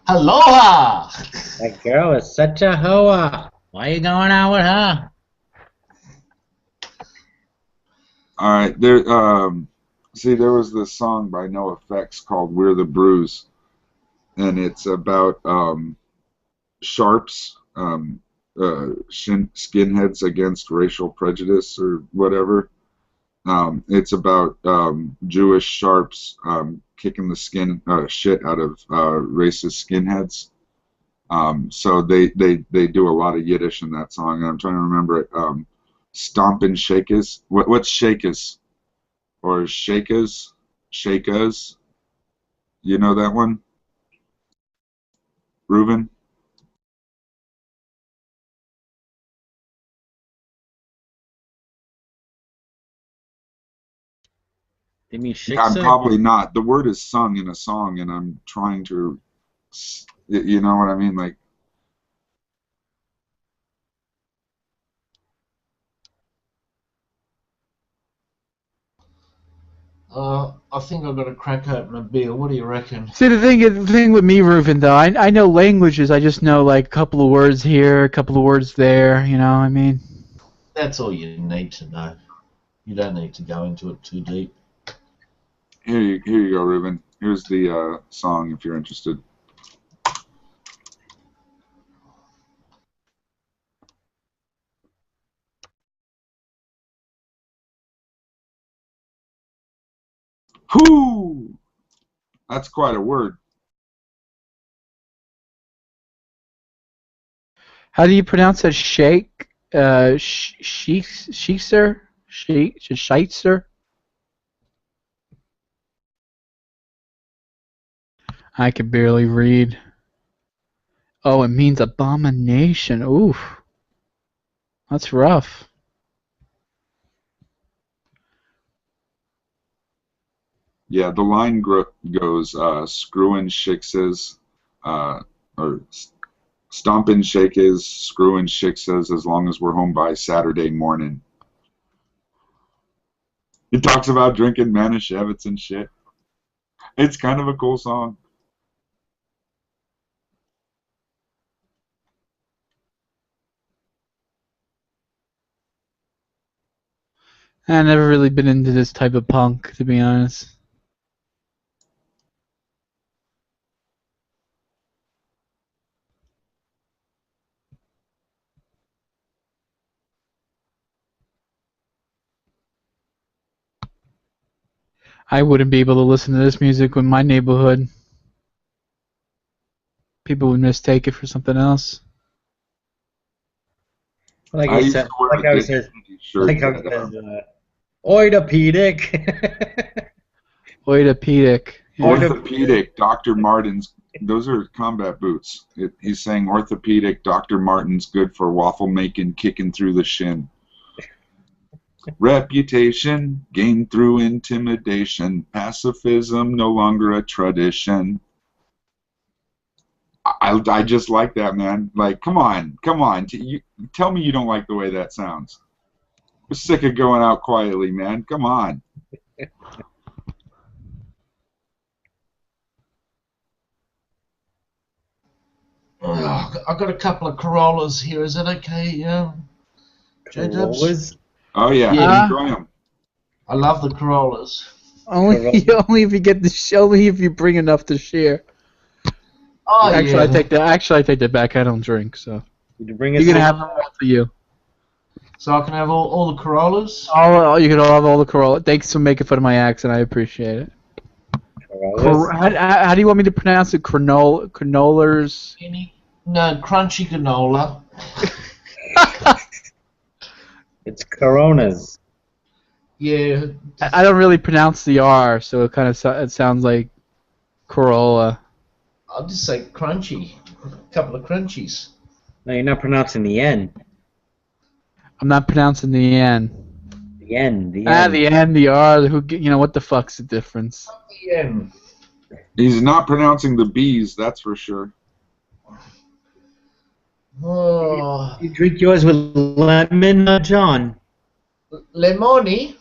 Speaker 5: Aloha!
Speaker 10: That girl is such a hoa. Why are you going out with her?
Speaker 16: All right, there. See, there was this song by No Effects called "We're the Bruise," and it's about sharps, skinheads against racial prejudice or whatever. It's about Jewish sharps kicking the shit out of racist skinheads. So they do a lot of Yiddish in that song, and I'm trying to remember it. Stompin' Shakers. What's Shakers? Or Shakers? Shakers? You know that one? Reuven?
Speaker 10: They mean
Speaker 16: Yeah, I'm
Speaker 10: shiksa?
Speaker 16: probably not. The word is sung in a song, and I'm trying to, you know what I mean? Like,
Speaker 5: I think I've got to crack open a beer. What do you reckon?
Speaker 11: See, the thing with me, Reuven, though, I know languages. I just know like a couple of words here, a couple of words there. You know what I mean?
Speaker 5: That's all you need to know. You don't need to go into it too deep.
Speaker 16: here you go, Reuven. Here's the song if you're interested. Whoo! That's quite a word.
Speaker 11: How do you pronounce that? Shake? Sheikser? Scheitzer? I could barely read. Oh, it means abomination. Oof. That's rough.
Speaker 16: Yeah, the line goes screwing shikses, or stomping shakes, screwing shikses as long as we're home by Saturday morning. He talks about drinking Manischewitz and shit. It's kind of a cool song.
Speaker 11: I've never really been into this type of punk, to be honest. I wouldn't be able to listen to this music in my neighborhood. People would mistake it for something else.
Speaker 17: Like
Speaker 16: I
Speaker 17: he
Speaker 16: used
Speaker 17: said,
Speaker 16: to wear
Speaker 17: like
Speaker 16: a
Speaker 17: how he
Speaker 16: Dick
Speaker 17: says,
Speaker 16: shirt
Speaker 17: like how he
Speaker 16: that,
Speaker 17: says, orthopedic.
Speaker 11: Orthopedic. Yeah.
Speaker 16: orthopedic Dr. Martens. Those are combat boots. He's saying orthopedic Dr. Martens, good for waffle making, kicking through the shin. Reputation gained through intimidation. Pacifism no longer a tradition. I just like that, man. Like, come on. Tell me you don't like the way that sounds. I'm sick of going out quietly, man. Come on.
Speaker 5: Oh, I've got a couple of Corollas here. Is that okay? J-Dubs?
Speaker 16: Oh yeah,
Speaker 11: Yeah.
Speaker 16: enjoy them.
Speaker 5: I love the Corollas.
Speaker 11: Only if you get only if you bring enough to share.
Speaker 5: Oh
Speaker 11: Actually,
Speaker 5: yeah.
Speaker 11: I take that back. I don't drink, so
Speaker 17: You bring
Speaker 11: you
Speaker 17: us
Speaker 11: can
Speaker 17: all-
Speaker 11: have them all for you.
Speaker 5: So I can have all the Corollas?
Speaker 11: You can all have all the Corolla. Thanks for making fun of my accent. I appreciate it. How do you want me to pronounce it? Cronolers?
Speaker 5: No, crunchy granola.
Speaker 17: It's Coronas.
Speaker 5: Yeah.
Speaker 11: I don't really pronounce the R, so it kind of it sounds like Corolla.
Speaker 5: I'll just say crunchy. A couple of crunchies.
Speaker 17: No, you're not pronouncing the N.
Speaker 11: I'm not pronouncing the N.
Speaker 17: The N. The N.
Speaker 11: The N, the R. What the fuck's the difference?
Speaker 5: The N.
Speaker 16: He's not pronouncing the B's, that's for sure.
Speaker 5: Oh.
Speaker 17: You drink yours with lemon, John?
Speaker 5: Lemoni?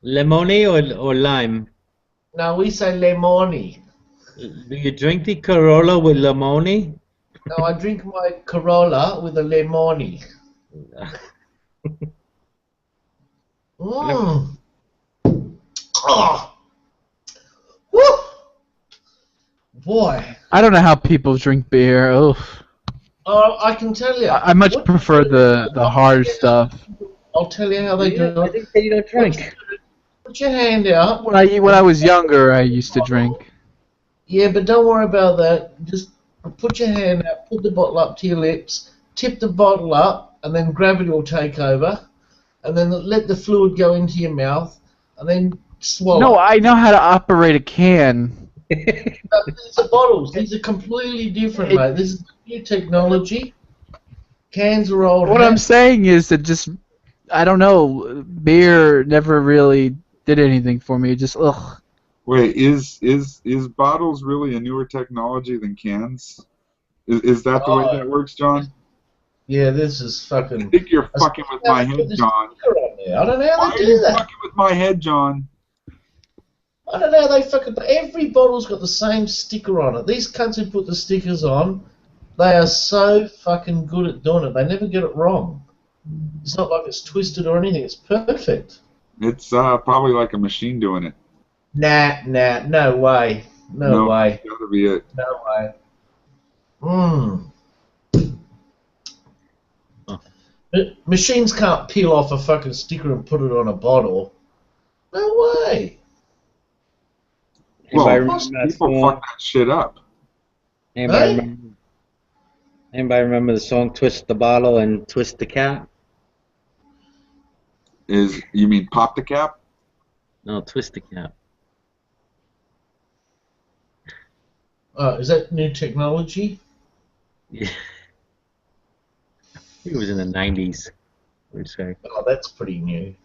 Speaker 17: Lemoni or lime?
Speaker 5: No, we say lemoni.
Speaker 17: Do you drink the Corolla with lemoni?
Speaker 5: No, I drink my Corolla with a lemoni. Mmm. Oh. Woo! Boy.
Speaker 11: I don't know how people drink beer. Oof.
Speaker 5: Oh, I can tell you.
Speaker 11: I much prefer the hard stuff.
Speaker 5: I'll tell you how they do it.
Speaker 17: I think that you don't drink.
Speaker 5: Put your hand out.
Speaker 11: When I was younger, I used to drink.
Speaker 5: Yeah, but don't worry about that. Just put your hand out, put the bottle up to your lips, tip the bottle up, and then gravity will take over. And then let the fluid go into your mouth, and then swallow.
Speaker 11: No, I know how to operate a can.
Speaker 5: These are bottles. These are completely different, mate. This is new technology. Cans are old.
Speaker 11: What I'm saying is that just, I don't know, beer never really did anything for me. It just, ugh.
Speaker 16: Wait, is bottles really a newer technology than cans? Is that the way that works, John?
Speaker 5: Yeah, this is fucking.
Speaker 16: I think you're fucking with my head, John.
Speaker 5: I don't know how
Speaker 16: Why
Speaker 5: they
Speaker 16: are
Speaker 5: do
Speaker 16: you
Speaker 5: that.
Speaker 16: fucking with my head, John?
Speaker 5: I don't know how they fucking. Every bottle's got the same sticker on it. These cunts who put the stickers on, they are so fucking good at doing it. They never get it wrong. It's not like it's twisted or anything. It's perfect.
Speaker 16: It's probably like a machine doing it.
Speaker 5: Nah, no way. No way.
Speaker 16: It's gotta be it.
Speaker 5: No way. Mmm. Machines can't peel off a fucking sticker and put it on a bottle. No way.
Speaker 16: Well,
Speaker 17: Anybody
Speaker 16: people fuck that shit up.
Speaker 17: Anybody remember the song "Twist the Bottle and Twist the Cap"?
Speaker 16: You mean pop the cap?
Speaker 17: No, Twist the Cap.
Speaker 5: Is that new technology?
Speaker 17: Yeah. It was in the 90s. We'd say.
Speaker 5: Oh, that's pretty new.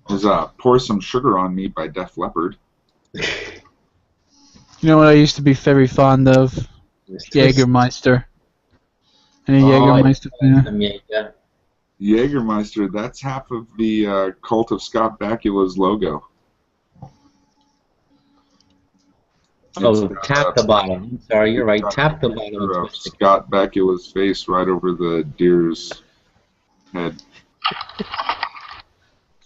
Speaker 16: Was Pour Some Sugar on Me by Def Leppard.
Speaker 11: You know what I used to be very fond of? Jägermeister. Any Jägermeister fan?
Speaker 16: Jägermeister, that's half of the cult of Scott Bakula's logo.
Speaker 17: Oh, tap the bottle. I'm sorry, you're right. Tap the bottle.
Speaker 16: Of Scott Bakula's face right over the deer's head.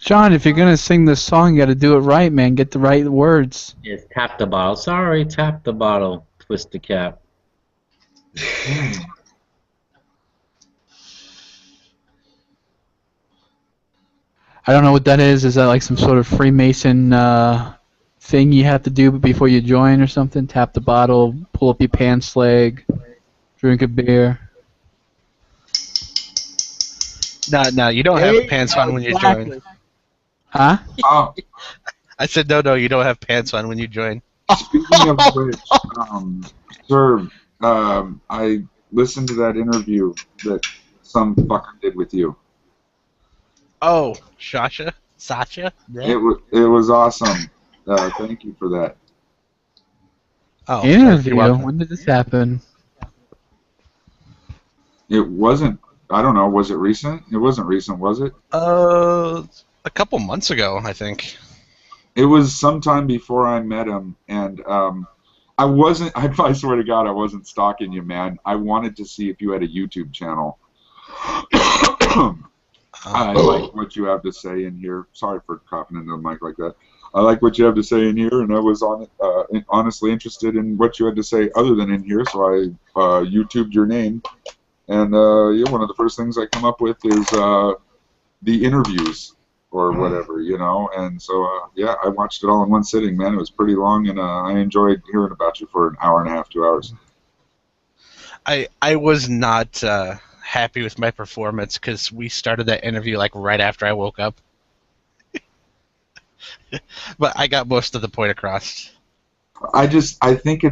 Speaker 11: John, if you're gonna sing this song, you got to do it right, man. Get the right words.
Speaker 10: Yes, tap the bottle. Sorry, tap the bottle. Twist the cap.
Speaker 11: I don't know what that is. Is that like some sort of Freemason thing you have to do before you join or something? Tap the bottle, pull up your pants leg, drink a beer.
Speaker 4: No, you don't have pants on when you join.
Speaker 11: Huh?
Speaker 16: Oh,
Speaker 4: I said no, you don't have pants on when you join.
Speaker 16: speaking of which, sir, I listened to that interview that some fucker did with you.
Speaker 4: Oh, Sasha?
Speaker 16: It was awesome. Thank you for that.
Speaker 4: Oh,
Speaker 11: Interview? When did this happen?
Speaker 16: It wasn't. I don't know. Was it recent? It wasn't recent, was it?
Speaker 4: A couple months ago, I think.
Speaker 16: It was sometime before I met him, and I wasn't. I swear to God, I wasn't stalking you, man. I wanted to see if you had a YouTube channel. I like what you have to say in here. Sorry for coughing into the mic like that. I like what you have to say in here, and I was honestly interested in what you had to say other than in here, so I YouTubed your name. And yeah, one of the first things I come up with is the interviews or whatever, you know. And so yeah, I watched it all in one sitting, man. It was pretty long, and I enjoyed hearing about you for an hour and a half, 2 hours.
Speaker 4: I was not happy with my performance because we started that interview like right after I woke up. But I got most of the point across.
Speaker 16: I think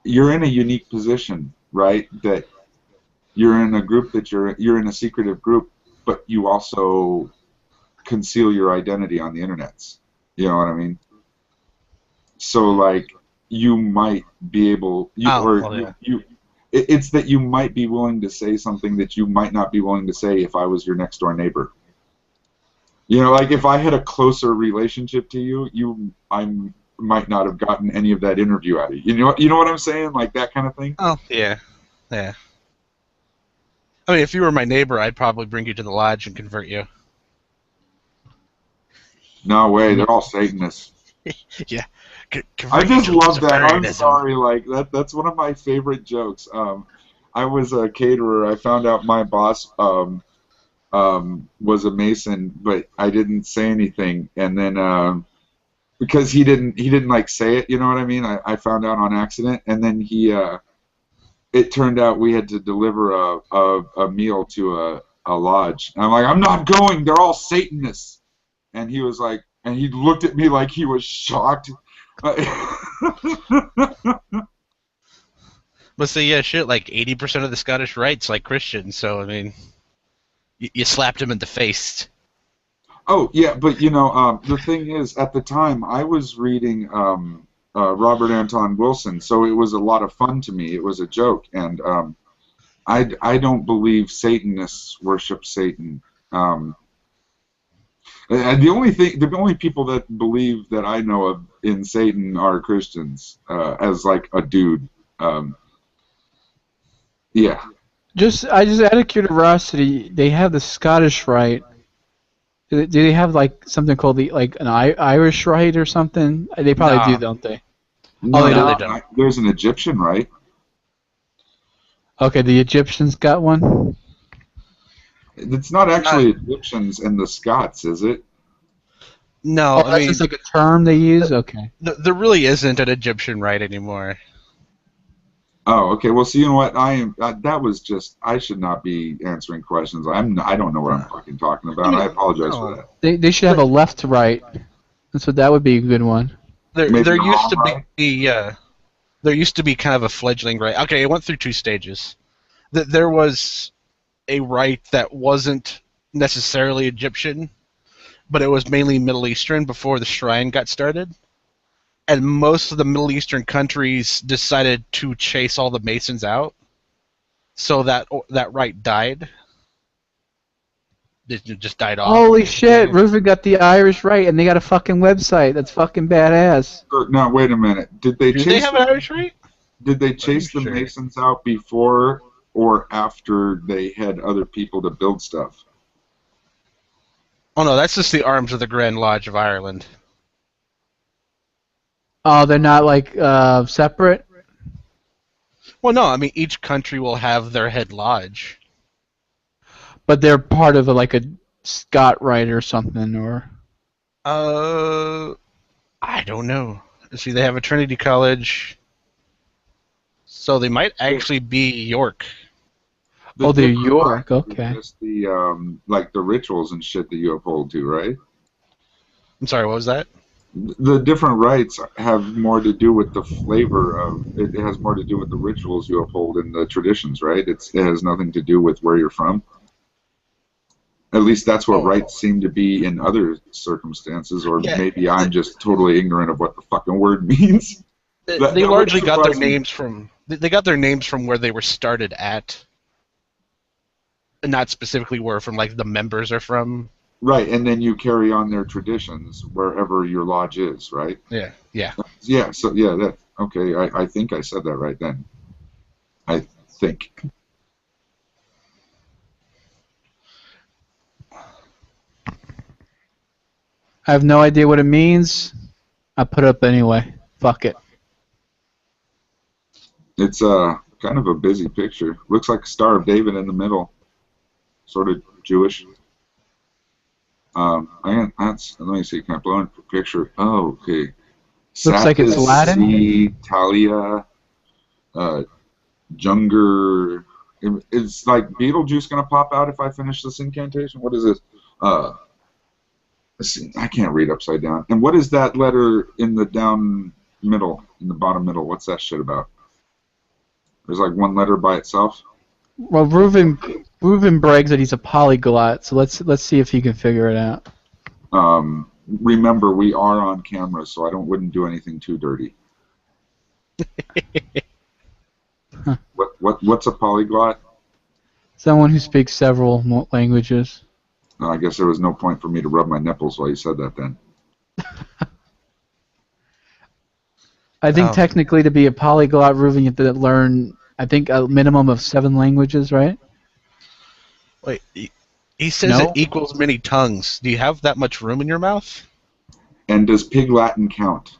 Speaker 16: you're in a unique position, right? That you're in a group that you're in a secretive group, but you also conceal your identity on the internets. You know what I mean? So like you might be able it's that you might be willing to say something that you might not be willing to say if I was your next door neighbor. You know, like if I had a closer relationship to you, I might not have gotten any of that interview out of you. You know what I'm saying? Like that kind of thing?
Speaker 4: Oh, yeah. Yeah. I mean, if you were my neighbor, I'd probably bring you to the lodge and convert you.
Speaker 16: No way, they're all Satanists.
Speaker 4: Yeah.
Speaker 16: I just love that. I'm sorry, like that's one of my favorite jokes. I was a caterer. I found out my boss was a Mason, but I didn't say anything, and then because he didn't like say it, you know what I mean? I found out on accident, and then it turned out we had to deliver a meal to a lodge. And I'm like, I'm not going. They're all Satanists. And he was like, and he looked at me like he was shocked.
Speaker 4: But see, yeah, shit, like 80% of the Scottish Rite's like Christians, so I mean, you slapped him in the face.
Speaker 16: Oh yeah, but you know, the thing is, at the time I was reading Robert Anton Wilson, so it was a lot of fun to me. It was a joke, and I don't believe Satanists worship Satan. And the only people that believe that I know of in Satan are Christians, as like a dude. Yeah.
Speaker 11: Just out of curiosity, they have the Scottish Rite. Do they have like something called an Irish Rite or something? They probably do, don't they?
Speaker 16: No, they don't. There's an Egyptian Rite.
Speaker 11: Okay, the Egyptians got one.
Speaker 16: It's not actually Egyptians and the Scots, is it?
Speaker 4: No, I
Speaker 11: that's
Speaker 4: mean,
Speaker 11: just like a term they use. Okay.
Speaker 4: There really isn't an Egyptian Rite anymore.
Speaker 16: Oh, okay. Well, see, you know what? That was just. I should not be answering questions. I don't know what I'm fucking talking about. I apologize for that.
Speaker 11: They should have a left to right. That's what that would be a good one.
Speaker 4: There used to be kind of a fledgling rite. Okay, it went through 2 stages. There was a rite that wasn't necessarily Egyptian, but it was mainly Middle Eastern before the shrine got started. And most of the Middle Eastern countries decided to chase all the Masons out, so that rite died. It just died off.
Speaker 11: Holy shit, Rufus got the Irish Rite, and they got a fucking website. That's fucking badass.
Speaker 16: Now, wait a minute. Did they
Speaker 4: have an Irish Rite?
Speaker 16: Did they chase the Masons out before or after they had other people to build stuff?
Speaker 4: Oh no, that's just the arms of the Grand Lodge of Ireland.
Speaker 11: Oh, they're not like separate.
Speaker 4: Well, no, I mean each country will have their head lodge.
Speaker 11: But they're part of like a Scott Rite or something, or
Speaker 4: I don't know. See, they have a Trinity College, so they might actually be York.
Speaker 16: The
Speaker 11: oh, they're
Speaker 16: different
Speaker 11: York.
Speaker 16: rites are
Speaker 11: Okay.
Speaker 16: just the like the rituals and shit that you uphold to, right?
Speaker 4: I'm sorry, what was that?
Speaker 16: The different rites have more to do with the flavor of it. It has more to do with the rituals you uphold and the traditions, right? It has nothing to do with where you're from. At least that's what rites seem to be in other circumstances, or
Speaker 4: Yeah,
Speaker 16: maybe I'm just totally ignorant of what the fucking word means.
Speaker 4: They
Speaker 16: That
Speaker 4: largely
Speaker 16: would
Speaker 4: got their
Speaker 16: surprise me.
Speaker 4: names from they got their names from where they were started at, and not specifically where from like the members are from.
Speaker 16: Right, and then you carry on their traditions wherever your lodge is, right?
Speaker 4: Yeah, yeah.
Speaker 16: Yeah, so yeah, that okay. I think I said that right then. I think.
Speaker 11: I have no idea what it means. I put it up anyway. Fuck it.
Speaker 16: It's kind of a busy picture. Looks like a Star of David in the middle, sort of Jewish. Let me see. Can I blow in a picture? Oh, okay.
Speaker 11: Looks like it's Latin.
Speaker 16: C. Talia, Junger. It's like Beetlejuice gonna pop out if I finish this incantation. What is this? Let's see. I can't read upside down. And what is that letter in the down middle, in the bottom middle? What's that shit about? There's like one letter by itself.
Speaker 11: Well, Reuven brags that he's a polyglot, so let's see if he can figure it out.
Speaker 16: Remember, we are on camera, so I wouldn't do anything too dirty.
Speaker 11: Huh.
Speaker 16: What's a polyglot?
Speaker 11: Someone who speaks several languages.
Speaker 16: I guess there was no point for me to rub my nipples while you said that then.
Speaker 11: I think technically to be a polyglot, Reuven, you have to learn, I think, a minimum of 7 languages, right?
Speaker 4: Wait, he says
Speaker 11: No?
Speaker 4: it equals many tongues. Do you have that much room in your mouth?
Speaker 16: And does Pig Latin count?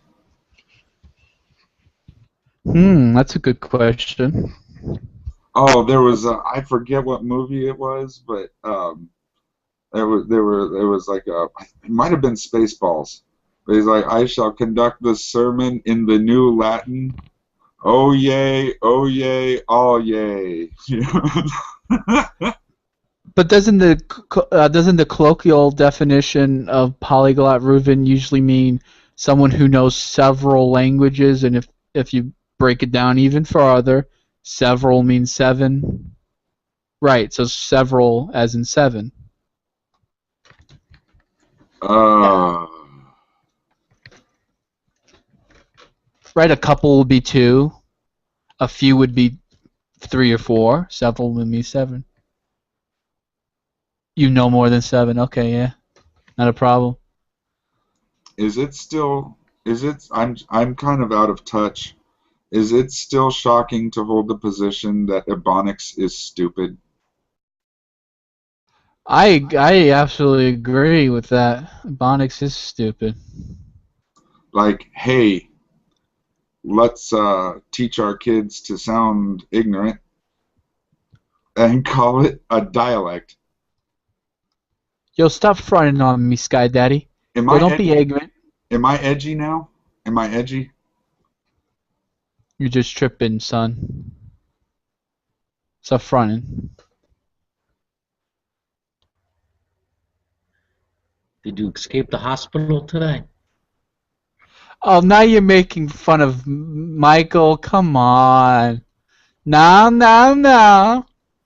Speaker 11: That's a good question.
Speaker 16: Oh, there was I forget what movie it was, but there was like it might have been Spaceballs. But he's like, I shall conduct the sermon in the new Latin. Oh yay, oh yay, all yay.
Speaker 11: But doesn't the colloquial definition of polyglot, Reuven, usually mean someone who knows several languages? And if you break it down even farther, several means 7. Right, so several as in 7. Right, a couple would be 2. A few would be 3 or 4. Several would be 7. You know more than 7. Okay, yeah, not a problem.
Speaker 16: Is it still? I'm kind of out of touch. Is it still shocking to hold the position that Ebonics is stupid?
Speaker 11: I absolutely agree with that. Ebonics is stupid.
Speaker 16: Like, hey, let's teach our kids to sound ignorant and call it a dialect.
Speaker 11: Yo, stop fronting on me, Sky Daddy. Don't be ignorant.
Speaker 16: Am I edgy now? Am I edgy?
Speaker 11: You're just tripping, son. Stop fronting.
Speaker 10: Did you escape the hospital today?
Speaker 11: Oh, now you're making fun of Michael. Come on. No.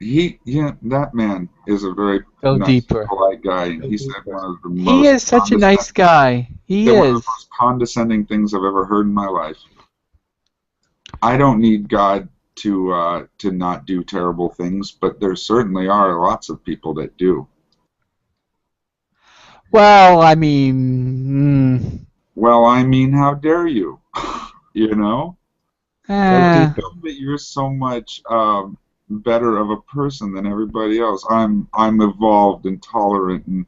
Speaker 16: That man is a very
Speaker 11: Go
Speaker 16: nice,
Speaker 11: deeper.
Speaker 16: polite guy. And he said one of the most
Speaker 11: He is such a nice guy. He
Speaker 16: one of the
Speaker 11: is.
Speaker 16: most condescending things I've ever heard in my life. I don't need God to not do terrible things, but there certainly are lots of people that do.
Speaker 11: Well, I mean...
Speaker 16: Well, I mean, how dare you? You know? How come that you're so much better of a person than everybody else? I'm evolved and tolerant, and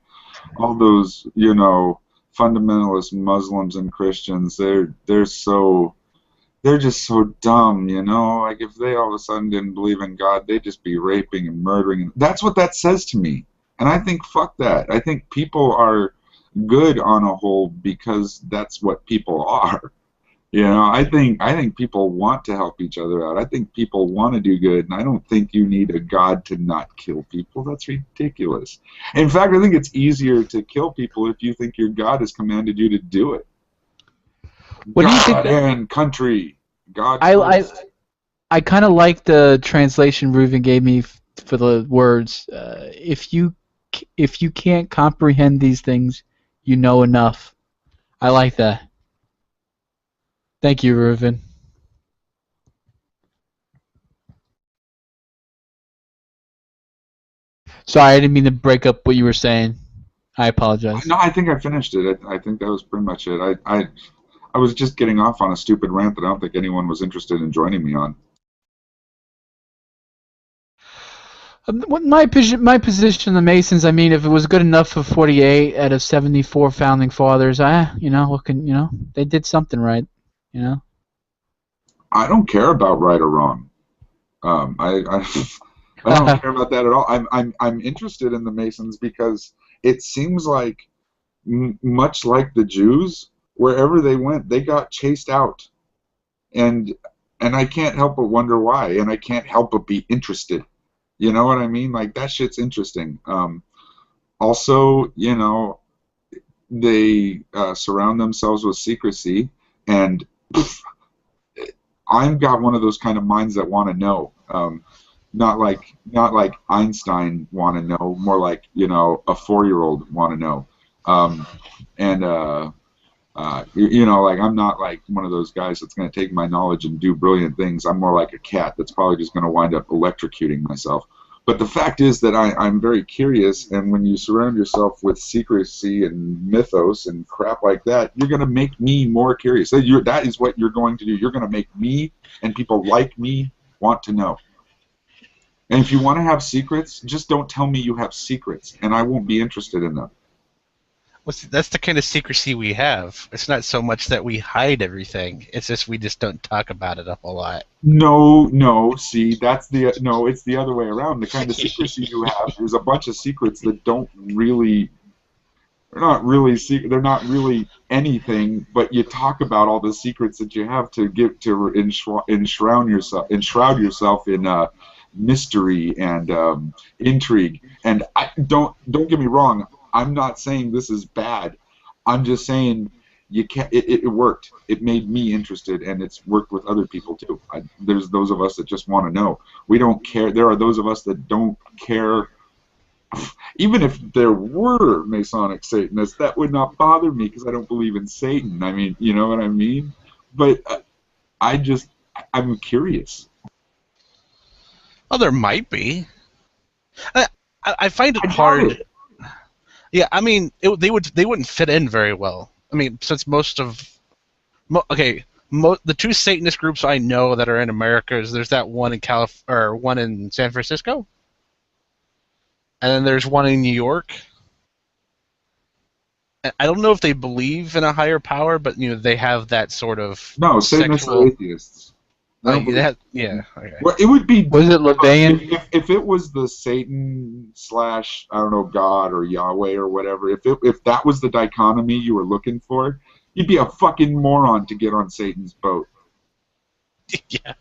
Speaker 16: all those, you know, fundamentalist Muslims and Christians, they're just so dumb, you know? Like, if they all of a sudden didn't believe in God, they'd just be raping and murdering. That's what that says to me. And I think, fuck that. I think people are good on a whole because that's what people are. You know, I think people want to help each other out. I think people want to do good, and I don't think you need a God to not kill people. That's ridiculous. In fact, I think it's easier to kill people if you think your God has commanded you to do it.
Speaker 11: What do you think?
Speaker 16: God and country. God
Speaker 11: I
Speaker 16: first.
Speaker 11: I kind of like the translation Reuven gave me for the words. If you can't comprehend these things, you know enough. I like that. Thank you, Reuven. Sorry, I didn't mean to break up what you were saying. I apologize.
Speaker 16: No, I think I finished it. I think that was pretty much it. I was just getting off on a stupid rant that I don't think anyone was interested in joining me on.
Speaker 11: My position, the Masons. I mean, if it was good enough for 48 out of 74 founding fathers, they did something right. You know.
Speaker 16: I don't care about right or wrong. I don't care about that at all. I'm interested in the Masons because it seems like much like the Jews, wherever they went, they got chased out, and I can't help but wonder why, and I can't help but be interested. You know what I mean? Like, that shit's interesting. Also, you know, they surround themselves with secrecy, and I've got one of those kind of minds that want to know. Not like Einstein want to know, more like, you know, a 4-year-old want to know. And you know, like, I'm not like one of those guys that's going to take my knowledge and do brilliant things. I'm more like a cat that's probably just going to wind up electrocuting myself. But the fact is that I'm very curious, and when you surround yourself with secrecy and mythos and crap like that, you're going to make me more curious. That is what you're going to do. You're going to make me and people like me want to know. And if you want to have secrets, just don't tell me you have secrets, and I won't be interested in them.
Speaker 4: Well, see, that's the kind of secrecy we have. It's not so much that we hide everything. It's just we just don't talk about it a whole lot.
Speaker 16: No, see, it's the other way around. The kind of secrecy you have is a bunch of secrets that they're not really secret, they're not really anything, but you talk about all the secrets that you have to enshroud yourself in mystery and intrigue. And don't get me wrong, I'm not saying this is bad. I'm just saying you can't. It worked. It made me interested, and it's worked with other people too. There's those of us that just want to know. We don't care. There are those of us that don't care. Even if there were Masonic Satanists, that would not bother me because I don't believe in Satan. I mean, you know what I mean? But I'm curious.
Speaker 4: Well, there might be. I find it hard. Yeah, I mean, they wouldn't fit in very well. I mean, since the two Satanist groups I know that are in America is there's that one in one in San Francisco, and then there's one in New York. I don't know if they believe in a higher power, but you know they have that sort of
Speaker 16: Satanists are atheists.
Speaker 4: Okay.
Speaker 16: Well, it would be.
Speaker 11: Was it LaVeyan?
Speaker 16: If it was the Satan / I don't know, God or Yahweh or whatever, if that was the dichotomy you were looking for, you'd be a fucking moron to get on Satan's boat.
Speaker 4: Yeah.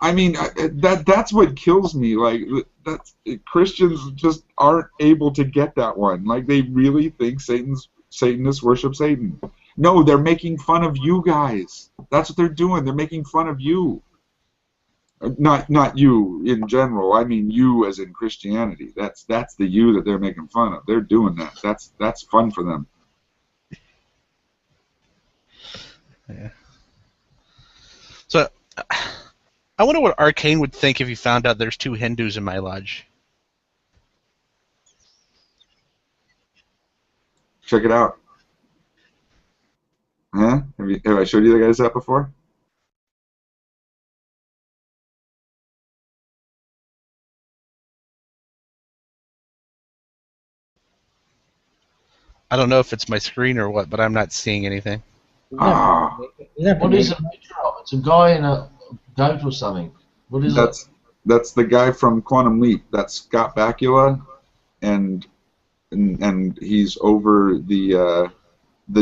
Speaker 16: I mean, that's what kills me. Like, Christians just aren't able to get that one. Like, they really think Satanists worship Satan. No, they're making fun of you guys. That's what they're doing. They're making fun of you. Not you in general. I mean you as in Christianity. That's the you that they're making fun of. They're doing that. That's fun for them.
Speaker 4: Yeah. So, I wonder what Arcane would think if he found out there's 2 Hindus in my lodge.
Speaker 16: Check it out. Huh? Have I showed you guys that before?
Speaker 4: I don't know if it's my screen or what, but I'm not seeing anything.
Speaker 16: Ah,
Speaker 5: What is a picture of? It's a guy in a goat or something. What is it?
Speaker 16: that's the guy from Quantum Leap. That's Scott Bakula, and he's over the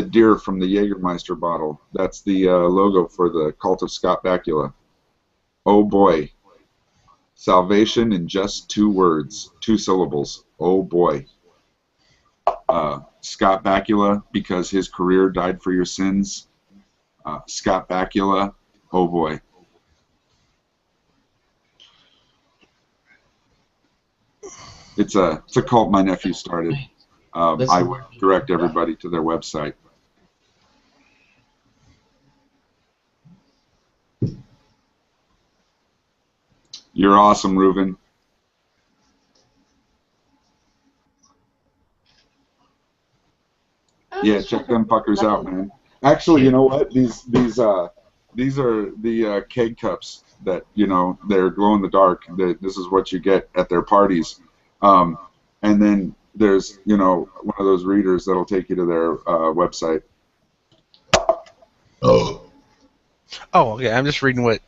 Speaker 16: deer from the Jägermeister bottle. That's the logo for the cult of Scott Bakula. Oh boy. Salvation in just 2 words, 2 syllables. Oh boy. Scott Bakula, because his career died for your sins. Scott Bakula, oh boy. It's a cult my nephew started. I would direct everybody to their website. You're awesome, Reuven. Yeah, check them fuckers out, man. Actually, you know what? These are the keg cups that they're glow in the dark. This is what you get at their parties, and then there's one of those readers that'll take you to their website.
Speaker 4: Oh, okay. I'm just reading what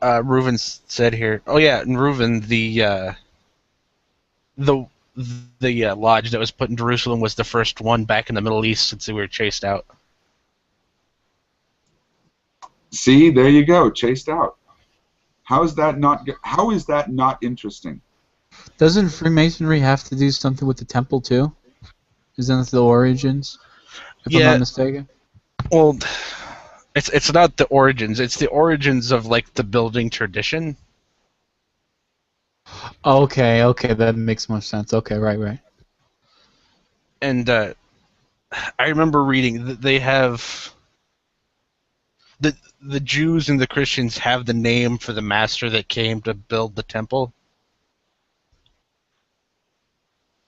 Speaker 4: Reuven said here. Oh yeah, and Reuven, the lodge that was put in Jerusalem was the first one back in the Middle East since they were chased out.
Speaker 16: See, there you go, chased out. How is that not interesting?
Speaker 11: Doesn't Freemasonry have to do something with the temple too? Isn't that the origins? If I'm not mistaken.
Speaker 4: Well, it's not the origins. It's the origins of like the building tradition.
Speaker 11: Okay, that makes more sense. Okay, right.
Speaker 4: And I remember reading that they have the Jews and the Christians have the name for the master that came to build the temple.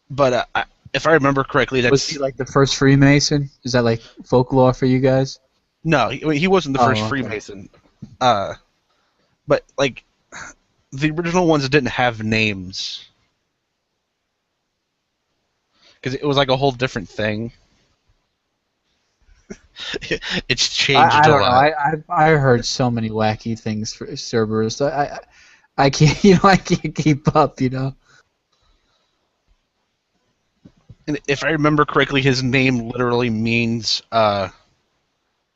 Speaker 4: But if I remember correctly,
Speaker 11: Was he like the first Freemason? Is that like folklore for you guys?
Speaker 4: No, he wasn't the first
Speaker 11: okay.
Speaker 4: Freemason. But like the original ones didn't have names because it was like a whole different thing. It's changed
Speaker 11: I
Speaker 4: a
Speaker 11: don't
Speaker 4: lot.
Speaker 11: know. I heard so many wacky things for Cerberus. I can't I can't keep up.
Speaker 4: And if I remember correctly, his name literally means.
Speaker 11: I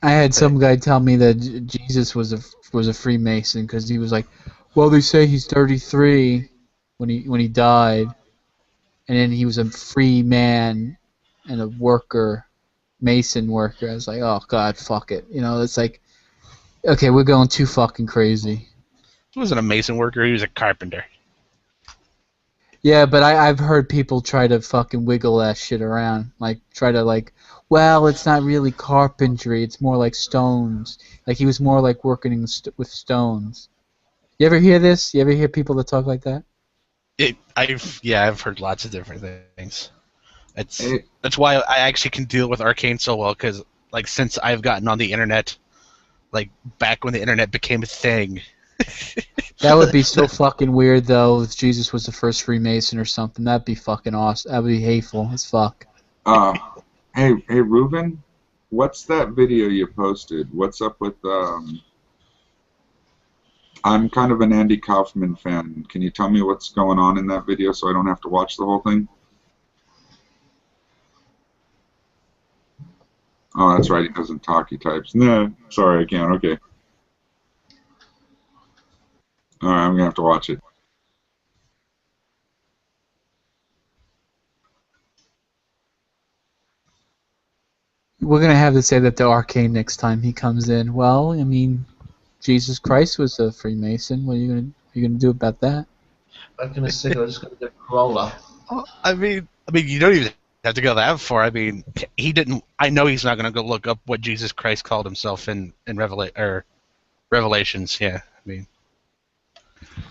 Speaker 11: had some guy tell me that Jesus was a Freemason because he was like, well, they say he's 33 when he died, and then he was a free man and a worker, Mason worker. I was like, oh God, fuck it. It's like, okay, we're going too fucking crazy.
Speaker 4: He wasn't a Mason worker. He was a carpenter.
Speaker 11: Yeah, but I've heard people try to fucking wiggle that shit around. Like, try to, well, it's not really carpentry. It's more like stones. Like, he was more like working with stones. You ever hear this? You ever hear people that talk like that?
Speaker 4: I've heard lots of different things. That's why I actually can deal with Arcane so well, because, like, since I've gotten on the internet, like, back when the internet became a thing.
Speaker 11: That would be so fucking weird, though, if Jesus was the first Freemason or something. That'd be fucking awesome. That would be hateful as fuck.
Speaker 16: Hey, Reuven, what's that video you posted? What's up with I'm kind of an Andy Kaufman fan. Can you tell me what's going on in that video so I don't have to watch the whole thing? Oh, that's right. He doesn't talk. He types. Nah, sorry, I can't. Okay. All right, I'm gonna have to watch it.
Speaker 11: We're gonna have to say that the Arcane next time he comes in. Well, I mean, Jesus Christ was a Freemason. What are you gonna do about that?
Speaker 5: I'm gonna say I'm just gonna get a Corolla.
Speaker 4: I mean, you don't even have to go that far. I mean, he didn't. I know he's not gonna go look up what Jesus Christ called himself in Revelations. Yeah, I mean.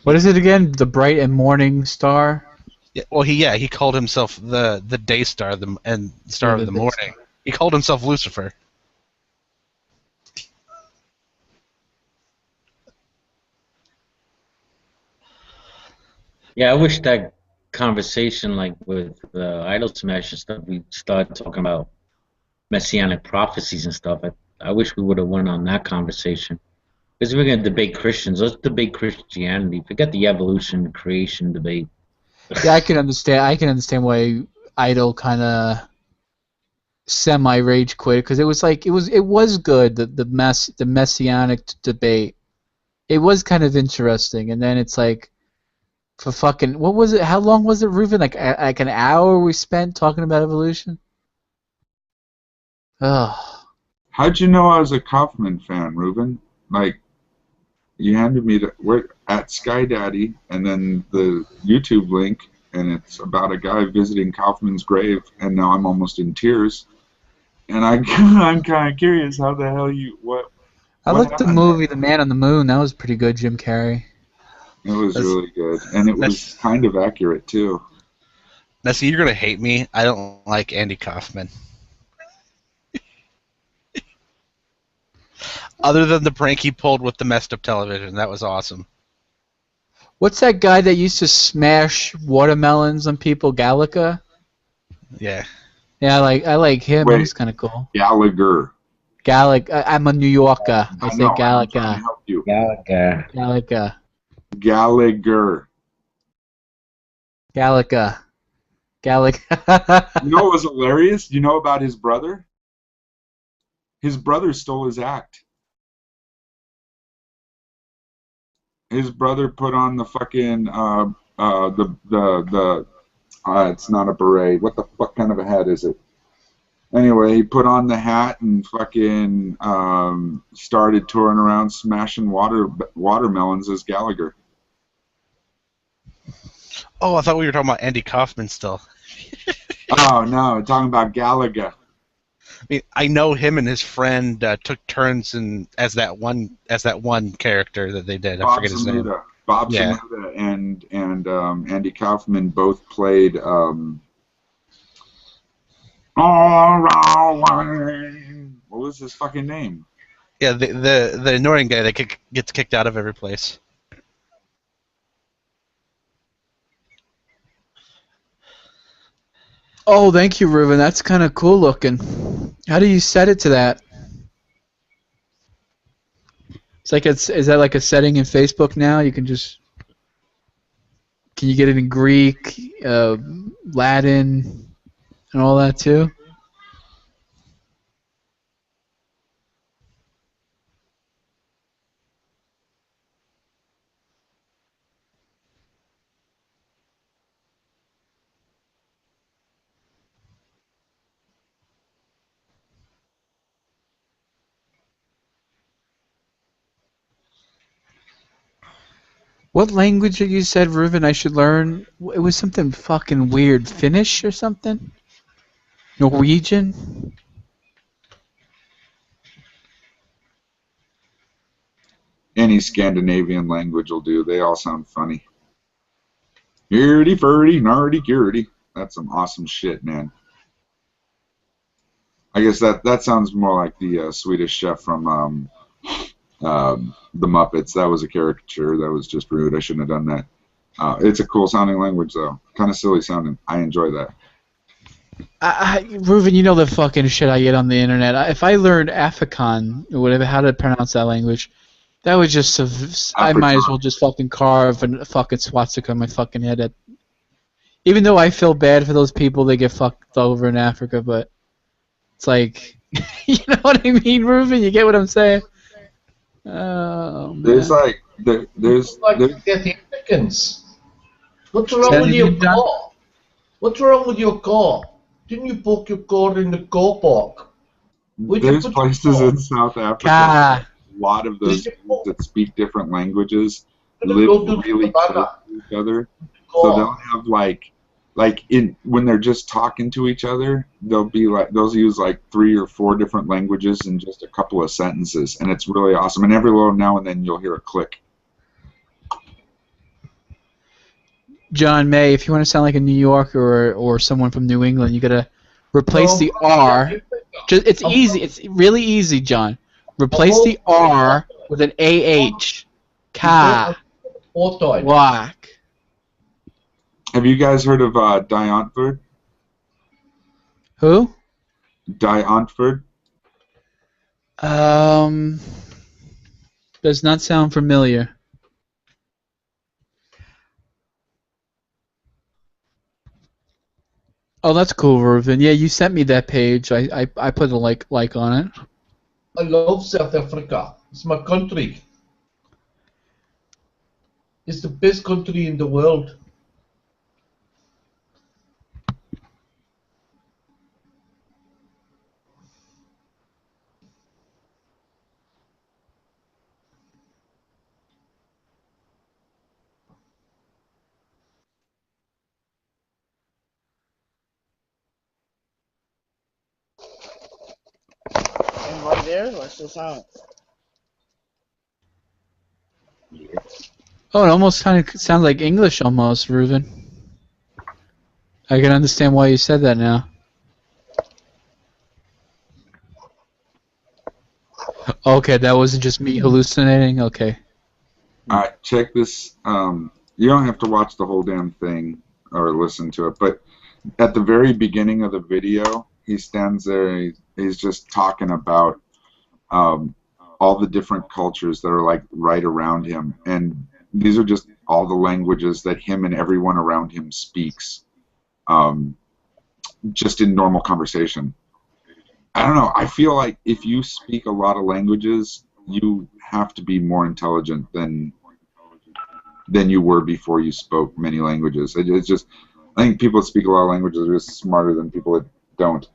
Speaker 11: What is it again? The bright and morning star.
Speaker 4: Yeah, well, he called himself the day star, and star of the morning. Star. He called himself Lucifer.
Speaker 17: Yeah, I wish that
Speaker 10: conversation like with Idol Smash and stuff, we started talking about messianic prophecies and stuff. I wish we would have went on that conversation. Because we're going to debate Christians. Let's debate Christianity. Forget the evolution, creation debate.
Speaker 11: Yeah, I can understand. I can understand why Idol kind of semi-rage quit, because it was like it was good, the messianic debate. It was kind of interesting, and then it's like, for fucking, what was it? How long was it, Ruben? Like an hour we spent talking about evolution. Oh.
Speaker 16: How'd you know I was a Kaufman fan, Ruben? Like, you handed me we're at Sky Daddy, and then the YouTube link, and it's about a guy visiting Kaufman's grave, and now I'm almost in tears. And I'm kind of curious how the hell
Speaker 11: I looked the movie The Man on the Moon. That was pretty good, Jim Carrey.
Speaker 16: It was really good, and it was kind of accurate too.
Speaker 4: Now, see, you're gonna hate me. I don't like Andy Kaufman. Other than the prank he pulled with the messed up television, that was awesome.
Speaker 11: What's that guy that used to smash watermelons on people? Gallagher?
Speaker 4: Yeah.
Speaker 11: Yeah, I like him.
Speaker 16: Wait,
Speaker 11: He's kind of cool.
Speaker 16: Gallagher.
Speaker 11: I'm a New Yorker. I say Gallagher.
Speaker 16: I'm help you.
Speaker 10: Gallagher.
Speaker 11: Gallagher.
Speaker 16: Gallagher.
Speaker 11: Gallagher. Gallagher.
Speaker 16: You know what was hilarious? You know about his brother? His brother stole his act. His brother put on the fucking it's not a beret. What the fuck kind of a hat is it? Anyway, he put on the hat and fucking started touring around smashing watermelons as Gallagher.
Speaker 4: Oh, I thought we were talking about Andy Kaufman still.
Speaker 16: Oh no, talking about Gallagher.
Speaker 4: I mean, I know him and his friend took turns as that one character that they did. I forget his name.
Speaker 16: Bob Samuda and Andy Kaufman both played. What was his fucking name?
Speaker 4: Yeah, the annoying guy that gets kicked out of every place.
Speaker 11: Oh, thank you, Ruben. That's kind of cool looking. How do you set it to that? Is that like a setting in Facebook now? You can you get it in Greek, Latin, and all that too? What language that you said, Ruben, I should learn? It was something fucking weird. Finnish or something? Norwegian?
Speaker 16: Any Scandinavian language will do. They all sound funny. Yurdy-furdy, nardy-gurdy. That's some awesome shit, man. I guess that sounds more like the Swedish chef from the Muppets. That was a caricature. That was just rude. I shouldn't have done that. It's a cool sounding language, though. Kind of silly sounding. I enjoy that.
Speaker 11: Ruben, you know the fucking shit I get on the internet. If I learned Afrikaan, or whatever, how to pronounce that language, that would just I might as well just fucking carve a fucking swastika on my fucking head. Even though I feel bad for those people that get fucked over in Africa, but it's like, you know what I mean, Ruben? You get what I'm saying? Oh, man.
Speaker 16: There's like the
Speaker 5: Africans. What's wrong with your car? What's wrong with your car? Didn't you park your car in the car park?
Speaker 16: There's places in South Africa. A lot of those that speak different languages live really close to each other. So they'll have when they're just talking to each other, they'll use like 3 or 4 different languages in just a couple of sentences, and it's really awesome. And every now and then you'll hear a click.
Speaker 11: John May, if you want to sound like a New Yorker or someone from New England, you gotta replace the R. It's easy. It's really easy, John. Replace the R with an AH. Ka. Walk.
Speaker 16: Have you guys heard of Die Antwoord?
Speaker 11: Who?
Speaker 16: Die Antwoord?
Speaker 11: Does not sound familiar. Oh, that's cool, Reuven. Yeah, you sent me that page. I put a like on it.
Speaker 5: I love South Africa. It's my country. It's the best country in the world.
Speaker 8: Anybody there? Or still silent?
Speaker 11: Oh, it almost kind of sounds like English almost, Reuven. I can understand why you said that now. Okay, that wasn't just me hallucinating. Okay.
Speaker 16: Alright, check this. You don't have to watch the whole damn thing or listen to it, but at the very beginning of the video, he stands there, he's just talking about all the different cultures that are like right around him, and these are just all the languages that him and everyone around him speaks, just in normal conversation. I don't know, I feel like if you speak a lot of languages, you have to be more intelligent than you were before you spoke many languages. It's just, I think people that speak a lot of languages are just smarter than people that don't.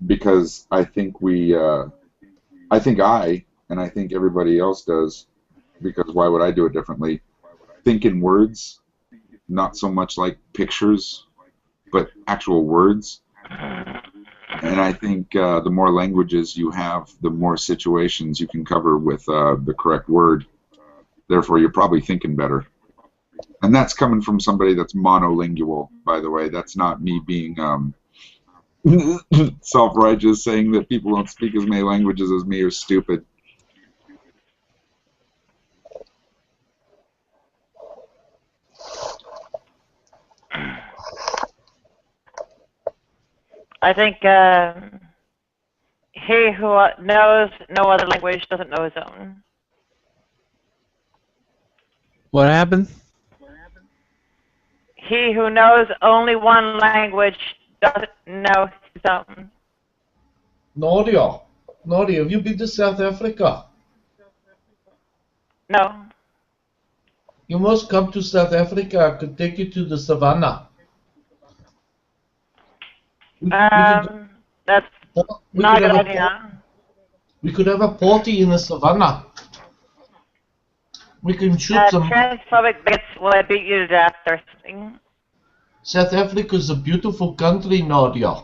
Speaker 16: Because I think and I think everybody else does, because why would I do it differently? Think in words, not so much like pictures, but actual words. And I think the more languages you have, the more situations you can cover with the correct word. Therefore, you're probably thinking better. And that's coming from somebody that's monolingual, by the way. That's not me being self-righteous, saying that people don't speak as many languages as me are stupid.
Speaker 18: I think he who knows no other language doesn't know his own.
Speaker 11: What happened?
Speaker 18: He who knows only one language doesn't know his own.
Speaker 5: Nadia, have you been to South Africa?
Speaker 18: No.
Speaker 5: You must come to South Africa. I could take you to the savannah.
Speaker 18: That's not a good idea.
Speaker 5: We could have a party in the savannah. We can shoot some.
Speaker 18: Transphobic bigots will I beat you to death or something.
Speaker 5: South Africa is a beautiful country, Nadia.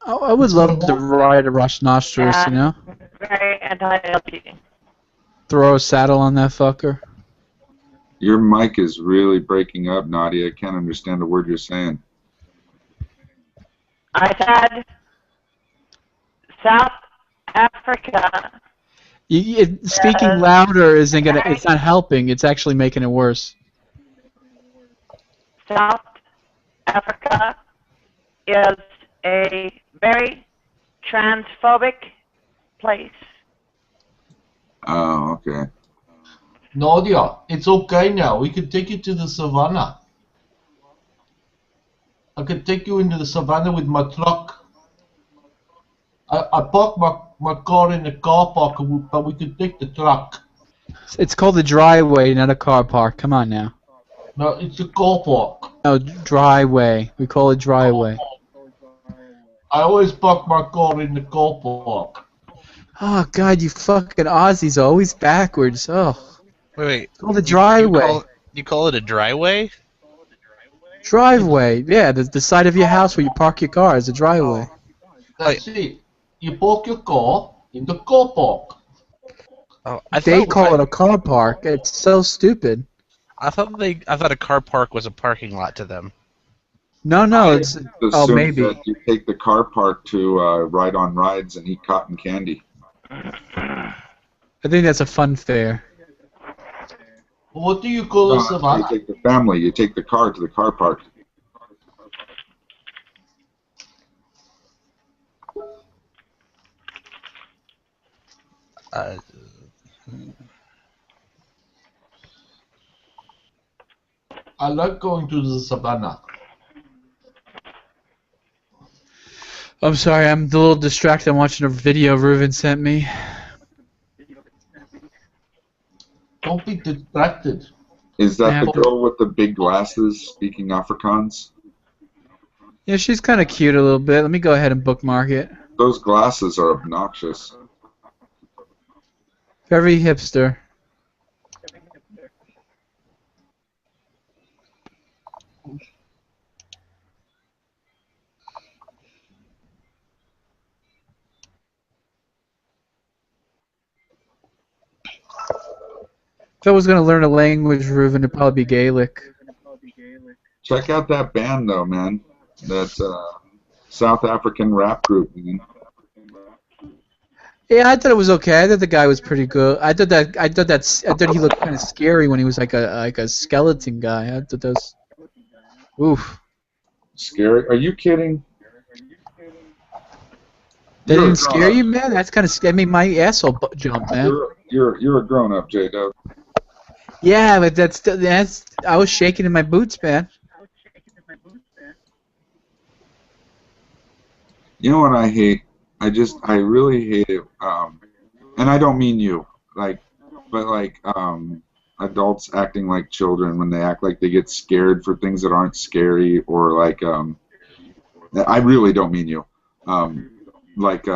Speaker 11: I would love to ride a rhinoceros, you know?
Speaker 18: Very anti-LGBT.
Speaker 11: Throw a saddle on that fucker.
Speaker 16: Your mic is really breaking up, Nadia. I can't understand a word you're saying.
Speaker 18: I said South Africa.
Speaker 11: Speaking louder isn't gonna. It's not helping. It's actually making it worse.
Speaker 18: South Africa is a very transphobic place.
Speaker 16: Oh, okay.
Speaker 5: Nadia, it's okay now. We can take you to the savannah. I could take you into the savannah with my truck. I parked my car in the car park, but we could take the truck.
Speaker 11: It's called the driveway, not a car park. Come on now.
Speaker 5: No, it's a car park.
Speaker 11: No, driveway. We call it driveway.
Speaker 5: I always park my car in the car park.
Speaker 11: Oh God, you fucking Aussies are always backwards. Oh.
Speaker 4: Wait.
Speaker 11: It's called the driveway.
Speaker 4: You call it a driveway?
Speaker 11: Driveway. Yeah, the side of your house where you park your car is a driveway.
Speaker 5: That's it. You park your car in the car park.
Speaker 4: Oh,
Speaker 11: They call it a car park. It's so stupid.
Speaker 4: I thought a car park was a parking lot to them.
Speaker 11: No, it's maybe.
Speaker 16: That you take the car park to ride on rides and eat cotton candy.
Speaker 11: I think that's a fun fair.
Speaker 5: What do you call
Speaker 16: No,
Speaker 5: a
Speaker 16: that's where you
Speaker 5: savannah?
Speaker 16: take the family. You take the car to the car park.
Speaker 5: I like going to the savannah.
Speaker 11: I'm sorry, I'm a little distracted. I'm watching a video Reuven sent me.
Speaker 5: Don't be distracted.
Speaker 16: Is
Speaker 11: I
Speaker 16: that
Speaker 11: have
Speaker 16: the
Speaker 11: to.
Speaker 16: girl with the big glasses speaking Afrikaans?
Speaker 11: Yeah, she's kind of cute a little bit. Let me go ahead and bookmark it.
Speaker 16: Those glasses are obnoxious.
Speaker 11: Very hipster. If I was going to learn a language, Reuven, it'd probably be Gaelic.
Speaker 16: Check out that band, though, man. That's South African rap group, man.
Speaker 11: Yeah, I thought it was okay. I thought the guy was pretty good. I thought he looked kind of scary when he was like a skeleton guy. I thought that was, oof.
Speaker 16: Scary? Are you kidding?
Speaker 11: That
Speaker 16: You're a
Speaker 11: didn't scare
Speaker 16: grown-up.
Speaker 11: you, man? That's kind of that made my asshole jump, man.
Speaker 16: You're a grown-up, J-Dub.
Speaker 11: Yeah, but that's I was shaking in my boots, man.
Speaker 16: You know what I hate? I really hate it. And I don't mean you, but adults acting like children when they act like they get scared for things that aren't scary, or I really don't mean you. Like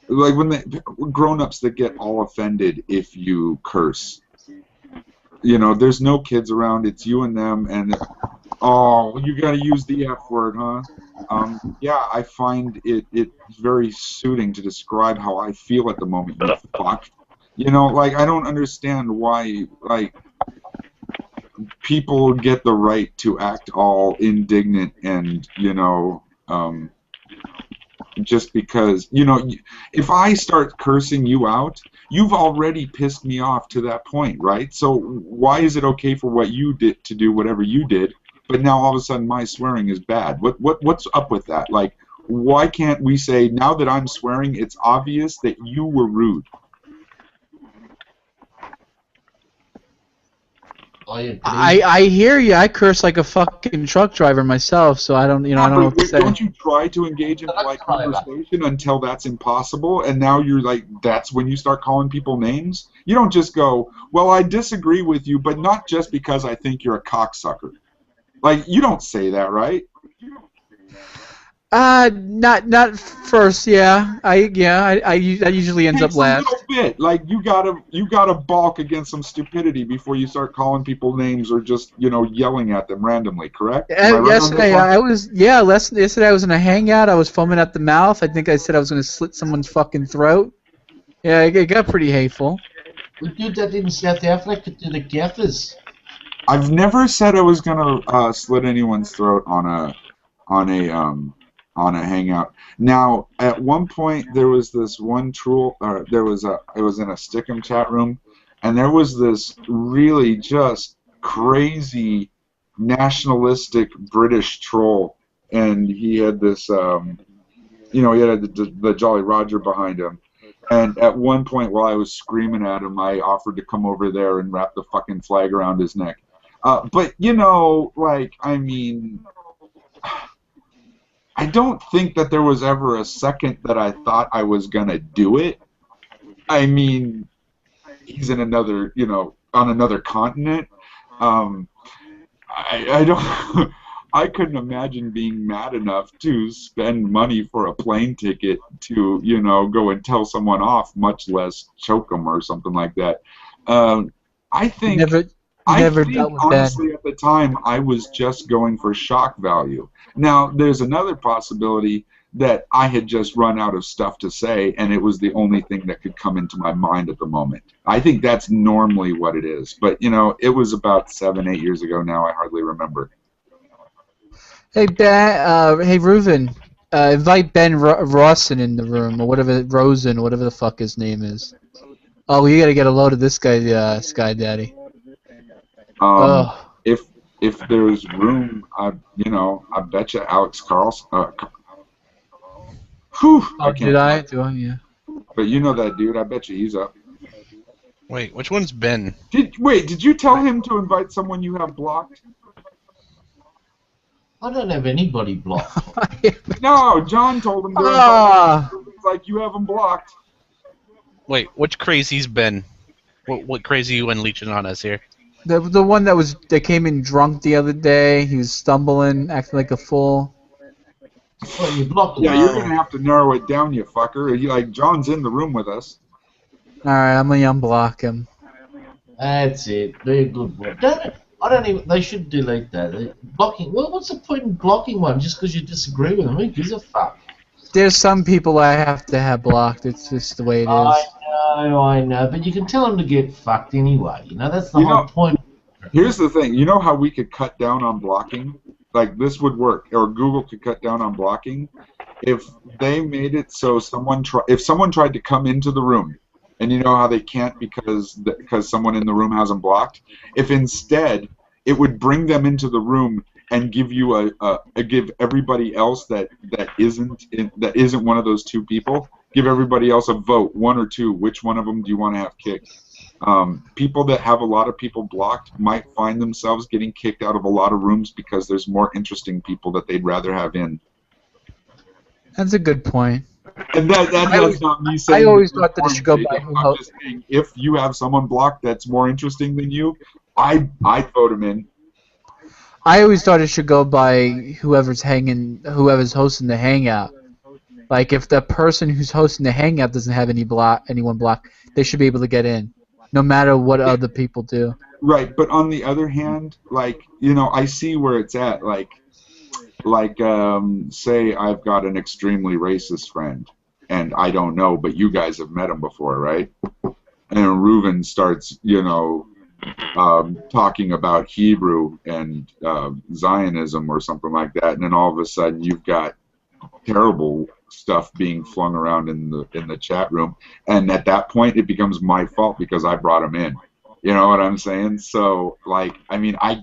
Speaker 16: when grown-ups that get all offended if you curse. You know, there's no kids around. It's you and them, and oh, you got to use the F word, huh? Yeah, I find it very suiting to describe how I feel at the moment. You fuck. You know, I don't understand why people get the right to act all indignant and just because if I start cursing you out, you've already pissed me off to that point, right? So why is it okay for what you did to do whatever you did, but now all of a sudden my swearing is bad? What's up with that? Why can't we say, now that I'm swearing, it's obvious that you were rude?
Speaker 11: I hear you. I curse like a fucking truck driver myself, so I don't I don't know what to say.
Speaker 16: Don't you try to engage in polite conversation until that's impossible, and now you're that's when you start calling people names? You don't just go, well, I disagree with you, but not just because I think you're a cocksucker. You don't say that, right?
Speaker 11: Not first, yeah. I usually ends up last.
Speaker 16: A little bit. You gotta balk against some stupidity before you start calling people names or just yelling at them randomly. Correct?
Speaker 11: Yesterday I was yesterday I was in a hangout. I was foaming at the mouth. I think I said I was gonna slit someone's fucking throat. Yeah, it got pretty hateful.
Speaker 5: We do that in South Africa to the gaffers.
Speaker 16: I've never said I was gonna slit anyone's throat on a hangout. Now, at one point, there was this one troll. It was in a Stickum chat room, and there was this really just crazy nationalistic British troll, and he had this, he had the Jolly Roger behind him. And at one point, while I was screaming at him, I offered to come over there and wrap the fucking flag around his neck. But I mean, I don't think that there was ever a second that I thought I was gonna do it. I mean, he's in another, on another continent. I don't. I couldn't imagine being mad enough to spend money for a plane ticket to, go and tell someone off, much less choke them or something like that. I think. Honestly, at the time, I was just going for shock value. Now, there's another possibility that I had just run out of stuff to say, and it was the only thing that could come into my mind at the moment. I think that's normally what it is. But, it was about 7-8 years ago now. I hardly remember.
Speaker 11: Hey, hey, Reuven, invite Ben Rawson in the room, or whatever, Rosen, whatever the fuck his name is. Oh, you gotta get a load of this guy, Sky Daddy. Ugh.
Speaker 16: If there's room, I bet you Alex Carlson. Whew, I can't.
Speaker 11: Did I? Do I? Yeah.
Speaker 16: But you know that dude. I bet you he's up.
Speaker 4: Wait, which one's Ben?
Speaker 16: Did you tell him to invite someone you have blocked?
Speaker 5: I don't have anybody blocked.
Speaker 16: No, John told him to invite
Speaker 11: Ah.
Speaker 16: him. It's like you have him blocked.
Speaker 4: Wait, which crazy's Ben? What crazy you unleashing on us here?
Speaker 11: The one that came in drunk the other day. He was stumbling, acting like a fool.
Speaker 5: Well, you blocked him.
Speaker 16: Yeah, you're gonna have to narrow it down, you fucker. John's in the room with us.
Speaker 11: All right, I'm gonna unblock him.
Speaker 5: That's it. Very good one. I don't even. They should delete that. Blocking. Well, what's the point in blocking one just because you disagree with them? Who gives a fuck?
Speaker 11: There's some people I have to have blocked. It's just the way it is.
Speaker 5: I know, but you can tell them to get fucked anyway. You know, that's the whole point.
Speaker 16: Here's the thing. You know how we could cut down on blocking? Like, this would work, or Google could cut down on blocking if they made it so if someone tried to come into the room, and you know how they can't because someone in the room has them blocked. If instead it would bring them into the room and give you give everybody else that isn't one of those two people, give everybody else a vote, one or two. Which one of them do you want to have kicked? People that have a lot of people blocked might find themselves getting kicked out of a lot of rooms because there's more interesting people that they'd rather have in.
Speaker 11: That's a good point.
Speaker 16: And that's not me saying.
Speaker 11: I always thought that it should go by who
Speaker 16: I'm just saying, if you have someone blocked that's more interesting than you, I'd vote him in.
Speaker 11: I always thought it should go by whoever's hosting the hangout. Like if the person who's hosting the hangout doesn't have anyone blocked, they should be able to get in, no matter what other people do.
Speaker 16: Right, but on the other hand, I see where it's at. Say I've got an extremely racist friend, and I don't know, but you guys have met him before, right? And Reuven starts, talking about Hebrew and Zionism or something like that, and then all of a sudden you've got terrible stuff being flung around in the chat room, and at that point it becomes my fault because I brought him in. You know what I'm saying? So, I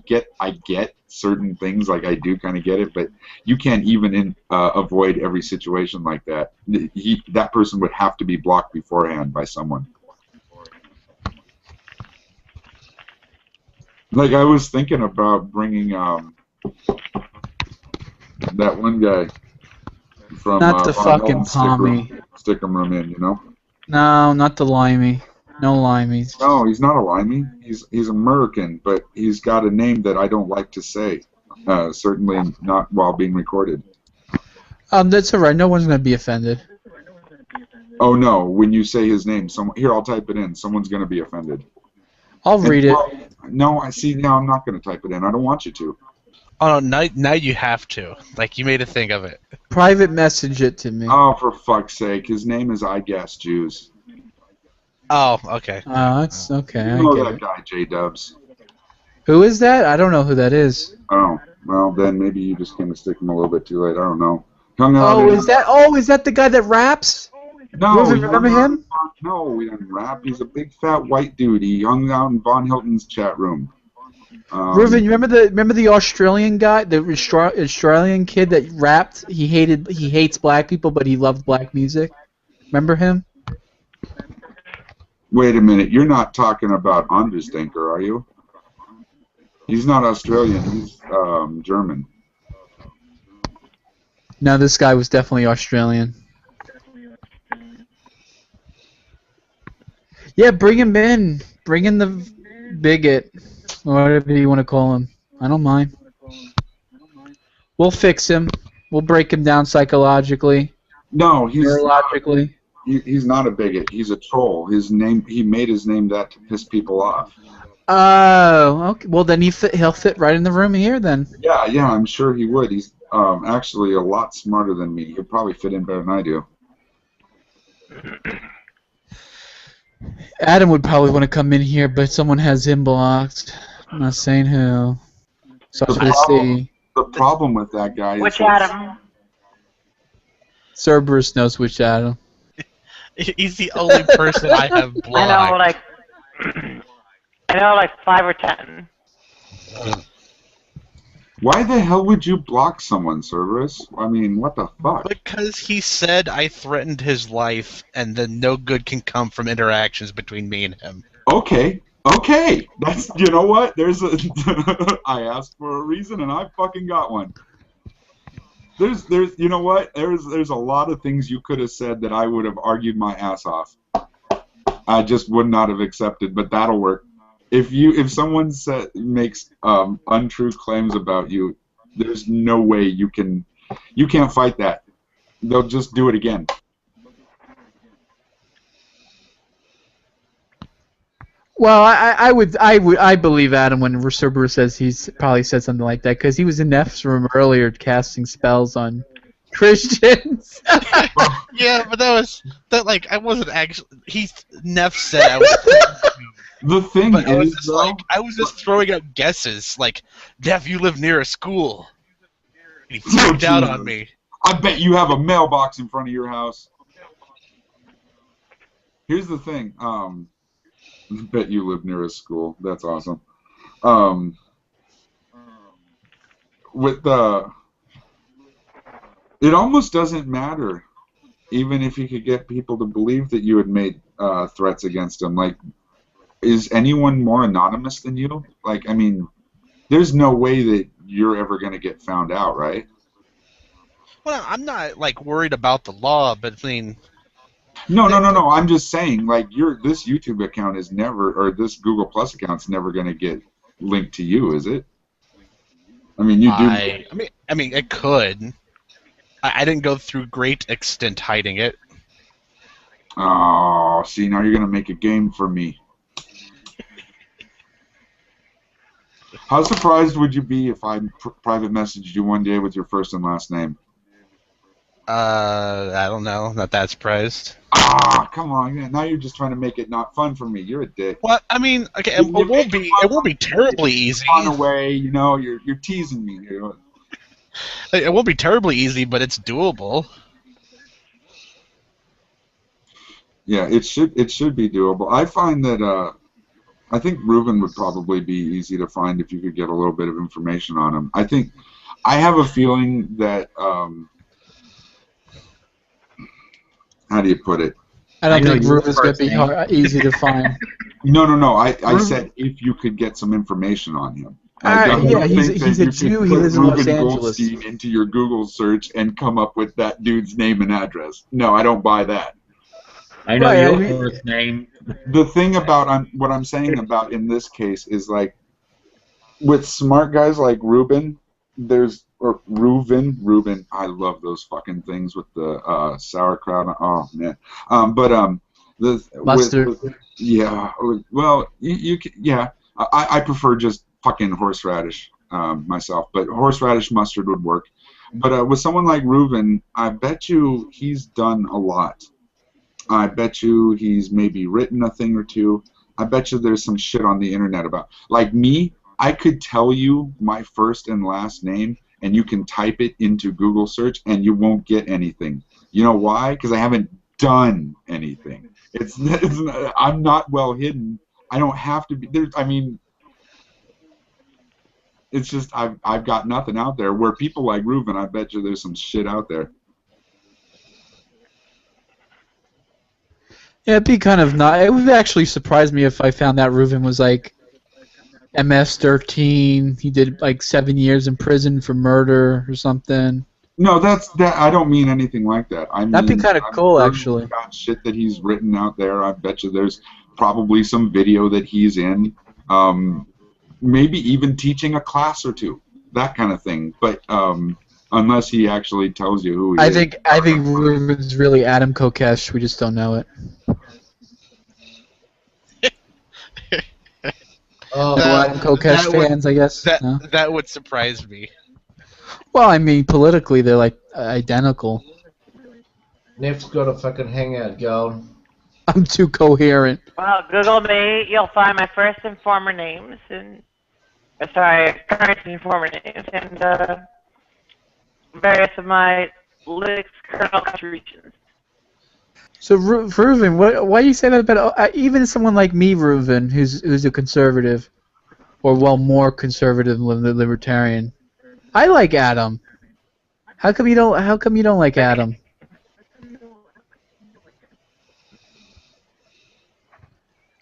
Speaker 16: get certain things, I do kind of get it, but you can't even avoid every situation like that. That person would have to be blocked beforehand by someone. I was thinking about bringing that one guy from
Speaker 11: Not the
Speaker 16: Von
Speaker 11: fucking
Speaker 16: Holton
Speaker 11: Pommy.
Speaker 16: stick him in,
Speaker 11: No, not the Limey. No Limeys.
Speaker 16: No, he's not a limey. He's American, but he's got a name that I don't like to say. Certainly not while being recorded.
Speaker 11: That's alright. No one's gonna be offended.
Speaker 16: Oh no! When you say his name, here I'll type it in. Someone's gonna be offended.
Speaker 11: I'll read it.
Speaker 16: No, I see. Now I'm not gonna type it in. I don't want you to.
Speaker 4: Oh no! Now you have to. You made a thing of it.
Speaker 11: Private message it to me.
Speaker 16: Oh, for fuck's sake! His name is I Gas Jews.
Speaker 4: Oh, okay.
Speaker 11: Oh, that's okay.
Speaker 16: You
Speaker 11: I
Speaker 16: know
Speaker 11: get
Speaker 16: that
Speaker 11: it.
Speaker 16: guy, J-Dubs.
Speaker 11: Who is that? I don't know who that is.
Speaker 16: Oh, well then maybe you just came to stick him a little bit too late. I don't know.
Speaker 11: Is that the guy that raps?
Speaker 16: No,
Speaker 11: remember him?
Speaker 16: No, he doesn't rap. He's a big fat white dude. He hung out in Von Hilton's chat room.
Speaker 11: Reuven, you remember the Australian guy, the Australian kid that rapped? He hates black people, but he loved black music. Remember him?
Speaker 16: Wait a minute. You're not talking about Anders Denker, are you? He's not Australian. He's German.
Speaker 11: No, this guy was definitely Australian. Yeah, bring him in. Bring in the bigot, or whatever you want to call him. I don't mind. We'll fix him. We'll break him down psychologically.
Speaker 16: No,
Speaker 11: neurologically.
Speaker 16: He's not a bigot. He's a troll. He made his name that to piss people off.
Speaker 11: Oh, okay. Well, then he'll fit right in the room here then.
Speaker 16: Yeah, I'm sure he would. He's actually a lot smarter than me. He'll probably fit in better than I do.
Speaker 11: Adam would probably want to come in here, but someone has him blocked. I'm not saying who. So we'll see.
Speaker 16: The problem with that guy
Speaker 18: Which
Speaker 16: is
Speaker 18: Adam?
Speaker 11: Cerberus knows which Adam.
Speaker 4: He's the only person I have blocked.
Speaker 18: I know like 5 or 10.
Speaker 16: Why the hell would you block someone, Cerberus? I mean, what the fuck?
Speaker 4: Because he said I threatened his life, and then no good can come from interactions between me and him.
Speaker 16: Okay, that's, you know what? There's a I asked for a reason and I fucking got one. There's you know what? There's a lot of things you could have said that I would have argued my ass off. I just would not have accepted, but that'll work. If someone makes untrue claims about you, there's no way you can't fight that. They'll just do it again.
Speaker 11: Well, I believe Adam when Cerberus says he's probably said something like that because he was in Neff's room earlier casting spells on Christians.
Speaker 4: Yeah, but I wasn't actually. Neff said I was.
Speaker 16: The thing
Speaker 4: but
Speaker 16: is,
Speaker 4: I was just throwing out guesses. Like, Neff, you live near a school. And he freaked out on me.
Speaker 16: I bet you have a mailbox in front of your house. Here's the thing. I bet you live near a school. That's awesome. It almost doesn't matter, even if you could get people to believe that you had made threats against them. Like, is anyone more anonymous than you? Like, I mean, there's no way that you're ever going to get found out, right?
Speaker 4: Well, I'm not worried about the law, but I mean.
Speaker 16: No. I'm just saying, like, this YouTube account is never, or this Google Plus account's never going to get linked to you, is it? I mean, you do.
Speaker 4: I mean, it could. I didn't go through great extent hiding it.
Speaker 16: Oh, see, now you're going to make a game for me. How surprised would you be if I private messaged you one day with your first and last name?
Speaker 4: I don't know. Not that surprised.
Speaker 16: Ah, come on. Man. Now you're just trying to make it not fun for me. You're a dick.
Speaker 4: Well, I mean, okay, it won't be terribly easy.
Speaker 16: On away, you know, you're teasing me.
Speaker 4: It won't be terribly easy, but it's doable.
Speaker 16: Yeah, it should be doable. I find that I think Reuben would probably be easy to find if you could get a little bit of information on him. I have a feeling that how do you put it?
Speaker 11: I don't think Reuben's going to be easy to find.
Speaker 16: No. I said if you could get some information on him.
Speaker 11: Yeah, he's a Jew. He lives in Los Angeles.
Speaker 16: Goldstein into your Google search and come up with that dude's name and address. No, I don't buy that.
Speaker 10: I know your first name.
Speaker 16: The thing about what I'm saying about in this case is, like, with smart guys like Reuben, Reuben. I love those fucking things with the sauerkraut. Oh man. The
Speaker 11: mustard.
Speaker 16: Yeah. Well, yeah. I prefer just fucking horseradish myself, but horseradish mustard would work. But with someone like Reuben, I bet you he's done a lot. I bet you he's maybe written a thing or two. I bet you there's some shit on the internet about. Like me, I could tell you my first and last name, and you can type it into Google search, and you won't get anything. You know why? Because I haven't done anything. I'm not well hidden. I don't have to be. I mean, it's just I've got nothing out there. Where people like Reuben, I bet you there's some shit out there.
Speaker 11: Yeah, it'd be kind of not. It would actually surprise me if I found that Reuben was like MS-13. He did like 7 years in prison for murder or something.
Speaker 16: No, that. I don't mean anything like that. I mean,
Speaker 11: that'd be kind of cool, actually.
Speaker 16: Got shit that he's written out there. I bet you there's probably some video that he's in. Maybe even teaching a class or two, that kind of thing. But unless he actually tells you who he is.
Speaker 11: I think Reuben's really Adam Kokesh. We just don't know it. Adam Kokesh fans, I guess.
Speaker 4: That would surprise me.
Speaker 11: Well, I mean, politically, they're like identical.
Speaker 5: Nif's got a fucking hangout going.
Speaker 11: I'm too coherent.
Speaker 18: Well, Google me. You'll find my first and former names, and current and former names, and various of my lyrics, kernel contributions.
Speaker 11: So, Reuven, why do you say that about even someone like me, Reuven, who's a conservative? or well, more conservative than libertarian. I like Adam. How come you don't? How come you don't like Adam?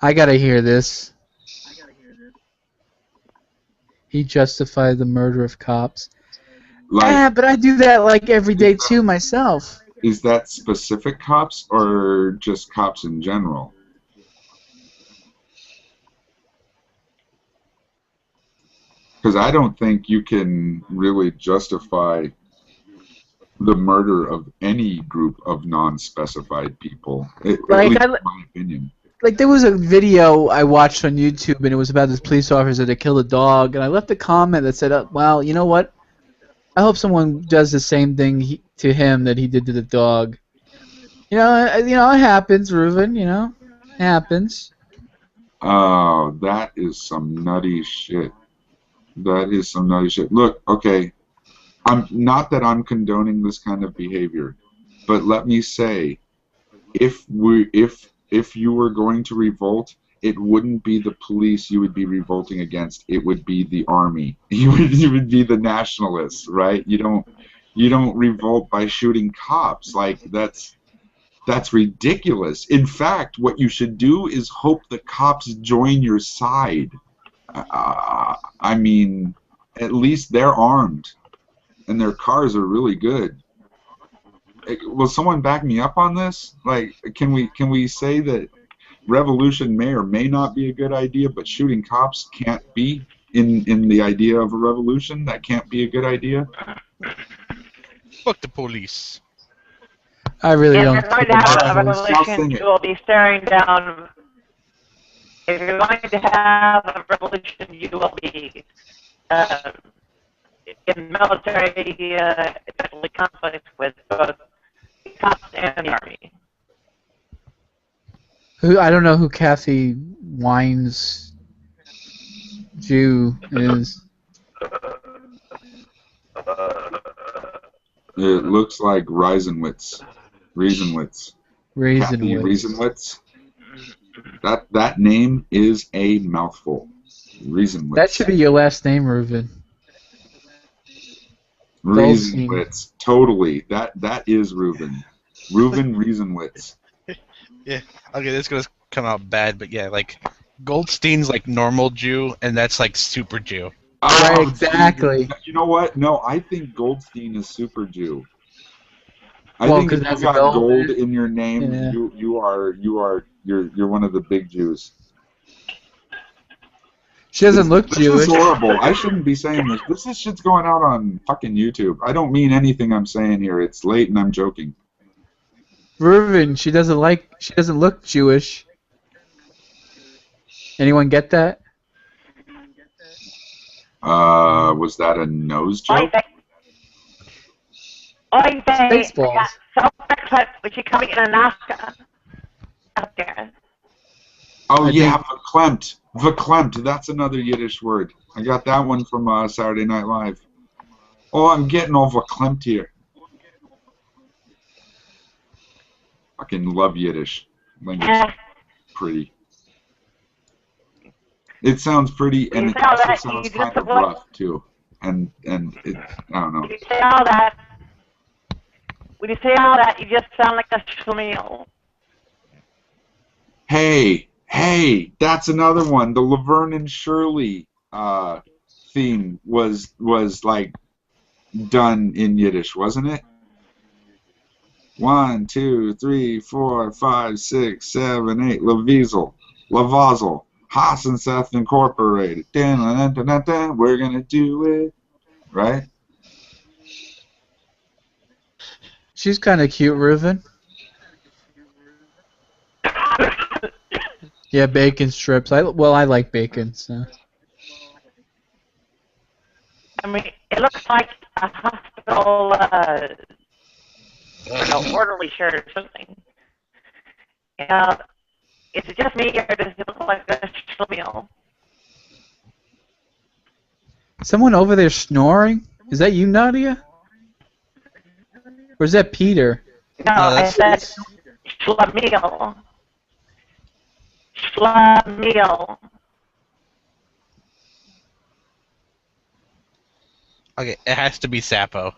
Speaker 11: I gotta hear this. He justified the murder of cops.
Speaker 16: Like,
Speaker 11: But I do that like every day too myself.
Speaker 16: is that specific cops or just cops in general? Because I don't think you can really justify the murder of any group of non-specified people, at least in my opinion.
Speaker 11: Like there was a video I watched on YouTube, and it was about this police officer that killed a dog, and I left a comment that said, "Well, you know what? I hope someone does the same thing to him that he did to the dog." You know, it happens, Reuven. You know, it happens.
Speaker 16: Oh, that is some nutty shit. That is some nutty shit. Look, okay, I'm not that I'm condoning this kind of behavior, but let me say, if you were going to revolt, it wouldn't be the police you would be revolting against. It would be the army. You would be the nationalists, right? You don't revolt by shooting cops. Like that's ridiculous. In fact, what you should do is hope the cops join your side. I mean, at least they're armed, and their cars are really good. Will someone back me up on this? Like, can we say that revolution may or may not be a good idea, but shooting cops can't be in the idea of a revolution? That can't be a good idea.
Speaker 4: Fuck the police.
Speaker 11: I really
Speaker 18: If
Speaker 11: don't.
Speaker 18: you're going to have a revolution, you will be staring down. If you're going to have a revolution, you will be in military especially conflict with both the cops and the army.
Speaker 11: I don't know who Kathy Wines Jew is.
Speaker 16: It looks like Reisenwitz. Kathy Reisenwitz. That name is a mouthful. Reisenwitz.
Speaker 11: That should be your last name, Reuven.
Speaker 16: Reisenwitz. Totally. That is Reuven. Reuven Reisenwitz.
Speaker 4: Yeah. Okay, this is gonna come out bad, but yeah, like Goldstein's like normal Jew, and that's like super Jew.
Speaker 11: Right, exactly.
Speaker 16: You know what? No, I think Goldstein is super Jew. I
Speaker 11: Well,
Speaker 16: think if
Speaker 11: 'cause
Speaker 16: you
Speaker 11: that's
Speaker 16: got
Speaker 11: gold,
Speaker 16: gold in your name,
Speaker 11: yeah.
Speaker 16: you're one of the big Jews.
Speaker 11: She doesn't look Jewish.
Speaker 16: This is horrible. I shouldn't be saying this. This shit's going out on fucking YouTube. I don't mean anything I'm saying here. It's late and I'm joking.
Speaker 11: Reuven, she doesn't look Jewish. Anyone get that?
Speaker 16: Was that a nose joke?
Speaker 18: Spaceballs. So excited when she coming in Alaska. Out there.
Speaker 16: Oh yeah, verklempt. Verklempt. That's another Yiddish word. I got that one from Saturday Night Live. Oh, I'm getting all verklempt here. Fucking love Yiddish. Language. Pretty. It sounds pretty, and it also sounds kind of rough too. And it, I don't know.
Speaker 18: When you say all that, you just sound like a schlemiel.
Speaker 16: Hey, that's another one. The Laverne and Shirley theme was like done in Yiddish, wasn't it? 1, 2, 3, 4, 5, 6, 7, 8. Levizel, Lavazel, Haas and Seth Incorporated. Dun, dun, dun, dun, dun, we're gonna do it, right?
Speaker 11: She's kind of cute, Reuven. Yeah, bacon strips. I like bacon. So.
Speaker 18: I mean, it looks like a hospital, orderly shirt or something. Is it just me, or does it look like a schlemiel?
Speaker 11: Someone over there snoring? Is that you, Nadia? Or is that Peter?
Speaker 18: No, I said schlemiel. Schlemiel.
Speaker 4: Okay, it has to be Sapo.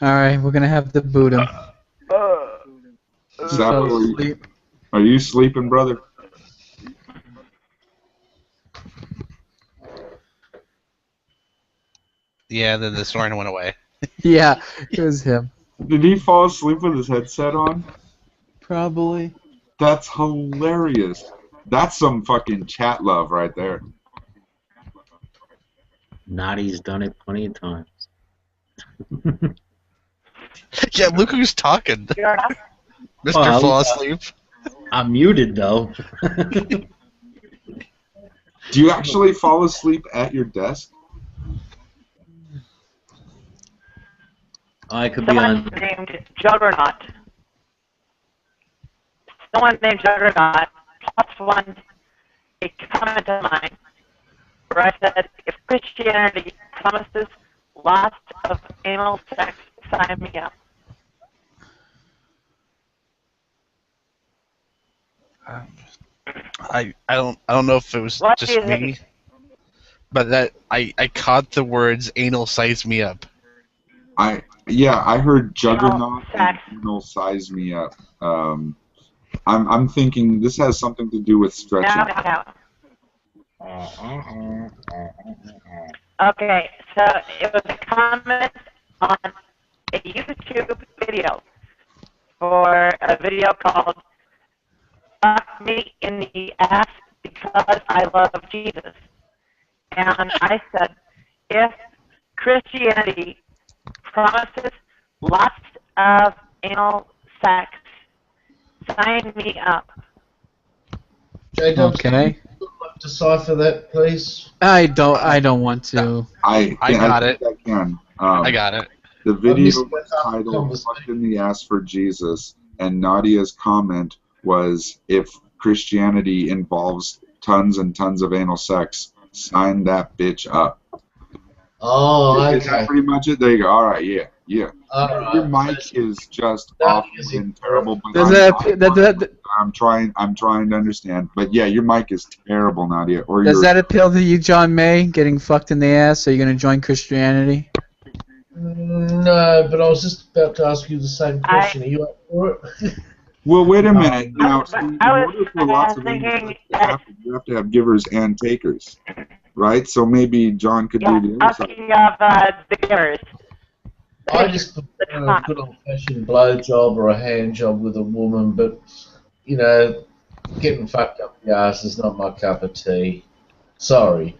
Speaker 11: All right, we're gonna have to boot him. He fell
Speaker 16: Sapo,
Speaker 11: asleep.
Speaker 16: are you sleeping, brother?
Speaker 4: Yeah, the Soren went away.
Speaker 11: Yeah, it was him.
Speaker 16: Did he fall asleep with his headset on?
Speaker 11: Probably.
Speaker 16: That's hilarious. That's some fucking chat love right there.
Speaker 10: Nadi's done it plenty of times.
Speaker 4: Yeah, look who's talking. Mr.
Speaker 10: Well,
Speaker 4: Fall Asleep.
Speaker 10: I'm muted though.
Speaker 16: Do you actually fall asleep at your desk?
Speaker 10: I could be
Speaker 18: Someone
Speaker 10: on.
Speaker 18: named Juggernaut. Someone named Juggernaut plus one a comment of mine where I said, if Christianity promises lots of anal sex, sign me up.
Speaker 4: I don't know if it was
Speaker 18: What do
Speaker 4: just
Speaker 18: you
Speaker 4: me,
Speaker 18: think?
Speaker 4: but that I caught the words "anal size me up."
Speaker 16: I heard Juggernaut and
Speaker 18: sex.
Speaker 16: anal size me up. I'm thinking this has something to do with stretching.
Speaker 18: No. Okay, so it was a comment on a YouTube video for a video called "Fuck Me in the Ass Because I Love Jesus." And I said, if Christianity promises lots of anal sex, sign me up.
Speaker 5: J-Dubs,
Speaker 11: Okay.
Speaker 5: decipher that, please.
Speaker 11: I don't want to.
Speaker 4: I got it.
Speaker 16: I can.
Speaker 4: I got it.
Speaker 16: The video
Speaker 5: missed
Speaker 16: was titled "Fucked in the Ass for Jesus," and Nadia's comment was, "If Christianity involves tons and tons of anal sex, sign that bitch up."
Speaker 5: Oh,
Speaker 16: Is that
Speaker 5: okay.
Speaker 16: pretty much it? There you go. All right, yeah.
Speaker 5: All
Speaker 16: Your
Speaker 5: right.
Speaker 16: mic is just awful and terrible. But
Speaker 11: Does
Speaker 16: I'm trying to understand. But yeah, your mic is terrible, Nadia. Or
Speaker 11: Does
Speaker 16: your
Speaker 11: that appeal to you, John May? Getting fucked in the ass? Are you gonna join Christianity?
Speaker 5: No, but I was just about to ask you the same question. Are you up for it?
Speaker 16: Well, wait a minute. Now, see, in
Speaker 18: I was
Speaker 16: order for lots of
Speaker 18: thinking
Speaker 16: anal sex to happen, you have to have givers and takers, right? So maybe John could do the other side.
Speaker 18: Speaking of the givers,
Speaker 5: I just prefer a good old-fashioned blowjob or a hand job with a woman, but, you know, getting fucked up the ass is not my cup of tea. Sorry.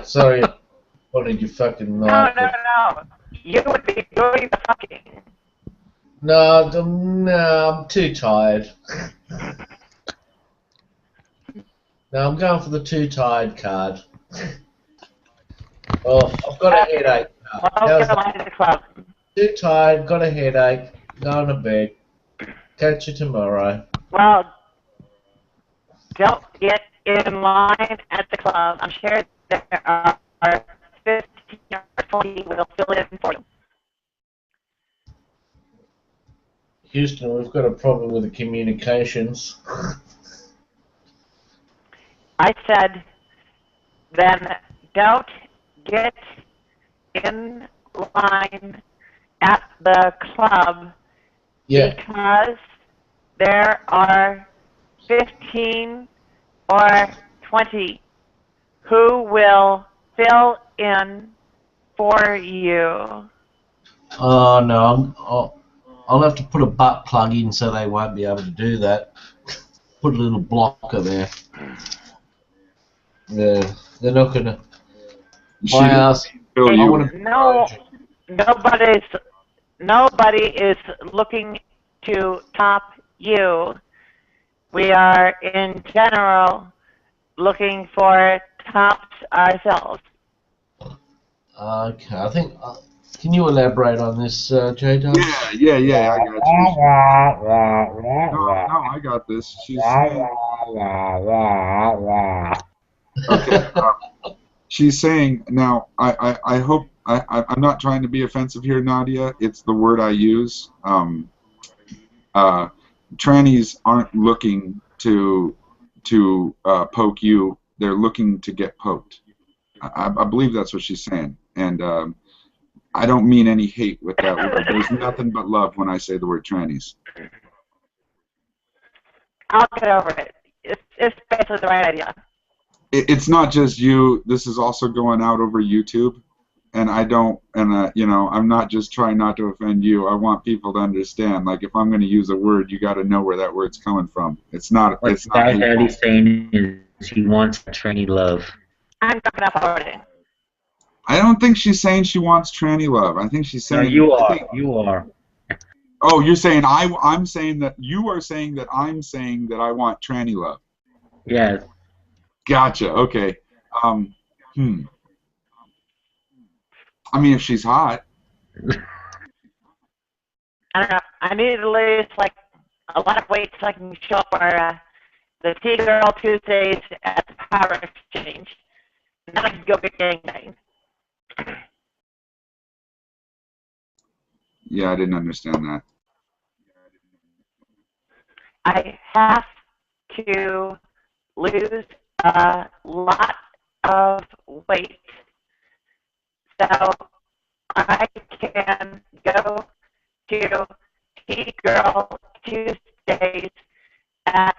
Speaker 5: Sorry, I wanted you fucking night.
Speaker 18: no. You would be doing the fucking.
Speaker 5: No, I'm too tired. No, I'm going for the too tired card. Oh, I've got a headache. How's that? Too tired, got a headache, going to bed. Catch you tomorrow.
Speaker 18: Well, don't get in line at the club. I'm sure there are 15 or 20 will fill in for you.
Speaker 5: Houston, we've got a problem with the communications.
Speaker 18: I said, then don't get in line at the club because there are 15 or 20 who will fill in for you.
Speaker 5: Oh no, I'll have to put a butt plug in so they won't be able to do that. Put a little blocker there. Yeah, they're not gonna. My ass.
Speaker 18: No, nobody is looking to top you. We are in general looking for tops ourselves.
Speaker 5: Okay, I think. Can you elaborate on this, J-Dub?
Speaker 16: Yeah, I got you. No, I got this. She's saying. Okay. She's saying now. I hope I'm not trying to be offensive here, Nadia. It's the word I use. Trannies aren't looking to poke you. They're looking to get poked. I believe that's what she's saying. And I don't mean any hate with that word. There's nothing but love when I say the word trannies.
Speaker 18: I'll get over it. It's basically the right idea.
Speaker 16: It's not just you. This is also going out over YouTube. And I don't, and you know, I'm not just trying not to offend you. I want people to understand. Like, if I'm going to use a word, you got to know where that word's coming from. It's not.
Speaker 10: What
Speaker 16: It's not
Speaker 10: Guy
Speaker 16: hateful.
Speaker 10: Daddy's saying is he wants tranny love.
Speaker 18: I'm talking about already.
Speaker 16: I don't think she's saying she wants tranny love. I think she's
Speaker 10: No,
Speaker 16: saying.
Speaker 10: you
Speaker 16: I
Speaker 10: are.
Speaker 16: think,
Speaker 10: You are.
Speaker 16: oh, you're saying I'm saying that you are saying that I'm saying that I want tranny love.
Speaker 10: Yes.
Speaker 16: Gotcha. Okay. Hmm. I mean, if she's hot.
Speaker 18: I don't know. I need to lose like a lot of weight so I can show up for the T-Girl Tuesdays at the Power Exchange. And then I can go get gangbanged.
Speaker 16: Yeah, I didn't understand that.
Speaker 18: I have to lose a lot of weight so I can go to T-Girl Tuesdays at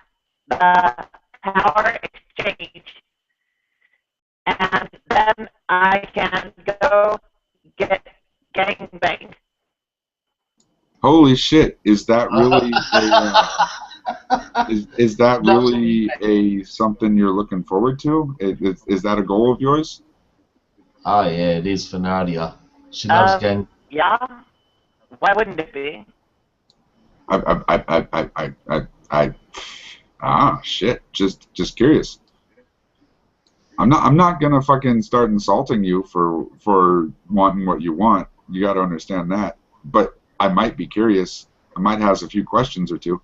Speaker 18: the Power Exchange, and then I can go get gangbanged.
Speaker 16: Holy shit! Is that really is that really a something you're looking forward to? Is that a goal of yours?
Speaker 5: Oh yeah, it is for Nadia. She loves gang.
Speaker 18: Yeah. Why wouldn't it be?
Speaker 16: Shit. Just curious. I'm not gonna fucking start insulting you for wanting what you want. You got to understand that. But I might be curious. I might have a few questions or two.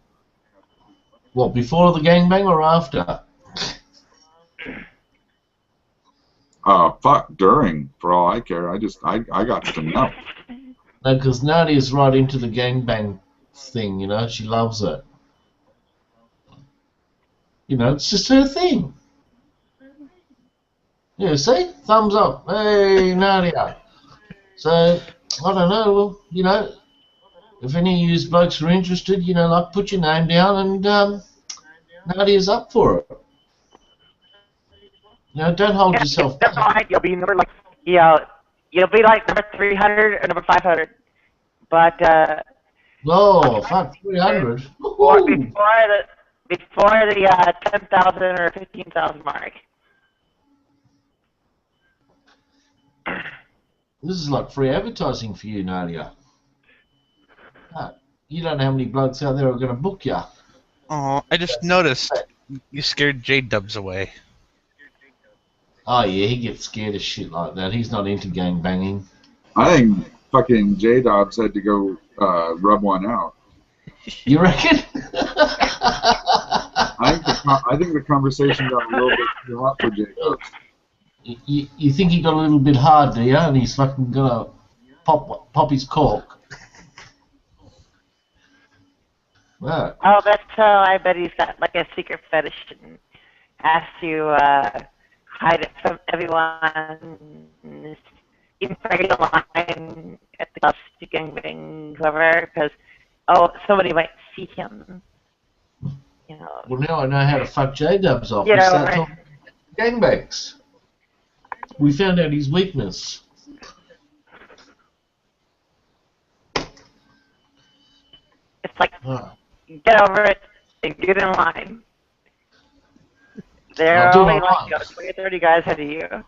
Speaker 5: What, before the gangbang or after?
Speaker 16: Fuck, during, for all I care. I got to know.
Speaker 5: No, because Nadia's right into the gangbang thing, you know, she loves it. You know, it's just her thing. Yeah, see? Thumbs up. Hey, Nadia. So, I don't know, well, you know, if any of you blokes are interested, you know, like, put your name down and Nadia's up for it. You know, don't hold yourself back.
Speaker 18: Right. You'll be number like, you know, you'll be like number 300 or number 500. But
Speaker 5: oh, fuck, 300.
Speaker 18: Before the 10,000 or 15,000 mark.
Speaker 5: This is like free advertising for you, Nadia. You don't know how many blokes out there are going to book you.
Speaker 4: Oh, I just noticed you scared J-Dubs away.
Speaker 5: Oh yeah, he gets scared of shit like that. He's not into gang banging.
Speaker 16: I think fucking J-Dobbs had to go rub one out.
Speaker 5: You reckon?
Speaker 16: I think the conversation got a little bit too hot for J-Dobbs.
Speaker 5: You think he got a little bit hard, do you? And he's fucking gonna pop his cork. Right.
Speaker 18: Oh, that's I bet he's got like a secret fetish and has to hide it from everyone. Even pray the line at the clubs to gangbang whoever, because somebody might see him. You know.
Speaker 5: Well, now I know how to fuck J-Dubs off.
Speaker 18: You
Speaker 5: We
Speaker 18: know,
Speaker 5: start
Speaker 18: right.
Speaker 5: talking gangbangs. We found out his weakness.
Speaker 18: It's like, get over it and get in line. There
Speaker 5: I'll
Speaker 18: are
Speaker 5: do
Speaker 18: only
Speaker 5: it
Speaker 18: like
Speaker 5: online.
Speaker 18: 20 or 30 guys ahead of you.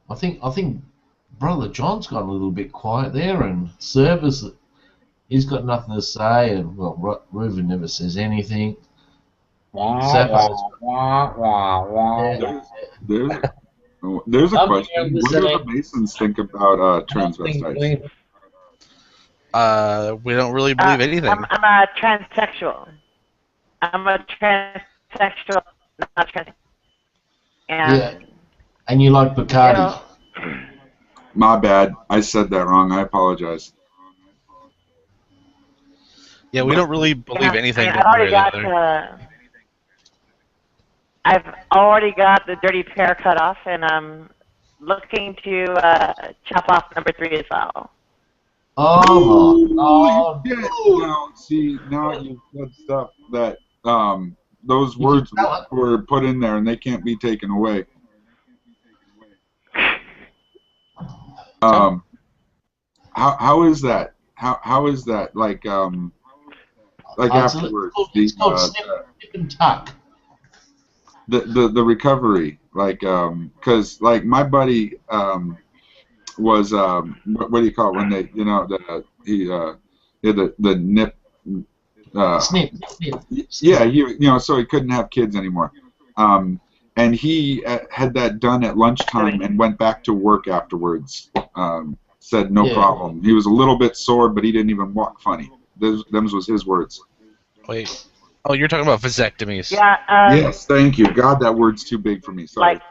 Speaker 5: I think Brother John's got a little bit quiet there, and Service, he's got nothing to say, and well, Reuven never says anything. Zappo's
Speaker 16: There's a question. What do the Masons think about transvestites?
Speaker 4: We don't really believe anything.
Speaker 18: I'm a transsexual. I'm a transsexual, not trans. And,
Speaker 5: yeah, and you like Bacardi.
Speaker 18: You know,
Speaker 16: My bad. I said that wrong. I apologize.
Speaker 4: Yeah, we don't really believe
Speaker 18: Yeah,
Speaker 4: anything
Speaker 18: I've
Speaker 4: one way
Speaker 18: already
Speaker 4: or the
Speaker 18: got
Speaker 4: other.
Speaker 18: I've already got the dirty pair cut off, and I'm looking to chop off number 3 as well.
Speaker 5: Oh my god.
Speaker 16: Yeah. Now, see, now you said stuff that those
Speaker 5: You can
Speaker 16: words
Speaker 5: tell it.
Speaker 16: were put in there, and they can't be taken away. How is that? How is that? Like afterwards,
Speaker 5: it's called snip and tuck.
Speaker 16: the recovery, like because like my buddy was what do you call it when they he had the nip
Speaker 5: Snip.
Speaker 16: yeah, so he couldn't have kids anymore, and he had that done at lunchtime and went back to work afterwards. Said no problem. He was a little bit sore, but he didn't even walk funny. Those was his words.
Speaker 4: Wait. Oh, you're talking about vasectomies.
Speaker 18: Yeah.
Speaker 16: Yes, thank you. God, that word's too big for me. Sorry.
Speaker 18: Like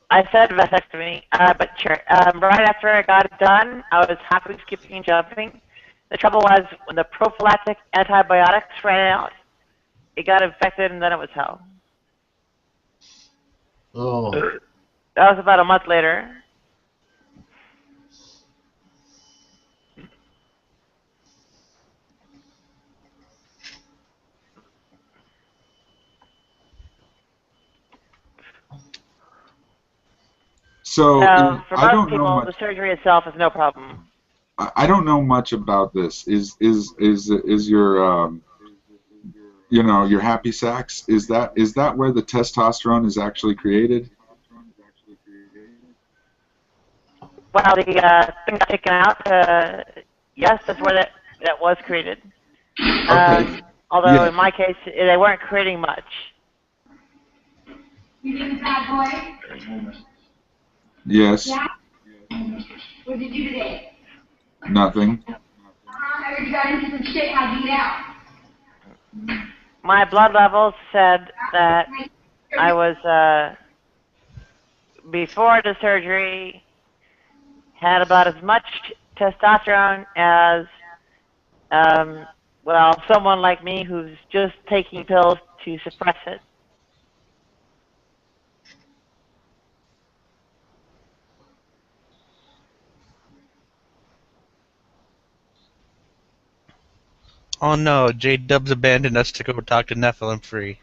Speaker 18: I said, vasectomy, but sure. Right after I got it done, I was happily skipping and jumping. The trouble was when the prophylactic antibiotics ran out, it got infected, and then it was hell.
Speaker 5: Oh.
Speaker 18: That was about a month later.
Speaker 16: So
Speaker 18: For
Speaker 16: I
Speaker 18: most
Speaker 16: don't know
Speaker 18: people,
Speaker 16: much.
Speaker 18: the surgery itself is no problem.
Speaker 16: I don't know much about this. Is your your happy sacs? Is that where the testosterone is actually created?
Speaker 18: Well, the thing got taken out. Yes, that's where that was created.
Speaker 16: Okay.
Speaker 18: Although
Speaker 16: Yeah.
Speaker 18: in my case, they weren't creating much.
Speaker 19: You think it's bad boy?
Speaker 16: Yes.
Speaker 19: Yeah? What did you do today?
Speaker 16: Nothing.
Speaker 19: I heard you got into some shit. How'd you get out?
Speaker 18: My blood levels said that I was, before the surgery, had about as much testosterone as, someone like me who's just taking pills to suppress it.
Speaker 4: Oh no, J-Dub's abandoned us to go talk to Nephilim Free.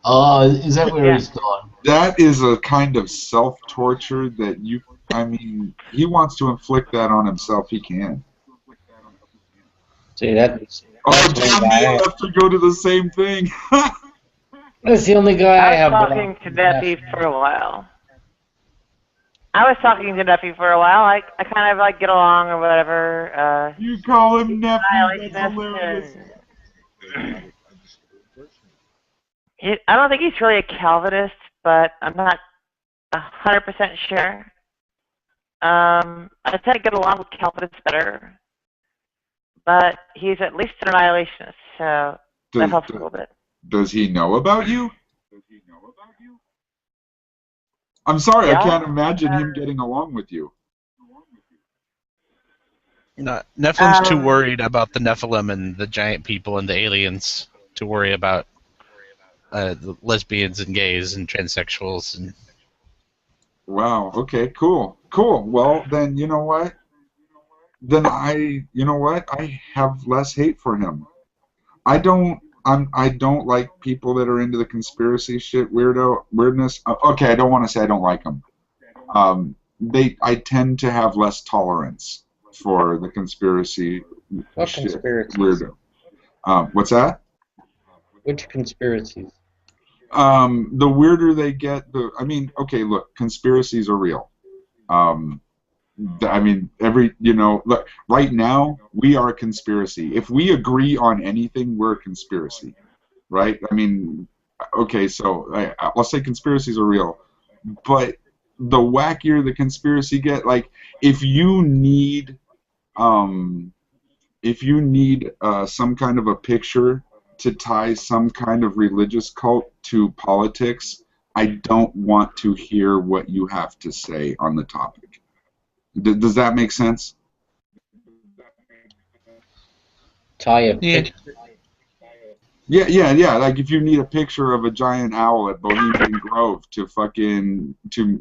Speaker 5: Oh, is that where he's gone?
Speaker 16: That is a kind of self-torture that he wants to inflict that on himself. He can.
Speaker 17: See, that's
Speaker 16: Oh,
Speaker 17: one
Speaker 16: damn,
Speaker 17: guy.
Speaker 16: you have to go to the same thing.
Speaker 17: That's the only guy I
Speaker 18: I
Speaker 17: have.
Speaker 18: was talking to Nephi for a while. I kind of like get along or whatever.
Speaker 16: You call him Nephi, that's hilarious.
Speaker 18: I don't think he's really a Calvinist, but I'm not 100% sure. I tend to get along with Calvinists better, but he's at least an annihilationist, so that helps a little bit.
Speaker 16: Does he know about you? I'm sorry,
Speaker 18: Yeah.
Speaker 16: I can't imagine him getting along with you.
Speaker 4: No, Nephilim's too worried about the Nephilim and the giant people and the aliens to worry about the lesbians and gays and transsexuals and.
Speaker 16: Wow. Okay. Cool. Cool. Well, then you know what? I have less hate for him. I don't like people that are into the conspiracy shit, weirdness. Okay, I don't want to say I don't like them. I tend to have less tolerance for the conspiracy
Speaker 17: What
Speaker 16: shit.
Speaker 17: conspiracies?
Speaker 16: Weirdo. What's that?
Speaker 17: Which conspiracies?
Speaker 16: The weirder they get, okay, look, conspiracies are real. Look, right now, we are a conspiracy. If we agree on anything, we're a conspiracy, right? Okay, so I'll say conspiracies are real, but the wackier the conspiracy get, like, if you need some kind of a picture to tie some kind of religious cult to politics, I don't want to hear what you have to say on the topic. Does that make sense?
Speaker 17: Tie a
Speaker 4: Yeah.
Speaker 17: picture.
Speaker 16: Yeah. Like if you need a picture of a giant owl at Bohemian Grove to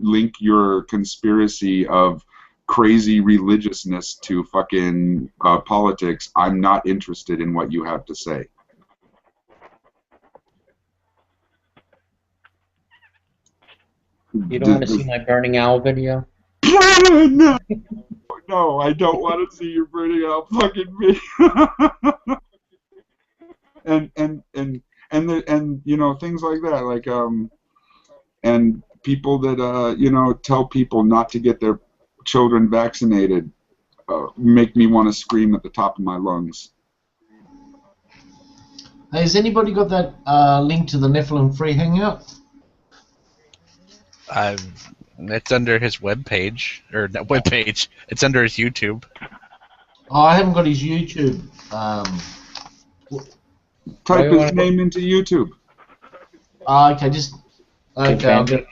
Speaker 16: link your conspiracy of crazy religiousness to fucking politics, I'm not interested in what you have to say.
Speaker 17: You don't want to see my burning owl video?
Speaker 16: No, I don't want to see your burning owl fucking video. and you know, things like that, like and people that you know, tell people not to get their children vaccinated make me want to scream at the top of my lungs.
Speaker 5: Hey, has anybody got that link to the Nephilim Free Hangout?
Speaker 4: It's under his webpage, or not webpage. It's under his YouTube.
Speaker 5: Oh, I haven't got his YouTube.
Speaker 16: Type his name into YouTube.
Speaker 5: Okay, just okay. I'll get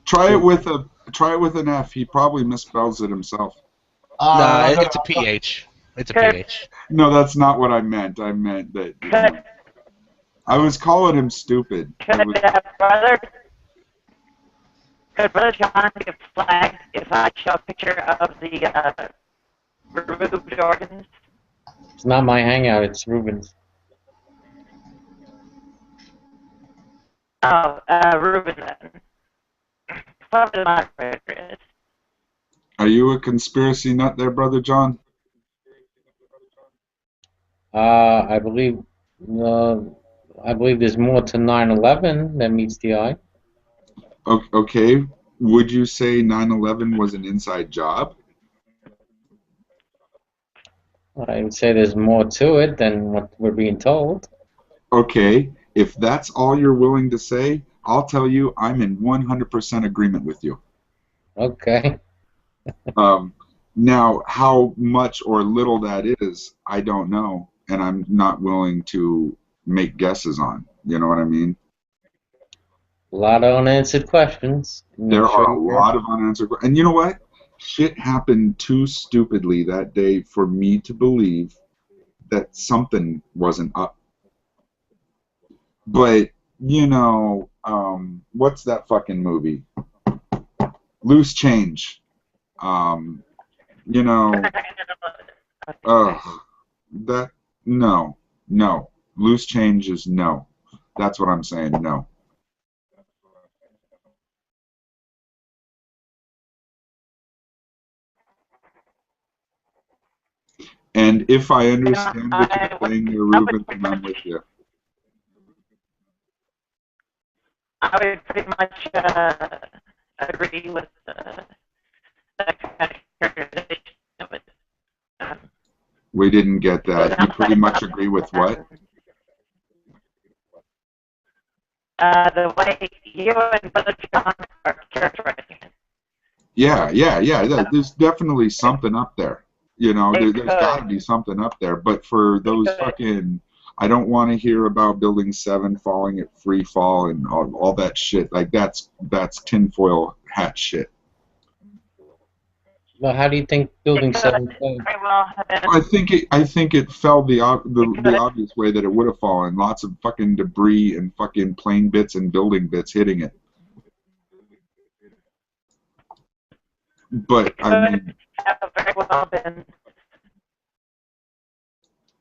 Speaker 16: Try it with an F. He probably misspells it himself.
Speaker 4: Nah, it's a PH. It's a PH.
Speaker 16: No, that's not what I meant. I meant that. You know, I was calling him stupid.
Speaker 18: Could Brother John get flagged if I show a picture of the removed organs?
Speaker 17: It's not my hangout, it's Ruben's.
Speaker 18: Oh, Ruben then. Probably my favorite.
Speaker 16: Are you a conspiracy nut there, Brother John?
Speaker 17: I believe there's more to 9/11 than meets the eye.
Speaker 16: Okay. Would you say 9/11 was an inside job?
Speaker 17: I would say there's more to it than what we're being told.
Speaker 16: Okay. If that's all you're willing to say, I'll tell you I'm in 100% agreement with you.
Speaker 17: Okay.
Speaker 16: Now, how much or little that is, I don't know, and I'm not willing to make guesses on. You know what I mean?
Speaker 17: A lot of unanswered questions.
Speaker 16: There are a lot of unanswered questions. And you know what? Shit happened too stupidly that day for me to believe that something wasn't up. But, you know, what's that fucking movie? Loose Change. You know, no. Loose Change is no. That's what I'm saying, no. And if I understand what you're saying there, Ruben, then I'm with you.
Speaker 18: I would pretty much agree with that kind of characterization of it.
Speaker 16: We didn't get that. You pretty much agree with what?
Speaker 18: The way you and Brother John are characterizing it.
Speaker 16: Yeah. There's definitely something up there. You know, there's got to be something up there. But for those fucking, I don't want to hear about Building 7 falling at free fall and all that shit. Like that's tinfoil hat shit.
Speaker 17: Well, how do you think Building 7 fell?
Speaker 16: I think it fell the obvious way that it would have fallen. Lots of fucking debris and fucking plane bits and building bits hitting it. But I mean,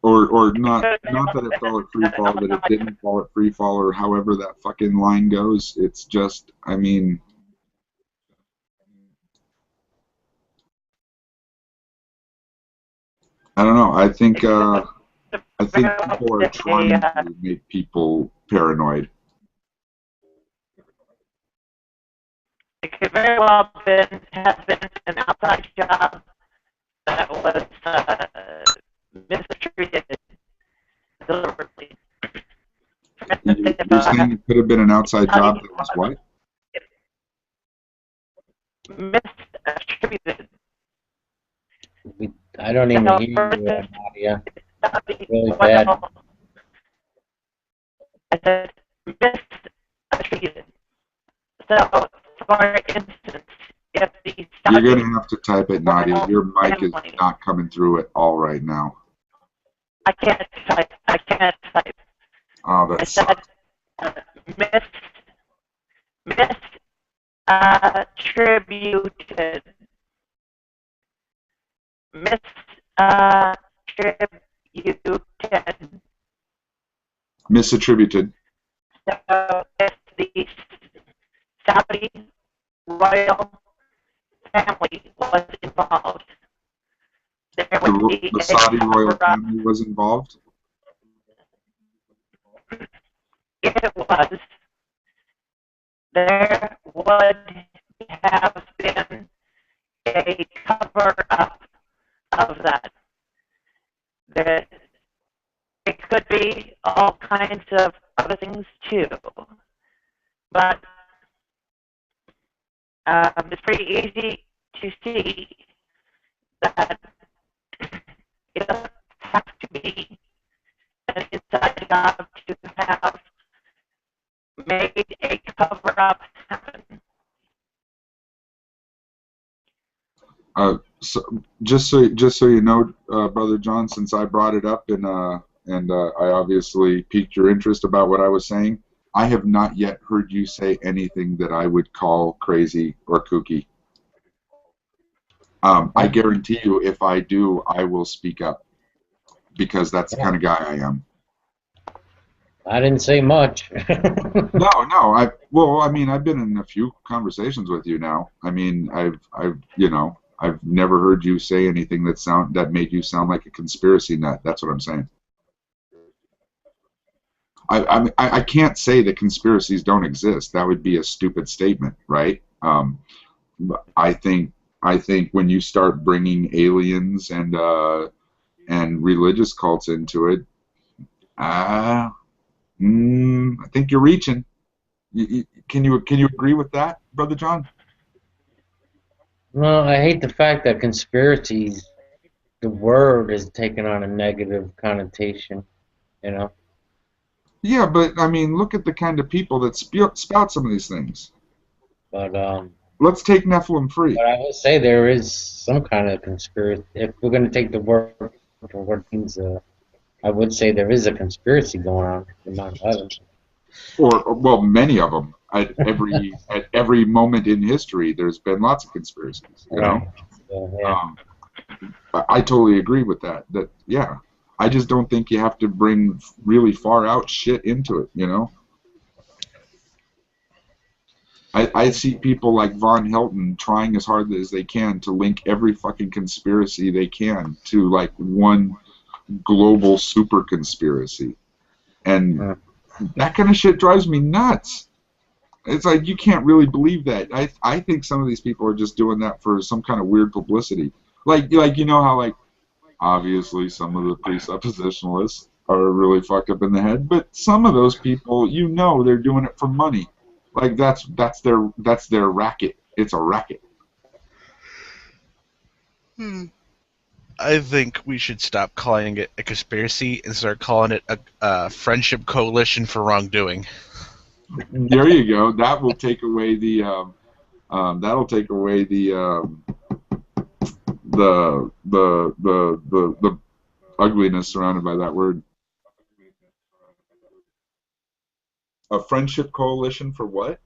Speaker 16: or not that it fell at free fall, that it didn't fall at free fall, or however that fucking line goes. It's just, I mean, I don't know. I think people are trying to make people paranoid.
Speaker 18: It could very well have been an outside job that was mistreated deliberately.
Speaker 16: You're saying it could have been an outside job that was what?
Speaker 18: Misattributed.
Speaker 17: I don't even hear you, Nadia. Really bad.
Speaker 18: I said misattributed. So, for instance, if the
Speaker 16: You're going to have to type it, Nadia. Your mic is not coming through at all right now.
Speaker 18: I can't type. I can't type.
Speaker 16: Oh,
Speaker 18: I
Speaker 16: that
Speaker 18: said
Speaker 16: sucks.
Speaker 18: miss misattributed. Misattributed.
Speaker 16: Misattributed.
Speaker 18: So if the Saudi royal family was involved, there would be
Speaker 16: The
Speaker 18: a
Speaker 16: Saudi royal
Speaker 18: cover-up.
Speaker 16: family was involved.
Speaker 18: If it was, there would have been a cover-up of that. There, it could be all kinds of other things too, but it's pretty easy to see that it doesn't have to be an inside job to have made a cover-up happen.
Speaker 16: So just so you know, Brother John, since I brought it up and I obviously piqued your interest about what I was saying, I have not yet heard you say anything that I would call crazy or kooky. I guarantee you, if I do, I will speak up because that's the kind of guy I am.
Speaker 17: I didn't say much.
Speaker 16: No. I mean, I've been in a few conversations with you now. I mean, I've never heard you say anything that made you sound like a conspiracy nut. That's what I'm saying. I can't say that conspiracies don't exist. That would be a stupid statement, right? I think when you start bringing aliens and religious cults into it, I think you're reaching. Can you agree with that, Brother John?
Speaker 17: No, I hate the fact that conspiracies, the word is taken on a negative connotation, you know?
Speaker 16: Yeah, but I mean, look at the kind of people that spout some of these things.
Speaker 17: But
Speaker 16: Let's take Nephilim free.
Speaker 17: But I would say there is some kind of conspiracy. If we're going to take the word for what it means, I would say there is a conspiracy going on among others.
Speaker 16: Or well, many of them. At every moment in history, there's been lots of conspiracies. You know.
Speaker 17: Yeah.
Speaker 16: I totally agree with that. Yeah. I just don't think you have to bring really far out shit into it. You know. I see people like Von Helton trying as hard as they can to link every fucking conspiracy they can to like one global super conspiracy, and that kind of shit drives me nuts. It's like you can't really believe that. I think some of these people are just doing that for some kind of weird publicity. Like you know how like obviously some of the presuppositionalists are really fucked up in the head, but some of those people, you know, they're doing it for money. Like that's their racket. It's a racket.
Speaker 4: I think we should stop calling it a conspiracy and start calling it a friendship coalition for wrongdoing.
Speaker 16: There you go. That will take away the the ugliness surrounded by that word. A friendship coalition for what?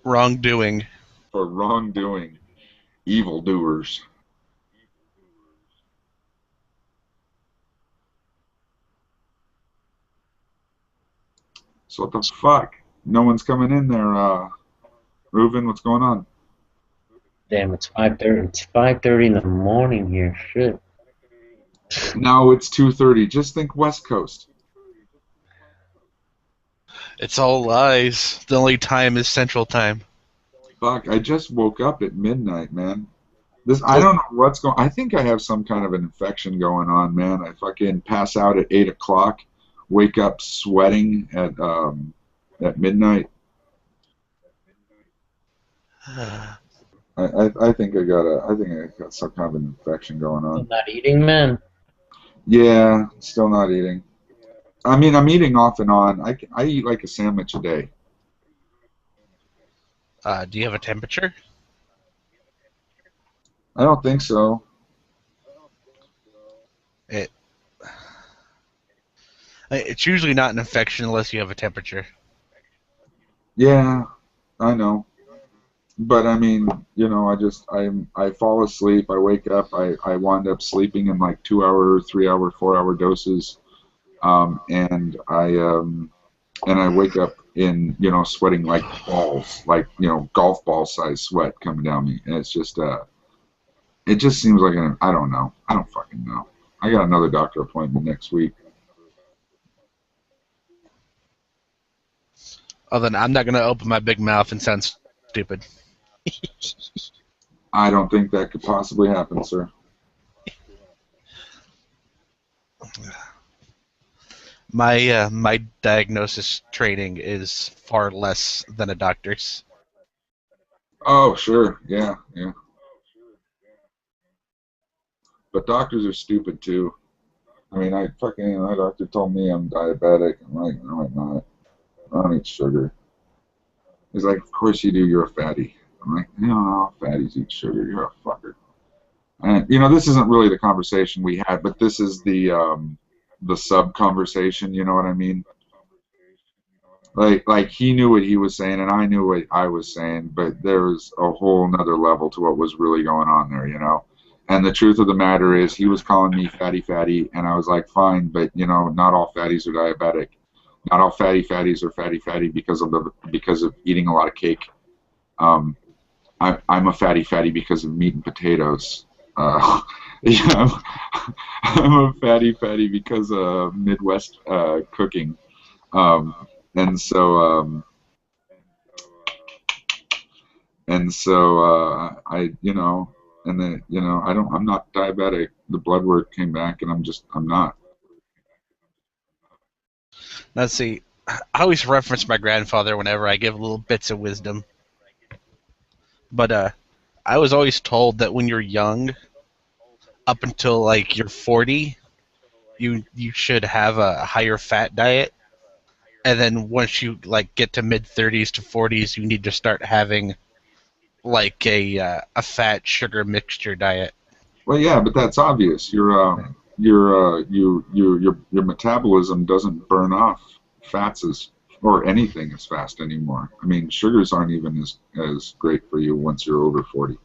Speaker 4: Wrongdoing.
Speaker 16: For wrongdoing. Evildoers. So what the fuck? No one's coming in there, Reuven, what's going on?
Speaker 17: Damn, it's 5:30. It's 5:30 in the morning here. Shit.
Speaker 16: No, it's 2:30. Just think West Coast.
Speaker 4: It's all lies. The only time is Central Time.
Speaker 16: Fuck, I just woke up at midnight, man. I don't know what's going. I think I have some kind of an infection going on, man. I fucking pass out at 8 o'clock, wake up sweating at midnight. I think I got some kind of an infection going on.
Speaker 17: Still not eating, man.
Speaker 16: Yeah, still not eating. I mean, I'm eating off and on. I eat like a sandwich a day.
Speaker 4: Do you have a temperature?
Speaker 16: I don't think so.
Speaker 4: It's usually not an infection unless you have a temperature.
Speaker 16: Yeah, I know. But I mean, I fall asleep, I wake up, I wind up sleeping in like 2 hour, 3 hour, 4 hour doses, and I wake up in sweating like balls, like golf ball size sweat coming down me, and it just seems like I don't know, I don't fucking know. I got another doctor appointment next week.
Speaker 4: Oh, then I'm not gonna open my big mouth and sound stupid.
Speaker 16: I don't think that could possibly happen, sir.
Speaker 4: My diagnosis training is far less than a doctor's.
Speaker 16: Oh, sure, yeah, yeah. But doctors are stupid too. I mean, my doctor told me I'm diabetic. I'm like, no, I'm not. I don't eat sugar. He's like, of course you do. You're a fatty. I'm like, no, fatties eat sugar. You're a fucker. And this isn't really the conversation we had, but this is the sub conversation. You know what I mean? Like he knew what he was saying, and I knew what I was saying, but there was a whole nother level to what was really going on there. And the truth of the matter is, he was calling me fatty, and I was like, fine, but not all fatties are diabetic. Not all fatties are fatty because of eating a lot of cake. I'm a fatty because of meat and potatoes. Yeah, I'm a fatty because of Midwest cooking. And so and then I'm not diabetic. The blood work came back, and I'm not.
Speaker 4: Let's see. I always reference my grandfather whenever I give little bits of wisdom. But I was always told that when you're young, up until like you're 40, you should have a higher fat diet, and then once you like get to mid 30s to 40s, you need to start having like a fat sugar mixture diet.
Speaker 16: Well, yeah, but that's obvious. Your metabolism doesn't burn off fats or anything as fast anymore. I mean, sugars aren't even as great for you once you're over 40.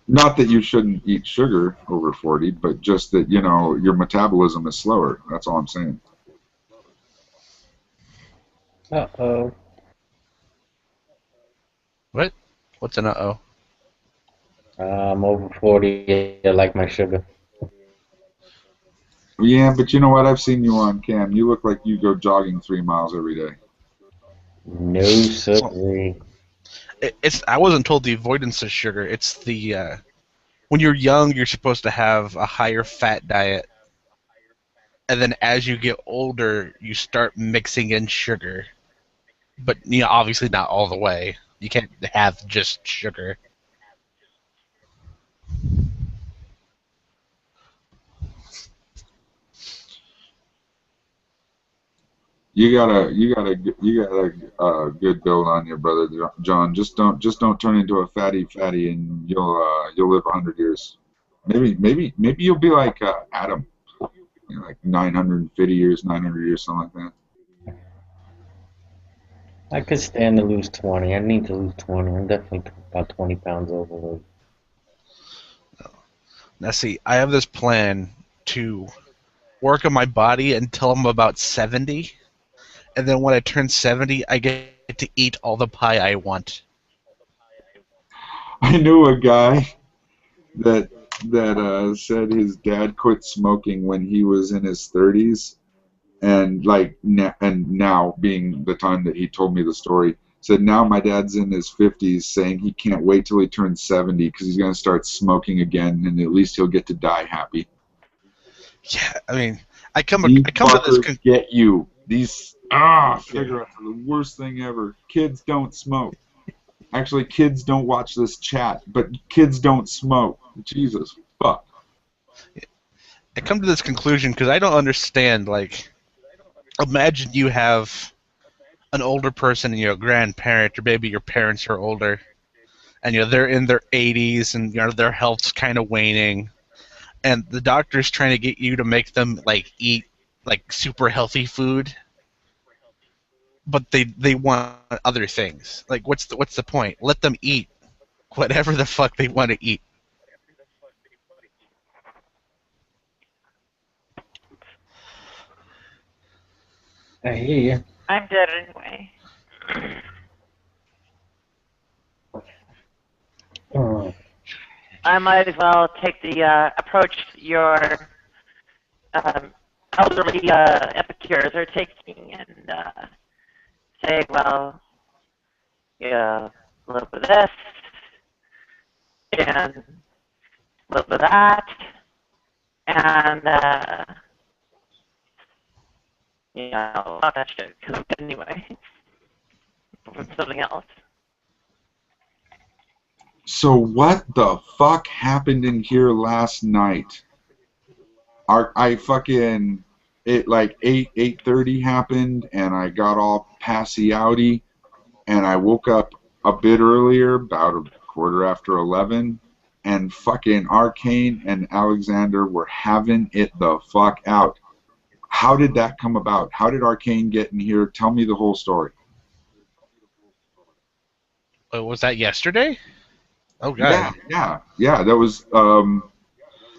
Speaker 16: Not that you shouldn't eat sugar over 40, but just that your metabolism is slower. That's all I'm saying.
Speaker 17: Uh-oh.
Speaker 4: What? What's an uh-oh?
Speaker 17: I'm over 40. I like my sugar.
Speaker 16: Yeah, but you know what? I've seen you on cam. You look like you go jogging 3 miles every day.
Speaker 17: No, sir.
Speaker 4: I wasn't told the avoidance of sugar. It's the when you're young, you're supposed to have a higher fat diet, and then as you get older, you start mixing in sugar. But obviously not all the way. You can't have just sugar.
Speaker 16: You got a good build on you, brother John. Just don't turn into a fatty, and you'll live 100 years. Maybe you'll be like Adam, like 950 years, 900 years, something like that.
Speaker 17: I could stand to lose 20. I need to lose 20. I'm definitely about 20 pounds overweight.
Speaker 4: Now see, I have this plan to work on my body until I'm about 70, and then when I turn 70, I get to eat all the pie I want.
Speaker 16: I knew a guy that said his dad quit smoking when he was in his 30s, and now being the time that he told me the story, said now my dad's in his 50s, saying he can't wait till he turns 70 because he's going to start smoking again, and at least he'll get to die happy.
Speaker 4: Yeah, I mean, I come to this
Speaker 16: get you. These cigarettes are the worst thing ever. Kids don't smoke. Actually, kids don't watch this chat, but kids don't smoke. Jesus fuck.
Speaker 4: I come to this conclusion because I don't understand. Like, imagine you have an older person, and grandparent, or maybe your parents are older, and they're in their 80s, and their health's kind of waning, and the doctor's trying to get you to make them like eat like super healthy food, but they want other things. Like what's the point? Let them eat whatever the fuck they want to eat.
Speaker 17: I hear you.
Speaker 18: I'm dead anyway. I might as well take the approach your elderly epicures are taking and say, well, yeah, a little bit of this and a little bit of that, and all that shit. Because I'm dead anyway, from something else.
Speaker 16: So what the fuck happened in here last night? I fucking it like 8:30 happened, and I got all passy outy, and I woke up a bit earlier, about a quarter after 11, and fucking Arcane and Alexander were having it the fuck out. How did that come about? How did Arcane get in here? Tell me the whole story.
Speaker 4: Was that yesterday? Oh god.
Speaker 16: Yeah. That was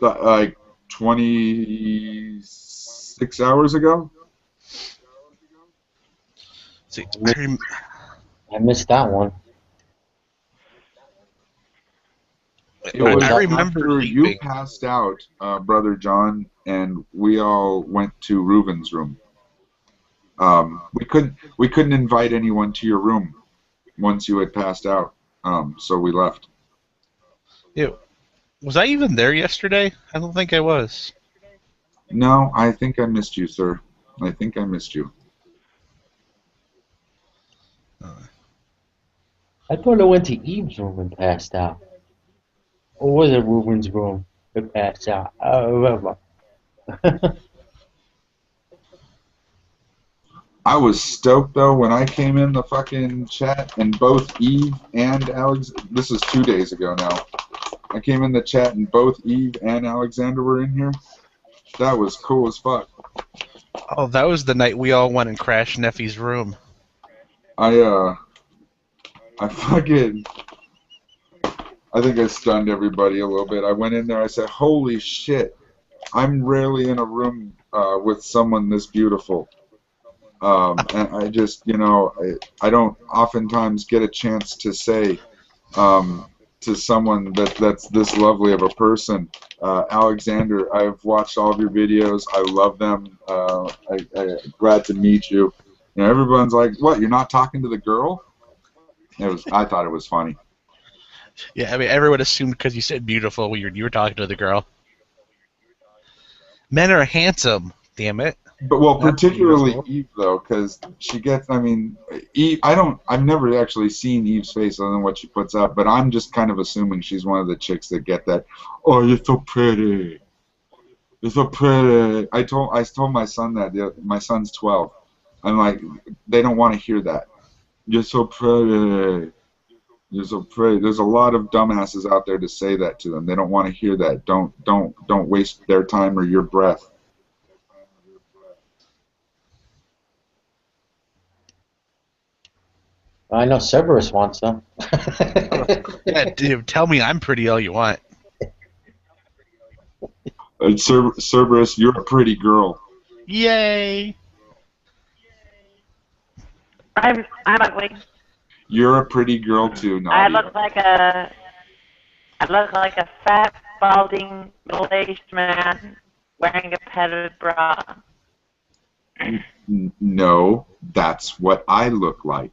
Speaker 16: like 26 hours ago.
Speaker 4: See,
Speaker 17: I missed that one.
Speaker 16: It was
Speaker 4: I remember
Speaker 16: after you
Speaker 4: leaving.
Speaker 16: passed out, Brother John, and we all went to Reuven's room. We couldn't invite anyone to your room once you had passed out, so we left.
Speaker 4: Yeah. Was I even there yesterday? I don't think I was.
Speaker 16: No, I think I missed you, sir. I think I missed you.
Speaker 17: I thought I went to Eve's room and passed out. Or was it Ruben's room that passed out? I don't remember.
Speaker 16: I was stoked though when I came in the fucking chat and both Eve and Alex. This is 2 days ago now. I came in the chat and both Eve and Alexander were in here. That was cool as fuck.
Speaker 4: Oh, that was the night we all went and crashed Neffy's room.
Speaker 16: I think I stunned everybody a little bit. I went in there, I said, holy shit, I'm rarely in a room with someone this beautiful. And I just, I don't oftentimes get a chance to say to someone that's this lovely of a person. Alexander, I've watched all of your videos. I love them. I'm glad to meet you. Everyone's like, what, you're not talking to the girl? I thought it was funny.
Speaker 4: Yeah, I mean, everyone assumed because you said beautiful, you were talking to the girl. Men are handsome, damn it.
Speaker 16: But particularly Eve though, because she gets. I mean, Eve. I've never actually seen Eve's face other than what she puts up. But I'm just kind of assuming she's one of the chicks that get that. Oh, you're so pretty. You're so pretty. I told my son that. My son's 12. I'm like, they don't want to hear that. You're so pretty. You're so pretty. There's a lot of dumbasses out there to say that to them. They don't want to hear that. Don't waste their time or your breath.
Speaker 17: I know Cerberus wants them.
Speaker 4: Yeah, dude, tell me I'm pretty all you want.
Speaker 16: Cerberus, you're a pretty girl.
Speaker 4: Yay!
Speaker 18: I'm ugly.
Speaker 16: You're a pretty girl too, Nadia.
Speaker 18: I look like a fat, balding, middle-aged man wearing a padded bra.
Speaker 16: No, that's what I look like.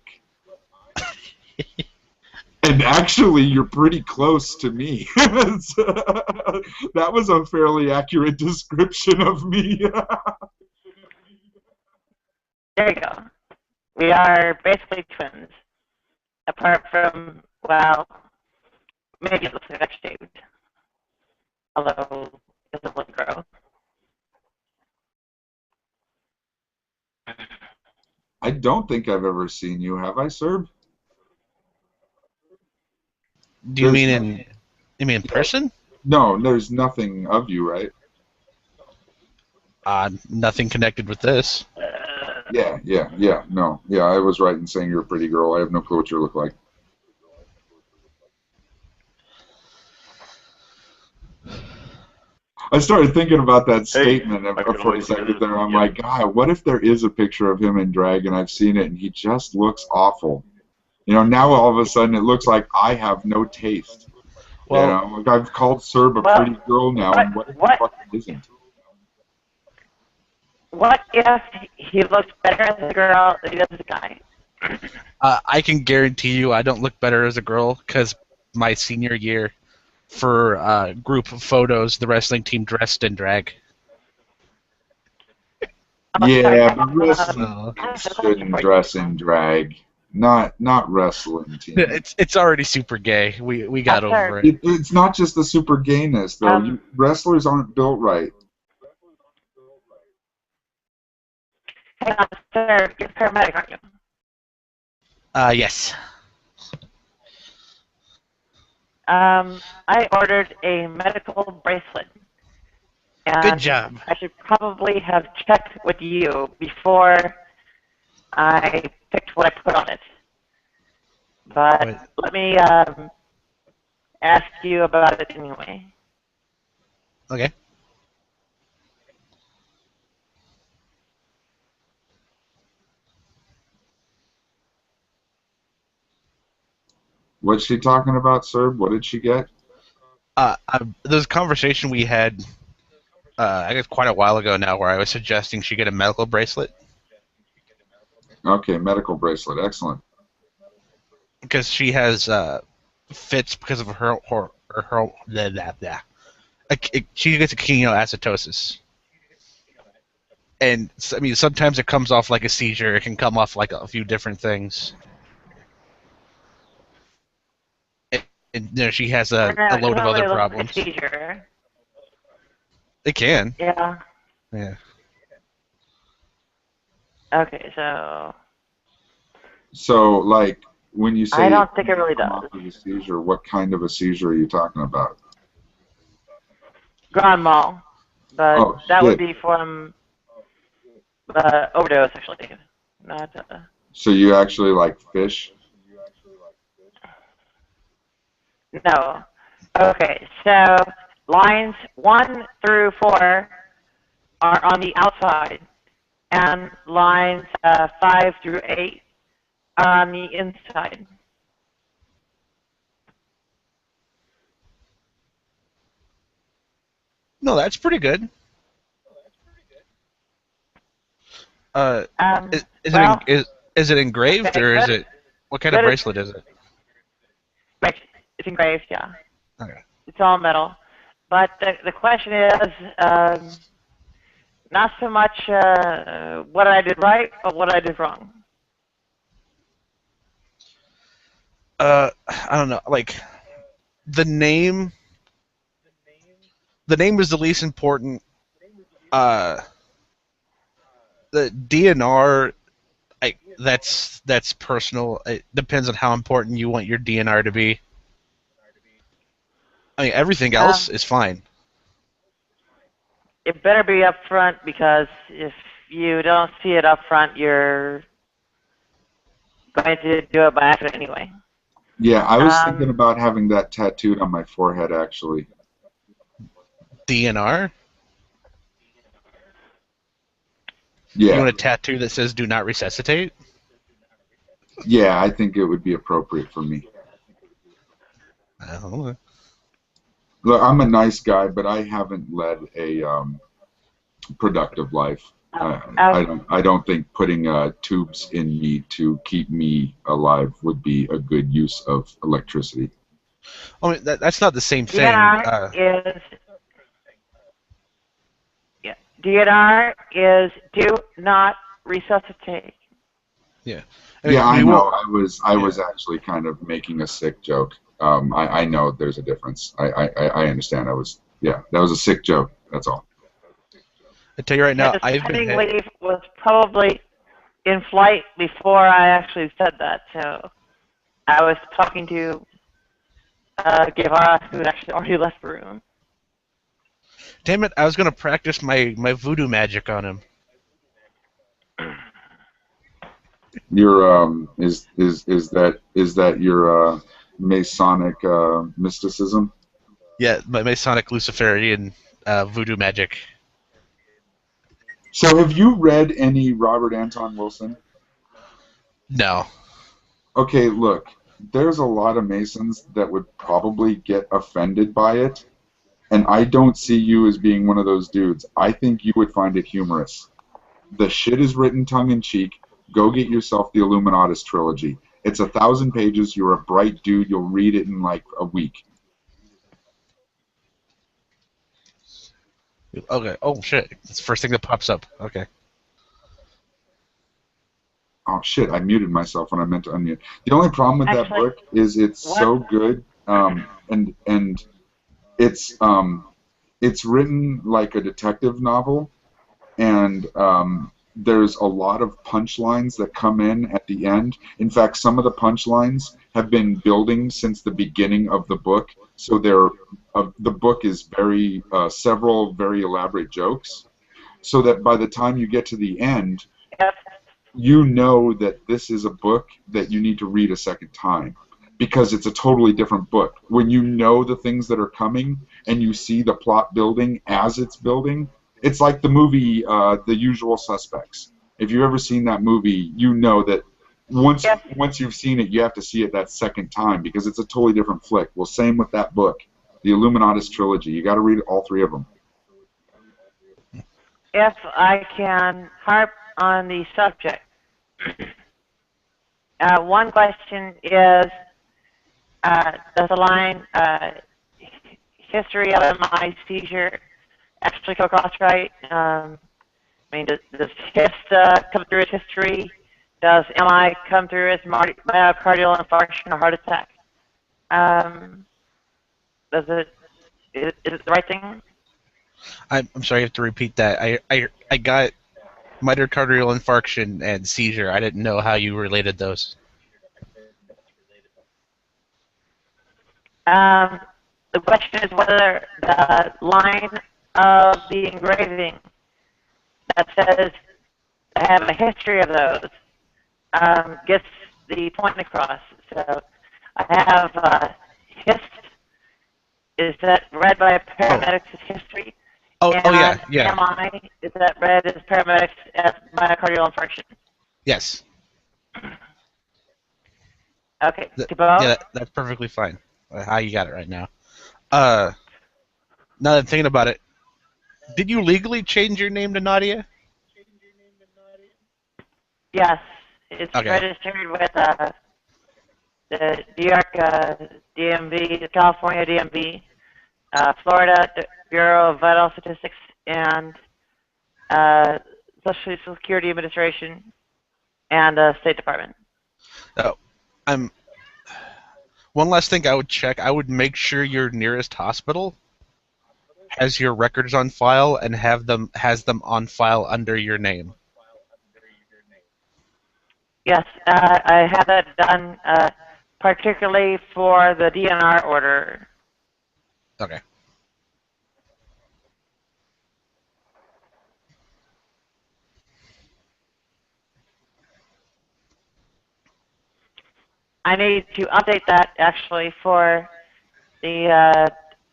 Speaker 16: And actually, you're pretty close to me. That was a fairly accurate description of me.
Speaker 18: There you go. We are basically twins. Apart from, well, maybe it looks like I shaved. Although, it doesn't grow.
Speaker 16: I don't think I've ever seen you, have I, Serb?
Speaker 4: Do you mean in person?
Speaker 16: No, there's nothing of you, right?
Speaker 4: Nothing connected with this.
Speaker 16: Yeah. No, yeah, I was right in saying you're a pretty girl. I have no clue what you look like. I started thinking about that statement for a second there. I'm like, God, what if there is a picture of him in drag and I've seen it and he just looks awful? You know, now all of a sudden it looks like I have no taste.
Speaker 4: Well,
Speaker 16: you know, like I've called Serb a pretty girl now, and what if the fuck it isn't?
Speaker 18: What if he looks better as a girl than he does as a guy?
Speaker 4: I can guarantee you I don't look better as a girl because my senior year for group photos, the wrestling team dressed in drag.
Speaker 16: Yeah, but wrestling shouldn't dress in drag. Not wrestling team.
Speaker 4: It's already super gay. We got over it.
Speaker 16: It's not just the super gayness though. Wrestlers aren't built right.
Speaker 18: Hang on, sir. You're a paramedic, aren't you?
Speaker 4: Yes.
Speaker 18: I ordered a medical bracelet. And
Speaker 4: Good job.
Speaker 18: I should probably have checked with you before I picked what I put on it. But let me ask you about it anyway.
Speaker 4: Okay.
Speaker 16: What's she talking about, Serb? What did she get?
Speaker 4: There's a conversation we had, I guess quite a while ago now, where I was suggesting she get a medical bracelet.
Speaker 16: Okay, medical bracelet. Excellent.
Speaker 4: Because she has fits because of her she gets a ketoacidosis. And I mean, sometimes it comes off like a seizure. It can come off like a few different things. And you know, she has a load of other problems.
Speaker 18: Like a seizure.
Speaker 4: It can.
Speaker 18: Yeah.
Speaker 4: Yeah.
Speaker 18: Okay, so.
Speaker 16: So, like, when you say
Speaker 18: I don't think it really does.
Speaker 16: A seizure, what kind of a seizure are you talking about?
Speaker 18: Grand mal, but that would
Speaker 16: shit.
Speaker 18: be from overdose, actually. Not.
Speaker 16: So you actually like fish?
Speaker 18: No. Okay, so lines 1 through 4 are on the outside, and lines 5 through 8 are on the inside.
Speaker 4: No, that's pretty good. Is it engraved
Speaker 18: okay,
Speaker 4: or is
Speaker 18: good.
Speaker 4: it what kind of bracelet is it?
Speaker 18: Right, it's engraved, yeah.
Speaker 4: Okay.
Speaker 18: It's all metal. But the question is not so much what I did right, but what I did wrong.
Speaker 4: I don't know. Like the name is the least important. The DNR, that's personal. It depends on how important you want your DNR to be. I mean, everything else is fine.
Speaker 18: It better be up front, because if you don't see it up front, you're going to do it by accident anyway.
Speaker 16: Yeah, I was thinking about having that tattooed on my forehead, actually.
Speaker 4: DNR?
Speaker 16: Yeah.
Speaker 4: You want a tattoo that says "Do not resuscitate"?
Speaker 16: Yeah, I think it would be appropriate for me.
Speaker 4: I don't know.
Speaker 16: Look, I'm a nice guy, but I haven't led a productive life. I don't think putting tubes in me to keep me alive would be a good use of electricity.
Speaker 4: I mean, that's not the same thing.
Speaker 18: DNR is do not resuscitate.
Speaker 4: Yeah.
Speaker 16: I know. I was actually kind of making a sick joke. I know there's a difference. I understand. That was a sick joke. That's all.
Speaker 4: I tell you right now,
Speaker 18: The
Speaker 4: I've been
Speaker 18: spending leave was probably in flight before I actually said that. So I was talking to Guevara, who had actually already left the room.
Speaker 4: Damn it! I was gonna practice my voodoo magic on him.
Speaker 16: Your is that your Masonic mysticism?
Speaker 4: Yeah, my Masonic Luciferian voodoo magic.
Speaker 16: So have you read any Robert Anton Wilson?
Speaker 4: No.
Speaker 16: Okay, look, there's a lot of Masons that would probably get offended by it, and I don't see you as being one of those dudes. I think you would find it humorous. The shit is written tongue-in-cheek. Go get yourself the Illuminatus trilogy. It's 1,000 pages. You're a bright dude. You'll read it in like a week.
Speaker 4: Okay. Oh shit! It's the first thing that pops up. Okay.
Speaker 16: Oh shit! I muted myself when I meant to unmute. The only problem with that book is it's so good, and it's written like a detective novel, and there's a lot of punchlines that come in at the end. In fact, some of the punchlines have been building since the beginning of the book, so the book is several very elaborate jokes, so that by the time you get to the end, you know that this is a book that you need to read a second time because it's a totally different book. When you know the things that are coming and you see the plot building as it's building, it's like the movie The Usual Suspects. If you've ever seen that movie, you know that once you've seen it, you have to see it that second time because it's a totally different flick. Well, same with that book, the Illuminatus trilogy. You got to read all three of them.
Speaker 18: If I can harp on the subject, one question is, does the line history of my seizure actually come across right? I mean, does HIST come through as history? Does MI come through as myocardial infarction or heart attack? Is it the right thing?
Speaker 4: I'm sorry, I have to repeat that. I got myocardial infarction and seizure. I didn't know how you related those.
Speaker 18: The question is whether the line of the engraving that says I have a history of those gets the point across. So I have HIST. Is that read by paramedics as history?
Speaker 4: Oh,
Speaker 18: and
Speaker 4: yeah.
Speaker 18: MI, is that read as paramedics as myocardial infarction?
Speaker 4: Yes.
Speaker 18: Okay.
Speaker 4: Yeah, that's perfectly fine. How you got it right now. Now that I'm thinking about it, did you legally change your name to Nadia?
Speaker 18: Yes, it's
Speaker 4: Okay.
Speaker 18: registered with the New York DMV, the California DMV, Florida Bureau of Vital Statistics, and Social Security Administration, and State Department.
Speaker 4: One last thing I would check. I would make sure your nearest hospital has your records on file and has them on file under your name.
Speaker 18: Yes, I have that done, particularly for the DNR order.
Speaker 4: Okay.
Speaker 18: I need to update that actually for the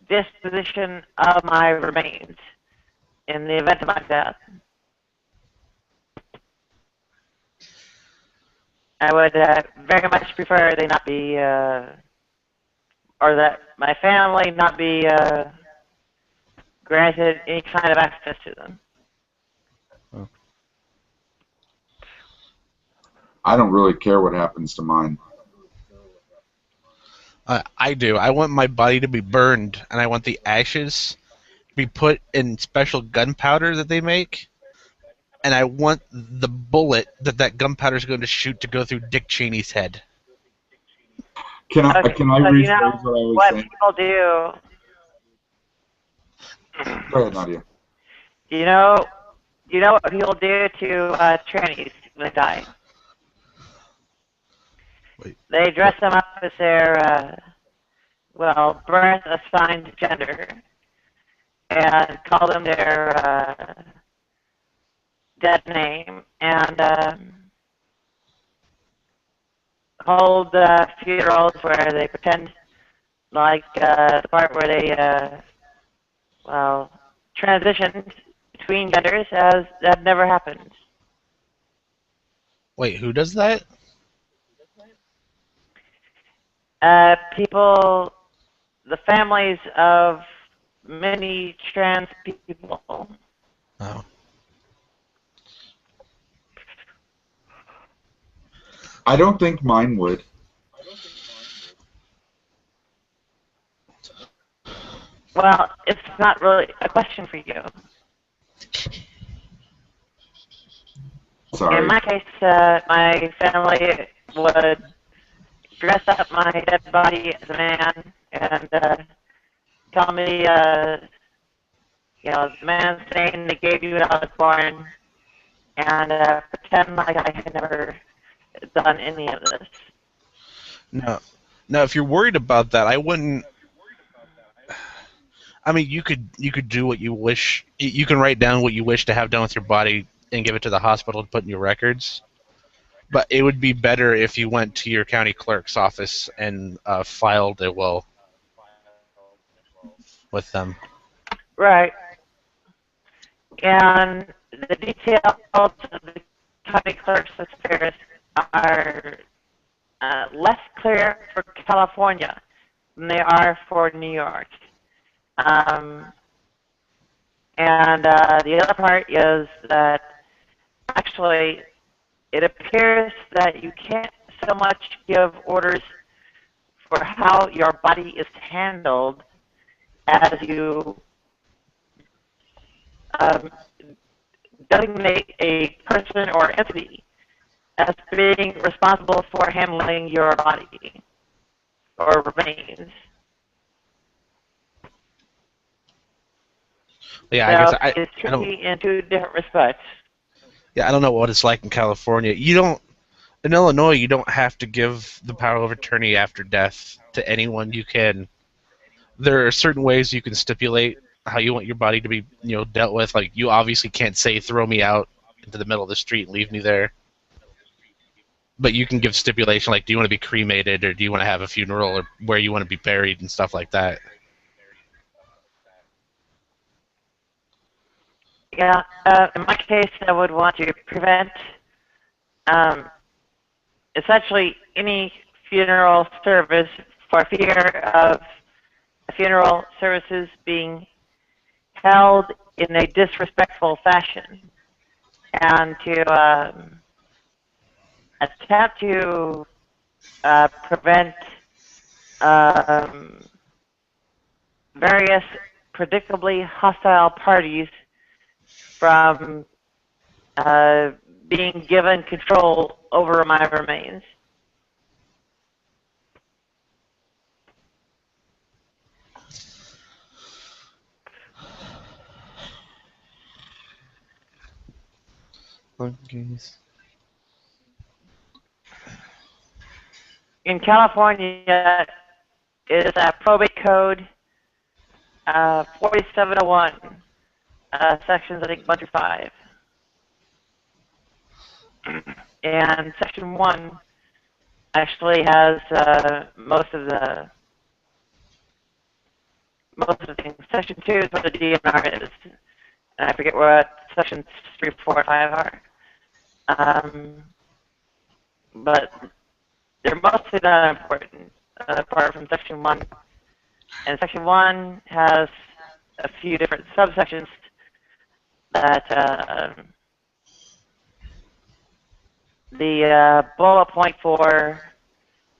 Speaker 18: disposition of my remains in the event of my death. I would very much prefer they not be, or that my family not be granted any kind of access to them.
Speaker 16: I don't really care what happens to mine.
Speaker 4: I do. I want my body to be burned, and I want the ashes to be put in special gunpowder that they make, and I want the bullet that gunpowder is going to shoot to go through Dick Cheney's head.
Speaker 16: Can I
Speaker 18: Okay,
Speaker 16: rephrase
Speaker 18: so you know
Speaker 16: what I was
Speaker 18: what
Speaker 16: saying?
Speaker 18: people do.
Speaker 16: Go ahead, Nadia.
Speaker 18: You know what people do to trannies when they die?
Speaker 4: Wait.
Speaker 18: They dress them up as their, birth assigned gender. and call them their dead name and hold funerals where they pretend like the part where they well transitioned between genders as that never happened.
Speaker 4: Wait, who does that?
Speaker 18: People, the families of many trans people.
Speaker 4: Oh.
Speaker 16: I don't think mine would.
Speaker 18: Well, it's not really a question for you.
Speaker 16: Sorry.
Speaker 18: In my case, my family would dress up my dead body as a man and tell me, the man's name they gave you when I was born, and pretend like I had never done any of this.
Speaker 4: No. Now, if you're worried about that, I wouldn't. I mean, you could do what you wish. You can write down what you wish to have done with your body and give it to the hospital to put in your records. But it would be better if you went to your county clerk's office and filed a will with them.
Speaker 18: Right. And the details of the county clerk's affairs are less clear for California than they are for New York. And the other part is that actually it appears that you can't so much give orders for how your body is handled as you designate a person or entity as being responsible for handling your body or remains.
Speaker 4: Yeah,
Speaker 18: So
Speaker 4: I guess
Speaker 18: it's
Speaker 4: I don't.
Speaker 18: tricky in two different respects.
Speaker 4: Yeah, I don't know what it's like in California. In Illinois, you don't have to give the power of attorney after death to anyone. You can. There are certain ways you can stipulate how you want your body to be, dealt with. Like you obviously can't say throw me out into the middle of the street and leave me there. But you can give stipulation like do you want to be cremated or do you want to have a funeral or where you want to be buried and stuff like that.
Speaker 18: Yeah, in my case, I would want to prevent essentially any funeral service for fear of funeral services being held in a disrespectful fashion, and to attempt to prevent various predictably hostile parties from being given control over my remains. In California, it is a probate code 4701, sections I think 1 through 5. And section 1 actually has most of the things. Section 2 is what the DNR is, and I forget what sections 3, 4, and 5 are. But they're mostly not important, apart from section 1. And section 1 has a few different subsections that the bullet point for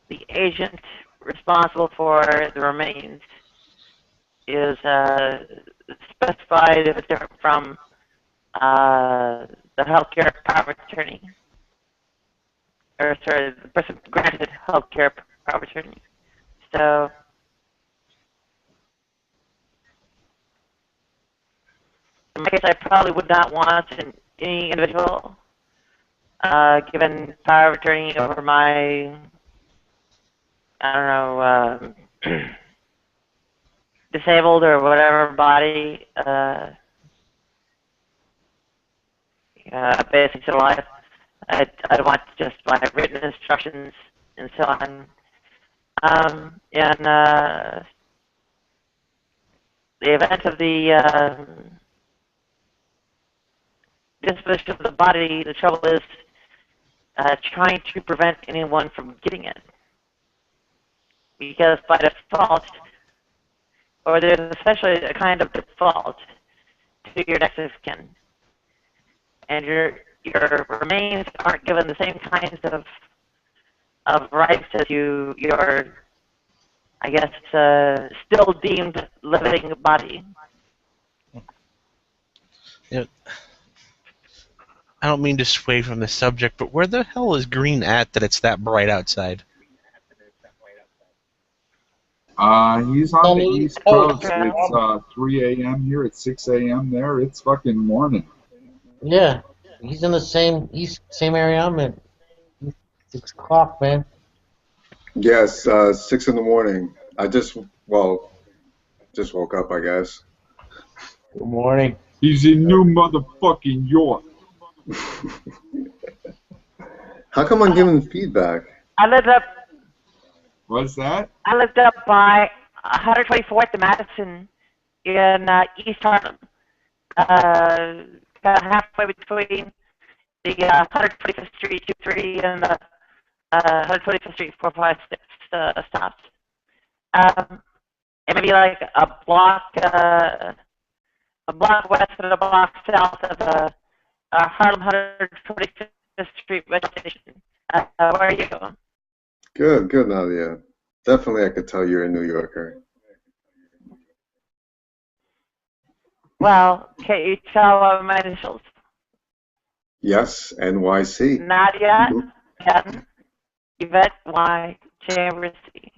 Speaker 18: the agent responsible for the remains is specified if it's different from the healthcare power of attorney, or sorry, the person granted healthcare power of attorney. So in my case, I probably would not want any individual given power of attorney over my, I don't know, disabled or whatever body, basically to life. I'd want just my written instructions and so on. In the event of the disposition of the body, the trouble is trying to prevent anyone from getting it. Because by default, or there's especially a kind of default to your next of kin. And your remains aren't given the same kinds of rights as your, I guess, still deemed living body.
Speaker 4: Yeah. I don't mean to sway from the subject, but where the hell is Green at that it's that bright outside?
Speaker 16: He's on the East Coast. It's 3 a.m. here. It's 6 a.m. there. It's fucking morning.
Speaker 17: Yeah, he's in the same area I'm in. 6 o'clock, man.
Speaker 20: Yes, 6 in the morning. I just woke up, I guess.
Speaker 17: Good morning.
Speaker 16: He's in New motherfucking York.
Speaker 20: How come I'm giving feedback?
Speaker 18: I lived up.
Speaker 16: What's that?
Speaker 18: I lived up by 124th and Madison in East Harlem. About halfway between the 125th Street 23 and the 125th Street 456 stops. And maybe like a block west and a block south of the Harlem 125th Street metro station. Where are you going?
Speaker 20: Good, Nadia. Definitely I could tell you're a New Yorker.
Speaker 18: Well, can you tell my initials?
Speaker 20: Yes, NYC.
Speaker 18: Nadia, N, Yvette, Y, Chambers, C.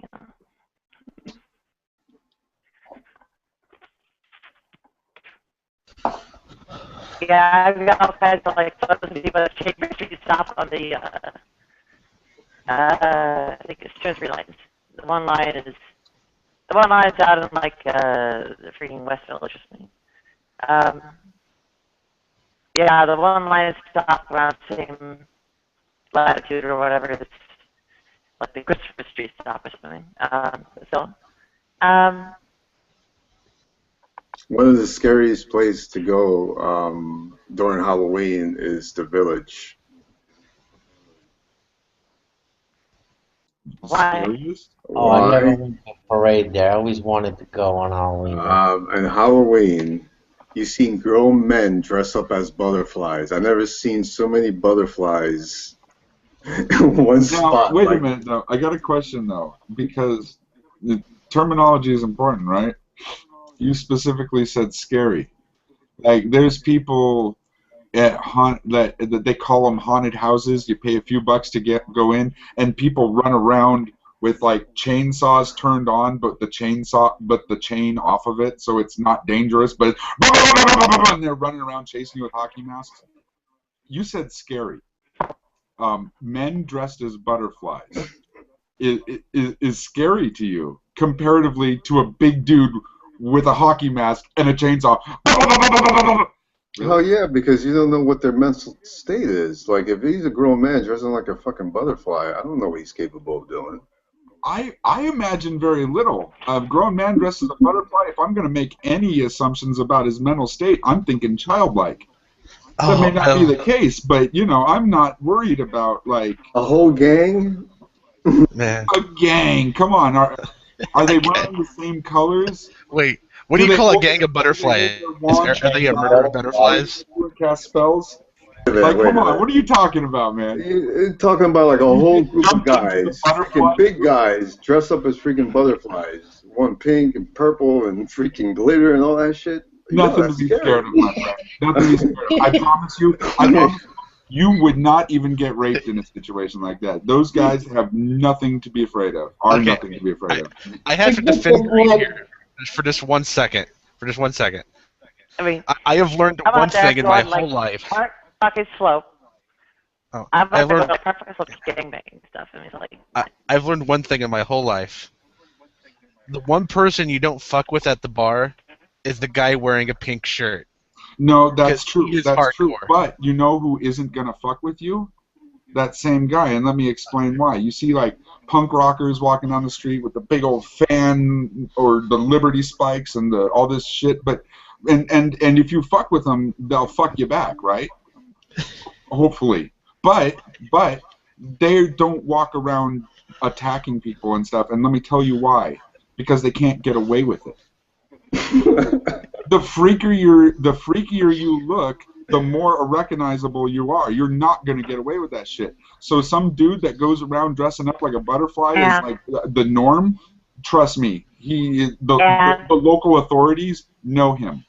Speaker 18: Yeah, I've got all kinds of like photos of people that Chambers Street stop on the I think it's 2 and 3 lines. The one line's out in like the freaking West Village or something. Yeah, the one line stop around the same latitude or whatever. It's like the Christopher Street stop or something.
Speaker 20: One of the scariest places to go during Halloween is the Village.
Speaker 18: Why?
Speaker 17: Oh, I never went to a parade there. I always wanted to go on Halloween.
Speaker 20: And Halloween, you seen grown men dress up as butterflies. I never seen so many butterflies in one spot.
Speaker 16: Wait a minute, though. I got a question, though, because the terminology is important, right? You specifically said scary. Like, there's people at that they call them haunted houses. You pay a few bucks to go in, and people run around with like chainsaws turned on, but the chain off of it, so it's not dangerous. But and they're running around chasing you with hockey masks. You said scary. Men dressed as butterflies is scary to you comparatively to a big dude with a hockey mask and a chainsaw.
Speaker 20: Oh yeah, because you don't know what their mental state is. Like if he's a grown man dressing like a fucking butterfly, I don't know what he's capable of doing.
Speaker 16: I imagine very little. A grown man dressed as a butterfly, if I'm going to make any assumptions about his mental state, I'm thinking childlike. That may not be the case, but, you know, I'm not worried about, like...
Speaker 20: A whole gang?
Speaker 4: Man.
Speaker 16: A gang, come on. Are they wearing the same colors?
Speaker 4: Wait, what do you call a gang of butterflies? Are they a murder of butterflies?
Speaker 16: Cast spells? Like, come on, what are you talking about, man?
Speaker 20: You're talking about like a whole group of guys, freaking big guys, dressed up as freaking butterflies. One pink and purple and freaking glitter and all that shit.
Speaker 16: Nothing to be scared of, my friend. Nothing to be scared of. I promise you would not even get raped in a situation like that. Those guys have nothing to be afraid of. Nothing to be afraid of.
Speaker 4: I have to defend Green here for just 1 second.
Speaker 18: I mean,
Speaker 4: I have learned one thing in my whole life.
Speaker 18: Fucking slow.
Speaker 4: Oh,
Speaker 18: I'm
Speaker 4: I've learned.
Speaker 18: fucking gangbang stuff. I mean, like.
Speaker 4: I've learned one thing in my whole life. The one person you don't fuck with at the bar is the guy wearing a pink shirt.
Speaker 16: No, that's
Speaker 4: 'Cause
Speaker 16: true.
Speaker 4: he is
Speaker 16: That's true.
Speaker 4: hardcore.
Speaker 16: But you know who isn't gonna fuck with you? That same guy, and let me explain why. You see, like punk rockers walking down the street with the big old fan or the Liberty spikes and all this shit. But and if you fuck with them, they'll fuck you back, right? Hopefully. But they don't walk around attacking people and stuff. And let me tell you why. Because they can't get away with it. The freakier you look, the more recognizable you are. You're not gonna get away with that shit. So some dude that goes around dressing up like a butterfly is like the norm. Trust me, the local authorities know him,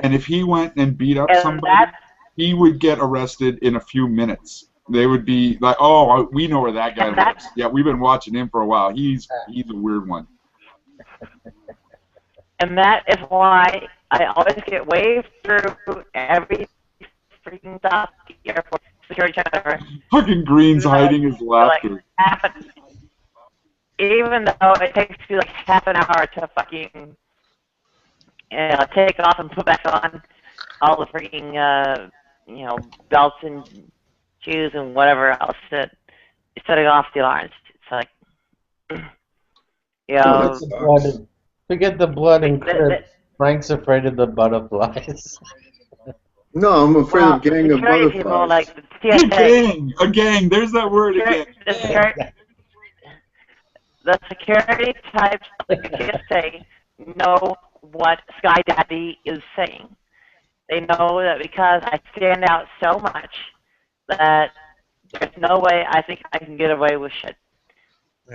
Speaker 16: and if he went and beat up somebody, he would get arrested in a few minutes. They would be like, "Oh, we know where that guy lives. Yeah, we've been watching him for a while. He's a weird one."
Speaker 18: And that is why I always get waved through every freaking stop at the airport security check ever.
Speaker 16: Fucking Green's hiding his laughter.
Speaker 18: Even though it takes you like half an hour to fucking take off and put back on all the freaking belts and shoes and whatever else that is setting off the alarms. It's like,
Speaker 17: Forget the blood and crips. Frank's afraid of the butterflies.
Speaker 20: No, I'm afraid of gang of
Speaker 18: security
Speaker 20: butterflies.
Speaker 18: people like the TSA.
Speaker 16: A gang. There's that word again.
Speaker 18: The security types like the TSA know what Sky Daddy is saying. They know that because I stand out so much that there's no way I think I can get away with shit.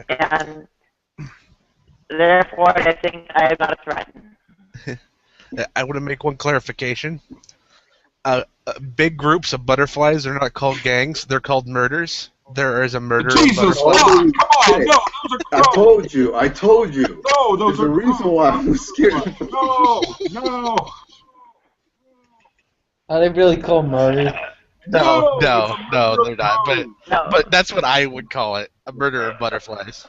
Speaker 18: And therefore, I think I am not a threat.
Speaker 4: I want to make one clarification. Big groups of butterflies are not called gangs; they're called murders. There is a murder of butterflies.
Speaker 16: Come on! No, those are crows.
Speaker 20: I told you.
Speaker 16: No, those
Speaker 20: There's
Speaker 16: are
Speaker 20: a reason why I was scared.
Speaker 16: No.
Speaker 17: Are they really called murder?
Speaker 4: No, they're not. But that's what I would call it: a murder of butterflies.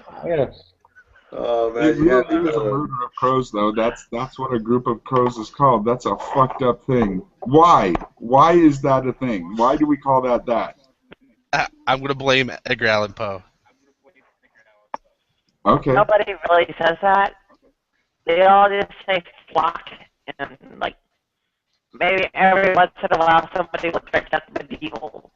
Speaker 20: Oh man,
Speaker 16: It really is a murder of crows, though. That's what a group of crows is called. That's a fucked up thing. Why? Why is that a thing? Why do we call that that?
Speaker 4: I'm gonna blame Edgar Allan Poe.
Speaker 16: Okay.
Speaker 18: Nobody really says that. They all just say flock, and like maybe every once in a while somebody will dress up medieval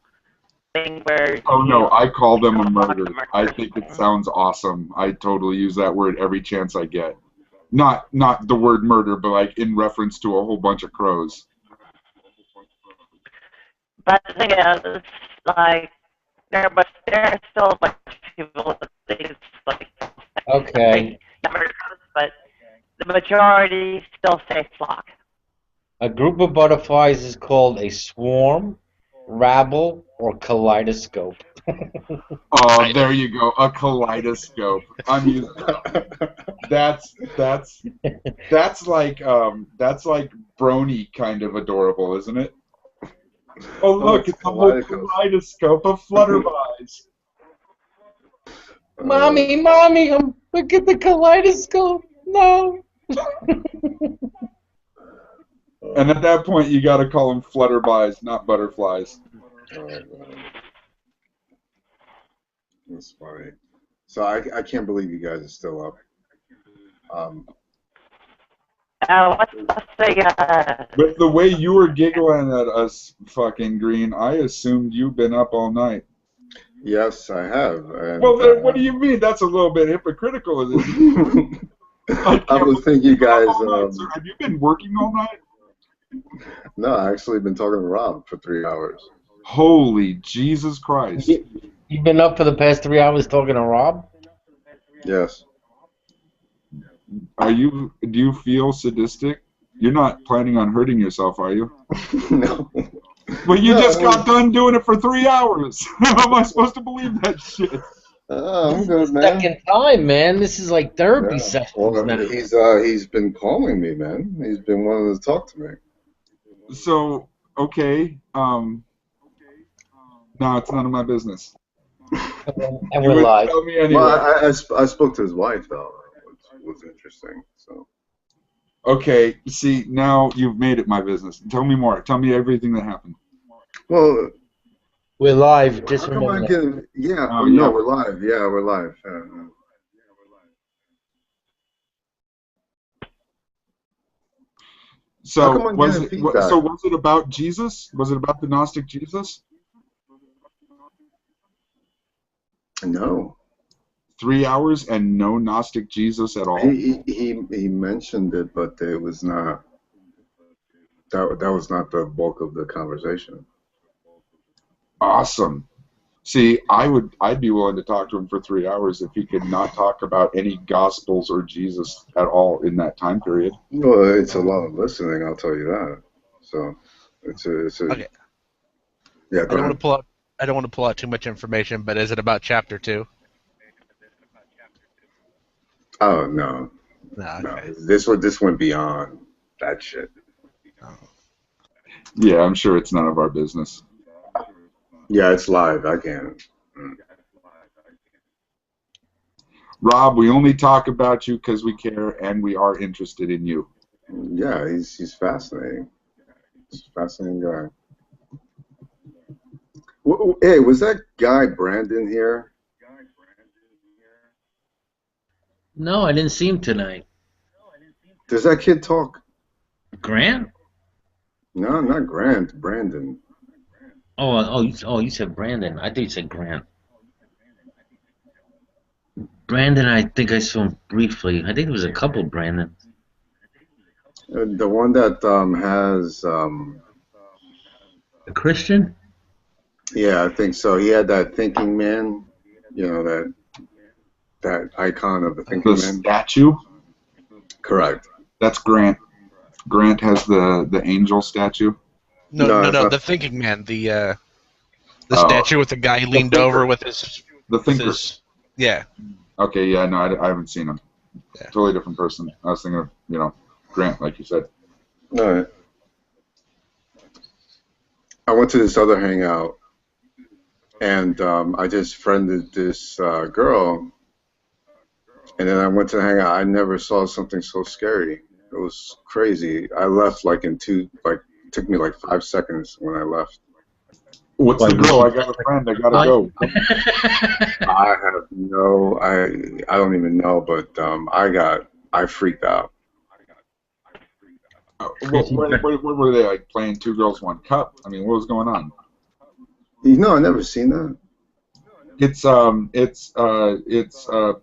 Speaker 18: thing where.
Speaker 16: Oh no, I call them a murder. I think it sounds awesome. I totally use that word every chance I get. Not the word murder, but like in reference to a whole bunch of crows.
Speaker 18: But the thing is, like, there are still a bunch of people that think it's like.
Speaker 17: Okay.
Speaker 18: But the majority still say flock.
Speaker 17: A group of butterflies is called a swarm, rabble, or kaleidoscope.
Speaker 16: Oh, there you go, a kaleidoscope. I'm using that's like Brony kind of adorable, isn't it? Oh look, it's a whole kaleidoscope of flutterbies.
Speaker 17: Mommy, look at the kaleidoscope. No.
Speaker 16: And at that point, you got to call them flutterbies, not butterflies.
Speaker 20: That's funny. So I can't believe you guys are still up.
Speaker 18: What's the
Speaker 16: With the way you were giggling at us, fucking Green, I assumed you've been up all night.
Speaker 20: Yes, I have. And,
Speaker 16: Well, then, what do you mean? That's a little bit hypocritical.
Speaker 20: I was thinking you guys.
Speaker 16: Have you been working all night?
Speaker 20: No, I actually been talking to Rob for 3 hours.
Speaker 16: Holy Jesus Christ!
Speaker 17: You've been up for the past 3 hours talking to Rob?
Speaker 20: Yes.
Speaker 16: Do you feel sadistic? You're not planning on hurting yourself, are you?
Speaker 20: No.
Speaker 16: Well, you just got done doing it for 3 hours. How am I supposed to believe that shit?
Speaker 20: I'm good, man.
Speaker 17: Second time, man. This is like therapy sessions now.
Speaker 20: He's been calling me, man. He's been wanting to talk to me.
Speaker 16: So, okay. No, it's none of my business.
Speaker 17: And we're live.
Speaker 16: Tell me anyway.
Speaker 20: Well, I spoke to his wife, though. was interesting. So.
Speaker 16: Okay, see, now you've made it my business. Tell me more. Tell me everything that happened.
Speaker 20: Well,
Speaker 17: we're live. Just
Speaker 20: how come
Speaker 17: remember
Speaker 20: I'm
Speaker 17: that.
Speaker 20: getting? Yeah,
Speaker 16: Oh,
Speaker 20: no,
Speaker 16: yeah.
Speaker 20: we're live. Yeah, we're live. How come
Speaker 16: So
Speaker 20: I'm
Speaker 16: was
Speaker 20: getting
Speaker 16: it?
Speaker 20: feedback?
Speaker 16: So was it about Jesus? Was it about the Gnostic Jesus?
Speaker 20: No.
Speaker 16: 3 hours and no Gnostic Jesus at all?
Speaker 20: He mentioned it, but it was not. That was not the bulk of the conversation.
Speaker 16: Awesome. See, I'd be willing to talk to him for 3 hours if he could not talk about any Gospels or Jesus at all in that time period.
Speaker 20: Well, it's a lot of listening. I'll tell you that. So, it's a.
Speaker 4: Okay.
Speaker 20: Yeah,
Speaker 4: I
Speaker 20: go
Speaker 4: don't want
Speaker 20: ahead.
Speaker 4: to pull out. I don't want to pull out too much information, but is it about chapter 2?
Speaker 20: Oh no,
Speaker 4: No. Okay.
Speaker 20: no. This went beyond that shit.
Speaker 16: Yeah, I'm sure it's none of our business.
Speaker 20: Yeah, it's live. I can't.
Speaker 16: Rob, we only talk about you because we care and we are interested in you.
Speaker 20: Yeah, he's fascinating. He's a fascinating guy. Hey, was that guy Brandon here?
Speaker 10: No, I didn't see him tonight.
Speaker 20: Does that kid talk?
Speaker 10: Grant?
Speaker 20: No, not Grant. Brandon.
Speaker 10: You said Brandon. I thought you said Grant. Brandon, I think I saw him briefly. I think there was a couple Brandon.
Speaker 20: The one that has.
Speaker 10: A Christian?
Speaker 20: Yeah, I think so. He had that thinking man. You know that icon of the thinking
Speaker 16: The
Speaker 20: man.
Speaker 16: statue?
Speaker 20: Correct.
Speaker 16: That's Grant. Grant has the angel statue.
Speaker 4: No.
Speaker 20: not-
Speaker 4: The thinking man. The statue with the guy leaned
Speaker 16: thinker.
Speaker 4: over with his.
Speaker 16: The thinker.
Speaker 4: Yeah.
Speaker 16: Okay, yeah, no, I haven't seen him. Yeah. Totally different person. I was thinking of, Grant, like you said.
Speaker 20: All right. I went to this other hangout, and I just friended this girl, and then I went to the hangout. I never saw something so scary. It was crazy. I left it took me like 5 seconds when I left.
Speaker 16: What's the girl? I got a friend. I gotta go.
Speaker 20: I don't even know, but I freaked out.
Speaker 16: What were they, like, playing Two Girls, One Cup? I mean, what was going on?
Speaker 20: I never seen that.
Speaker 16: It's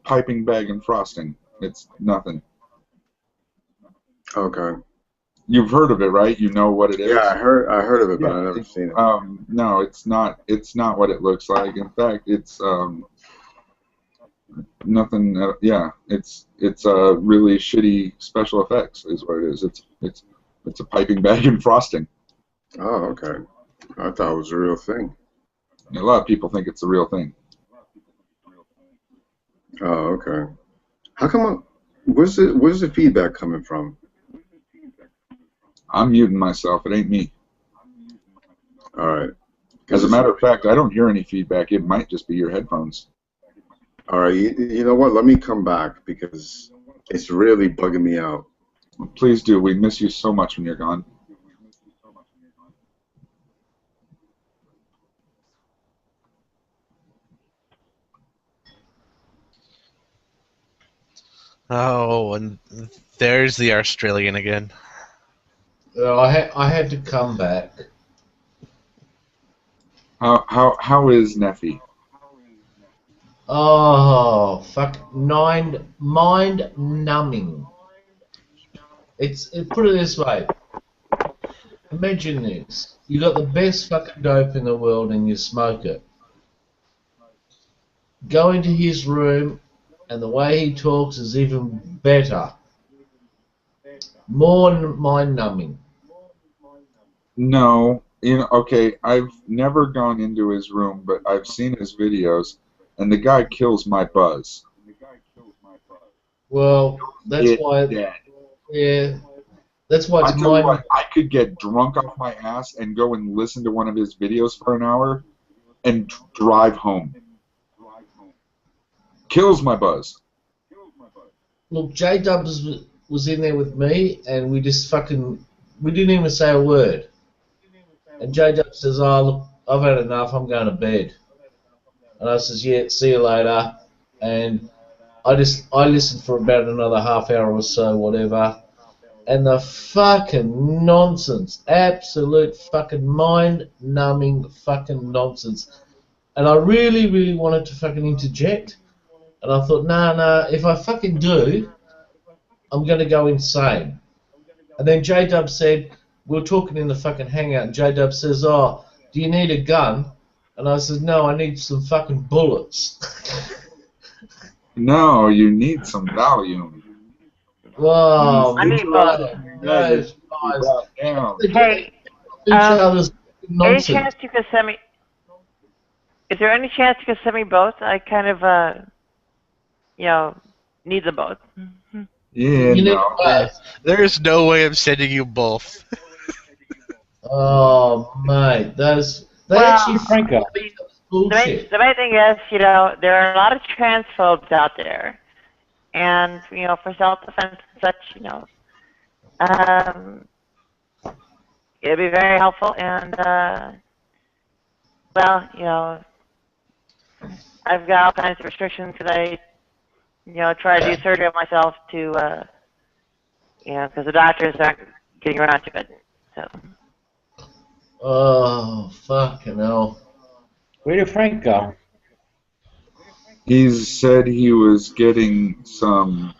Speaker 16: piping bag and frosting. It's nothing.
Speaker 20: Okay.
Speaker 16: You've heard of it, right? You know what it is?
Speaker 20: Yeah, I heard of it, but I've never seen it.
Speaker 16: No, it's not. It's not what it looks like. In fact, it's nothing. It's really shitty special effects, is what it is. It's a piping bag and frosting.
Speaker 20: Oh, okay. I thought it was a real thing.
Speaker 16: A lot of people think it's a real thing.
Speaker 20: Oh, okay. How come? Where's the feedback coming from?
Speaker 16: I'm muting myself. It ain't me.
Speaker 20: All right.
Speaker 16: As a matter of fact, I don't hear any feedback. It might just be your headphones.
Speaker 20: All right. You know what? Let me come back because it's really bugging me out.
Speaker 16: Please do. We miss you so much when you're gone.
Speaker 4: Oh, and there's the Australian again.
Speaker 5: I had to come back.
Speaker 16: How is Neffy?
Speaker 5: Oh, fuck! Mind numbing. Put it this way. Imagine this: you got the best fucking dope in the world, and you smoke it. Go into his room, and the way he talks is even better. More mind numbing.
Speaker 16: No, okay, I've never gone into his room, but I've seen his videos, and the guy kills my buzz.
Speaker 5: Well, that's why.
Speaker 16: Dead.
Speaker 5: Yeah, that's why
Speaker 16: I
Speaker 5: it's
Speaker 16: tell you
Speaker 5: mind.
Speaker 16: what, I could get drunk off my ass and go and listen to one of his videos for an hour, and drive home. Kills my buzz.
Speaker 5: look, J Dubs was in there with me, and we didn't even say a word. And J Dubs says, "Oh, look, I've had enough. I'm going to bed." And I says, "Yeah, see you later." And I listened for about another half hour or so, whatever. And the fucking nonsense, absolute fucking mind-numbing fucking nonsense. And I really, really wanted to fucking interject. And I thought, nah, if I fucking do, I'm going to go insane. And then J-Dub said, we were talking in the fucking hangout, and J-Dub says, "Oh, do you need a gun?" And I said, "No, I need some fucking bullets."
Speaker 16: No, you need some Valium.
Speaker 5: Wow,
Speaker 18: I need both.
Speaker 5: those guys.
Speaker 16: Down.
Speaker 18: Hey,
Speaker 5: Each other's
Speaker 18: any
Speaker 5: nonsense.
Speaker 18: chance you could send me? Is there any chance you could send me both? I kind of, need them both.
Speaker 16: Yeah, no.
Speaker 4: There's no way I'm sending you both.
Speaker 5: Oh, mate, those they
Speaker 18: Well,
Speaker 5: actually
Speaker 17: Franco.
Speaker 5: bullshit.
Speaker 18: The main thing is, there are a lot of transphobes out there, and for self-defense and such, it'd be very helpful. And I've got all kinds of restrictions because I, try to do surgery on myself to, because the doctors aren't getting around to it. So.
Speaker 5: Oh, fucking hell.
Speaker 17: Where did Frank go?
Speaker 16: He said he was getting some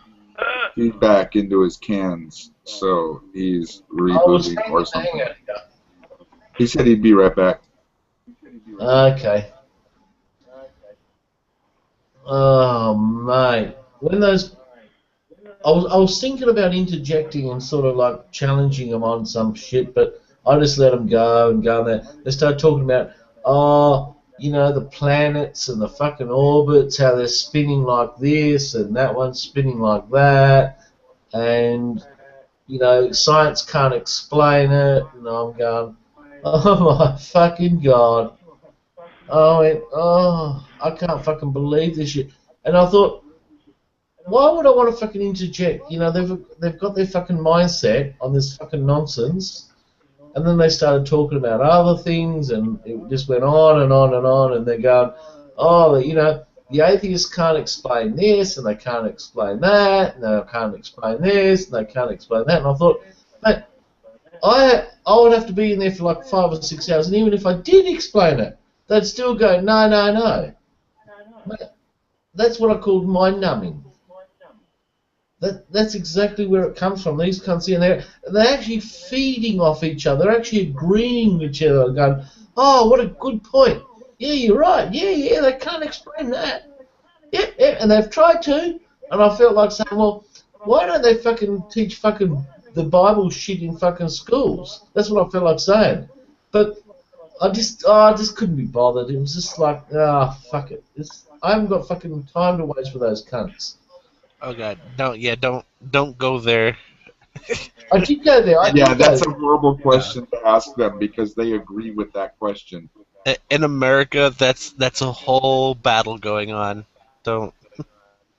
Speaker 16: feedback into his cans, so he's rebooting or something. He said he'd be right back.
Speaker 5: Okay. Oh, mate. I was thinking about interjecting and sort of like challenging them on some shit, but I just let them go and go there. They started talking about, the planets and the fucking orbits, how they're spinning like this and that one's spinning like that, and science can't explain it. And I'm going, oh my fucking god. I went, I can't fucking believe this shit. And I thought, why would I want to fucking interject? They've got their fucking mindset on this fucking nonsense, and then they started talking about other things, and it just went on and on and on, and they're going, the atheists can't explain this, and they can't explain that, and they can't explain this, and they can't explain that, and I thought, mate, I would have to be in there for like 5 or 6 hours, and even if I did explain it, they'd still go, no. Mate, that's what I call mind-numbing. That's exactly where it comes from. These cunts here, they're actually feeding off each other. They're actually agreeing with each other, going, "Oh, what a good point. Yeah, you're right. Yeah, they can't explain that. Yeah, and they've tried to." And I felt like saying, "Well, why don't they fucking teach fucking the Bible shit in fucking schools?" That's what I felt like saying. But I just couldn't be bothered. It was just like, fuck it. I haven't got fucking time to waste for those cunts.
Speaker 4: Oh god, don't go there.
Speaker 5: I did go there.
Speaker 16: That's a horrible question to ask them because they agree with that question.
Speaker 4: In America, that's a whole battle going on. Don't.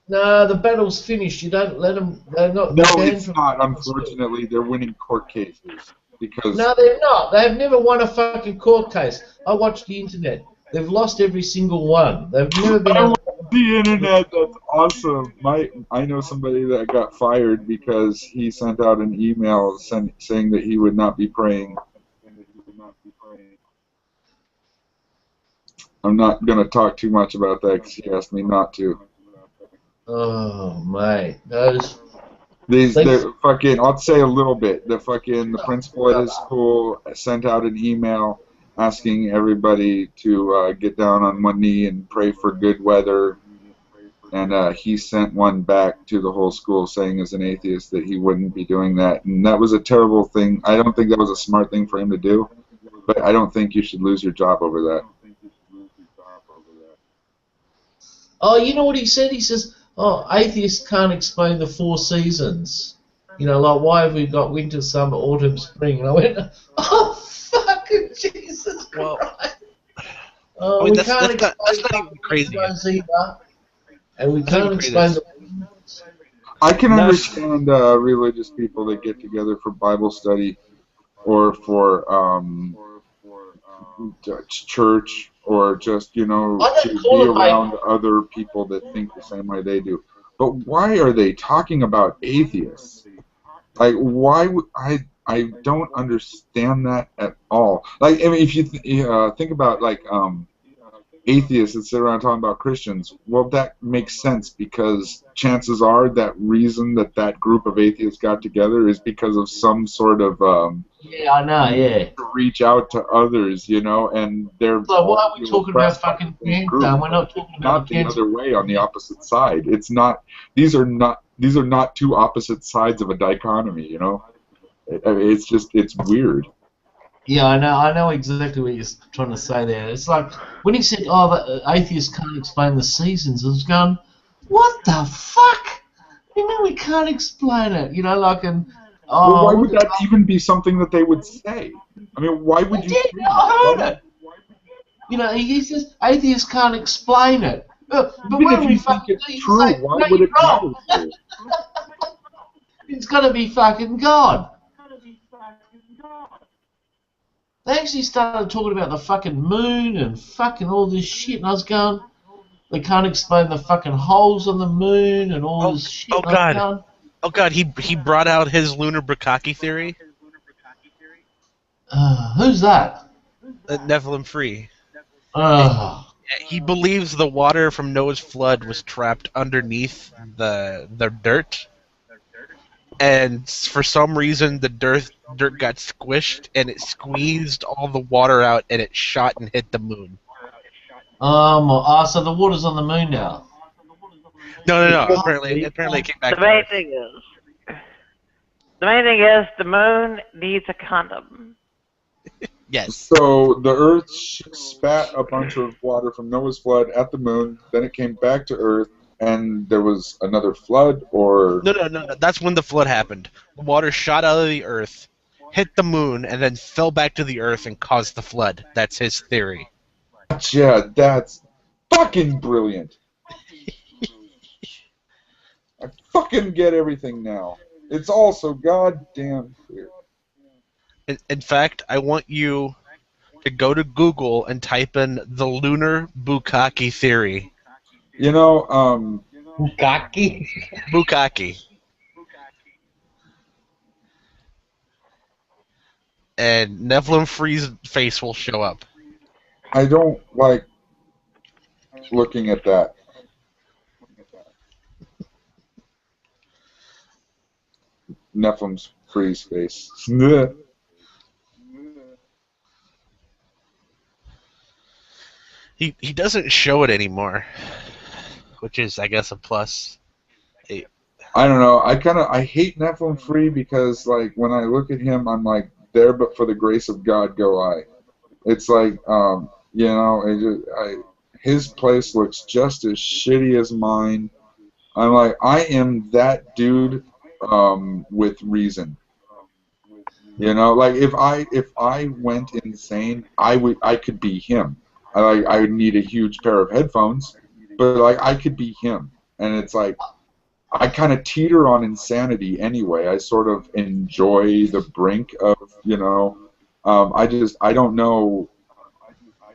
Speaker 5: No, the battle's finished. You don't let them. They're not.
Speaker 16: No, it's not. Unfortunately, they're winning court cases because.
Speaker 5: No, they're not. They've never won a fucking court case. I watched the internet. They've lost every single one. They've never been.
Speaker 16: I love the internet. That's awesome. I know somebody that got fired because he sent out an email saying that he would not be praying. I'm not going to talk too much about that because he asked me not to.
Speaker 5: Oh, mate. They're
Speaker 16: fucking, I'll say a little bit. The principal at his school sent out an email asking everybody to get down on one knee and pray for good weather. And he sent one back to the whole school saying as an atheist that he wouldn't be doing that. And that was a terrible thing. I don't think that was a smart thing for him to do. But I don't think you should lose your job over that.
Speaker 5: Oh, you know what he said? He says, atheists can't explain the 4 seasons. Like, why have we got winter, summer, autumn, spring? And I went, oh, fucking Jesus Christ.
Speaker 4: That's not even crazy.
Speaker 5: Either, and we can't explain the
Speaker 16: I can
Speaker 15: No.
Speaker 16: understand religious people that get together for Bible study or for church or just,
Speaker 5: I
Speaker 16: to
Speaker 5: don't call
Speaker 16: be
Speaker 5: it my.
Speaker 16: around other people that think the same way they do. But why are they talking about atheists? Like, why would I don't understand that at all. Like, I mean, if you think about like atheists that sit around talking about Christians, well, that makes sense because chances are that reason that that group of atheists got together is because of some sort of
Speaker 5: Yeah, I know. Yeah.
Speaker 16: to reach out to others, and they're
Speaker 5: So why
Speaker 16: all
Speaker 5: are we
Speaker 16: feel
Speaker 5: talking about
Speaker 16: oppressed by
Speaker 5: fucking
Speaker 16: the same
Speaker 5: cancer?
Speaker 16: group.
Speaker 5: And we're not talking about
Speaker 16: Not
Speaker 5: the
Speaker 16: the
Speaker 5: cancer.
Speaker 16: other way on the opposite side. It's not. These are not two opposite sides of a dichotomy. I mean, it's weird.
Speaker 5: Yeah, I know exactly what you're trying to say there. It's like when he said, "Oh, the atheists can't explain the seasons," I was going, "What the fuck? What do you mean we can't explain it?"
Speaker 16: Well, why would
Speaker 5: what,
Speaker 16: that even be something that they would say? I mean, why would you say that?
Speaker 5: I
Speaker 16: Why
Speaker 5: heard it. He says atheists can't explain it. But
Speaker 16: even if
Speaker 5: when we
Speaker 16: you think
Speaker 5: fucking
Speaker 16: it's
Speaker 5: do, you
Speaker 16: true,
Speaker 5: say,
Speaker 16: why
Speaker 5: "No,
Speaker 16: would
Speaker 5: you're
Speaker 16: it
Speaker 5: wrong."
Speaker 16: matter to you?
Speaker 5: It's got to be fucking God. They actually started talking about the fucking moon and fucking all this shit, and I was going, they can't explain the fucking holes on the moon and all this shit.
Speaker 4: Oh
Speaker 5: And I was
Speaker 4: God.
Speaker 5: going,
Speaker 4: Oh God. He brought out his lunar bukkake theory.
Speaker 5: who's that?
Speaker 4: Nephilim free.
Speaker 5: Ugh.
Speaker 4: He believes the water from Noah's flood was trapped underneath the dirt, and for some reason the dirt got squished and it squeezed all the water out and it shot and hit the moon.
Speaker 5: So the water's on the moon now.
Speaker 4: No. Apparently it came back
Speaker 18: The
Speaker 4: to
Speaker 18: main
Speaker 4: Earth.
Speaker 18: thing is the moon needs a condom.
Speaker 4: Yes.
Speaker 16: So the Earth spat a bunch of water from Noah's flood at the moon. Then it came back to Earth, and there was another flood, or
Speaker 4: No. That's when the flood happened. The water shot out of the Earth, hit the moon, and then fell back to the Earth and caused the flood. That's his theory.
Speaker 16: yeah, that's fucking brilliant. I fucking get everything now. It's all so goddamn clear.
Speaker 4: In fact, I want you to go to Google and type in the lunar bukkake theory.
Speaker 5: Bukkake?
Speaker 4: Bukkake. And Nephilim Free's face will show up.
Speaker 16: I don't like looking at that. Nephilim's Free's face.
Speaker 4: He doesn't show it anymore, which is, I guess, a plus.
Speaker 16: I don't know. I hate Nephilim Free because like when I look at him, I'm like, there but for the grace of God go I. It's like his place looks just as shitty as mine. I'm like, I am that dude with reason. Like if I went insane, I could be him. I would need a huge pair of headphones, but like I could be him, and it's like I kind of teeter on insanity anyway. I sort of enjoy the brink of I don't know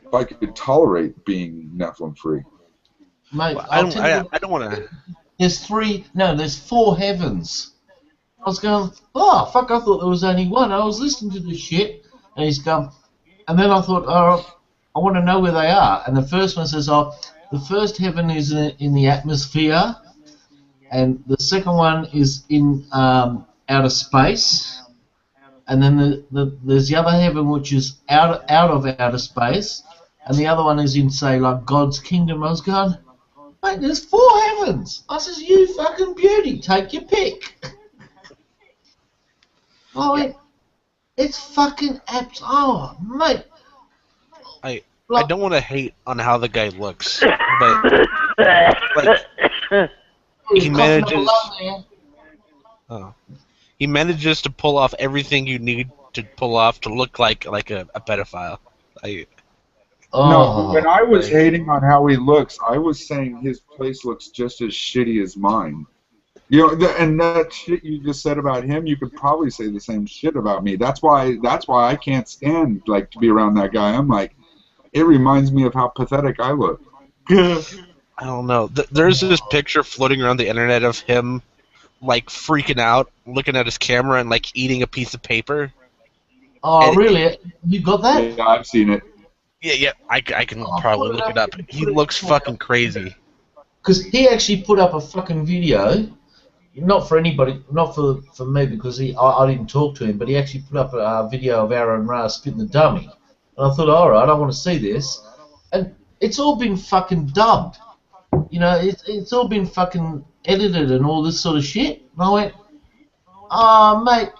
Speaker 16: if I could tolerate being Nephilim free.
Speaker 5: Mate,
Speaker 4: Well, I don't want to.
Speaker 5: There's four heavens. I was going, oh, fuck, I thought there was only one. I was listening to this shit, and he's gone, and then I thought, oh, I want to know where they are. And the first one says, oh, the first heaven is in the atmosphere, and the second one is in outer space, and then there's the other heaven which is out of outer space, and the other one is in, say, like God's kingdom. I was going, mate, there's four heavens. I says, you fucking beauty, take your pick. Oh, it's fucking abs. Oh, mate.
Speaker 4: I don't want to hate on how the guy looks, but like he manages. He manages to pull off everything you need to pull off to look like a pedophile.
Speaker 16: No, when I was hating on how he looks, I was saying his place looks just as shitty as mine. You know, and that shit you just said about him, you could probably say the same shit about me. That's why I can't stand like to be around that guy. I'm like, it reminds me of how pathetic I look.
Speaker 4: I don't know. There's this picture floating around the internet of him like freaking out, looking at his camera and like eating a piece of paper.
Speaker 5: Oh,
Speaker 4: And
Speaker 5: really? You got that?
Speaker 16: Yeah, I've seen it.
Speaker 4: Yeah. I can probably look it up. He looks fucking crazy.
Speaker 5: Because he actually put up a fucking video, not for anybody, not for me, because I didn't talk to him, but he actually put up a video of Aaron Ra spitting the dummy. And I thought, alright, I want to see this. And it's all been fucking dubbed. You know, it's all been fucking edited and all this sort of shit. And I went, oh, mate,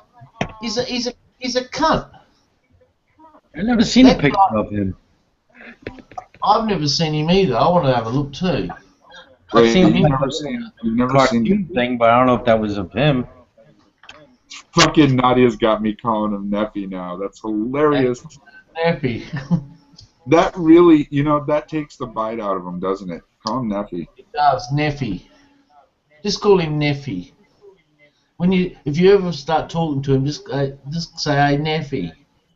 Speaker 5: he's a cunt.
Speaker 10: I've never seen a
Speaker 5: That
Speaker 10: picture
Speaker 5: guy-
Speaker 10: of him.
Speaker 5: I've never seen him either. I want to have a look too.
Speaker 10: I've
Speaker 16: Wait,
Speaker 10: seen
Speaker 16: you've
Speaker 10: like
Speaker 16: never
Speaker 10: a
Speaker 16: seen the
Speaker 10: cartoon thing, but I don't know if that was of him.
Speaker 16: fucking Nadia's got me calling him Neffy now. That's hilarious.
Speaker 5: Nappy.
Speaker 16: That really, you know, that takes the bite out of him, doesn't it? Call him Neffy.
Speaker 5: It does, Neffy. Just call him Neffy. If you ever start talking to him, just say, "Hey, Neffy."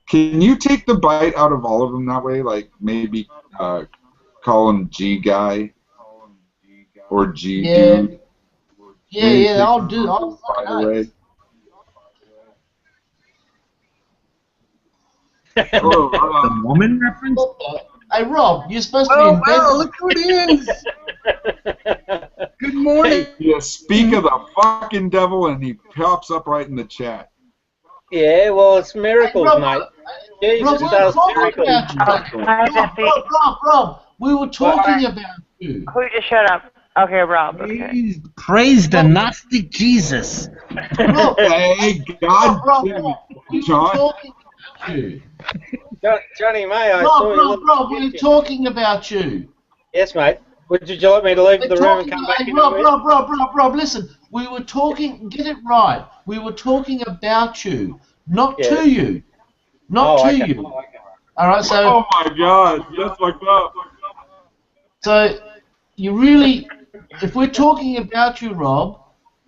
Speaker 16: Can you take the bite out of all of them that way? Like maybe call him G guy or G
Speaker 5: Yeah.
Speaker 16: dude.
Speaker 5: Yeah, I'll do. I'll
Speaker 16: By
Speaker 5: fucking
Speaker 16: the way.
Speaker 10: The woman reference?
Speaker 5: Hey, Rob, you're supposed to be in bed.
Speaker 14: Look who it is! Good morning.
Speaker 16: You speak of the fucking devil and he pops up right in the chat.
Speaker 21: Yeah, well, it's miracles,
Speaker 5: Rob,
Speaker 21: mate.
Speaker 5: Rob,
Speaker 21: Jesus
Speaker 5: we're
Speaker 21: does
Speaker 5: talking
Speaker 21: miracles.
Speaker 5: about you. Rob, we were talking about you.
Speaker 18: Who just shut up? Okay, Rob. Okay.
Speaker 10: Praise the Gnostic Jesus.
Speaker 5: Rob,
Speaker 16: Hey, God
Speaker 5: Rob,
Speaker 16: damn it,
Speaker 5: we were
Speaker 16: John.
Speaker 5: talking about you.
Speaker 21: Johnny May, I saw you.
Speaker 5: Rob, we were talking about you.
Speaker 21: Yes, mate. Would you like me to leave the room and come back in?
Speaker 5: Rob, listen. We were talking, get it right. We were talking about you, not to you. Not to you. All right, so.
Speaker 16: Oh my God, that's fucked up.
Speaker 5: So, you really, if we're talking about you, Rob,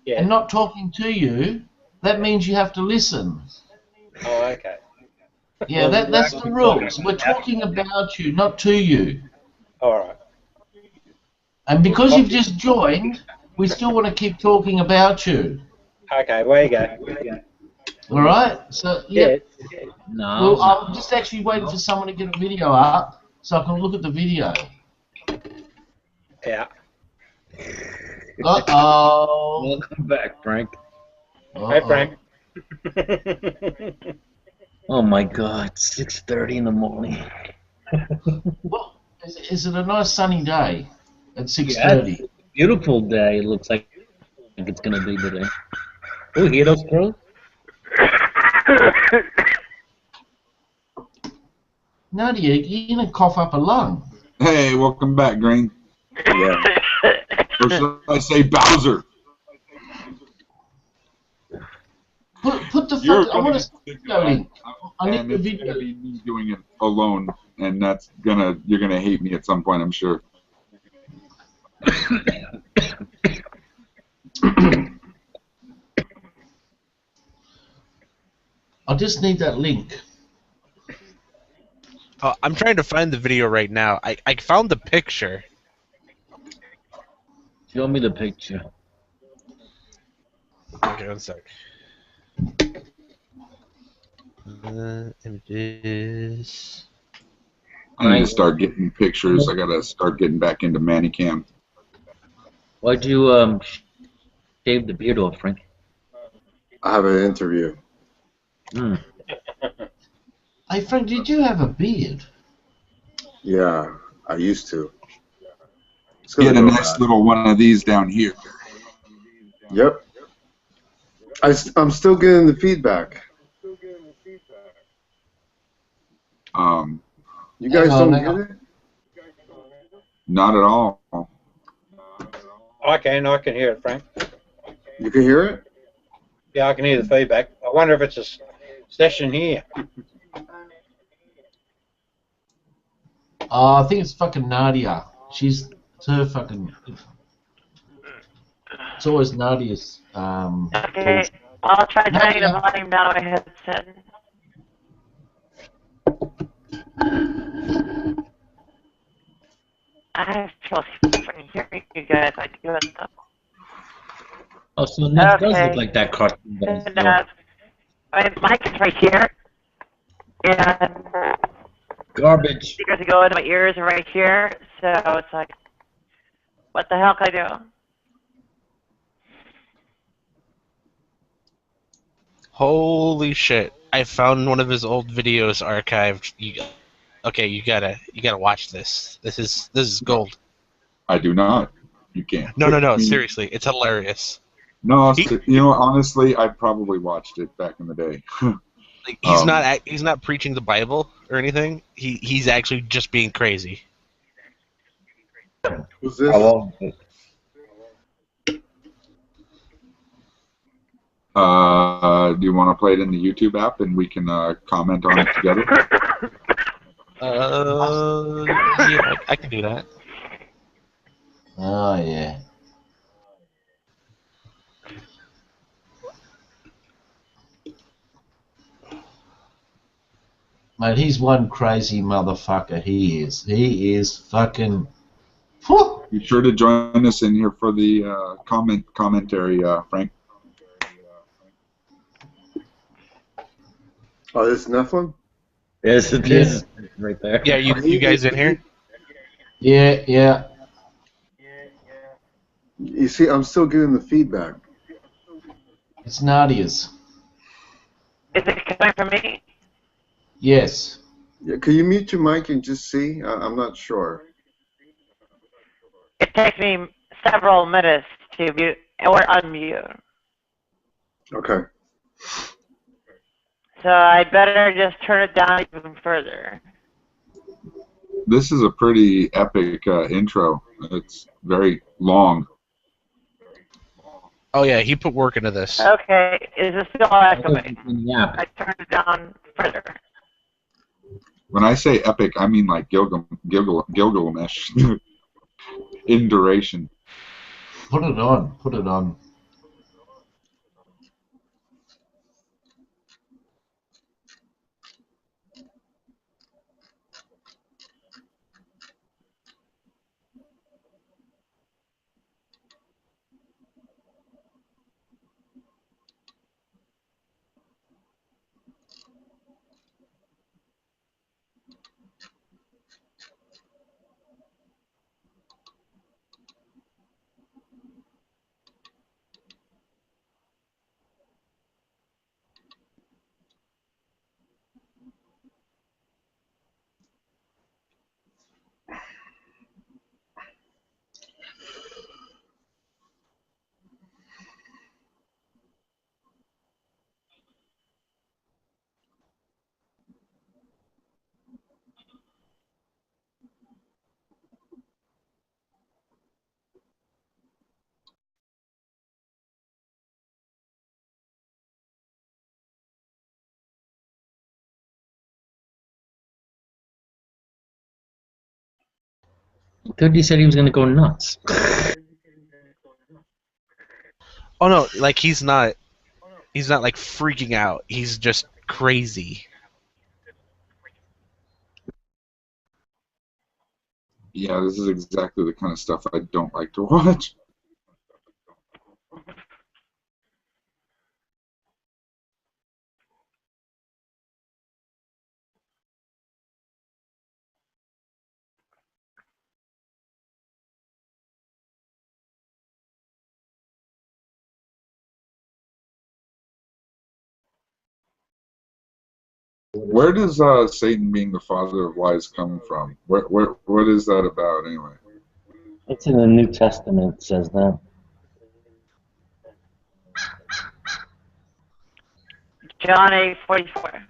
Speaker 5: and not talking to you, that means you have to listen.
Speaker 21: Oh, okay.
Speaker 5: Yeah, that's the rules. We're talking about you, not to you.
Speaker 21: All right.
Speaker 5: And because you've just joined, we still want to keep talking about you.
Speaker 21: Okay, where you go.
Speaker 5: All right? So, yeah.
Speaker 10: No.
Speaker 5: Well, I'm just actually waiting for someone to get a video up so I can look at the video.
Speaker 21: Yeah.
Speaker 5: Uh-oh.
Speaker 10: Welcome back, Frank.
Speaker 21: Hey, Frank.
Speaker 10: Oh my God, 6:30 in the morning.
Speaker 5: Well, is it a nice sunny day at 6:30?
Speaker 10: Yeah, it's a beautiful day. It looks like it's gonna be today. Oh, hear those crows?
Speaker 5: Nadia, you're gonna cough up a lung.
Speaker 16: Hey, welcome back, Green.
Speaker 20: Yeah.
Speaker 16: Or should I say Bowser?
Speaker 5: Put the
Speaker 16: You're
Speaker 5: fuck. I want to see the video link. I need
Speaker 16: And
Speaker 5: the
Speaker 16: it's
Speaker 5: video.
Speaker 16: gonna be me doing it alone, and you're gonna hate me at some point, I'm sure.
Speaker 5: I just need that link.
Speaker 4: I'm trying to find the video right now. I found the picture.
Speaker 10: Show me the picture.
Speaker 4: Okay, one sec. Images.
Speaker 16: I need to start getting pictures. I gotta start getting back into Manicam.
Speaker 10: Why'd you shave the beard off, Frank?
Speaker 20: I have an interview.
Speaker 10: Hmm.
Speaker 5: Hey, Frank, did you have a beard?
Speaker 20: Yeah, I used to. It's
Speaker 16: Get a
Speaker 20: gonna go
Speaker 16: nice
Speaker 20: bad.
Speaker 16: little one of these down here.
Speaker 20: Yep. I'm still getting the feedback. You guys don't get it?
Speaker 16: Not at all.
Speaker 21: I can hear it, Frank.
Speaker 20: You can hear it?
Speaker 21: Yeah, I can hear the feedback. I wonder if it's a session here.
Speaker 5: I think it's fucking Nadia. It's her fucking. It's always Nadia's.
Speaker 18: Okay, I'll try turning the
Speaker 5: Nadia.
Speaker 18: volume down on my headset. I have trouble fucking hearing you guys. I do it though.
Speaker 10: Oh, so that does look
Speaker 18: Okay.
Speaker 10: like that cartoon that I
Speaker 18: And,
Speaker 10: saw.
Speaker 18: my mic is right here, and
Speaker 10: Garbage.
Speaker 18: speakers go into my ears are right here, so it's like, what the hell can I do?
Speaker 4: Holy shit! I found one of his old videos archived. Okay, you gotta watch this. This is gold.
Speaker 16: I do not. You can't
Speaker 4: No, no,
Speaker 16: trick
Speaker 4: no.
Speaker 16: me.
Speaker 4: Seriously, it's hilarious.
Speaker 16: No,
Speaker 4: He,
Speaker 16: honestly, I probably watched it back in the day.
Speaker 4: like, he's not preaching the Bible or anything. He's actually just being crazy.
Speaker 20: Who's this?
Speaker 16: Do you want to play it in the YouTube app and we can comment on it together?
Speaker 4: Yeah, I can do that.
Speaker 5: Oh, yeah. Mate, he's one crazy motherfucker. He is. He is fucking. Whew.
Speaker 16: Be sure to join us in here for the commentary, Frank.
Speaker 20: Oh, this is Nephilim?
Speaker 10: Yes, it is right there.
Speaker 4: Yeah, you guys in here?
Speaker 5: Yeah, yeah.
Speaker 20: You see, I'm still getting the feedback.
Speaker 5: It's Nadia's.
Speaker 18: Is it coming from me?
Speaker 5: Yes.
Speaker 20: Yeah, can you mute your mic and just see? I'm not sure.
Speaker 18: It takes me several minutes to mute or unmute.
Speaker 20: Okay.
Speaker 18: So I better just turn it down even further.
Speaker 16: This is a pretty epic intro. It's very long.
Speaker 4: Oh yeah, he put work into this.
Speaker 18: Okay, is it still echoing?
Speaker 10: Yeah.
Speaker 18: I turned it down further.
Speaker 16: When I say epic, I mean like Gilgamesh in duration.
Speaker 5: Put it on. Put it on.
Speaker 10: Dude, he said he was gonna go nuts.
Speaker 4: Oh no, like he's not like freaking out. He's just crazy.
Speaker 16: Yeah, this is exactly the kind of stuff I don't like to watch. Where does Satan being the father of lies come from? What is that about anyway?
Speaker 17: It's in the New Testament, it says that.
Speaker 18: John 8:44.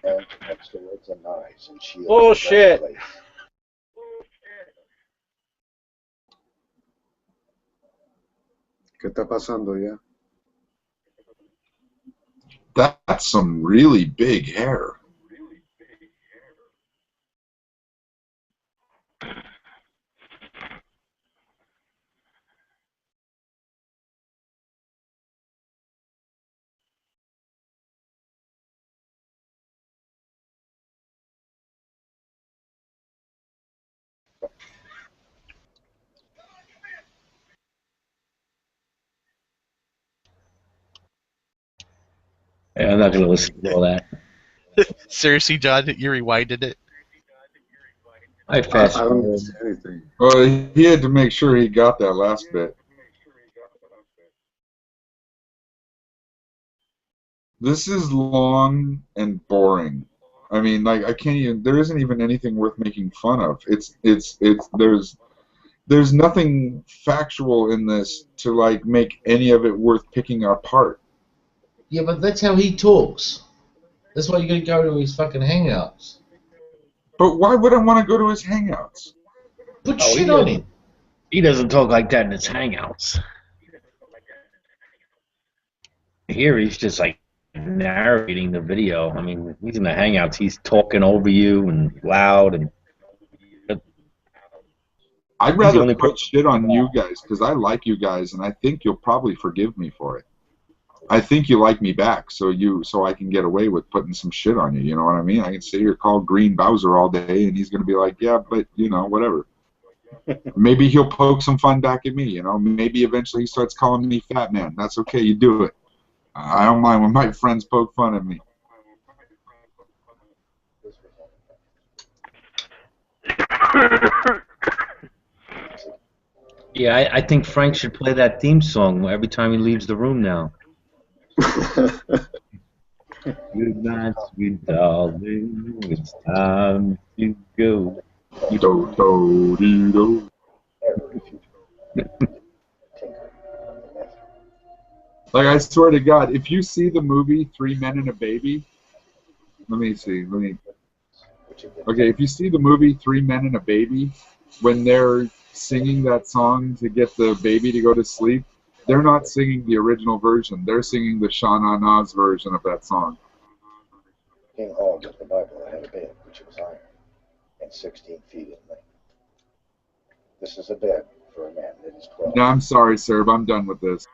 Speaker 21: And next to it are knives and shields. Bullshit. And
Speaker 20: ¿Qué está pasando ya?
Speaker 16: That's some really big hair.
Speaker 10: Yeah, I'm not gonna listen to all that.
Speaker 4: Seriously, John, you rewinded it.
Speaker 10: I fast
Speaker 20: I don't
Speaker 10: forward.
Speaker 20: see anything.
Speaker 16: Well, he had to make sure he got that last bit. This is long and boring. I mean, like I can't even. There isn't even anything worth making fun of. It's. There's nothing factual in this to like make any of it worth picking apart.
Speaker 5: Yeah, but that's how he talks. That's why you gotta go to his fucking hangouts.
Speaker 16: But why would I want to go to his hangouts?
Speaker 5: Put shit on him.
Speaker 10: He doesn't talk like that in his hangouts. Here he's just like narrating the video. I mean, he's in the hangouts. He's talking over you and loud and.
Speaker 16: I'd
Speaker 10: He's the
Speaker 16: rather
Speaker 10: only
Speaker 16: put shit on you guys because I like you guys and I think you'll probably forgive me for it. I think you like me back, so I can get away with putting some shit on you. You know what I mean? I can sit here call Green Bowser all day, and he's gonna be like, "Yeah, but you know, whatever." Maybe he'll poke some fun back at me. You know, maybe eventually he starts calling me Fat Man. That's okay. You do it. I don't mind when my friends poke fun at me.
Speaker 10: Yeah, I think Frank should play that theme song every time he leaves the room now. Good night, sweet darling. It's time to go.
Speaker 16: Like I swear to God, if you see the movie Three Men and a Baby, let me see. Okay, if you see the movie Three Men and a Baby, when they're singing that song to get the baby to go to sleep, they're not singing the original version. They're singing the Sha Na Na's version of that song.
Speaker 21: King Og of the Bible had a bed which was iron and 16 feet in length. This is a bed for a man that is 12.
Speaker 16: No, I'm sorry, sir, but I'm done with this.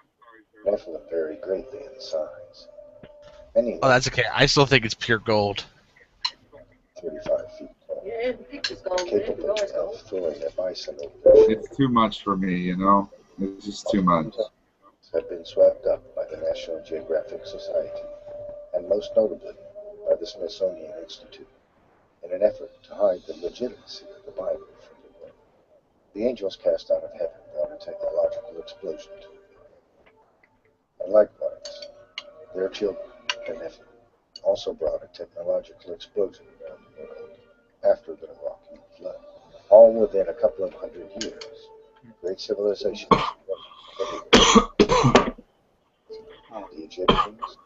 Speaker 21: Nephilim vary greatly in size. Many
Speaker 4: Oh, that's okay. I still think it's pure gold.
Speaker 21: 35 feet tall, capable of throwing a bison over their
Speaker 16: It's too much for me, you know? It's just too much.
Speaker 21: have been swept up by the National Geographic Society, and most notably by the Smithsonian Institute, in an effort to hide the legitimacy of the Bible from the world. The angels cast out of heaven brought a technological explosion to the earth. And likewise, their children, the Nephilim, also brought a technological explosion around the world after the Noachian flood. All within a couple of 100 years, great civilizations the Egyptians,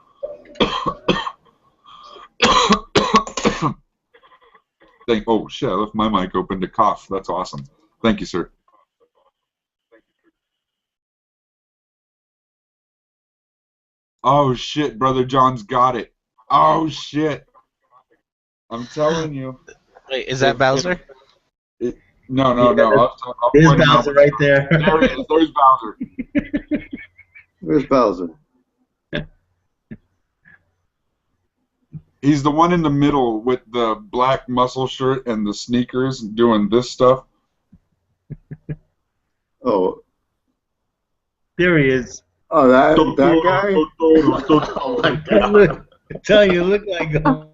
Speaker 16: Oh shit, I left my mic open to cough. That's awesome. Thank you, sir. Oh shit, Brother John's got it. Oh shit. I'm telling you.
Speaker 4: Wait, is that Bowser?
Speaker 16: No. I'll
Speaker 10: There's
Speaker 16: point it out.
Speaker 10: Bowser right there.
Speaker 16: There it is. There's Bowser.
Speaker 20: Where's Bowser?
Speaker 16: He's the one in the middle with the black muscle shirt and the sneakers doing this stuff.
Speaker 20: Oh.
Speaker 10: There he is.
Speaker 20: Oh, that guy?
Speaker 10: Oh my God. Look, I tell you, look like him.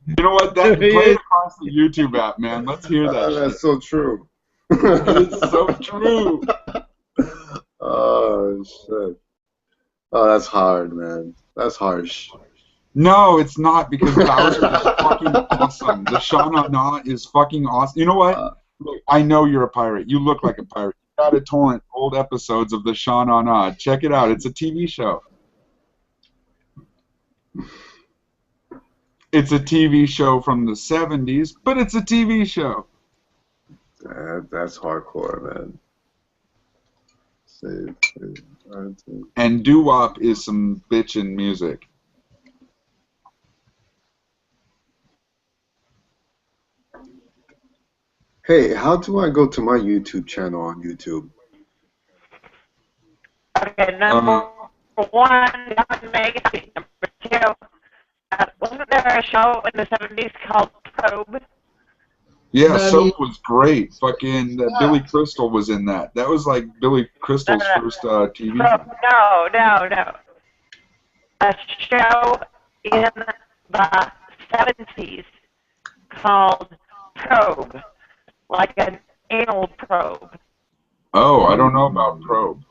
Speaker 16: You know what? That play it across the YouTube app, man. Let's hear that.
Speaker 20: That's so true.
Speaker 16: It's so true.
Speaker 20: Oh, shit. Oh, that's hard, man. That's harsh.
Speaker 16: No, it's not, because Bowser is fucking awesome. The Sha Na Na is fucking awesome. You know what? Look, I know you're a pirate. You look like a pirate. You got to torrent old episodes of the Sha Na Na. Check it out. It's a TV show. It's a TV show from the 70s, but it's a TV show.
Speaker 20: That's hardcore, man. Save.
Speaker 16: And doo-wop is some bitchin' music.
Speaker 20: Hey, how do I go to my YouTube channel on YouTube?
Speaker 18: Okay, number one, John Magazine. Number two, wasn't there a show in the 70s called Probe?
Speaker 16: Yeah, Soap was great. Fucking Billy Crystal was in that. That was like Billy Crystal's first TV thing.
Speaker 18: No. A show in the 70s called Probe, like an anal probe.
Speaker 16: Oh, I don't know about Probe,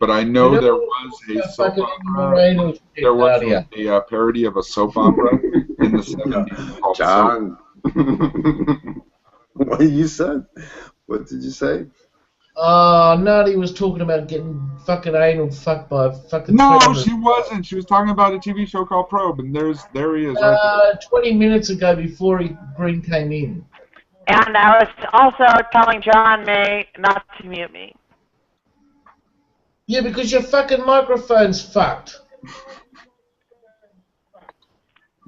Speaker 16: but I know there was a soap opera. There was a parody of a soap opera in the 70s called
Speaker 20: John. What you said? What did you say?
Speaker 5: Nutty was talking about getting fucking anal fucked by a fucking.
Speaker 16: No, she wasn't. She was talking about a TV show called Probe, and there he is right there.
Speaker 5: 20 minutes ago before Green came in.
Speaker 18: And I was also telling John May not to mute me.
Speaker 5: Yeah, because your fucking microphone's fucked.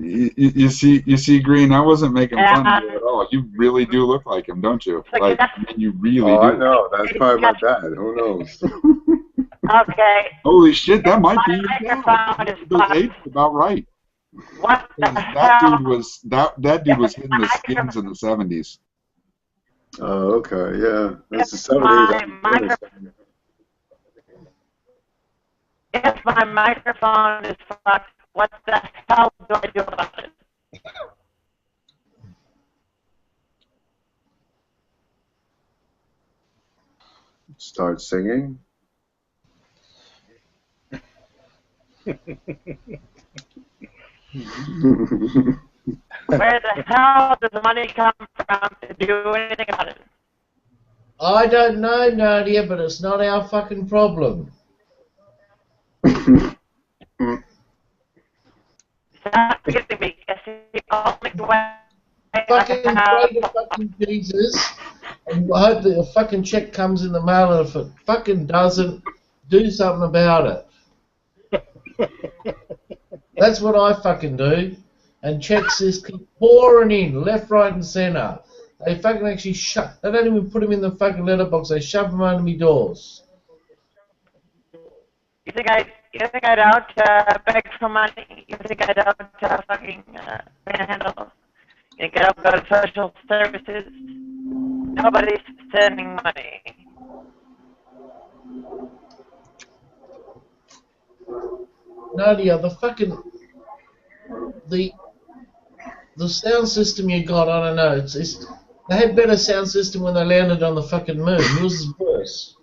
Speaker 16: You see, Green, I wasn't making fun of you at all. You really do look like him, don't you? Like, I mean, you really do.
Speaker 20: I know. That's probably my dad. Who knows?
Speaker 18: Okay.
Speaker 16: Holy shit, that might be your dad. Those age about right.
Speaker 18: What the
Speaker 16: that dude was that dude was hitting the skins in the 70s.
Speaker 20: Oh, okay, yeah. That's the 70s.
Speaker 18: If my microphone is fucked, what the hell do I do about it?
Speaker 20: Start singing.
Speaker 18: Where the hell does the money come from to do anything about it?
Speaker 5: I don't know, Nadia, but it's not our fucking problem.
Speaker 18: Stop kidding me. It's the only way
Speaker 5: Fucking pray to fucking Jesus and hope that a fucking check comes in the mail, and if it fucking doesn't, do something about it. That's what I fucking do. And checks just keep pouring in, left, right, and centre. They fucking actually shut. They don't even put them in the fucking letterbox. They shove them under me doors.
Speaker 18: You think I don't beg for money? You think I don't fucking panhandle? You think I don't go to social services? Nobody's sending money.
Speaker 5: Nadia, the fucking the sound system you got, I don't know. It's they had better sound system when they landed on the fucking moon. Yours is worse.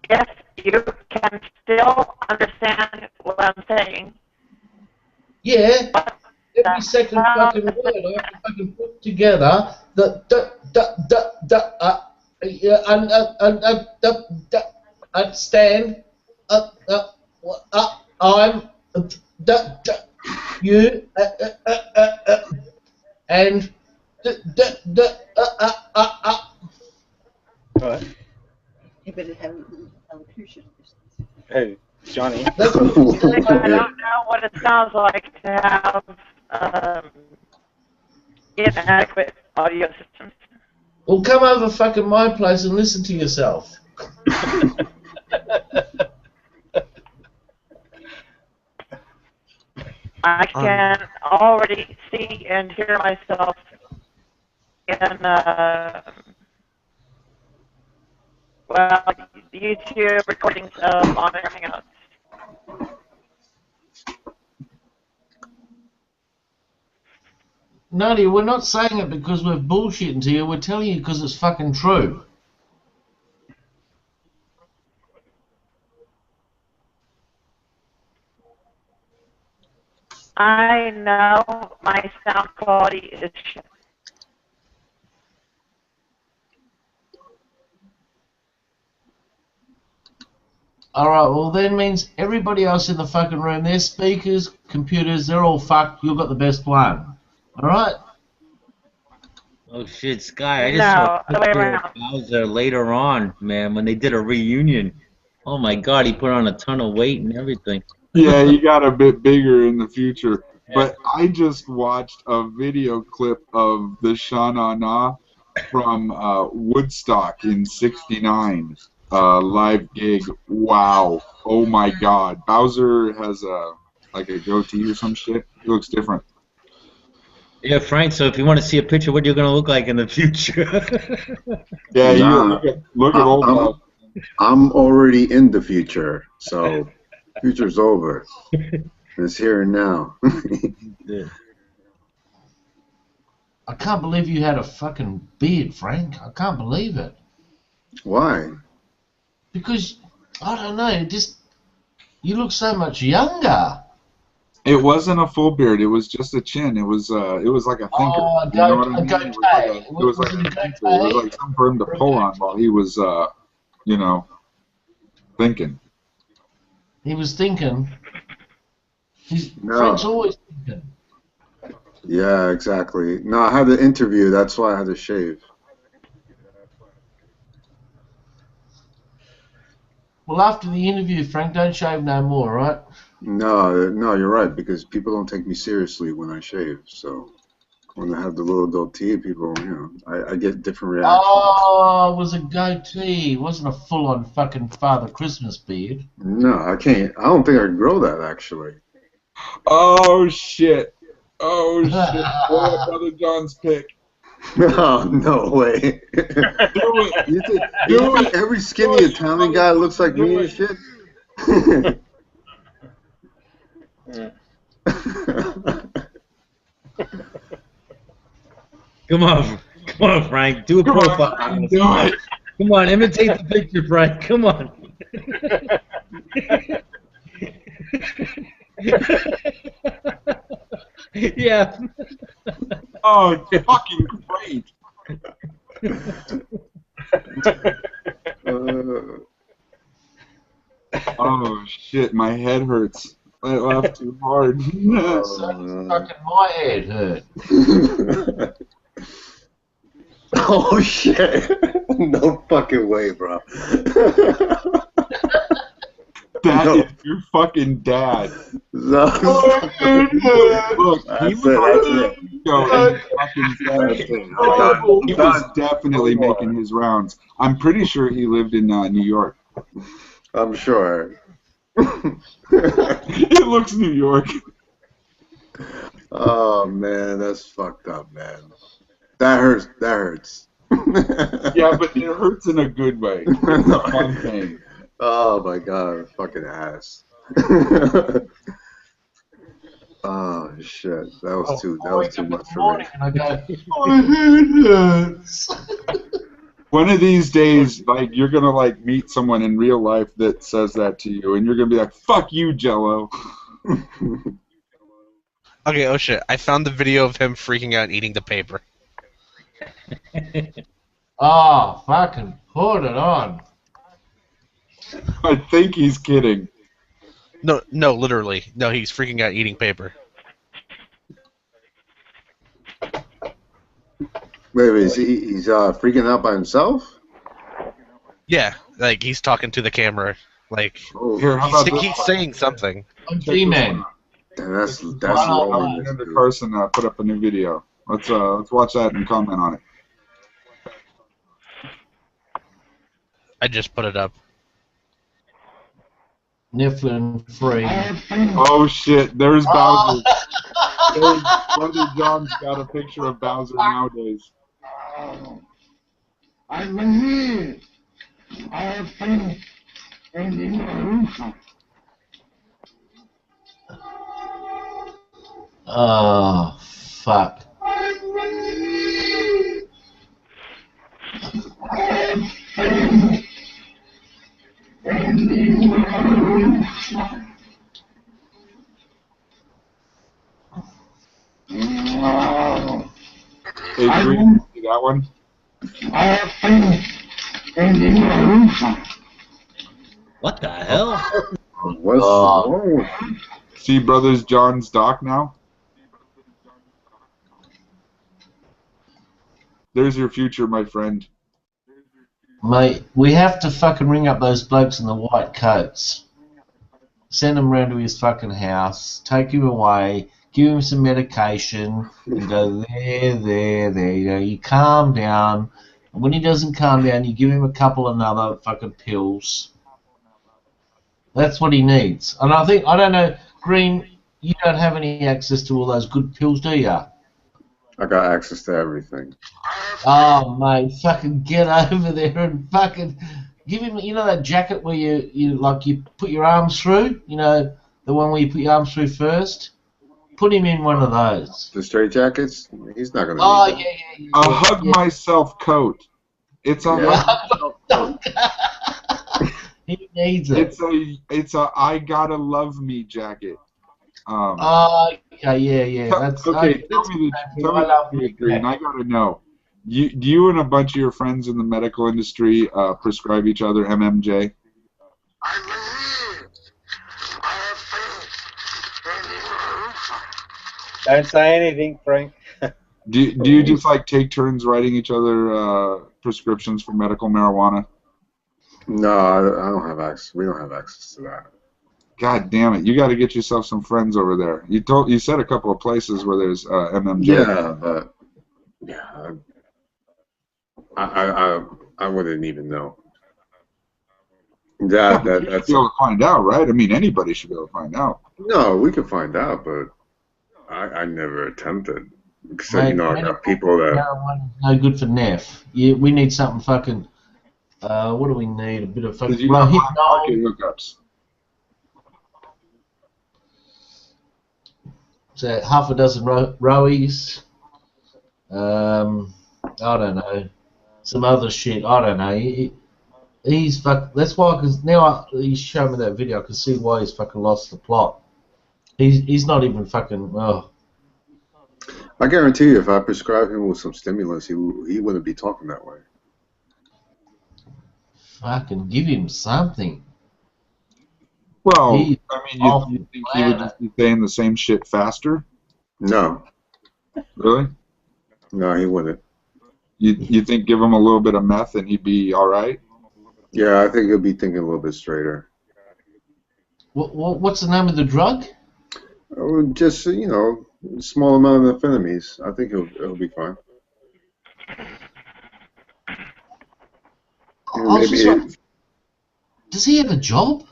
Speaker 18: If you can still understand what I'm saying.
Speaker 5: Yeah. Every second fucking word I have to fucking put together. Stand. I'm. You. And.
Speaker 7: What?
Speaker 22: You better have elocution.
Speaker 7: Hey, Johnny.
Speaker 18: I don't know what it sounds like to have inadequate audio systems.
Speaker 5: Well, come over fucking my place and listen to yourself.
Speaker 18: I can already see and hear myself in YouTube recordings of on-air hangouts.
Speaker 5: Nadia, we're not saying it because we're bullshitting to you. We're telling you because it's fucking true.
Speaker 18: I know my sound quality is shit.
Speaker 5: Alright, well then means everybody else in the fucking room, their speakers, computers, they're all fucked. You've got the best one. Alright?
Speaker 10: Oh shit, Sky! I just saw
Speaker 18: No,
Speaker 10: a
Speaker 18: other way
Speaker 10: picture of
Speaker 18: around.
Speaker 10: Bowser later on, man, when they did a reunion. Oh my God, he put on a ton of weight and everything.
Speaker 16: Yeah, he got a bit bigger in the future. But I just watched a video clip of the Sha Na Na from Woodstock in '69 live gig. Wow. Oh my God. Bowser has a goatee or some shit. He looks different.
Speaker 10: Yeah, Frank. So if you want to see a picture of what you're gonna look like in the future,
Speaker 16: Yeah, you
Speaker 20: Nah,
Speaker 16: look at old Bowser.
Speaker 20: I'm already in the future, so future's over. It's here and now.
Speaker 5: I can't believe you had a fucking beard, Frank. I can't believe it.
Speaker 20: Why?
Speaker 5: Because, I don't know, you look so much younger.
Speaker 16: It wasn't a full beard. It was just a chin. It was like a thinker.
Speaker 5: Oh,
Speaker 16: You know what I
Speaker 5: a
Speaker 16: mean?
Speaker 5: goatee.
Speaker 16: It was like a thinker. It was like something for him to pull on while he was thinking.
Speaker 5: He was thinking.
Speaker 20: No.
Speaker 5: Frank's always thinking.
Speaker 20: Yeah, exactly. No, I had the interview. That's why I had to shave.
Speaker 5: Well, after the interview, Frank, don't shave no more, right?
Speaker 20: No, you're right, because people don't take me seriously when I shave. So when I have the little goatee, people, I get different reactions.
Speaker 5: Oh, it was a goatee. It wasn't a full-on fucking Father Christmas beard.
Speaker 20: No, I can't. I don't think I can grow that, actually.
Speaker 16: Oh shit! Oh shit! Pull up Brother John's pick.
Speaker 20: Oh, no way.
Speaker 16: Do it.
Speaker 20: You think every skinny Italian guy looks like me and shit?
Speaker 10: come on, Frank, do a profile.
Speaker 16: On, do it.
Speaker 10: Come on, imitate the picture, Frank. Come on. Yeah.
Speaker 16: Oh, it's fucking great. Oh shit, my head hurts. I laughed too hard.
Speaker 5: So fucking my head hurt.
Speaker 20: Oh shit! No fucking way, bro.
Speaker 16: That is your fucking dad.
Speaker 20: No.
Speaker 16: Look, he was definitely making his rounds. I'm pretty sure he lived in New York.
Speaker 20: I'm sure.
Speaker 16: It looks New York.
Speaker 20: Oh man, that's fucked up, man. That hurts. That hurts.
Speaker 16: Yeah, but it hurts in a good way. It's a fun thing.
Speaker 20: Oh my god, fucking ass. Oh shit, that was too much for me.
Speaker 5: And I go, my head hurts.
Speaker 16: One of these days, like, you're gonna like meet someone in real life that says that to you, and you're gonna be like, "Fuck you, Jello."
Speaker 4: Okay, oh shit! I found the video of him freaking out eating the paper.
Speaker 5: Oh, fucking put it on.
Speaker 16: I think he's kidding.
Speaker 4: No, literally. No, he's freaking out eating paper.
Speaker 20: Wait, he's freaking out by himself?
Speaker 4: Yeah, like he's talking to the camera. Like
Speaker 16: Here, how about
Speaker 4: he's saying something.
Speaker 5: I'm G-Man.
Speaker 20: That's
Speaker 16: Alexander Carson put up a new video. Let's watch that and comment on it.
Speaker 4: I just put it up.
Speaker 5: Nifflin free.
Speaker 16: Oh shit! There's Bowser. There's Brother John's got a picture of Bowser nowadays.
Speaker 19: I'm here. I have been in the roof.
Speaker 5: Oh, fuck.
Speaker 16: Hey, Green, see that one?
Speaker 19: I have been in the roof.
Speaker 10: What the hell?
Speaker 20: What's wrong?
Speaker 16: See Brothers John's doc now? There's your future, my friend.
Speaker 5: Mate, we have to fucking ring up those blokes in the white coats. Send him round to his fucking house, take him away, give him some medication, and go there. You know, you calm down. And when he doesn't calm down, you give him a couple of other fucking pills. That's what he needs. And I don't know, Green, you don't have any access to all those good pills, do you?
Speaker 20: I got access to everything.
Speaker 5: Oh, mate, fucking get over there and fucking give him, you know that jacket where you put your arms through? You know, the one where you put your arms through first? Put him in one of those.
Speaker 20: The straight jackets? He's not gonna
Speaker 5: Oh,
Speaker 20: need that.
Speaker 5: yeah.
Speaker 16: A hug myself coat. It's a hug.
Speaker 5: He needs it.
Speaker 16: It's a I gotta love me jacket.
Speaker 5: Okay, yeah. That's
Speaker 16: okay.
Speaker 5: that's
Speaker 16: Tell me the Green. I gotta know. Do you and a bunch of your friends in the medical industry prescribe each other MMJ?
Speaker 7: Don't say anything, Frank.
Speaker 16: Do you just like take turns writing each other prescriptions for medical marijuana?
Speaker 20: No, I don't have access. We don't have access to that.
Speaker 16: God damn it! You got to get yourself some friends over there. You said a couple of places where there's MMJ.
Speaker 20: Yeah, but I wouldn't even know.
Speaker 16: You should be able to find out, right? I mean, anybody should be able to find out.
Speaker 20: No, we could find out, but I never attempted. Except,
Speaker 5: Mate,
Speaker 20: I got people that.
Speaker 5: marijuana's no good for Neff. We need something fucking. What do we need? A bit of fucking.
Speaker 16: Market hookups.
Speaker 5: So half a dozen rowies. I don't know. Some other shit. I don't know. He's fuck. That's why, because now he's showing me that video, I can see why he's fucking lost the plot. He's not even fucking. Oh.
Speaker 20: I guarantee you, if I prescribe him with some stimulants, he wouldn't be talking that way.
Speaker 5: Fucking give him something.
Speaker 16: Well, I mean, you think he would just be saying the same shit faster?
Speaker 20: No.
Speaker 16: Really?
Speaker 20: No, he wouldn't.
Speaker 16: You think give him a little bit of meth and he'd be all right?
Speaker 20: Yeah, I think he'll be thinking a little bit straighter.
Speaker 5: What's the name of the drug?
Speaker 20: Just a small amount of amphetamines. I think he'll be fine.
Speaker 5: Does he have a job?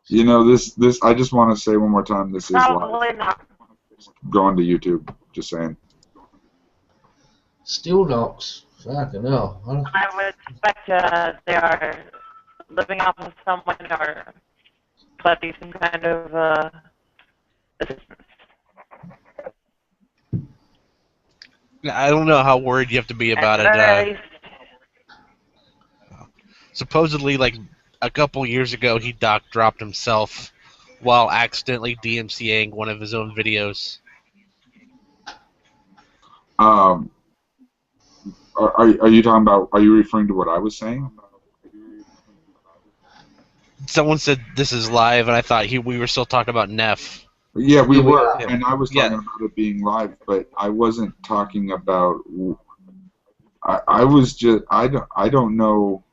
Speaker 16: This. I just want to say one more time. This is
Speaker 18: Probably
Speaker 16: live.
Speaker 18: not.
Speaker 16: Going to YouTube. Just saying.
Speaker 5: Still docs. Fucking hell.
Speaker 18: I would expect they are living off of someone or collecting some kind of assistance.
Speaker 4: I don't know how worried you have to be about it. Supposedly, like a couple years ago, he dropped himself while accidentally DMCAing one of his own videos.
Speaker 16: Are you talking about? Are you referring to what I was saying?
Speaker 4: Someone said this is live, and I thought we were still talking about Neff.
Speaker 16: Yeah, we were, and I was talking about it being live, but I wasn't talking about. I was just. I don't know.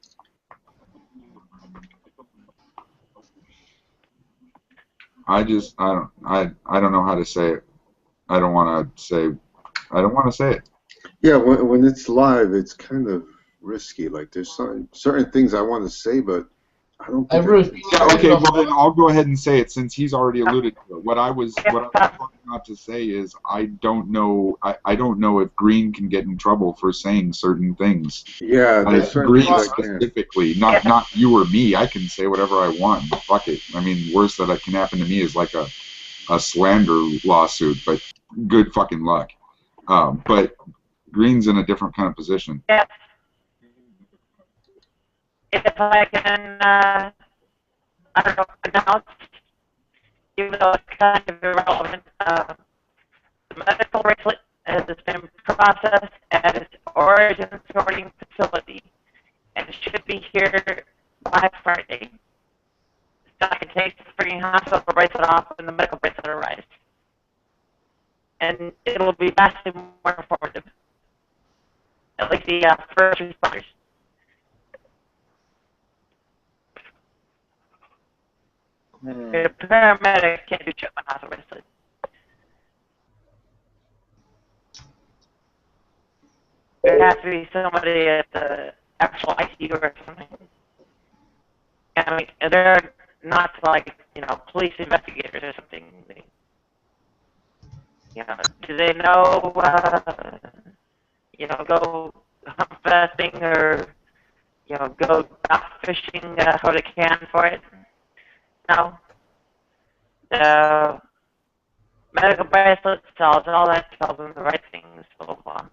Speaker 16: I don't know how to say it. I don't want to say it.
Speaker 20: Yeah, when it's live, it's kind of risky. Like there's certain things I want to say, but I don't think.
Speaker 16: Okay, well then I'll go ahead and say it since he's already alluded to it. What I was trying not to say is I don't know. I don't know if Green can get in trouble for saying certain things.
Speaker 20: Yeah, there's certain
Speaker 16: Green
Speaker 20: things I can.
Speaker 16: specifically, not you or me. I can say whatever I want. Fuck it. I mean, worst that can happen to me is like a slander lawsuit, but good fucking luck. But Green's in a different kind of position.
Speaker 18: Yeah. If I can, I don't know, announce, even though it's kind of irrelevant, the medical bracelet has been processed at its origin sorting facility and should be here by Friday. hospital bracelet off and the medical bracelet arrives. And it'll be vastly more informative. At least the first responders. The paramedic can't do shit on hospital bracelet. There has to be somebody at the actual ICU or something. I mean, they're not like, police investigators or something. Do they know, go hump vesting or, go bass fishing how they can for it? No. So, medical bracelets tells all that tells them the right things, blah, blah, blah.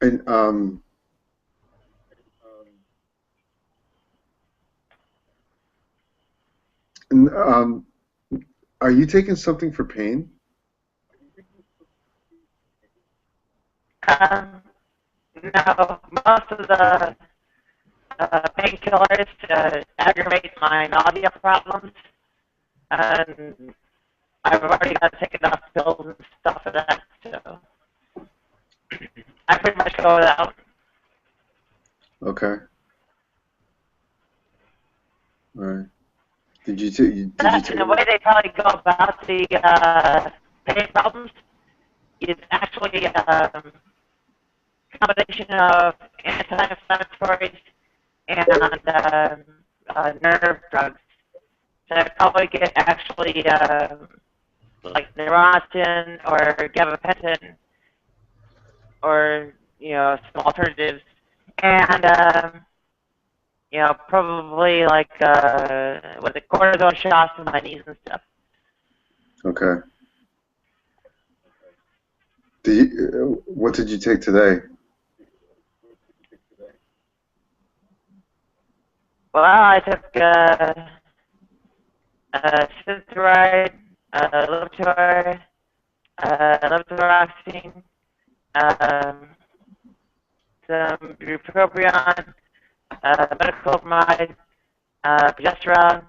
Speaker 20: And are you taking something for pain?
Speaker 18: No, most of the painkillers aggravate my nausea problems, and I've already got to take enough pills and stuff for that, so I pretty much go without.
Speaker 20: Okay. All right. Did you
Speaker 18: That's the way they probably go about the pain problems. It's actually a combination of anti-inflammatories and nerve drugs. So I probably get actually like Neurontin or gabapentin or some alternatives, and probably like with the cortisone shots in my knees and stuff.
Speaker 20: Okay. What did you take today?
Speaker 18: Well, I took Synthroid, Lipitor, Levothyroxine, some bupropion, metoclopramide, progesterone,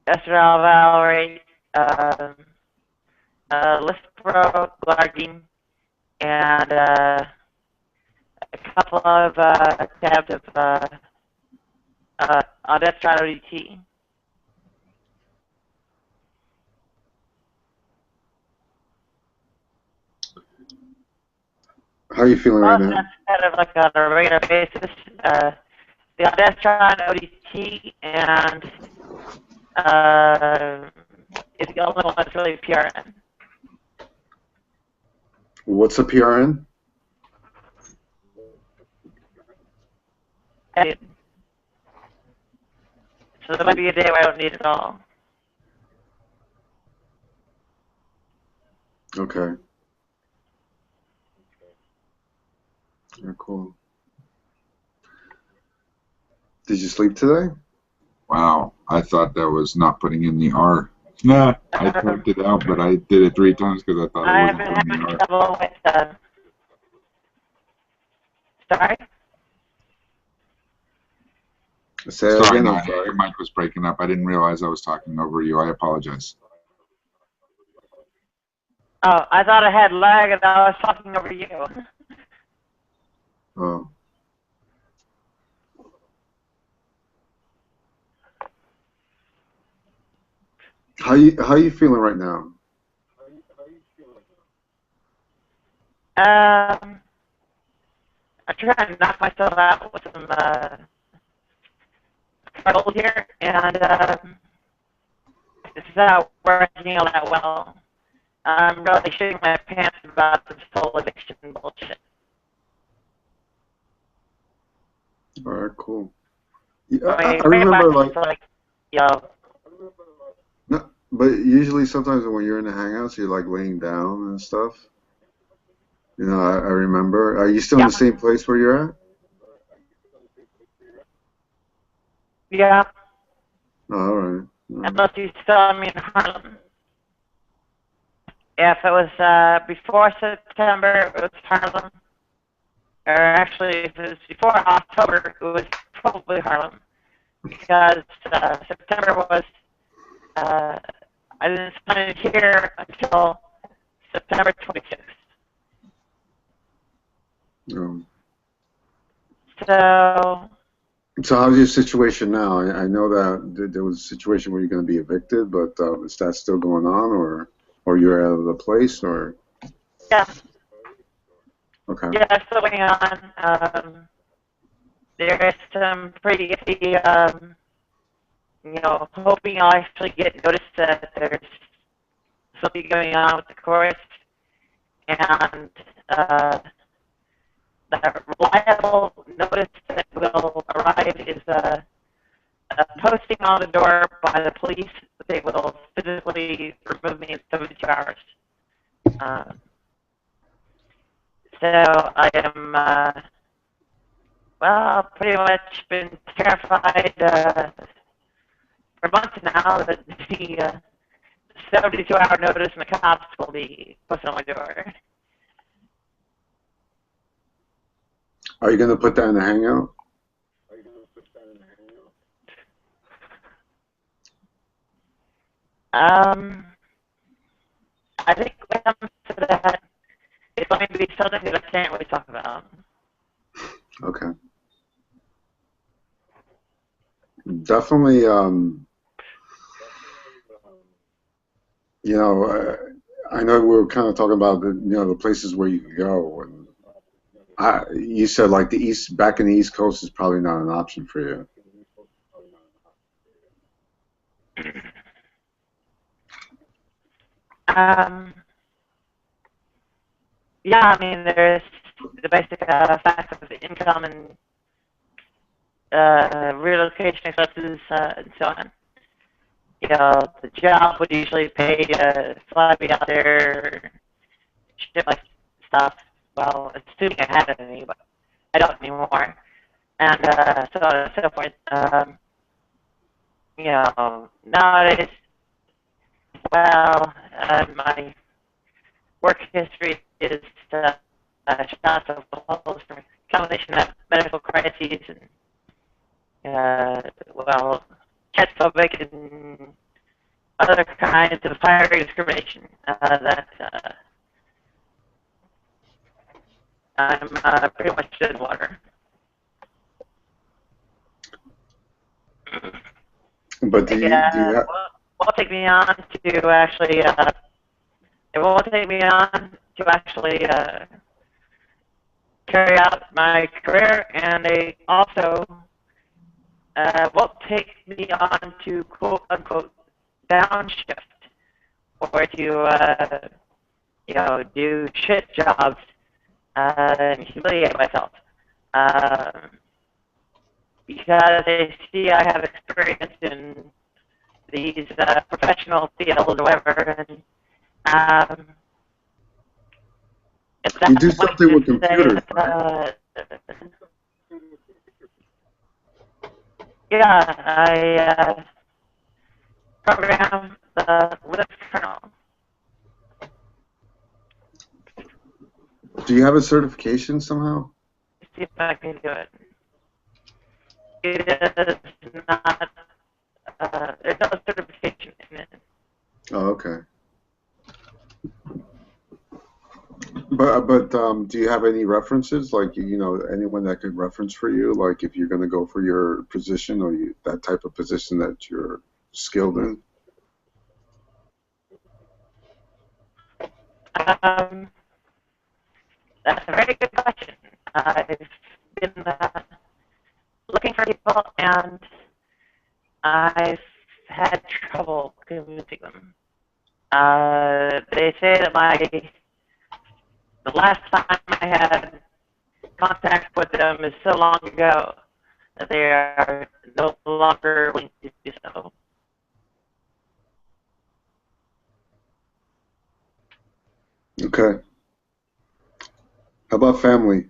Speaker 18: estradiol valorate, Lispro, Glargine, and a couple of tabs of Ondestrad ODT.
Speaker 20: How are you feeling right now?
Speaker 18: That's kind of like on a regular basis. The Ondestrad ODT and is the only one that's really PRN.
Speaker 20: What's a PRN?
Speaker 18: So there might be a day where I don't need it all.
Speaker 20: Okay. Yeah, cool. Did you sleep today?
Speaker 16: Wow, I thought that was not putting in the R. Nah, I typed it out, but I did it 3 times because I thought
Speaker 18: I
Speaker 16: it
Speaker 18: have
Speaker 16: wasn't
Speaker 18: been
Speaker 16: putting
Speaker 18: having
Speaker 16: the R.
Speaker 18: trouble with sorry?
Speaker 20: Say it
Speaker 16: Sorry,
Speaker 20: again,
Speaker 16: no,
Speaker 20: I'm sorry.
Speaker 16: your mic was breaking up. I didn't realize I was talking over you. I apologize.
Speaker 18: Oh, I thought I had lag and I was talking over you.
Speaker 20: Oh. How you feeling right now?
Speaker 18: I try to knock myself out with some trouble here, and it's not working all that well. I'm really shitting my pants about this whole addiction bullshit.
Speaker 20: All right, cool. Yeah,
Speaker 18: I mean,
Speaker 20: I remember
Speaker 18: like, yo.
Speaker 20: No, but usually sometimes when you're in the hangouts, you're like laying down and stuff. You know, I remember. Are you still in the same place where you're at?
Speaker 18: Yeah.
Speaker 20: Oh, all right.
Speaker 18: Unless you saw me in Harlem. If it was before September, it was Harlem. or actually, if it was before October, it was probably Harlem, because September was, I didn't sign it here until September 26th. So,
Speaker 20: So how's your situation now? I know that there was a situation where you're going to be evicted, but is that still going on, or you're out of the place, or?
Speaker 18: yeah,
Speaker 20: Okay.
Speaker 18: yeah, still going on. There is some pretty iffy, hoping I'll actually get notice that there's something going on with the courts, and the reliable notice that will arrive is a posting on the door by the police that they will physically remove me in 72 hours. So I am, pretty much been terrified for months now that the 72-hour notice and the cops will be posted on my door.
Speaker 20: Are you going to put that in the Hangout?
Speaker 18: I think when it comes to that, it's going to be something that I can't really talk about.
Speaker 20: Okay. Definitely, I know we were kind of talking about the places where you can go, and you said like back in the East Coast is probably not an option for you.
Speaker 18: Yeah, I mean, there's the basic facts of the income and relocation expenses and so on. The job would usually pay to fly me out there, shit like stuff. Well, assuming I had any, but I don't anymore. And so on and so forth. Nowadays, my work history is shots of balls for combination of medical crises and, transphobic and other kinds of higher discrimination that I'm pretty much dead in water.
Speaker 20: But do you have...
Speaker 18: won't take me on to actually, it won't take me on to actually carry out my career, and they also won't take me on to quote unquote downshift or to do shit jobs and humiliate myself. Because they see I have experience in these professional fields or whatever, and
Speaker 20: you do something with computers, right?
Speaker 18: Yeah, I program the Linux kernel.
Speaker 20: Do you have a certification somehow?
Speaker 18: See if I can do it. It is not, there's no certification in it.
Speaker 20: Oh, okay. But do you have any references, like anyone that could reference for you, like if you're going to go for your position or that type of position that you're skilled in?
Speaker 18: That's a very good question. I've been looking for people, and I've had trouble convincing them. They say that the last time I had contact with them is so long ago that they are no longer willing to do so.
Speaker 20: Okay. How about family?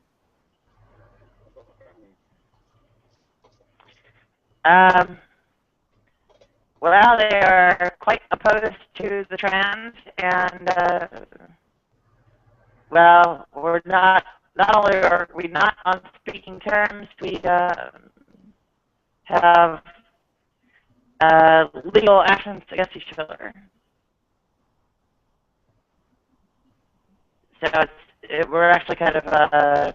Speaker 18: Well, they are quite opposed to the trans, and we're not not only are we not on speaking terms, we have legal actions against each other. So we're actually kind of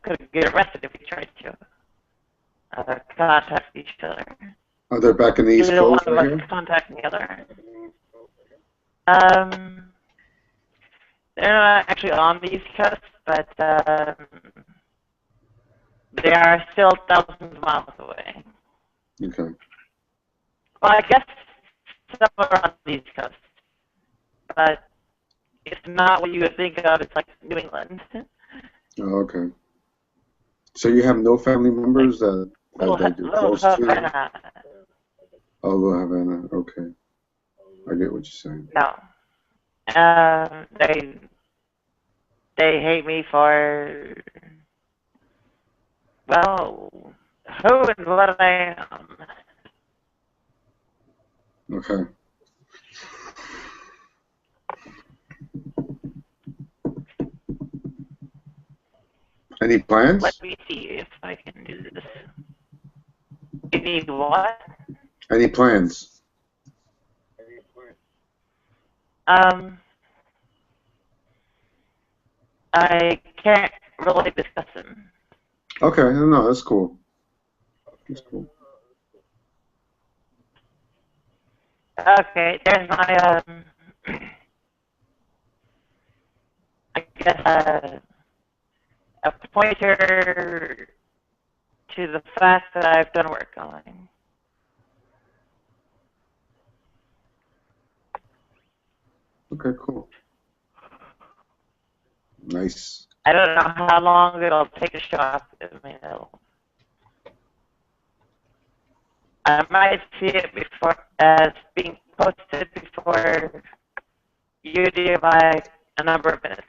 Speaker 18: could get arrested if we tried to contact each other.
Speaker 20: Oh, they're back in the East
Speaker 18: Either one
Speaker 20: Coast
Speaker 18: of
Speaker 20: right
Speaker 18: us
Speaker 20: here?
Speaker 18: contacting the other. Um, they're not actually on the East Coast, but they are still thousands of miles away.
Speaker 20: Okay.
Speaker 18: Well, I guess some are on the East Coast, but it's not what you would think of. It's like New England.
Speaker 20: Oh, okay. So you have no family members that you're close to?
Speaker 18: Havana.
Speaker 20: Oh, Little Havana. Okay. I get what you're saying.
Speaker 18: No. They hate me for, well, who and what I am.
Speaker 20: Okay. Any plans?
Speaker 18: Let me see if I can do this. You need what?
Speaker 20: Any plans?
Speaker 18: I can't really discuss them.
Speaker 20: Okay, no, that's cool. That's cool.
Speaker 18: Okay, there's my, I guess, a pointer to the fact that I've done work on.
Speaker 20: Okay, cool. Nice.
Speaker 18: I don't know how long it'll take to show up. I mean, I might see it before as being posted before you do by a number of minutes.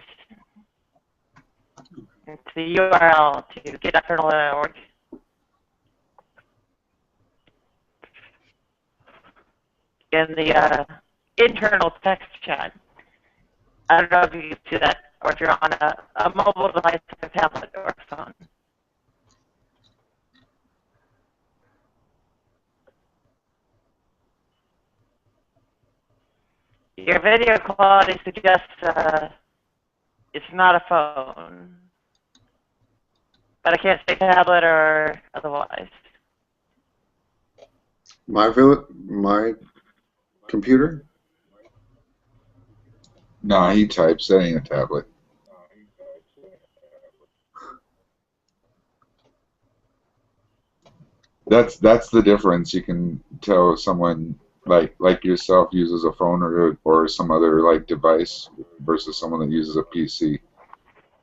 Speaker 18: It's the URL to get.kernel.org. In the internal text chat. I don't know if you can see that, or if you're on a mobile device, like a tablet or a phone. Your video quality suggests it's not a phone, but I can't say tablet or otherwise.
Speaker 20: My computer?
Speaker 16: No, he types. That ain't a tablet. That's the difference. You can tell someone like yourself uses a phone or some other like device versus someone that uses a PC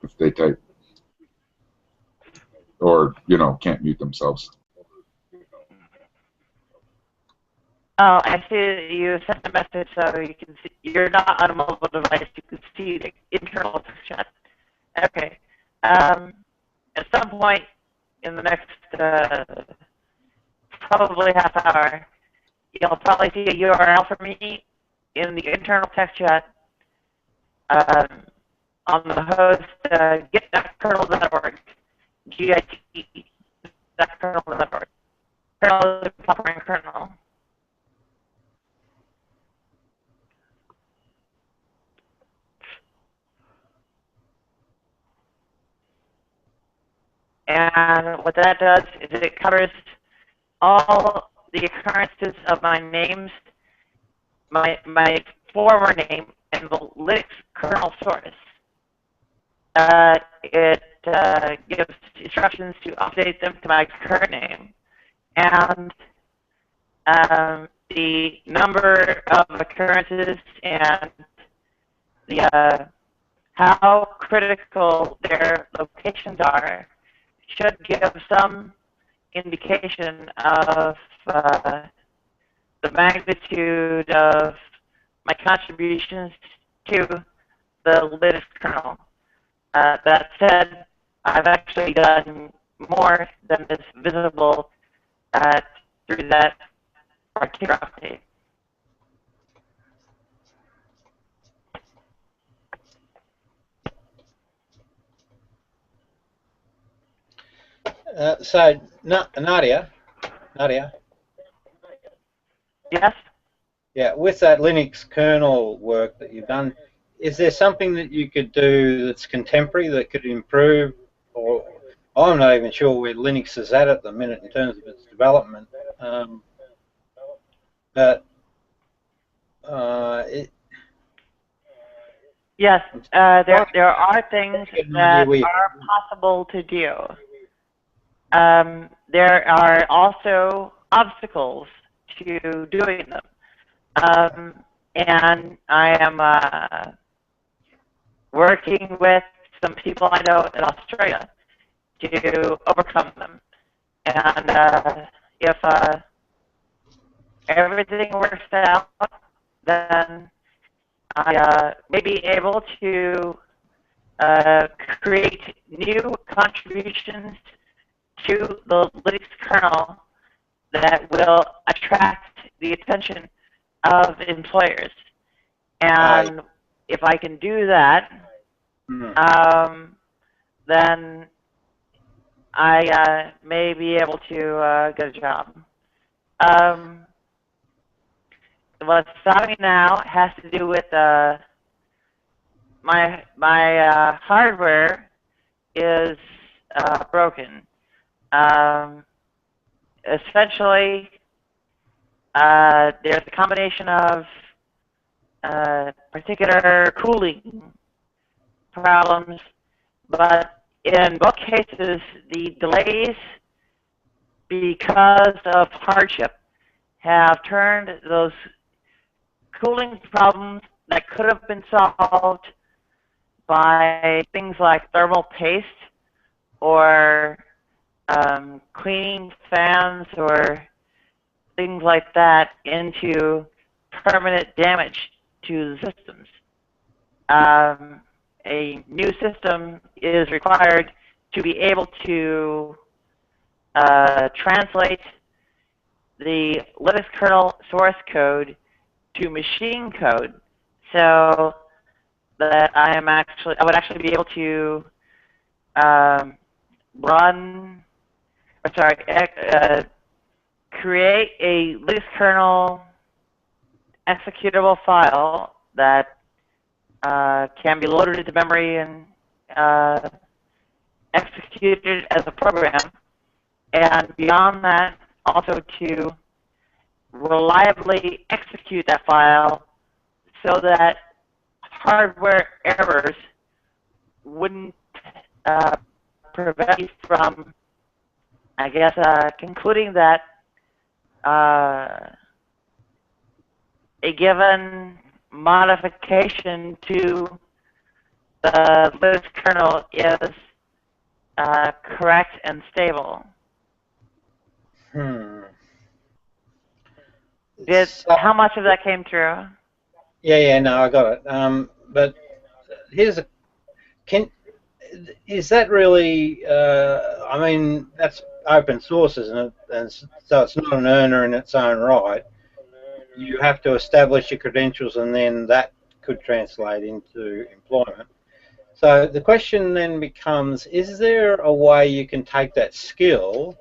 Speaker 16: if they type or can't mute themselves.
Speaker 18: Oh, I see that you sent a message so you can see, you're not on a mobile device, you can see the internal chat. Okay. At some point in the next probably half hour, you'll probably see a URL for me in the internal text chat on the host get.kernel.org, git.kernel.org. Kernel is covering kernel. And what that does is it covers all the occurrences of my names, my former name, and the Linux kernel source. It gives instructions to update them to my current name, and the number of occurrences and the how critical their locations are should give some indication of the magnitude of my contributions to the Linux kernel. That said, I've actually done more than is visible through that particular update.
Speaker 3: Nadia,
Speaker 18: Yes.
Speaker 3: yeah, with that Linux kernel work that you've done, is there something that you could do that's contemporary that could improve, or I'm not even sure where Linux is at the minute in terms of its development, but it,
Speaker 18: Yes, there are things that are possible to do. There are also obstacles to doing them. And I am working with some people I know in Australia to overcome them. And if everything works out, then I may be able to create new contributions to the Linux kernel that will attract the attention of employers. And if I can do that, then I may be able to get a job. What's stopping me now has to do with my hardware is broken. Essentially, there's a combination of particular cooling problems, but in both cases, the delays because of hardship have turned those cooling problems that could have been solved by things like thermal paste or cleaning fans or things like that into permanent damage to the systems. A new system is required to be able to translate the Linux kernel source code to machine code, so that I would actually be able to create a Linux kernel executable file that can be loaded into memory and executed as a program, and beyond that, also to reliably execute that file so that hardware errors wouldn't prevent you from, I guess, concluding that a given modification to the Linux kernel is correct and stable. How much of that came through?
Speaker 3: Yeah, no, I got it. But here's is that really? I mean, that's open source, isn't it? And so it's not an earner in its own right. You have to establish your credentials, and then that could translate into employment. So the question then becomes: is there a way you can take that skill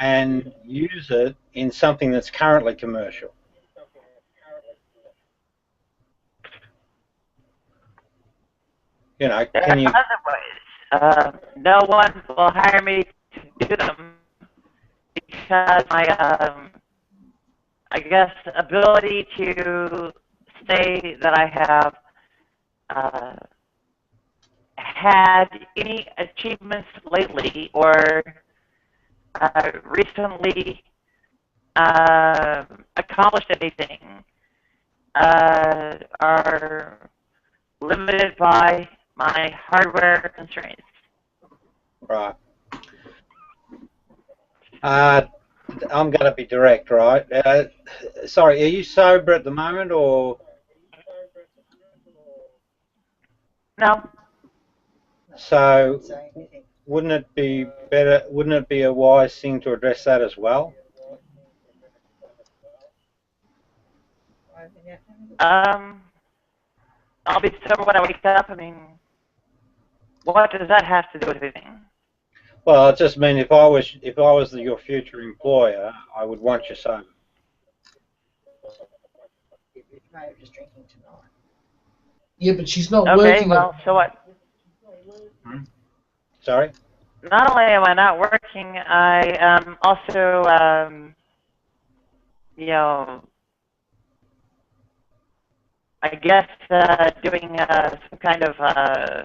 Speaker 3: and use it in something that's currently commercial? You know, can you?
Speaker 18: Other ways. No one will hire me to do them because my, I guess, ability to say that I have had any achievements lately or recently accomplished anything are limited by my hardware constraints.
Speaker 3: Right. I'm going to be direct, right? Sorry, are you sober at the moment, or?
Speaker 18: No.
Speaker 3: So, wouldn't it be better? Wouldn't it be a wise thing to address that as well?
Speaker 18: I'll be sober when I wake up. I mean, what does that have to do with anything?
Speaker 3: Well, it just means if I was your future employer, I would want you sober.
Speaker 22: Prior just drinking to not.
Speaker 5: Yeah, but she's not
Speaker 18: Okay,
Speaker 5: working.
Speaker 18: well, so what?
Speaker 3: Sorry?
Speaker 18: Not only am I not working, I am also, you know, I guess doing some kind of, I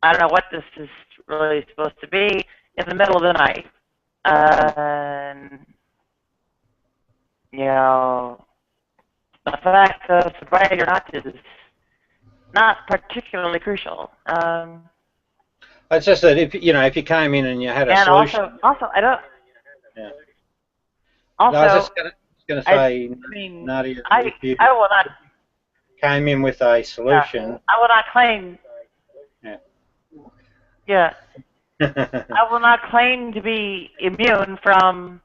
Speaker 18: don't know what this is really supposed to be, in the middle of the night. You know, the fact of sobriety or not is not particularly crucial.
Speaker 3: It's just that if you came in and you had a
Speaker 18: And
Speaker 3: solution.
Speaker 18: also, I don't.
Speaker 3: Yeah.
Speaker 18: Also,
Speaker 3: No, I was just gonna say,
Speaker 18: I mean,
Speaker 3: Nadia,
Speaker 18: I
Speaker 3: if you
Speaker 18: I will not.
Speaker 3: came in with a solution.
Speaker 18: I will not claim.
Speaker 3: Yeah.
Speaker 18: Yeah. I will not claim to be immune from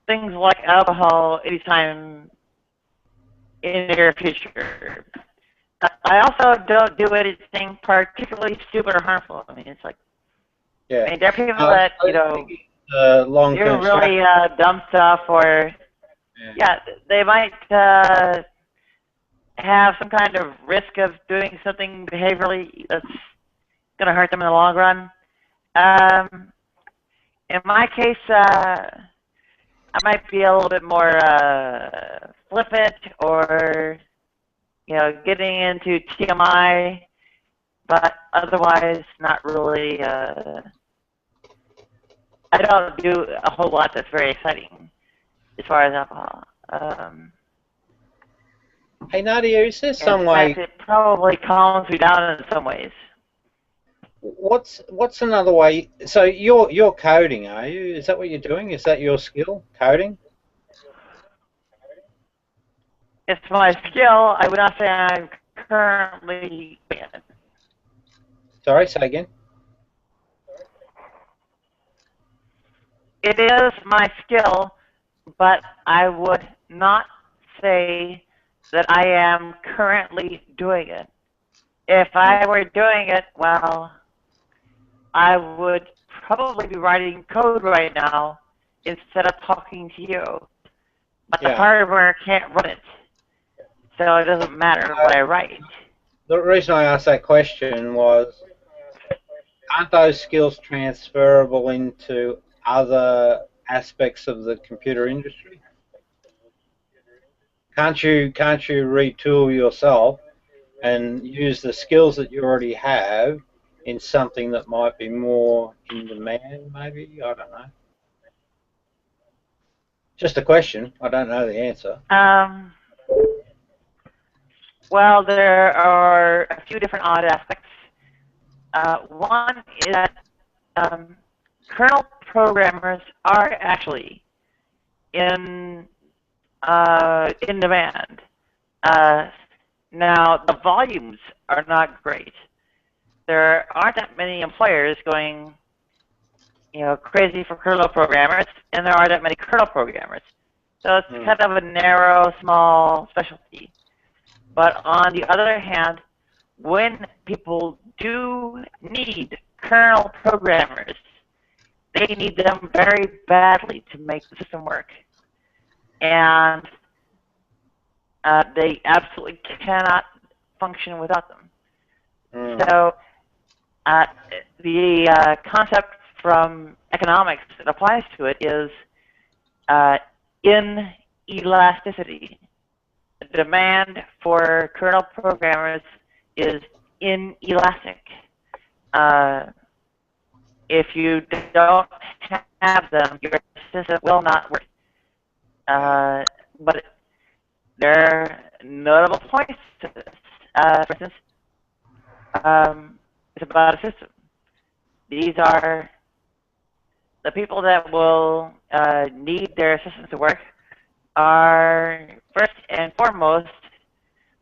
Speaker 18: things like alcohol anytime in the near future. I also don't do anything particularly stupid or harmful. I mean, it's like,
Speaker 3: Yeah.
Speaker 18: I mean, there are people that, you know, do
Speaker 3: long-term
Speaker 18: really dumb stuff, or, yeah, they might have some kind of risk of doing something behaviorally that's going to hurt them in the long run. In my case, I might be a little bit more flippant, or getting into TMI, but otherwise not really. I don't do a whole lot that's very exciting as far as alcohol.
Speaker 3: Hey Nadia, is there
Speaker 18: In
Speaker 3: some
Speaker 18: fact,
Speaker 3: way?
Speaker 18: it probably calms me down in some ways.
Speaker 3: What's another way? So you're coding, are you? Is that what you're doing? Is that your skill, coding?
Speaker 18: It's my skill. I would not say I'm currently doing it.
Speaker 3: Sorry, say again.
Speaker 18: It is my skill, but I would not say that I am currently doing it. If I were doing it, well, I would probably be writing code right now instead of talking to you. But the
Speaker 3: Yeah.
Speaker 18: hardware can't run it, so it doesn't matter what I write.
Speaker 3: The reason I asked that question was, aren't those skills transferable into other aspects of the computer industry? Can't you retool yourself and use the skills that you already have in something that might be more in demand, maybe? I don't know. Just a question. I don't know the answer.
Speaker 18: Well, there are a few different odd aspects. One is that kernel programmers are actually in demand. Now, the volumes are not great. There aren't that many employers going, crazy for kernel programmers, and there aren't that many kernel programmers. So it's kind of a narrow, small specialty. But on the other hand, when people do need kernel programmers, they need them very badly to make the system work. And they absolutely cannot function without them. So the concept from economics that applies to it is inelasticity. The demand for kernel programmers is inelastic. If you don't have them, your system will not work. But there are notable points to this. For instance, it's about a system. These are the people that will need their systems to work are first and foremost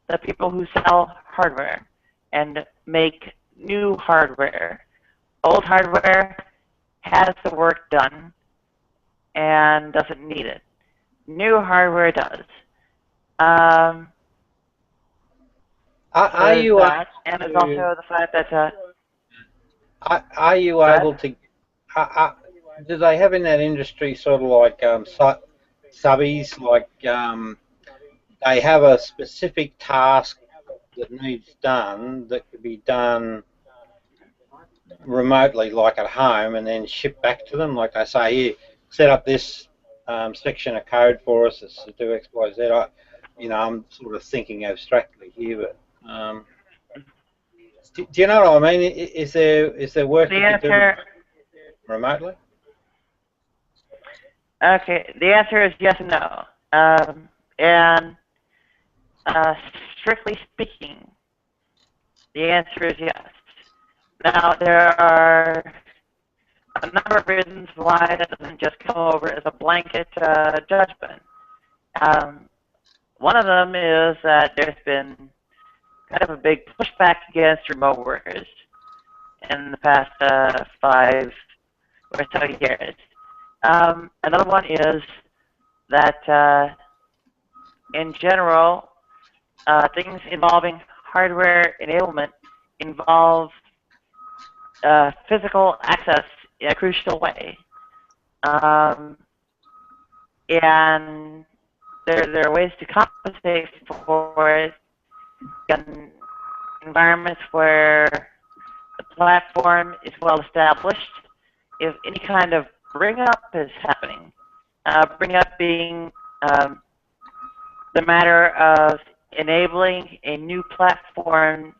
Speaker 18: the people who sell hardware and make new hardware. Old hardware has the work done and doesn't need it. New hardware does.
Speaker 3: Are you
Speaker 18: that, and there's also the fact that
Speaker 3: Are you able to? Do they have in that industry sort of like subbies? Like they have a specific task that needs done that could be done remotely, like at home, and then shipped back to them. Like I say, here, set up this section of code for us that's to do X, Y, Z. I'm sort of thinking abstractly here, but do you know what I mean? Is there work
Speaker 18: The
Speaker 3: you could do
Speaker 18: answer,
Speaker 3: remotely?
Speaker 18: okay, the answer is yes and no. And strictly speaking, the answer is yes. Now, there are a number of reasons why that doesn't just come over as a blanket judgment. One of them is that there's been kind of a big pushback against remote workers in the past 5 or so years. Another one is that in general, things involving hardware enablement involve physical access in a crucial way. And there are ways to compensate for it in environments where the platform is well established. If any kind of bring up is happening, bring up being the matter of enabling a new platform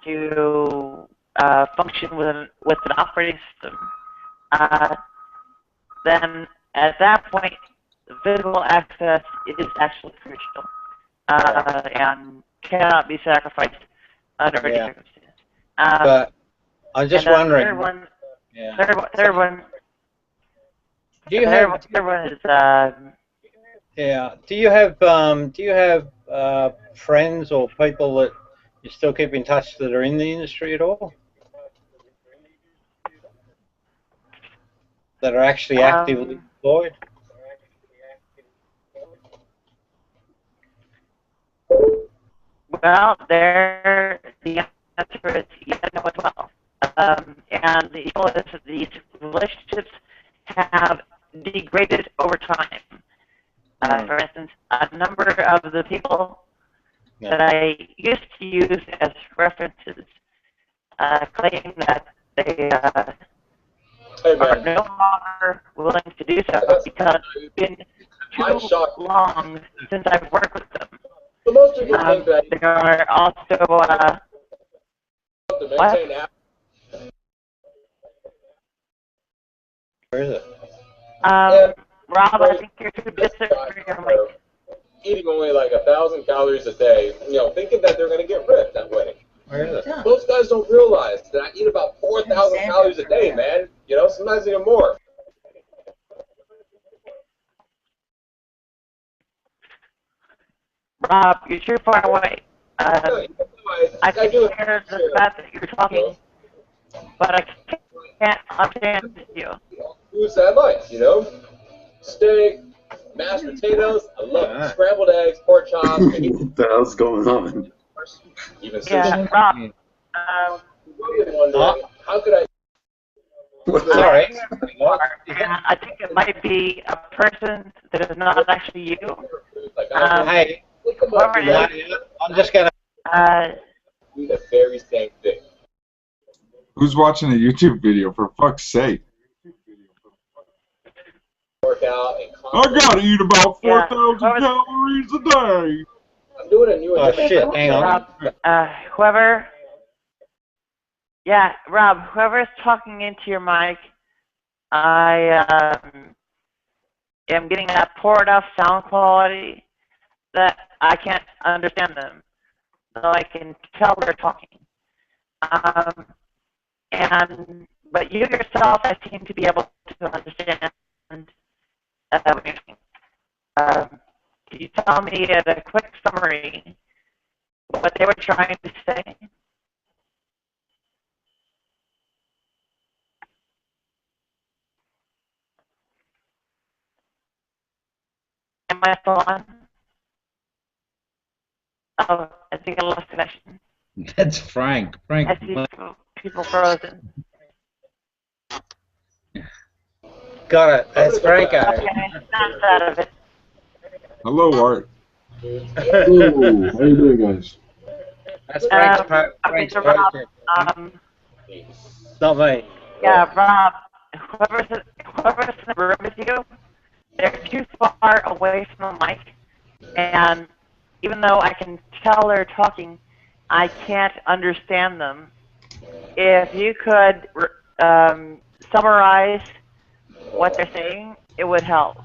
Speaker 18: to function with an operating system, then at that point, physical access is actually crucial and cannot be sacrificed under any circumstance.
Speaker 3: But I'm just wondering.
Speaker 18: Third one,
Speaker 3: yeah.
Speaker 18: third one.
Speaker 3: Do you have?
Speaker 18: Third one is
Speaker 3: Yeah. Do you have friends or people that you still keep in touch that are in the industry at all? That are actually actively employed?
Speaker 18: Well, the answer is yes and no as well. And the issue is that these relationships have degraded over time. For instance, a number of the people that I used to use as references claim that they are no longer willing to do so because it's been too long since I've worked with them. There are also what?
Speaker 3: Where is it?
Speaker 18: Rob, I think you're too distant for your mic.
Speaker 6: Eating only like 1,000 calories a day, thinking that they're going to get ripped that way.
Speaker 3: Where is it?
Speaker 6: Most guys don't realize that I eat about 4,000 calories a day, man. Sometimes even more.
Speaker 18: Rob, you're too far away. I can hear the fact that you're talking, but I can't understand you.
Speaker 6: Foods I like, steak, mashed potatoes. I love scrambled eggs, pork chops.
Speaker 20: What the hell's going on?
Speaker 6: Even
Speaker 18: yeah, Rob.
Speaker 6: How could I?
Speaker 3: Sorry.
Speaker 18: I think it might be a person that is not actually you.
Speaker 3: Hey, I'm just gonna.
Speaker 6: Do the very same thing.
Speaker 16: Who's watching a YouTube video, for fuck's sake?
Speaker 6: Work out and
Speaker 16: I gotta eat about 4,000 calories a day.
Speaker 6: I'm doing a new.
Speaker 3: Oh shit! Hang on.
Speaker 18: Rob, Rob, whoever's talking into your mic, I am getting that poor enough sound quality that I can't understand them, though I can tell they're talking. But you yourself, I seem to be able to understand what you're saying. Can you tell me at a quick summary what they were trying to say? Am I still on? Oh, I think I lost connection.
Speaker 10: That's Frank.
Speaker 18: I see people frozen.
Speaker 3: Got it. That's Franco.
Speaker 18: Okay, snaps out of it.
Speaker 16: Hello, Art.
Speaker 9: Hello, how you doing, guys?
Speaker 3: That's Frank's,
Speaker 18: Okay,
Speaker 3: Frank's
Speaker 18: so Rob,
Speaker 3: project.
Speaker 7: Not me.
Speaker 18: yeah, Rob, whoever's in the room with you, they're too far away from the mic, and even though I can tell they're talking, I can't understand them. If you could summarize what they're saying, it would help.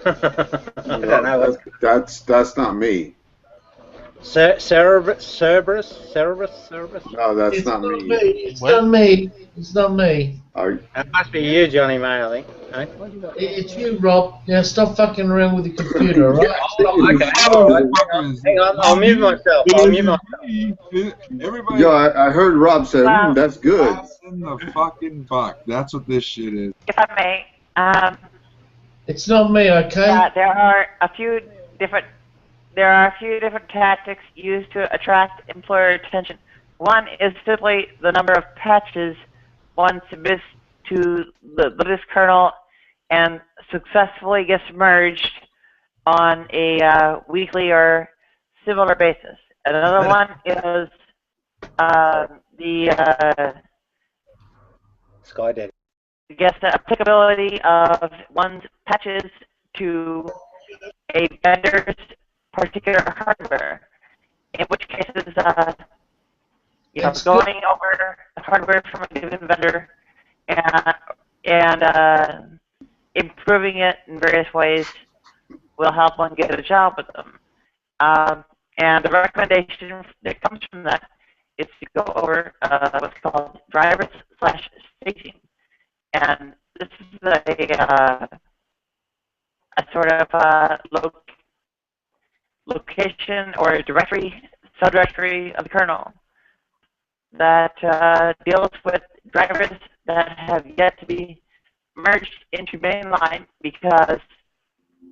Speaker 3: I don't know.
Speaker 20: That's not me.
Speaker 3: Cerberus?
Speaker 20: No, that's
Speaker 5: It's
Speaker 20: not
Speaker 5: not
Speaker 20: me.
Speaker 5: me. It's not me. It's not me.
Speaker 3: It must be you, Johnny Mailey. Eh?
Speaker 5: It's you, Rob. Now stop fucking around with the computer, all right?
Speaker 3: Oh, okay. All right. Hang on. I'll mute myself.
Speaker 16: Everybody.
Speaker 20: Yo, I heard Rob say, that's good.
Speaker 16: Pass in the fucking buck. That's what this shit is.
Speaker 18: If I may,
Speaker 5: It's not me, okay?
Speaker 18: there are a few different tactics used to attract employer attention. One is simply the number of patches one submits to the Linux kernel and successfully gets merged on a weekly or similar basis. Another one is the
Speaker 3: Skydiving.
Speaker 18: gets the applicability of one's patches to a vendor's particular hardware, in which cases, going over the hardware from a given vendor and improving it in various ways will help one get a job with them. And the recommendation that comes from that is to go over what's called drivers/staging. And this is a sort of location or a directory, subdirectory of the kernel that deals with drivers that have yet to be merged into mainline because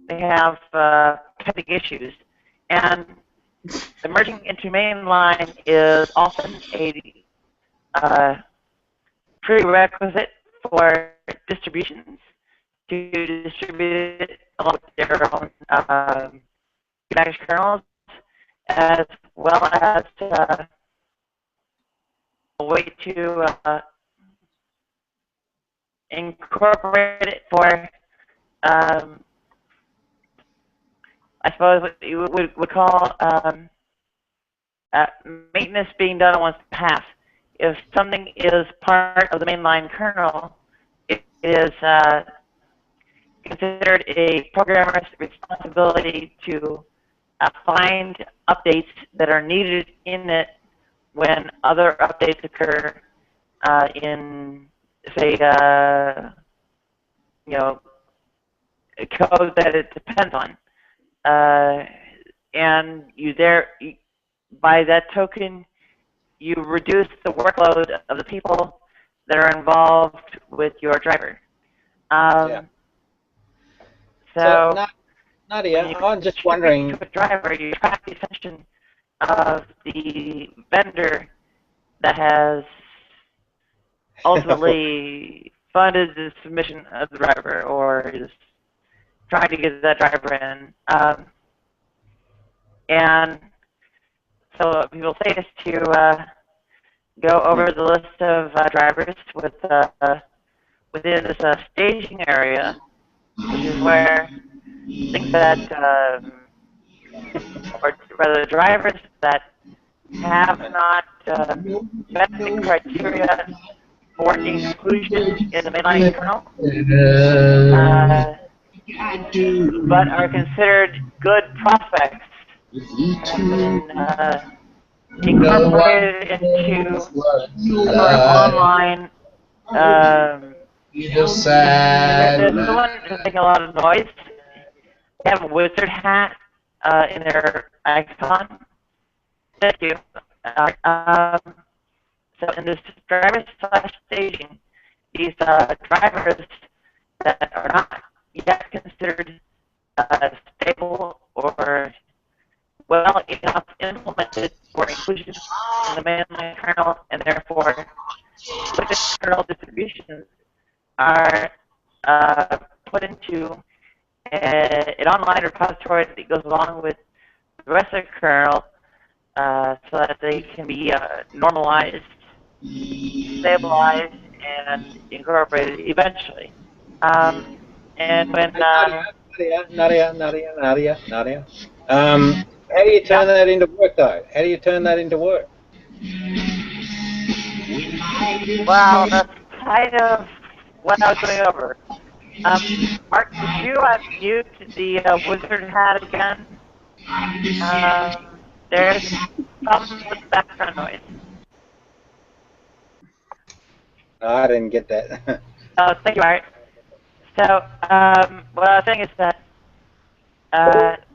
Speaker 18: they have pending issues. And the merging into mainline is often a prerequisite for distributions to distribute it along with their own package kernels, as well as a way to incorporate it for, I suppose, what you would call maintenance being done on one's behalf. If something is part of the mainline kernel, it is considered a programmer's responsibility to find updates that are needed in it when other updates occur in, say, code that it depends on. And by that token, you reduce the workload of the people that are involved with your driver. So
Speaker 3: Nadia, I'm just wondering.
Speaker 18: To a driver, you track the attention of the vendor that has ultimately funded the submission of the driver or is trying to get that driver in. And so what people say is to go over the list of drivers within this staging area, which is where things that, or rather drivers that have not met the criteria for inclusion in the mainline kernel, but are considered good prospects, have been incorporated into sort of online. There's someone who's making a lot of noise. They have a wizard hat in their icon. Thank you. So in this driver/staging, these drivers that are not yet considered stable or well enough implemented put into an online repository that goes along with the rest of the kernel so that they can be normalized, stabilized, and incorporated eventually. And when
Speaker 3: Nadia. How do you turn that into work, though? How do you turn that into work?
Speaker 18: well, that's kind of what I was going over. Mark, could you mute the wizard hat again? There's problems with background noise.
Speaker 3: No, I didn't get that.
Speaker 18: Thank you, Art. So, what I was saying is that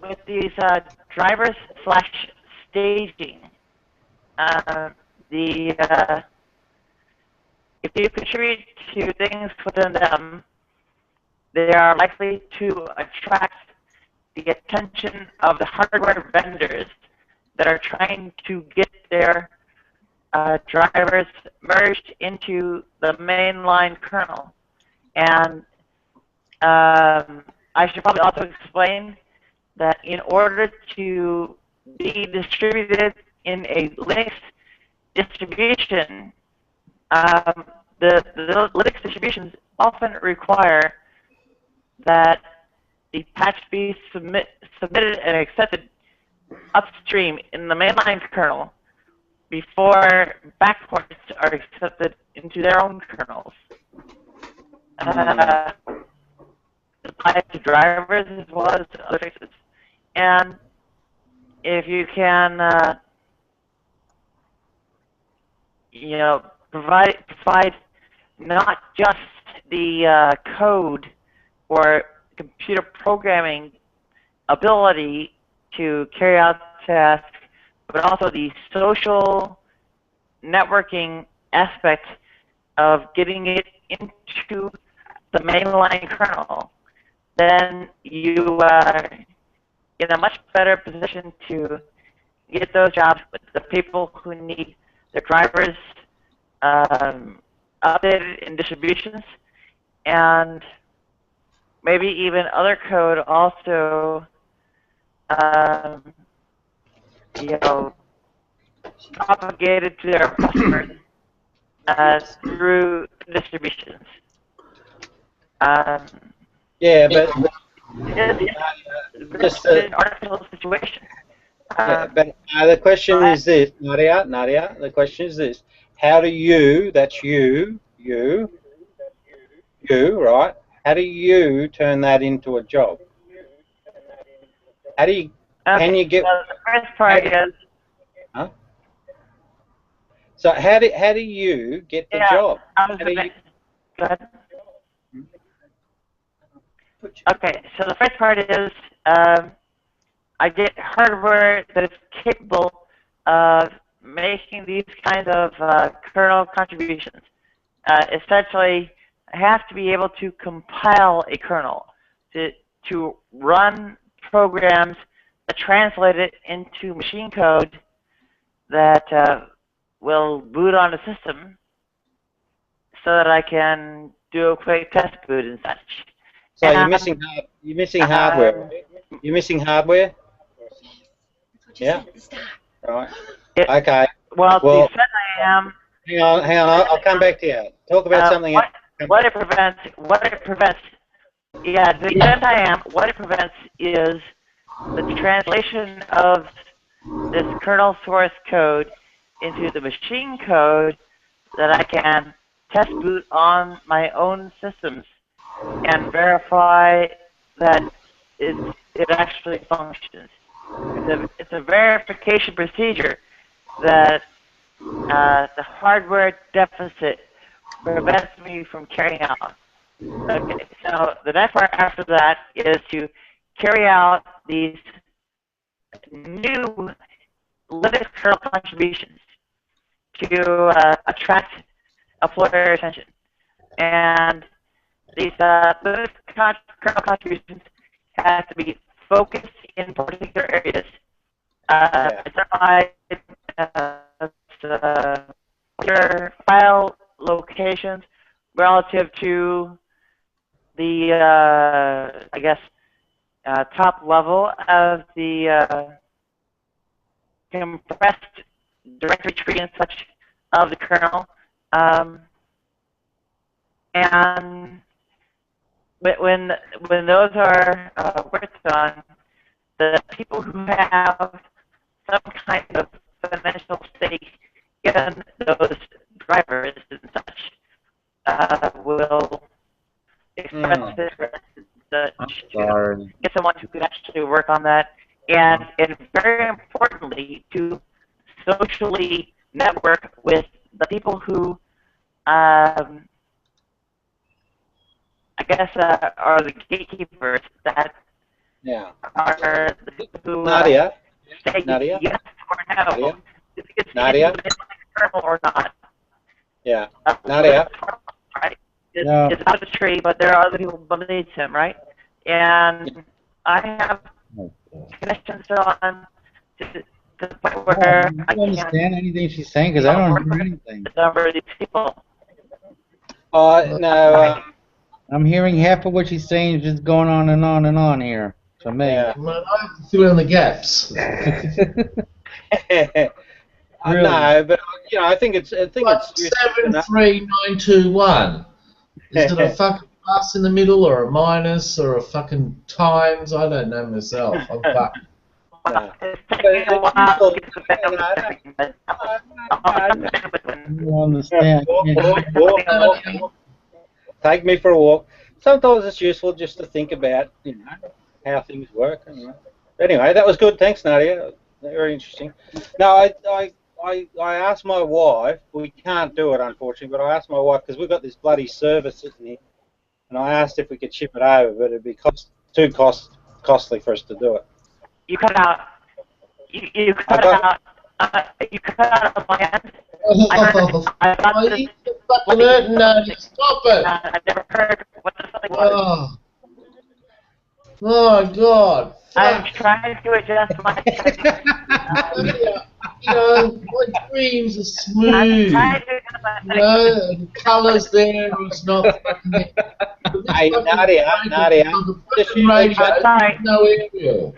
Speaker 18: with these drivers slash staging, the if you contribute to things within them, they are likely to attract the attention of the hardware vendors that are trying to get their drivers merged into the mainline kernel. And I should probably also explain that in order to be distributed in a Linux distribution, the Linux distributions often require that the patch be submitted and accepted upstream in the mainline kernel before backports are accepted into their own kernels. Applies to drivers as well as to other fixes. And if you can, provide not just the code or computer programming ability to carry out tasks, but also the social networking aspect of getting it into the mainline kernel, then you are in a much better position to get those jobs with the people who need their drivers updated in distributions, and maybe even other code also, propagated to their customers through distributions.
Speaker 3: Yeah, but
Speaker 18: Just an artificial situation.
Speaker 3: Yeah, but the question is this, Nadia, the question is this. How do you, that's you, right? How do you turn that into a job? How do you, can you get...
Speaker 18: So the first part is...
Speaker 3: Huh? So how do you get the job?
Speaker 18: Go ahead. Okay, so the first part is I get hardware that is capable of making these kinds of kernel contributions. Essentially, I have to be able to compile a kernel to run programs that translate it into machine code that will boot on the system so that I can do a quick test boot and such.
Speaker 3: So you're missing hardware. You're missing hardware? Yeah. Right. Okay.
Speaker 18: Well, to the extent I am.
Speaker 3: Hang on. I'll come back to you. Talk about something else.
Speaker 18: What it prevents. Yeah, to the extent I am. What it prevents is the translation of this kernel source code into the machine code that I can test boot on my own systems and verify that it actually functions. It's a verification procedure that the hardware deficit prevents me from carrying out. Okay, so the next part after that is to carry out these new Linux kernel contributions to attract employer attention. And these Linux kernel contributions have to be focused in particular areas. Your file locations relative to the I guess top level of the compressed directory tree and such of the kernel, and when those are worked on, the people who have some kind of financial stake in those drivers and such will express interest to get someone who could actually work on that, and very importantly, to socially network with the people who, I guess, are the gatekeepers that are the people who
Speaker 3: Nadia?
Speaker 18: say
Speaker 3: Nadia?
Speaker 18: yes or no,
Speaker 3: Nadia?
Speaker 18: if it's
Speaker 3: Nadia?
Speaker 18: kernel or not.
Speaker 3: Yeah. Nadia?
Speaker 18: Right.
Speaker 17: Yeah.
Speaker 18: It's out of the tree, but there are other people beneath him, right? And I have connections on to the point where
Speaker 17: Do
Speaker 18: I
Speaker 17: you
Speaker 18: can
Speaker 17: understand anything she's saying? Because I don't hear anything.
Speaker 18: the number of these people.
Speaker 3: No.
Speaker 17: I'm hearing half of what she's saying, just going on and on and on here. To me.
Speaker 3: Yeah.
Speaker 5: Well, I have to fill in the gaps.
Speaker 3: No, but I think it's.
Speaker 5: 73921. Is it a fucking plus in the middle or a minus or a fucking times? I don't know myself. I'm fucked.
Speaker 18: It's taking a while to get the but
Speaker 17: You understand?
Speaker 3: Take me for a walk. Sometimes it's useful just to think about, how things work. Anyway, that was good. Thanks, Nadia. Very interesting. Now, I asked my wife. We can't do it, unfortunately, but I asked my wife because we've got this bloody server sitting here, and I asked if we could ship it over, but it'd be too costly for us to do it.
Speaker 18: you cut out. You cut out. You cut out of my end. I got this.
Speaker 5: Fucking hurting, Nadia. Stop it.
Speaker 18: I've never heard what the something was.
Speaker 5: Oh. Oh, God.
Speaker 18: I'm trying to adjust my.
Speaker 5: My dreams are smooth. The colours there, it's not fucking.
Speaker 3: Hey, Nadia.
Speaker 5: Fucking radio with no aerial.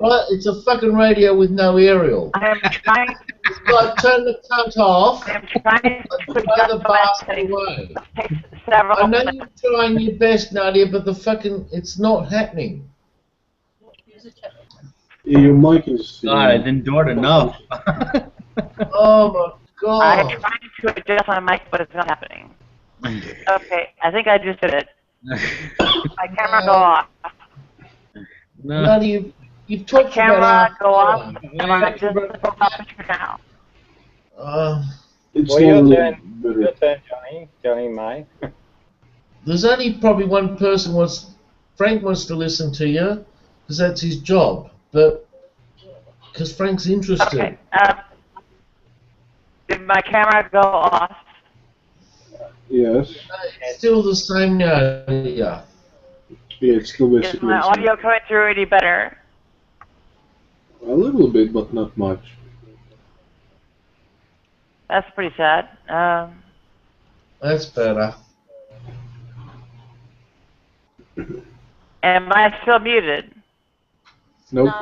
Speaker 5: Right? It's a fucking radio with no aerial.
Speaker 18: I'm trying.
Speaker 5: It's like turn the cunt off.
Speaker 18: I'm trying to
Speaker 5: put the other bastard away. I know you're trying your best, Nadia, but it's not happening.
Speaker 9: Yeah, your mic is.
Speaker 10: God, I didn't do it enough.
Speaker 5: Oh my God!
Speaker 18: I'm trying to adjust my mic, but it's not happening. Okay, I think I just did it. My camera go off.
Speaker 5: No. Nadia, you've talked
Speaker 18: camera
Speaker 5: about
Speaker 18: go off, and I just put my picture now.
Speaker 9: It's
Speaker 3: well, your turn, Johnny May.
Speaker 5: There's only probably one person Frank wants to listen to you, because that's his job. But because Frank's interested.
Speaker 18: Okay. Did my camera go off?
Speaker 9: Yes.
Speaker 5: It's still the same now. Yeah,
Speaker 9: it's still
Speaker 18: Is
Speaker 9: basically
Speaker 18: my
Speaker 9: the same.
Speaker 18: audio coming through any better?
Speaker 9: A little bit, but not much.
Speaker 18: That's pretty sad.
Speaker 5: That's better.
Speaker 18: Am I still muted?
Speaker 9: Nope.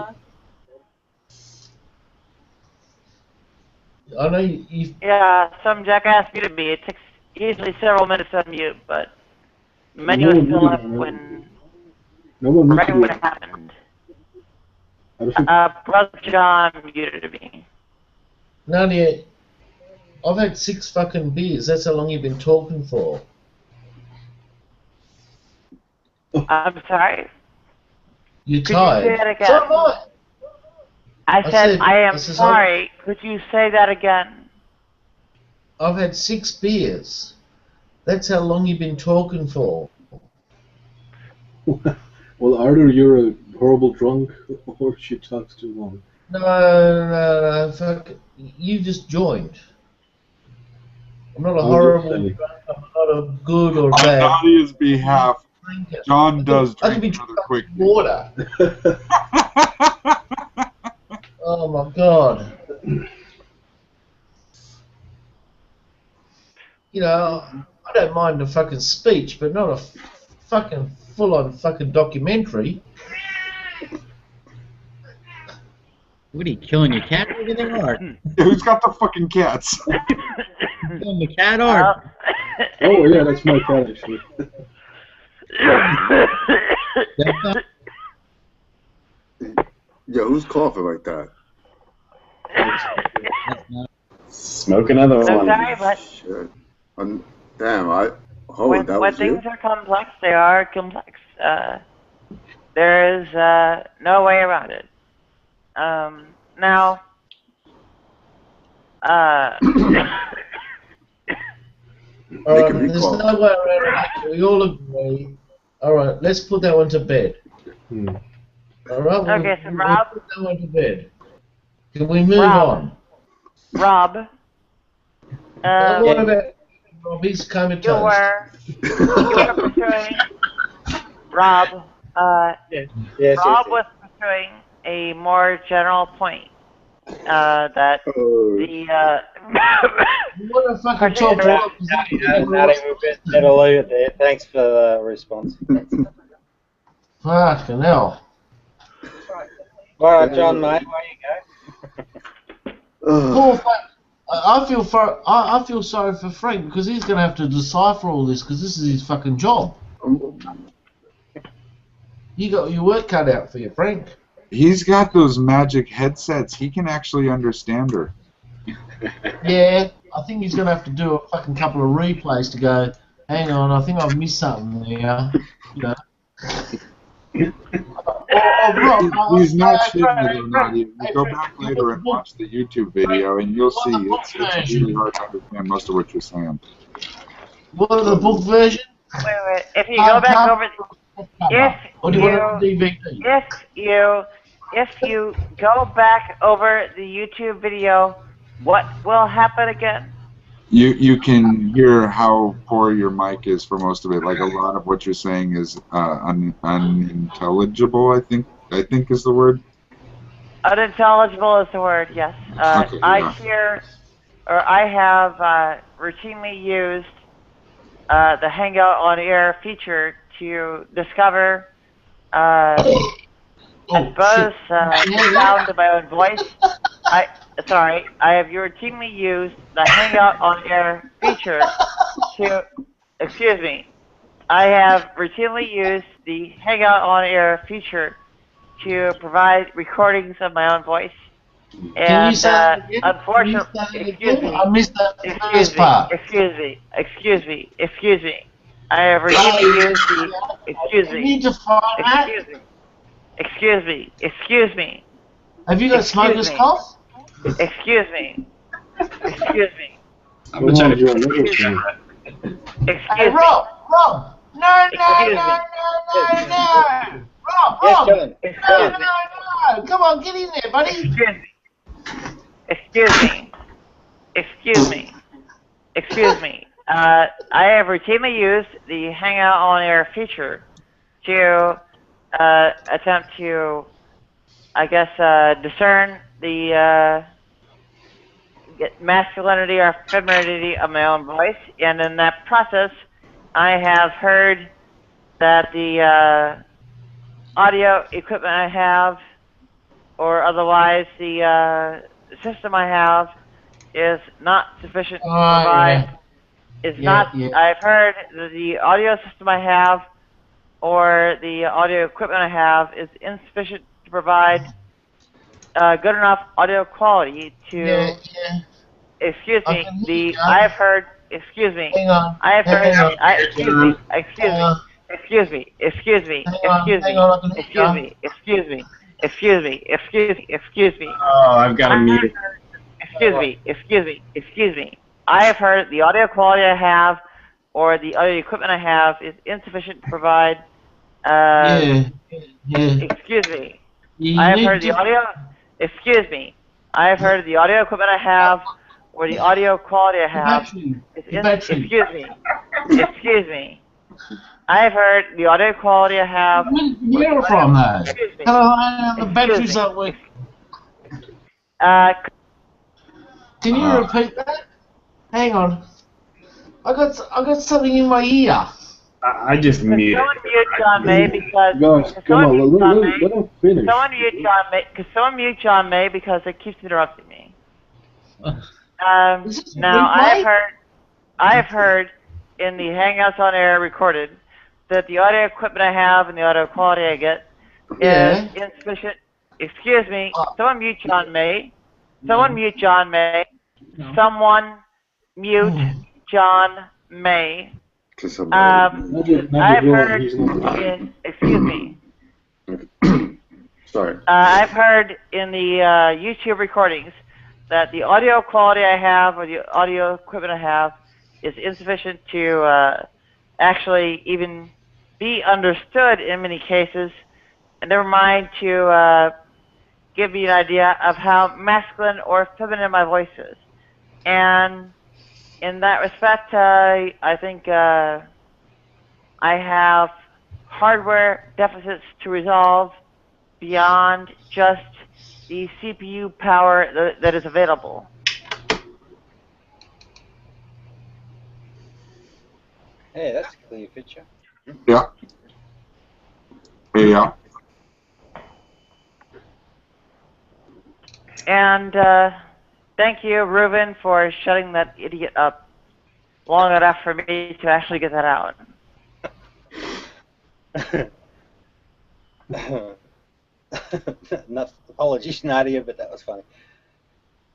Speaker 5: I know you've.
Speaker 18: Yeah, some jackass muted me. It takes usually several minutes to unmute, but the menu is still up when right when it happened. Brother John muted me.
Speaker 5: Nadia, I've had 6 fucking beers. That's how long you've been talking for.
Speaker 18: I'm sorry.
Speaker 5: You're
Speaker 18: Could
Speaker 5: tired.
Speaker 18: you say that again?
Speaker 5: So am I.
Speaker 18: I said, I am
Speaker 5: this is
Speaker 18: sorry. Could you say that again?
Speaker 5: I've had 6 beers. That's how long you've been talking for.
Speaker 9: Well, either you're a horrible drunk or she talks too long.
Speaker 5: No, fuck. You just joined. I'm not a horrible drunk. I'm not a good or bad.
Speaker 16: On Nadia's behalf, John does drink another quick
Speaker 5: water. Oh my God. I don't mind the fucking speech, but not a fucking full-on fucking documentary.
Speaker 10: What are you killing your cat over there, Art?
Speaker 16: Who's got the fucking cats?
Speaker 10: Killing the cat, Art.
Speaker 9: Oh yeah, that's my cat actually.
Speaker 20: Yeah, who's coughing like that?
Speaker 6: Smoke another
Speaker 18: I'm
Speaker 6: one.
Speaker 18: sorry, but
Speaker 20: Shit. Damn,
Speaker 18: when
Speaker 20: that was
Speaker 18: things
Speaker 20: you?
Speaker 18: are complex, they are complex. There is no way around it. Now,
Speaker 5: Alright, there's no way around it. We all agree. Alright, let's put that one to bed. Alright,
Speaker 18: Okay, so
Speaker 5: we'll
Speaker 18: Rob,
Speaker 5: put that one to bed. Can we move on?
Speaker 18: Rob,
Speaker 5: Don't worry about Rob, he's comatose.
Speaker 18: you were pursuing Rob.
Speaker 3: Yes,
Speaker 18: Rob was pursuing a more general point that the
Speaker 5: What a fucking talk
Speaker 3: Now we've better leave it there. Thanks for the response.
Speaker 5: Fucking hell.
Speaker 3: All right, John, mate, where you go?
Speaker 5: Poor I feel sorry for Frank because he's going to have to decipher all this because this is his fucking job. You got your work cut out for you, Frank.
Speaker 16: He's got those magic headsets. He can actually understand her.
Speaker 5: Yeah, I think he's going to have to do a fucking couple of replays to go, hang on, I think I've missed something there. You know.
Speaker 16: He's not shitting it or not. You go back later and watch the YouTube video, and you'll see it's really hard to understand most of what you're saying.
Speaker 5: What the book version?
Speaker 18: Wait. If you go back over, if you go back over the YouTube video, what will happen again?
Speaker 16: You can hear how poor your mic is for most of it. Like a lot of what you're saying is unintelligible. I think is the word.
Speaker 18: Unintelligible is the word. Yes.
Speaker 16: Okay,
Speaker 18: I have routinely used the Hangout on Air feature to discover, I suppose, the sound of my own voice. I have routinely used the Hangout on Air feature to, I have routinely used the Hangout on Air feature to provide recordings of my own voice. And unfortunately,
Speaker 5: I missed that first part.
Speaker 18: Excuse me. I have routinely used the, excuse me.
Speaker 5: Have you got smoker's cough?
Speaker 18: Excuse me.
Speaker 6: I'm gonna try to do another thing.
Speaker 5: Hey, Rob! No! Rob! No! Come on, get in there, buddy!
Speaker 18: Excuse me. I have routinely used the Hangout on Air feature to attempt to, I guess, discern the masculinity or femininity of my own voice, and in that process, I have heard that the audio equipment I have, or otherwise the system I have, is not sufficient to provide. I've heard that the audio system I have, or the audio equipment I have, is insufficient to provide good enough audio quality to. Excuse me. I have heard. Excuse me.
Speaker 5: Hang on.
Speaker 18: I have heard.
Speaker 5: Excuse me.
Speaker 6: Oh, I've got to mute it.
Speaker 18: Excuse me. I have heard the audio quality I have, or the audio equipment I have, is insufficient to provide. Excuse me. I have heard the audio. Excuse me. I have heard the audio equipment I have, or the audio quality I have, is excuse me. I have heard the audio quality I have.
Speaker 5: Where did you hear from that? Hello, the batteries aren't working. Can you repeat that? Hang on. I got something in my ear.
Speaker 1: I just muted.
Speaker 18: Someone mute John May because
Speaker 9: Guys, come
Speaker 18: someone
Speaker 9: on,
Speaker 18: mute John May.
Speaker 9: let him finish.
Speaker 18: Someone mute John May because someone mute John May because it keeps interrupting me. Now I have heard in the Hangouts on Air recorded that the audio equipment I have and the audio quality I get is insufficient. Excuse me. Someone mute John May. Someone mute John May. Someone mute John May. I've heard in, excuse me.
Speaker 20: Sorry.
Speaker 18: I've heard in the YouTube recordings that the audio quality I have or the audio equipment I have is insufficient to actually even be understood in many cases, and never mind to give me an idea of how masculine or feminine my voice is. And in that respect, I think I have hardware deficits to resolve beyond just the CPU power that is available.
Speaker 3: Hey, that's a clear picture.
Speaker 16: Yeah. Yeah.
Speaker 18: And thank you, Ruben, for shutting that idiot up long enough for me to actually get that out.
Speaker 3: Apologies, Nadia, but that was funny.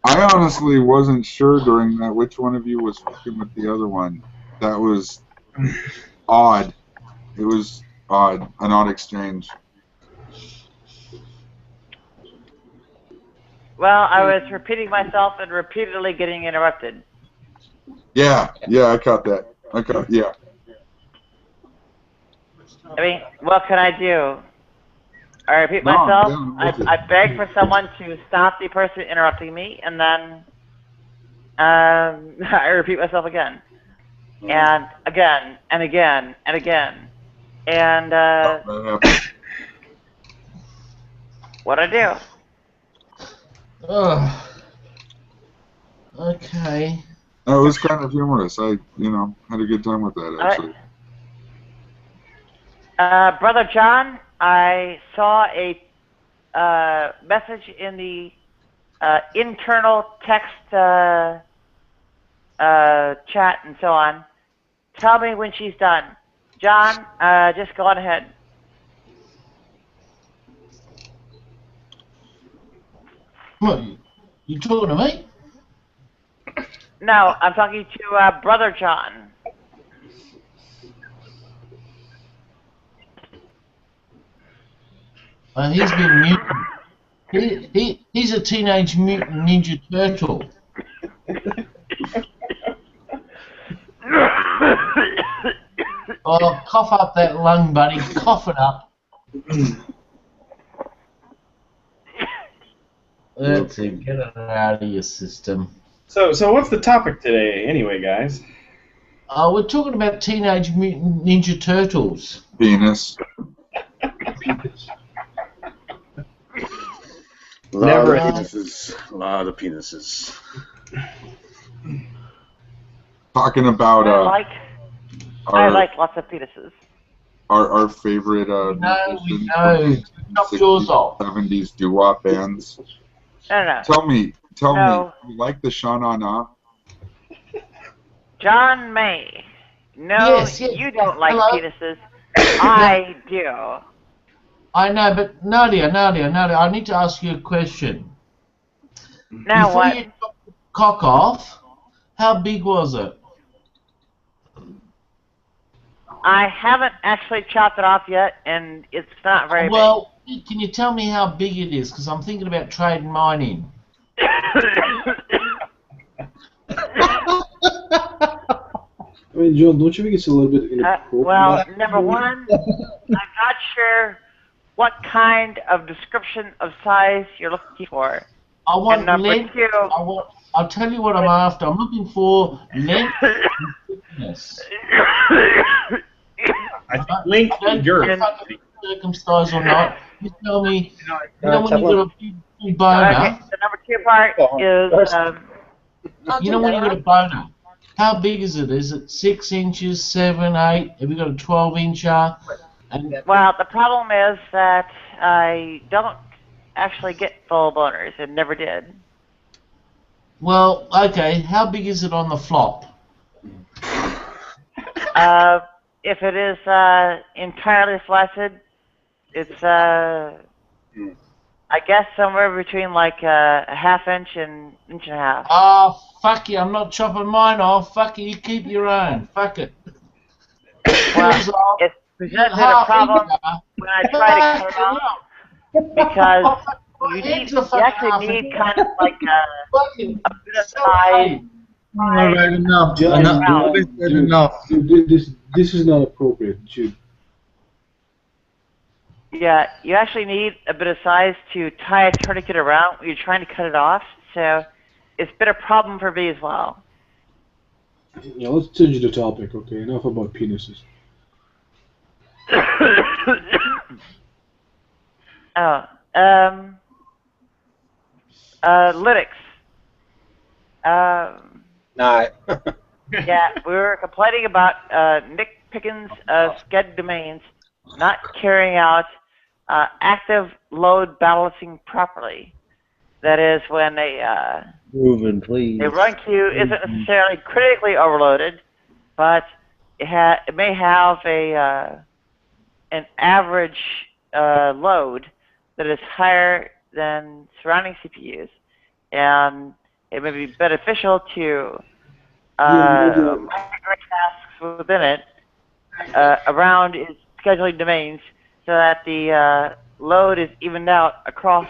Speaker 16: I honestly wasn't sure during that which one of you was fucking with the other one. That was odd. It was odd. An odd exchange.
Speaker 18: Well, I was repeating myself and repeatedly getting interrupted.
Speaker 16: Yeah, I caught that. Yeah.
Speaker 18: I mean, what can I do? I repeat myself. I beg for someone to stop the person interrupting me, and then I repeat myself again. And again, and again, and again. And what I do?
Speaker 5: Oh. Okay.
Speaker 16: That was kind of humorous. I, had a good time with that, actually.
Speaker 18: Brother John, I saw a message in the internal text chat and so on. Tell me when she's done. John, just go on ahead.
Speaker 5: What, you talking to me?
Speaker 18: No, I'm talking to Brother John.
Speaker 5: He's been mutant. He's a teenage mutant ninja turtle. Oh, cough up that lung, buddy. Cough it up. That's it. Get it out of your system.
Speaker 1: So what's the topic today, anyway, guys?
Speaker 5: We're talking about Teenage Mutant Ninja Turtles.
Speaker 16: Penis.
Speaker 20: A lot of penises.
Speaker 16: Talking about
Speaker 18: I like lots of penises.
Speaker 16: Our favorite musicians from 60s, 70s doo-wop bands.
Speaker 18: No.
Speaker 16: Tell me, you like the Sha-Na-Na?
Speaker 18: John May. No,
Speaker 5: Yes.
Speaker 18: You don't like penises. I do.
Speaker 5: I know, but Nadia, I need to ask you a question.
Speaker 18: Now
Speaker 5: Before
Speaker 18: what?
Speaker 5: you took the cock off, how big was it?
Speaker 18: I haven't actually chopped it off yet, and it's not very
Speaker 5: Well, can you tell me how big it is? Because I'm thinking about trading mine in.
Speaker 9: I mean, John, don't you think it's a little bit inappropriate?
Speaker 18: Well, number one, I'm not sure what kind of description of size you're looking for.
Speaker 5: I want
Speaker 18: and number
Speaker 5: length.
Speaker 18: two,
Speaker 5: I'll tell you what I'm after. I'm looking for length and thickness.
Speaker 1: I think length and girth.
Speaker 5: Circumcised or not, you tell me. You know when you got a big boner.
Speaker 18: Okay, the number two part is.
Speaker 5: You know when you got a boner. How big is it? Is it 6 inches, 7, 8? Have you got a 12-incher?
Speaker 18: Well, the problem is that I don't actually get full boners, and never did.
Speaker 5: Well, okay. How big is it on the flop?
Speaker 18: If it is entirely flaccid, it's I guess somewhere between like a half-inch and inch and a half.
Speaker 5: Oh, fuck you. I'm not chopping mine off. Fuck you. You keep your own. Fuck it.
Speaker 18: Well, it's presented a problem when I try to cut it off because you actually need kind of like a bit of size.
Speaker 9: All right, enough. Enough. Dude, this is not appropriate, Jude.
Speaker 18: Yeah, you actually need a bit of size to tie a tourniquet around when you're trying to cut it off, so it's been a problem for me as well.
Speaker 9: Yeah, let's change the topic, okay? Enough about penises.
Speaker 18: Linux.
Speaker 3: No.
Speaker 18: Yeah, we were complaining about Nick Pickens' SCED domains not carrying out active load balancing properly. That is, when a
Speaker 10: please.
Speaker 18: run queue isn't necessarily critically overloaded, but it may have an average load that is higher than surrounding CPUs, and it may be beneficial to migrate tasks within it around its scheduling domains so that the load is evened out across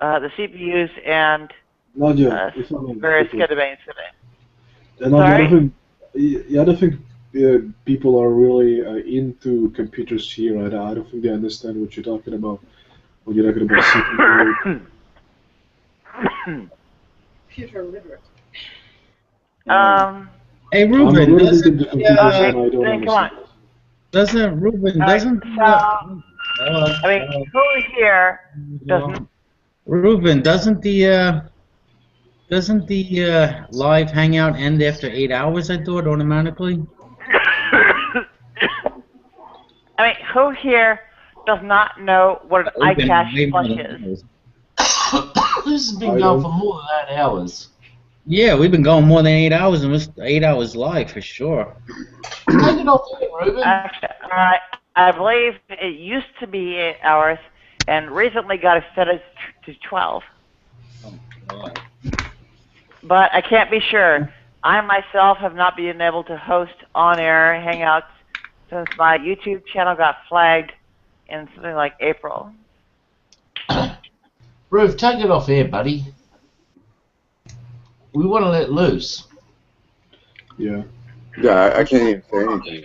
Speaker 18: the CPUs and various schedule domains within.
Speaker 9: And I don't think people are really into computers here. I don't think they understand what you're talking about when you're talking about CPU.
Speaker 22: Computer literate.
Speaker 10: Hey, Ruben, doesn't
Speaker 18: who here doesn't?
Speaker 10: Ruben, doesn't the live hangout end after 8 hours? I thought automatically.
Speaker 18: I mean, who here does not know what an iCache flush is?
Speaker 5: This has been going for more than 8 hours.
Speaker 10: Yeah, we've been going more than 8 hours, and it's 8 hours live for sure.
Speaker 5: Take it off there, Ruben.
Speaker 18: I believe it used to be 8 hours, and recently got extended to 12.
Speaker 10: Oh, God.
Speaker 18: But I can't be sure. I myself have not been able to host on-air hangouts since my YouTube channel got flagged in something like April.
Speaker 5: Roof, take it off air, buddy. We want to let loose.
Speaker 20: Yeah. Yeah, I can't even say anything.